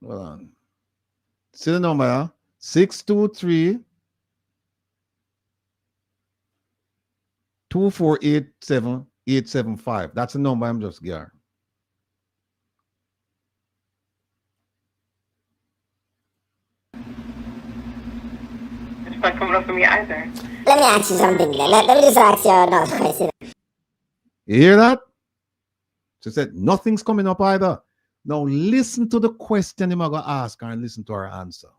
Hold on. See the number, huh? 623 2487875. That's the number I'm just getting. It's not coming up for me either. Let me ask you something then. Let me just ask you another question. You hear that? She said, nothing's coming up either. Now listen to the question I'm going to ask her and listen to her answer.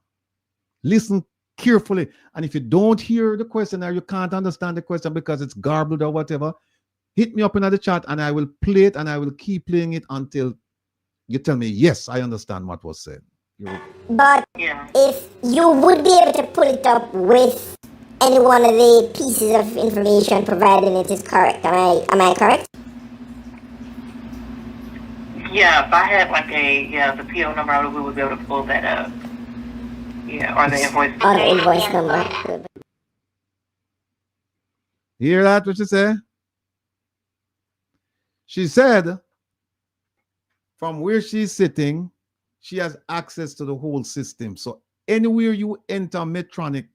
Listen carefully. And if you don't hear the question or you can't understand the question because it's garbled or whatever, hit me up in the chat and I will play it and I will keep playing it until you tell me, yes, I understand what was said. But if you would be able to pull it up with any one of the pieces of information provided it is correct. Am I correct? Yeah, if I had like the PO number, we would be able to pull that up. Yeah, or the invoice. Or the invoice number. You hear that, what she said? She said, from where she's sitting, she has access to the whole system. So anywhere you enter Medtronic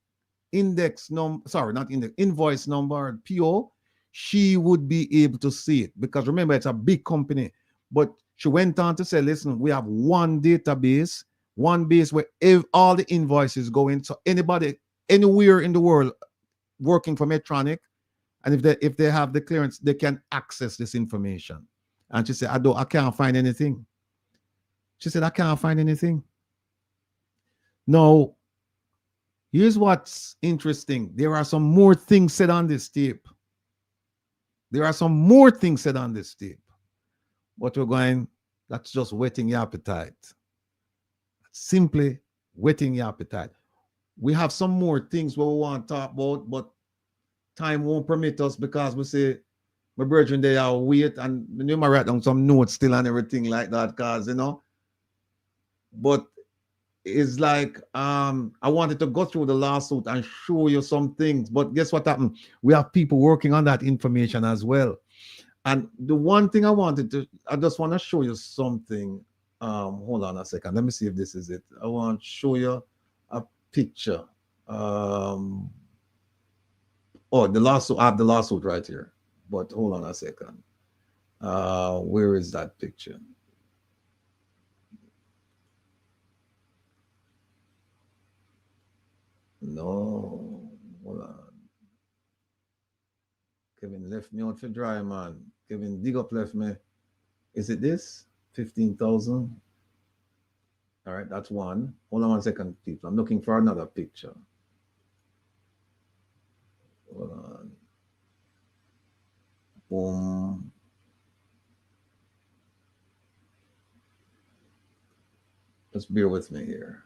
index number, sorry, not index, invoice number or PO, she would be able to see it. Because remember, it's a big company. But she went on to say, listen, we have one database, one base where all the invoices go in. So anybody, anywhere in the world working for Medtronic, and if they have the clearance, they can access this information. And she said, I can't find anything. She said, I can't find anything. Now, here's what's interesting. There are some more things said on this tape. There are some more things said on this tape. But that's just whetting your appetite. Simply whetting your appetite. We have some more things we want to talk about, but time won't permit us because we say, my brethren, they are wait and you might write down some notes still and everything like that, because, but it's like, I wanted to go through the lawsuit and show you some things, but guess what happened? We have people working on that information as well. And the one thing I just want to show you something. Hold on a second. Let me see if this is it. I want to show you a picture. The lawsuit, I have the lawsuit right here, but hold on a second. Where is that picture? No, hold on. Kevin left me out for dry, man. Kevin dig up left me. Is it this? 15,000. All right, that's one. Hold on 1 second, people. I'm looking for another picture. Hold on. Boom. Just bear with me here.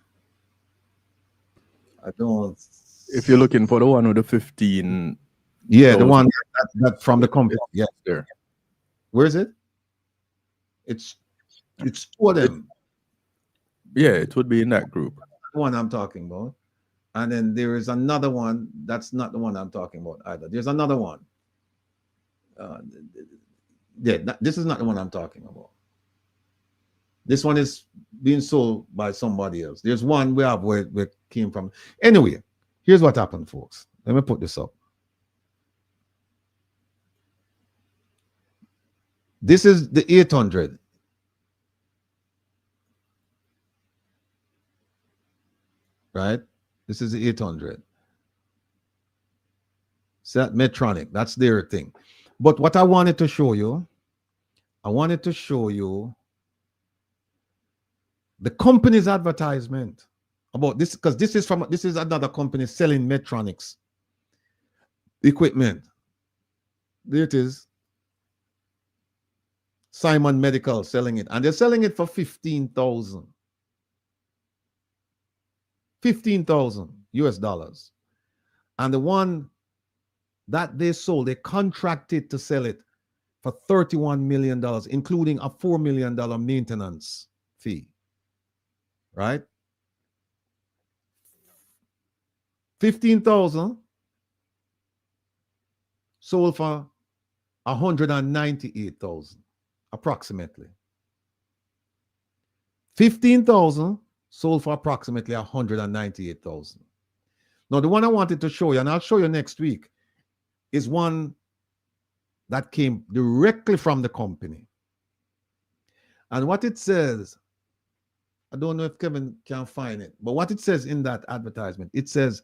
I don't. If you're looking for the one with the 15. Yeah, the one that from the company. Yeah. There. Where is it? It's two of them. Yeah, it would be in that group. The one I'm talking about. And then there is another one. That's not the one I'm talking about either. There's another one. This is not the one I'm talking about. This one is being sold by somebody else. There's one we have where it came from. Anyway, here's what happened, folks. Let me put this up. This is the 800. Right? This is the 800. So that Medtronic, that's their thing. But what I wanted to show you, the company's advertisement about this, because this is another company selling Medtronics equipment. There it is. Simon Medical selling it, and they're selling it for 15,000. 15,000 US dollars. And the one that they sold, they contracted to sell it for $31 million, including a $4 million maintenance fee. Right? 15,000 sold for 198,000 approximately. 15,000 sold for approximately 198,000. Now the one I wanted to show you, and I'll show you next week, is one that came directly from the company. And what it says, I don't know if Kevin can find it, but what it says in that advertisement, it says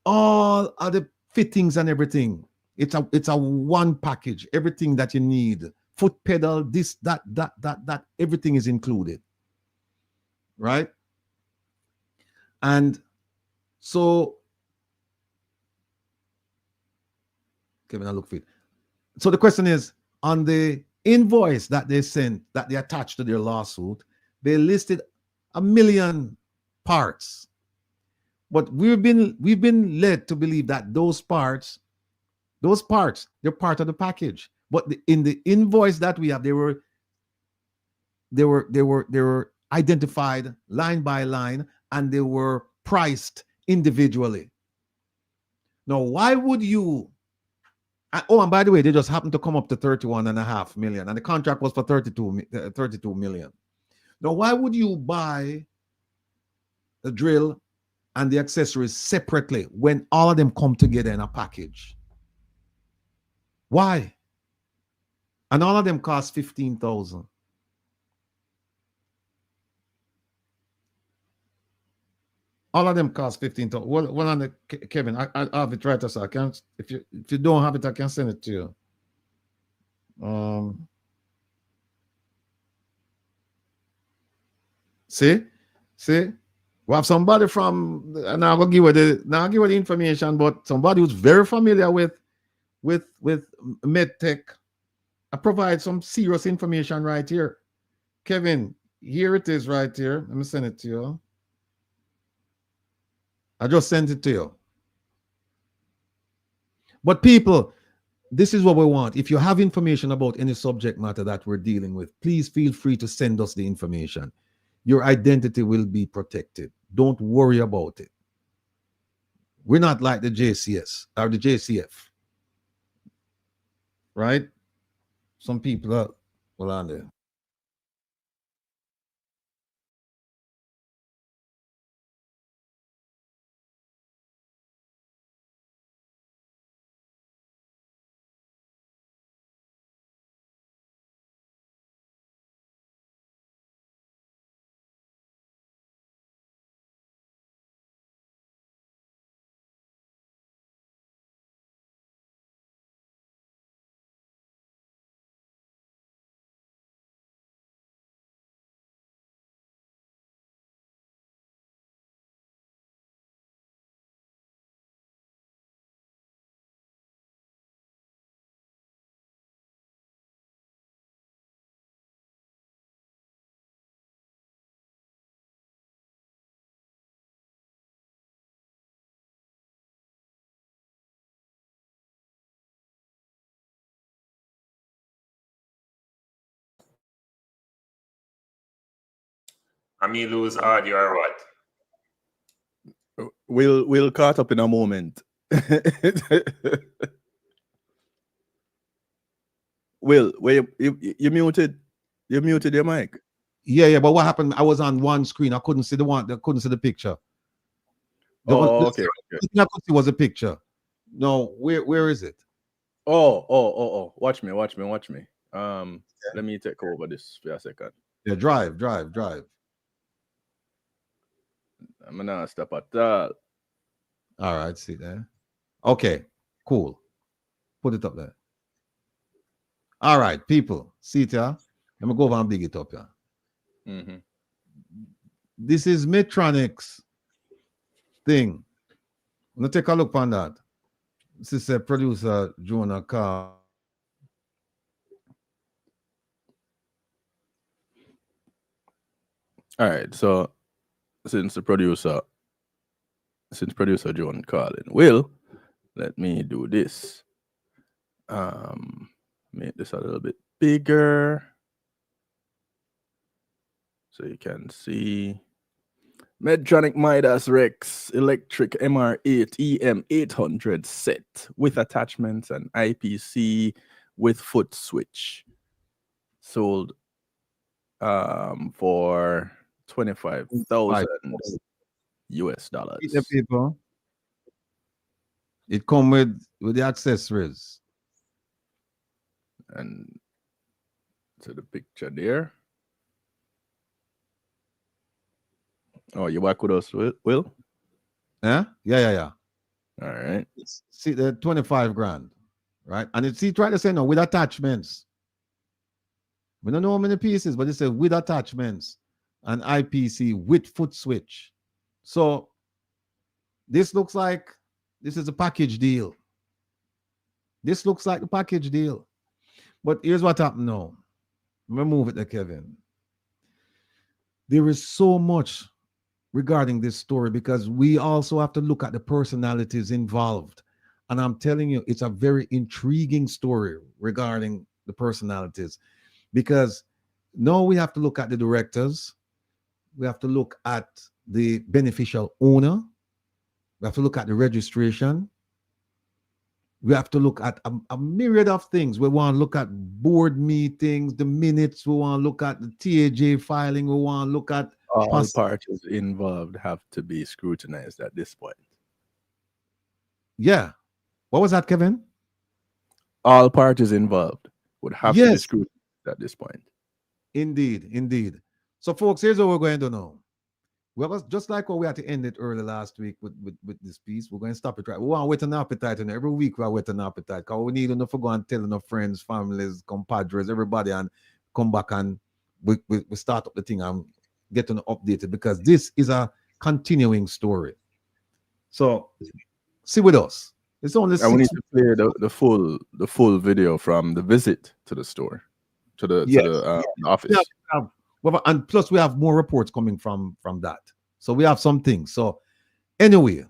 all other fittings and everything. It's a one package, everything that you need. Foot pedal, this, that, everything is included. Right? And so, Kevin, I look for it. So the question is, on the invoice that they sent, that they attached to their lawsuit, they listed 1 million parts. But we've been led to believe that those parts, they're part of the package. But in the invoice that we have, they were identified line by line, and they were priced individually. Now, why would you? Oh, and by the way, they just happened to come up to 31.5 million, and the contract was for 32 million. Now, why would you buy the drill and the accessories separately when all of them come together in a package? Why? And all of them cost 15,000. All of them cost 15,000. Well, on the Kevin, I have it right, so I can. If you don't have it, I can send it to you. See, we have somebody from, and I'll give you the information, but somebody who's very familiar with medtech. I provide some serious information right here. Kevin, here it is right here. Let me send it to you. I just sent it to you. But people, this is what we want. If you have information about any subject matter that we're dealing with, please feel free to send us the information. Your identity will be protected. Don't worry about it. We're not like the JCS or the JCF. Right? Some people are well on there. I me lose audio or what? We'll caught up in a moment. Will, wait, you muted? You muted your mic. Yeah, but what happened? I was on one screen. I couldn't see the one. I couldn't see the picture. Okay. The thing I could see was a picture. No, where is it? Oh. Watch me. Let me take over this for a second. Yeah, drive. I'm gonna step at that. All right, see there. Okay, cool. Put it up there. All right, people. See it here. Let me go over and big it up here. Mm-hmm. This is Medtronic's thing. I'm gonna take a look on that. This is a producer, Jonah Carr. All right, so since producer John calling, Will, let me do this. Make this a little bit bigger so you can see. Medtronic Midas Rex electric MR8 EM800 set with attachments and IPC with foot switch. Sold for $25,000 US. The people. It come with the accessories. And to the picture there. Oh, you back with us, Will? Yeah. All right. See the 25 grand, right? And it's try to say no with attachments. We don't know how many pieces, but it says with attachments and IPC with foot switch. So this looks like this is a package deal. This looks like a package deal. But here's what happened now. Let me move it there, Kevin. There is so much regarding this story because we also have to look at the personalities involved. And I'm telling you, it's a very intriguing story regarding the personalities because now we have to look at the directors. We have to look at the beneficial owner. We have to look at the registration. We have to look at a myriad of things. We want to look at board meetings, the minutes. We want to look at the TAJ filing. We want to look at all parties involved have to be scrutinized at this point. Yeah. What was that, Kevin? All parties involved would have to be scrutinized at this point. Indeed. So, folks, here's what we're going to do now. Well, just like what we had to end it early last week with this piece, we're going to stop it right. We want to whet an appetite, and every week we are whet an appetite because we need enough to go and tell enough friends, families, compadres, everybody, and come back and we start up the thing and get them updated because this is a continuing story. So, see with us. It's only. I need to play the full video from the visit to the store, to the office. And plus, we have more reports coming from that. So we have some things. So anyway,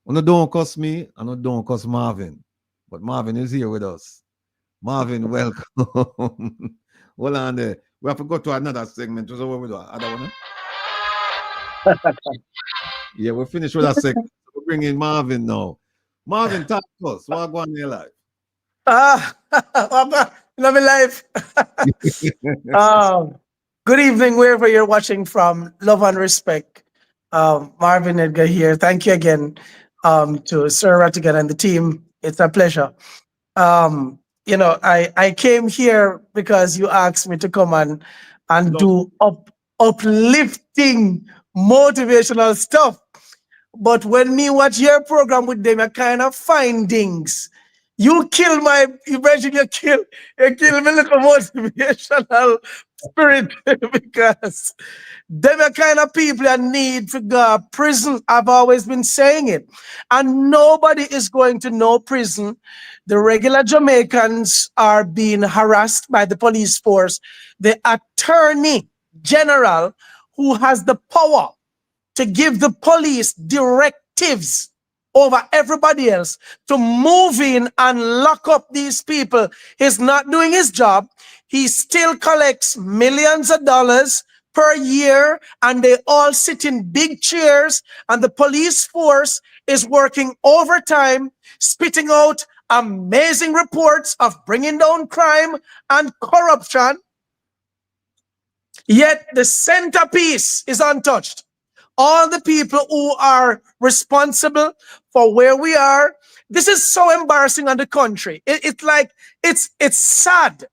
don't cuss me and don't cuss Marvin. But Marvin is here with us. Marvin, welcome. Hold on there. We have to go to another segment. So what we do? Other one? Yeah, we're finished with that segment. We're bringing Marvin now. Marvin, talk to us. What's going on in your life? Love life. Good evening, wherever you're watching from. Love and respect. Marvin Edgar here. Thank you again to Sir Rattigan and the team. It's a pleasure. I came here because you asked me to come and do uplifting, motivational stuff. But when me watch your program with them, I kind of findings. You kill you kill me little motivational spirit because them are kind of people that need to go to prison. I've always been saying it. And nobody is going to no prison. The regular Jamaicans are being harassed by the police force. The attorney general who has the power to give the police directives over everybody else to move in and lock up these people. He's not doing his job. He still collects millions of dollars per year, and they all sit in big chairs, and the police force is working overtime, spitting out amazing reports of bringing down crime and corruption. Yet the centerpiece is untouched. All the people who are responsible for where we are. This is so embarrassing on the country. It's sad.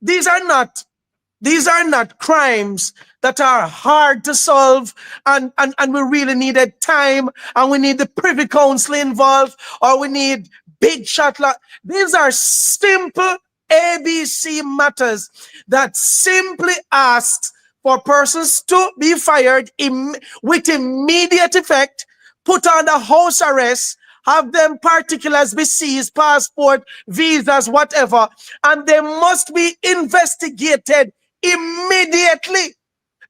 These are not crimes that are hard to solve, and we really needed time, and we need the Privy Council involved, or we need big shot. These are simple ABC matters that simply asks for persons to be fired with immediate effect, put under house arrest, have them particulars be seized, passport, visas, whatever, and they must be investigated immediately.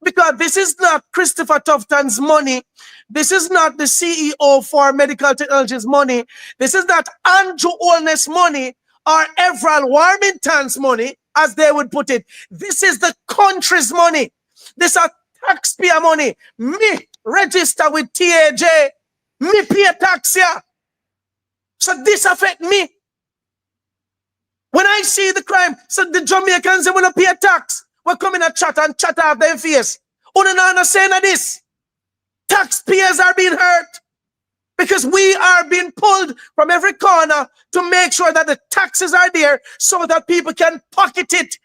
Because this is not Christopher Tufton's money. This is not the CEO for Medical Technologies money. This is not Andrew Holness money or Everald Warmington's money, as they would put it. This is the country's money. This is taxpayer money. Me register with TAJ. Me pay tax here. So this affect me. When I see the crime, so the Jamaicans, they want to pay tax. We're coming to chat and chat off their face. Oh, no, saying this. Taxpayers are being hurt because we are being pulled from every corner to make sure that the taxes are there so that people can pocket it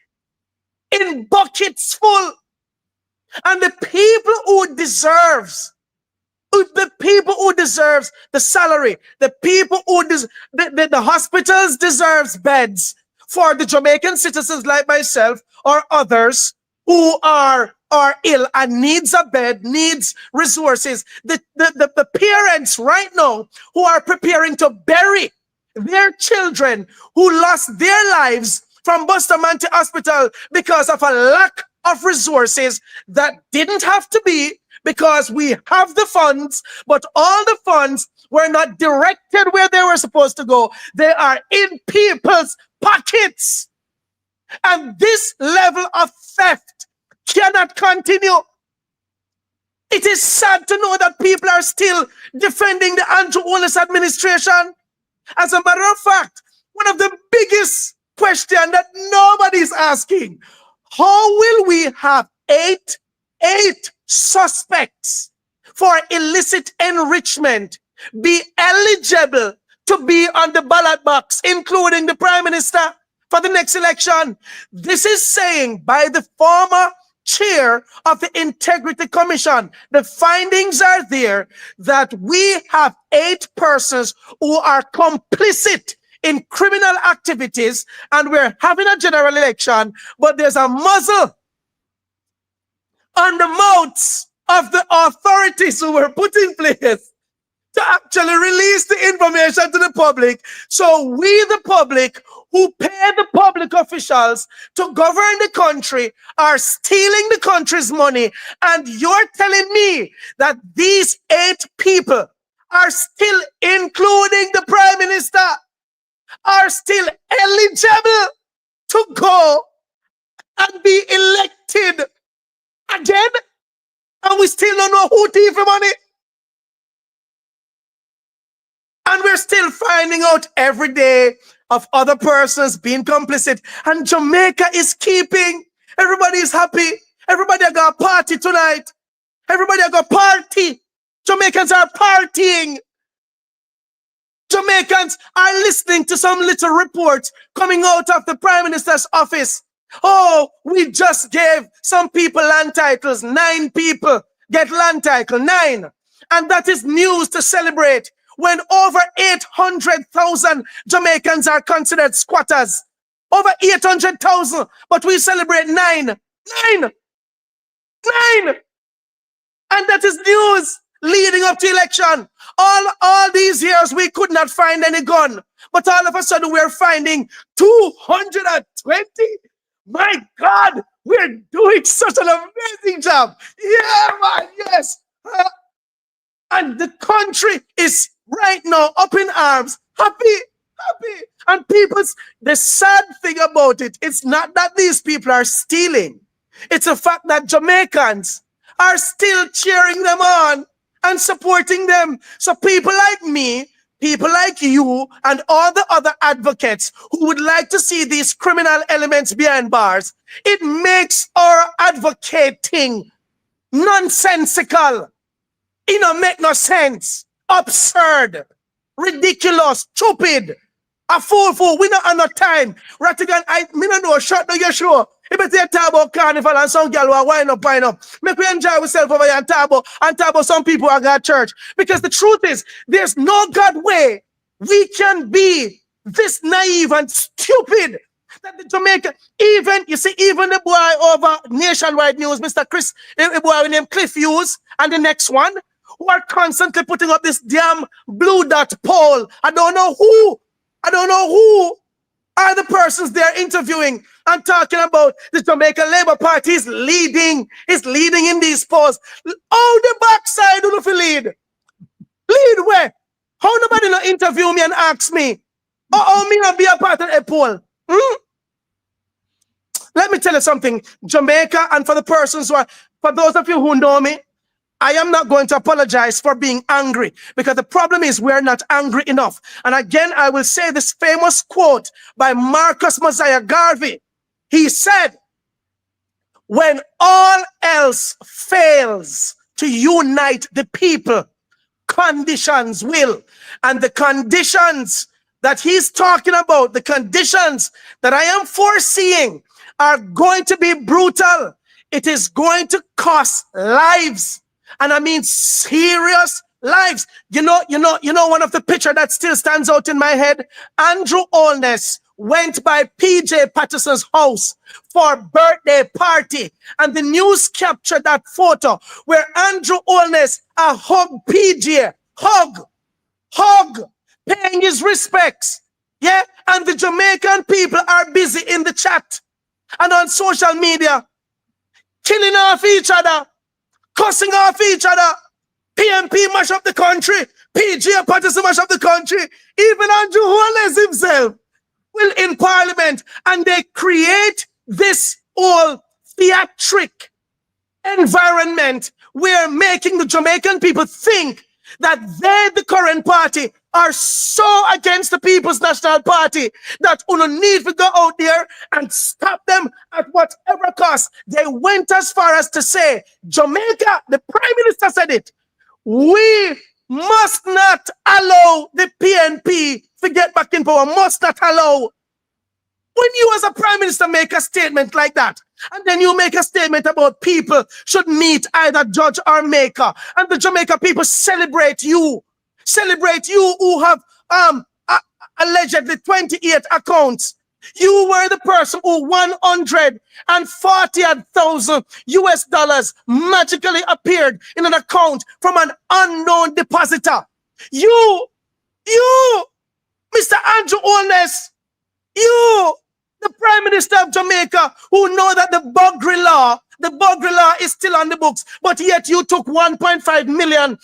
in buckets full. And the people who deserves the salary, the people who the hospitals deserves beds for the Jamaican citizens like myself or others who are ill and needs a bed, needs resources. The parents right now who are preparing to bury their children who lost their lives from Bustamante Hospital because of a lack of resources that didn't have to be, because we have the funds, but all the funds were not directed where they were supposed to go. They are in people's pockets. And this level of theft cannot continue. It is sad to know that people are still defending the Andrew Holness administration. As a matter of fact, one of the biggest questions that nobody's asking, how will we have eight suspects for illicit enrichment be eligible to be on the ballot box, including the Prime Minister for the next election? This is saying by the former chair of the Integrity Commission. The findings are there that we have 8 persons who are complicit in criminal activities, and we're having a general election, but there's a muzzle on the mouths of the authorities who were put in place to actually release the information to the public. So we, the public, who pay the public officials to govern the country, are stealing the country's money. And you're telling me that these 8 people are still, including the Prime Minister, are still eligible to go and be elected again? And we still don't know who thieved the money. And we're still finding out every day of other persons being complicit. And Jamaica is keeping. Everybody is happy. Everybody got a party tonight. Everybody got a party. Jamaicans are partying. Jamaicans are listening to some little reports coming out of the Prime Minister's office. Oh, we just gave some people land titles. 9 people get land title. 9. And that is news to celebrate when over 800,000 Jamaicans are considered squatters. Over 800,000. But we celebrate 9. 9. 9. And that is news leading up to election. All these years we could not find any gun. But all of a sudden we're finding 220. My God, we're doing such an amazing job. Yeah, man, yes. And the country is right now up in arms, happy. And the sad thing about it, it's not that these people are stealing. It's a fact that Jamaicans are still cheering them on and supporting them. So people like me, people like you, and all the other advocates who would like to see these criminal elements behind bars, it makes our advocating nonsensical. It don't make no sense. Absurd. Ridiculous. Stupid. A fool. We not have no time. Ratigan, me no know. Shut down your show. If you talk about carnival and some girl who wind up. Make we enjoy ourselves over here and talk about some people who got church. Because the truth is, there's no God way we can be this naive and stupid that the Jamaica, even the boy over Nationwide News, Mr. Chris, the boy named Cliff Hughes, and the next one, who are constantly putting up this damn blue dot poll. I don't know who are the persons they're interviewing and talking about the Jamaican Labour Party is leading in these polls. Oh, the backside do not lead. Lead where? How nobody not interview me and ask me? Oh, me not be a part of a poll? Let me tell you something, Jamaica, and for those of you who know me, I am not going to apologize for being angry, because the problem is we're not angry enough. And again, I will say this famous quote by Marcus Mosiah Garvey. He said, when all else fails to unite the people, conditions will. And the conditions that he's talking about, the conditions that I am foreseeing are going to be brutal. It is going to cost lives. And I mean serious lives. You know, one of the picture that still stands out in my head, Andrew Holness went by PJ Patterson's house for a birthday party. And the news captured that photo where Andrew Holness hugged PJ. Hug, paying his respects. Yeah, and the Jamaican people are busy in the chat and on social media, killing off each other, cussing off each other. PNP mash up the country. PJ Patterson mash up the country. Even Andrew Holness himself will in Parliament, and they create this whole theatric environment where making the Jamaican people think that they, the current party, are so against the People's National Party that we don't need to go out there and stop them at whatever cost. They went as far as to say, Jamaica, the Prime Minister said it, we must not allow the PNP to get back in power, must not allow. When you as a Prime Minister make a statement like that, and then you make a statement about people should meet either judge or maker, and the Jamaica people celebrate you who have allegedly 28 accounts. You were the person who $140,000 magically appeared in an account from an unknown depositor. You, Mr. Andrew Holness, you, the Prime Minister of Jamaica, who know that the Buggery law is still on the books, but yet you took $1.5 million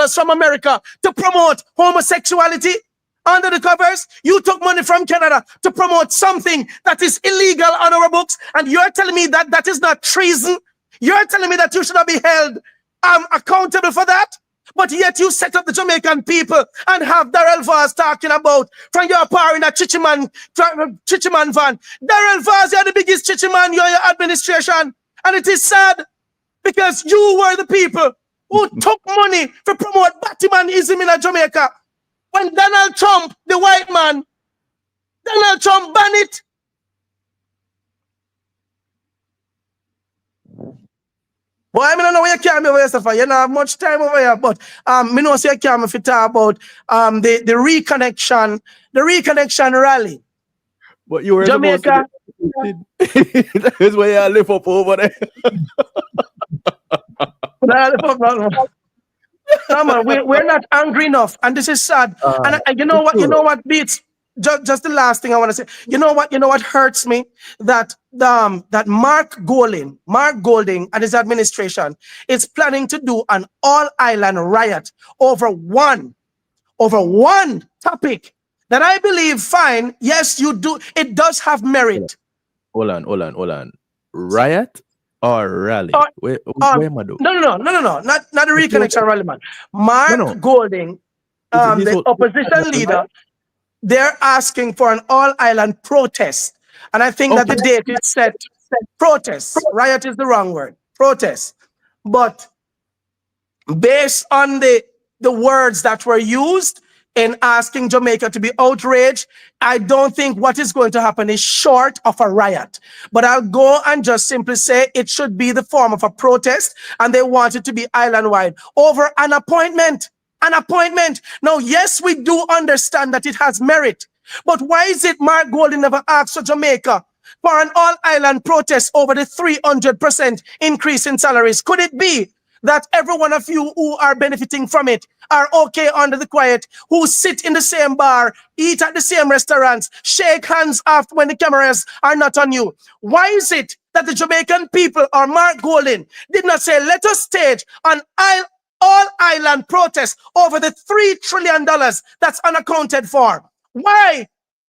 from America to promote homosexuality under the covers. You took money from Canada to promote something that is illegal on our books, and you're telling me that that is not treason? You're telling me that you should not be held accountable for that? But yet you set up the Jamaican people and have Darrell Vaz talking about from your power in a Chichiman van. Darrell Vaz, you're the biggest Chichiman, you're your administration. And it is sad because you were the people who took money to promote Batmanism in Jamaica. When Donald Trump, the white man, Donald Trump banned it. Boy, I don't know where you can't be over here, Safa. You don't have much time over here, but me know say you can't if you talk about the reconnection rally. But you were Jamaica. That is where you live up over there. No, man, we're not angry enough, and this is sad. And you know what beats. Just the last thing I want to say. You know what hurts me? That Mark Golding and his administration is planning to do an all-island riot over one topic that I believe, fine, yes, you do. It does have merit. Hold on. Riot or rally? Where am I do? No. Not the reconnection rally, man. Mark Golding, the opposition leader, they're asking for an all-island protest. And I think that the date is set. Protest. Riot is the wrong word. Protest. But based on the words that were used in asking Jamaica to be outraged, I don't think what is going to happen is short of a riot. But I'll go and just simply say it should be the form of a protest, and they want it to be island-wide over an appointment. An appointment. Now, yes, we do understand that it has merit, but why is it Mark Golding never asked for Jamaica for an all-island protest over the 300% increase in salaries? Could it be that every one of you who are benefiting from it are okay under the quiet, who sit in the same bar, eat at the same restaurants, shake hands after when the cameras are not on you? Why is it that the Jamaican people or Mark Golding did not say, let us stage an all-island protest over the $3 trillion that's unaccounted for? Why?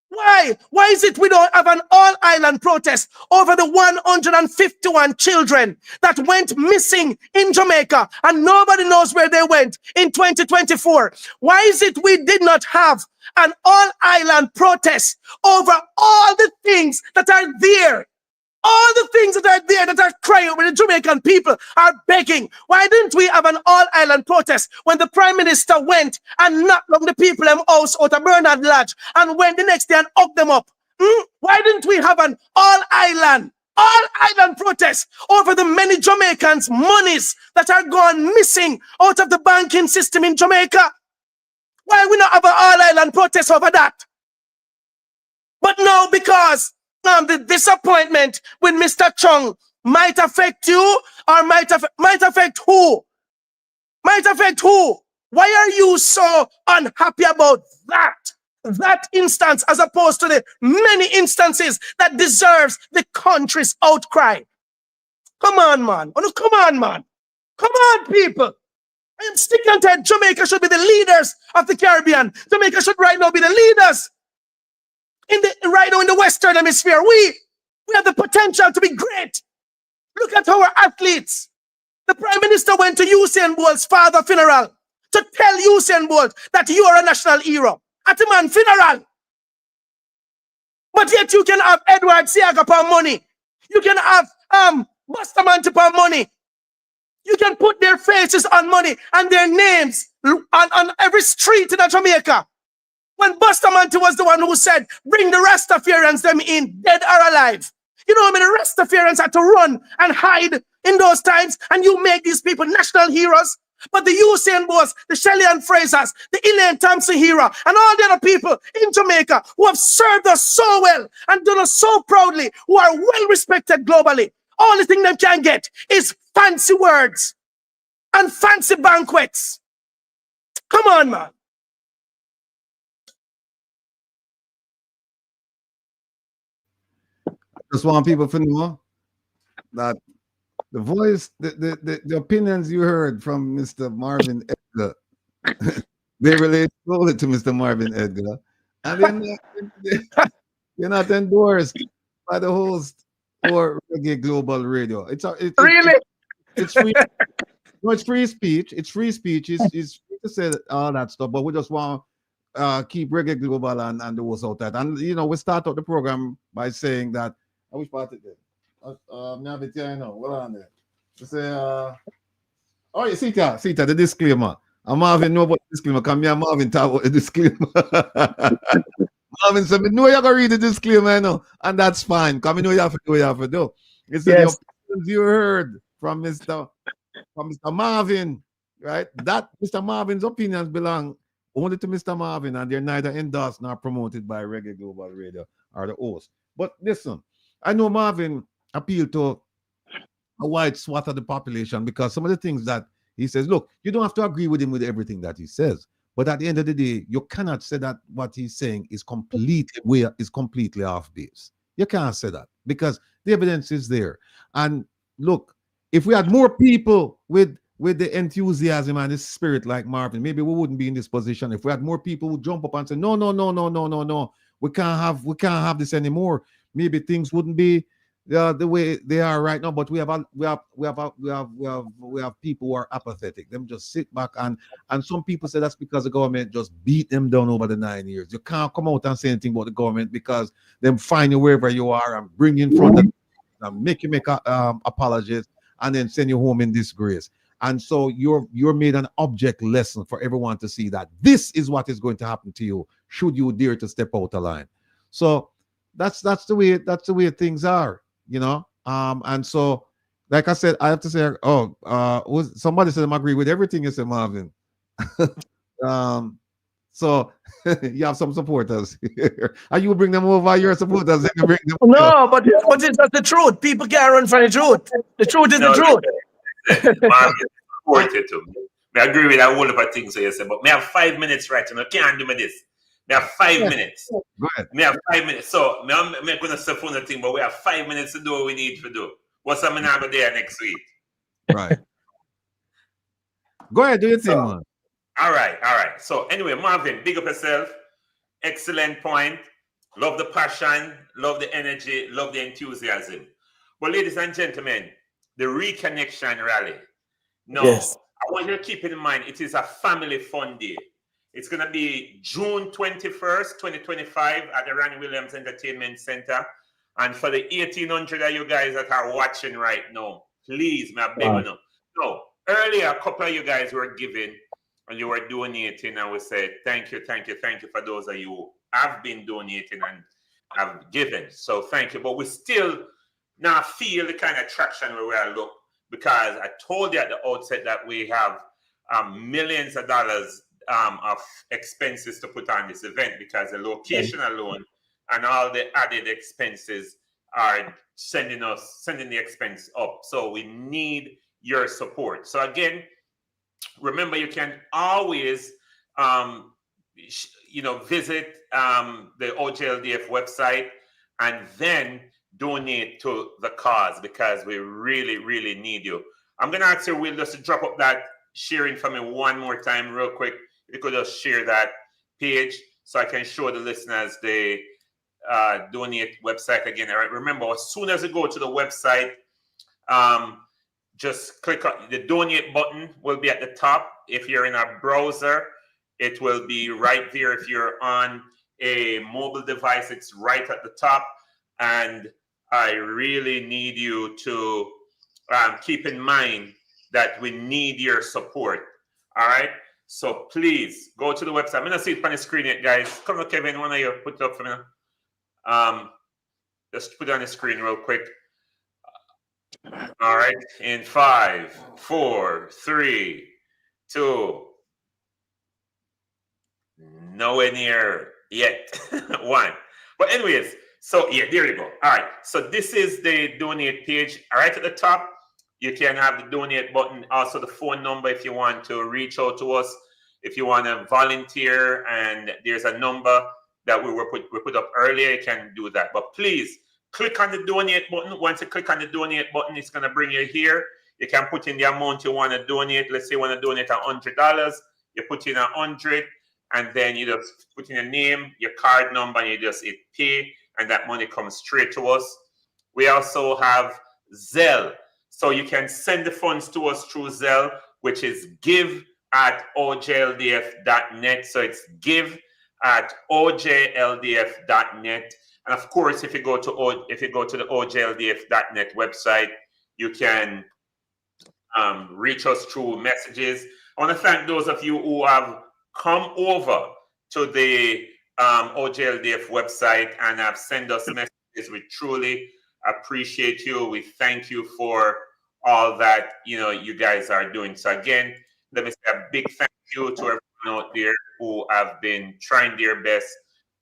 Why is it we don't have an all-island protest over the 151 children that went missing in Jamaica and nobody knows where they went in 2024? Why is it we did not have an all-island protest over all the things that are there? All the things that are there that are crying when the Jamaican people are begging. Why didn't we have an all-island protest when the Prime Minister went and knocked on the people in house out of Bernard Lodge and went the next day and hugged them up? Why didn't we have an all-island protest over the many Jamaicans' monies that are gone missing out of the banking system in Jamaica? Why we not have an all-island protest over that? But no, because the disappointment with Mr. Chung might affect you or might affect who? Might affect who? Why are you so unhappy about that instance as opposed to the many instances that deserves the country's outcry? Come on, man. Oh, no, come on, man. Come on, people. I am sticking and tight. Jamaica should be the leaders of the Caribbean. Jamaica should right now be the leaders right now in the Western Hemisphere. We have the potential to be great. Look at our athletes. The Prime Minister went to Usain Bolt's father's funeral to tell Usain Bolt that you are a national hero at a man's funeral. But yet you can have Edward Siaga for money. You can have Bustamante for money. You can put their faces on money and their names on every street in Jamaica. When Bustamante was the one who said, bring the Rastafarians them in, dead or alive. You know how many Rastafarians had to run and hide in those times, and you make these people national heroes? But the Usain Bolts, the Shelley-Ann Frasers, the Elaine Thompson-Hera, and all the other people in Jamaica who have served us so well and done us so proudly, who are well respected globally, all the thing they can get is fancy words and fancy banquets. Come on, man. Just want people to know that the voice, the opinions you heard from Mr. Marvin Edgar, they relate solely to Mr. Marvin Edgar, and they're not endorsed by the host or Reggae Global Radio. It's free. No, it's free speech. It's free speech. It's free to say all that stuff, but we just want keep Reggae Global and the host out that. And we start out the program by saying that. I wish part of it. Now what on there? To say, oh, you see the disclaimer. I'm Marvin know about the disclaimer. Come here, Marvin talk about the disclaimer. Marvin said, no, you're gonna read the disclaimer, and that's fine. Come, you have to do what you have to do. It's the opinions you heard from Mr. Marvin, right? That Mr. Marvin's opinions belong only to Mr. Marvin, and they're neither endorsed nor promoted by Reggae Global Radio or the host. But listen, I know Marvin appealed to a wide swath of the population because some of the things that he says, look, you don't have to agree with him with everything that he says. But at the end of the day, you cannot say that what he's saying is completely off base. You can't say that because the evidence is there. And look, if we had more people with the enthusiasm and the spirit like Marvin, maybe we wouldn't be in this position. If we had more people who jump up and say, no, we can't have this anymore. Maybe things wouldn't be the way they are right now. But we have people who are apathetic. Them just sit back and some people say that's because the government just beat them down over the 9 years. You can't come out and say anything about the government because them find you wherever you are and bring you in front of and make you make apologies and then send you home in disgrace. And so you're made an object lesson for everyone to see that this is what is going to happen to you should you dare to step out of line. So that's the way things are, you know. And so, like I said, I have to say, somebody said I agree with everything you said, Marvin. So you have some supporters here. And you bring them over, your supporters, and you bring them No, but it's not the truth. People can't run from the truth. The truth is the truth. Marvin, supported to me. I agree with that whole lot of things you said, but me have 5 minutes right, and I can't do me this. Me have 5 minutes. Go ahead. Me have 5 minutes. So I'm going to say phone the thing, but we have 5 minutes to do what we need to do. What's up, I'm go there next week? Right. Go ahead, do your thing, man. All right. So anyway, Marvin, big up yourself. Excellent point. Love the passion, love the energy, love the enthusiasm. But ladies and gentlemen, the Reconnection Rally. No, yes. I want you to keep in mind, it is a family fun day. It's going to be June 21st, 2025 at the Randy Williams Entertainment Center. And for the 1,800 of you guys that are watching right now, please, my beg you. No, earlier, a couple of you guys were giving and you were donating, and we said, thank you for those of you who have been donating and have given. So thank you. But we still now feel the kind of traction where we are look, because I told you at the outset that we have millions of dollars of expenses to put on this event, because the location alone and all the added expenses are sending the expense up. So we need your support. So again, remember, you can always visit the OJLDF website and then donate to the cause, because we really, really need you. I'm going to ask you, Will, just to drop up that sharing for me one more time real quick. If you could just share that page so I can show the listeners the donate website again. All right, remember, as soon as you go to the website, just click on the donate button. Will be at the top. If you're in a browser, it will be right there. If you're on a mobile device, it's right at the top. And I really need you to keep in mind that we need your support. All right. So please go to the website. I'm gonna see it on the screen yet, guys. Come on, Kevin. One of you put it up for me. Just put it on the screen real quick. All right. In 5, 4, 3, 2. Nowhere near yet. 1. But anyways, so yeah, there you go. All right. So this is the donate page. Right at the top, you can have the donate button. Also the phone number if you want to reach out to us. If you want to volunteer, and there's a number that we put up earlier, you can do that. But please click on the donate button. Once you click on the donate button, it's going to bring you here. You can put in the amount you want to donate. Let's say you want to donate $100. You put in 100, and then you just put in your name, your card number, and you just hit pay, and that money comes straight to us. We also have Zelle. So you can send the funds to us through Zelle, which is give@aojldf.net. So it's give@aojldf.net. And of course, if you go to the aojldf.net website, you can reach us through messages. I want to thank those of you who have come over to the OJLDF website and have sent us messages. We truly appreciate you. We thank you for all that you guys are doing. So again, let me say a big thank you to everyone out there who have been trying their best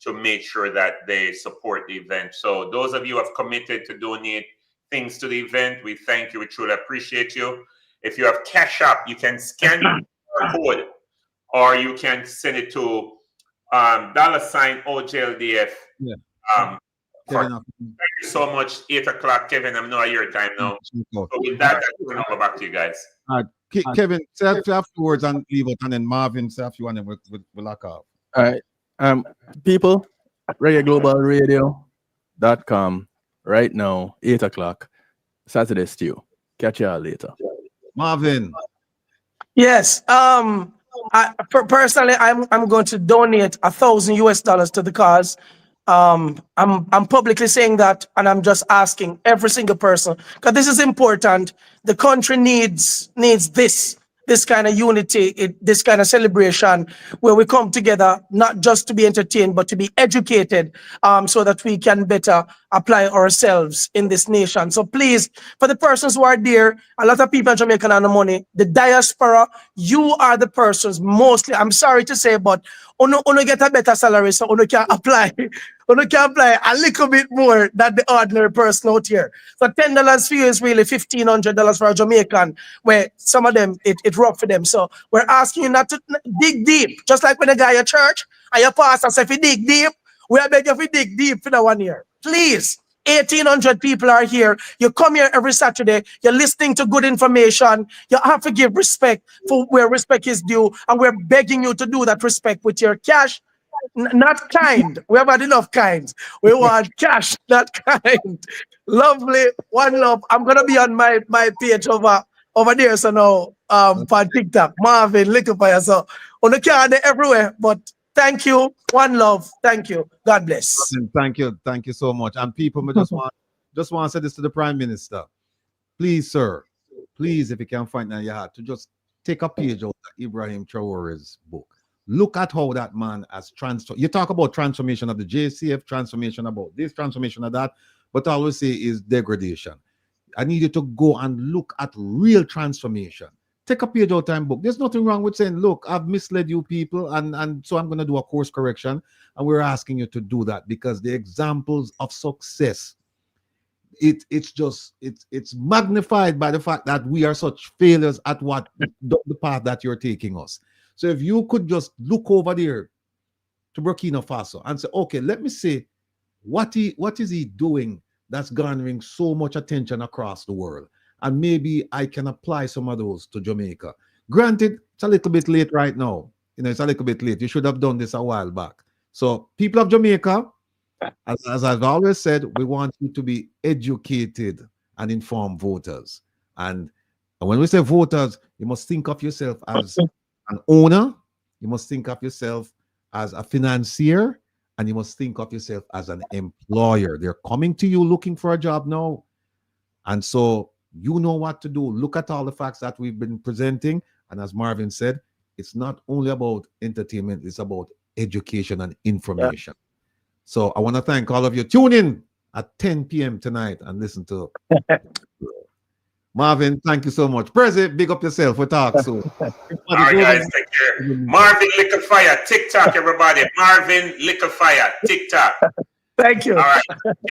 to make sure that they support the event. So those of you who have committed to donate things to the event, we thank you. We truly appreciate you. If you have Cash App, you can scan the code, or you can send it to $OJLDF. Yeah. Thank you so much. 8 o'clock, Kevin. I'm not your time now. So with that, I'll turn over back to you guys. Kevin, say a few words and leave it, and then Marvin, say a few, and then we'll lock off. All right. People, ReggaeGlobalRadio.com. right now, 8 o'clock, Saturday Stew. Catch y'all later. Marvin. Yes. Personally, I'm going to donate $1,000 to the cause. I'm publicly saying that, and I'm just asking every single person, because this is important. The country needs this kind of unity, this kind of celebration, where we come together not just to be entertained, but to be educated, so that we can better apply ourselves in this nation. So please, for the persons who are there, a lot of people in Jamaica have no money. The diaspora, you are the persons mostly. I'm sorry to say, but uno get a better salary, so uno can apply. Uno can apply a little bit more than the ordinary person out here. So $10 for you is really $1,500 for a Jamaican, where some of them it rough for them. So we're asking you not to dig deep, just like when a guy at church and your pastor say if you dig deep, we are begging you to dig deep for the 1 year. Please. 1,800 people are here. You come here every Saturday. You're listening to good information. You have to give respect for where respect is due. And we're begging you to do that respect with your cash, not kind. We have had enough kinds. We want cash, not kind. Lovely. One love. I'm going to be on my page over there. So now, for TikTok, Marvin, Little Fire. So on the card everywhere. But thank you. One love. Thank you. God bless. Thank you so much. And people, I just want to say this to the Prime Minister. Please, sir, please, if you can find it in your heart, to just take a page out of Ibrahim Traore's book. Look at how that man has transformed. You talk about transformation of the JCF, transformation about this, transformation of that, but I always say is degradation. I need you to go and look at real transformation. Take a page out of time book. There's nothing wrong with saying, look, I've misled you people, and so I'm going to do a course correction. And we're asking you to do that because the examples of success, it's magnified by the fact that we are such failures at what the path that you're taking us. So if you could just look over there to Burkina Faso and say, okay, let me see what is he doing that's garnering so much attention across the world. And maybe I can apply some of those to Jamaica. Granted, it's a little bit late right now. It's a little bit late. You should have done this a while back. So people of Jamaica, as I've always said, we want you to be educated and informed voters. And when we say voters, you must think of yourself as an owner, you must think of yourself as a financier, and you must think of yourself as an employer. They're coming to you looking for a job now. And so you know what to do. Look at all the facts that we've been presenting. And as Marvin said, it's not only about entertainment, it's about education and information. Yeah. So I want to thank all of you. Tune in at 10 p.m. tonight and listen to Marvin. Thank you so much. Prezi, big up yourself. We'll talk soon. All right, guys, take care. Marvin Liquor Fire, TikTok, everybody. Marvin Liquor Fire, TikTok. Thank you. All right.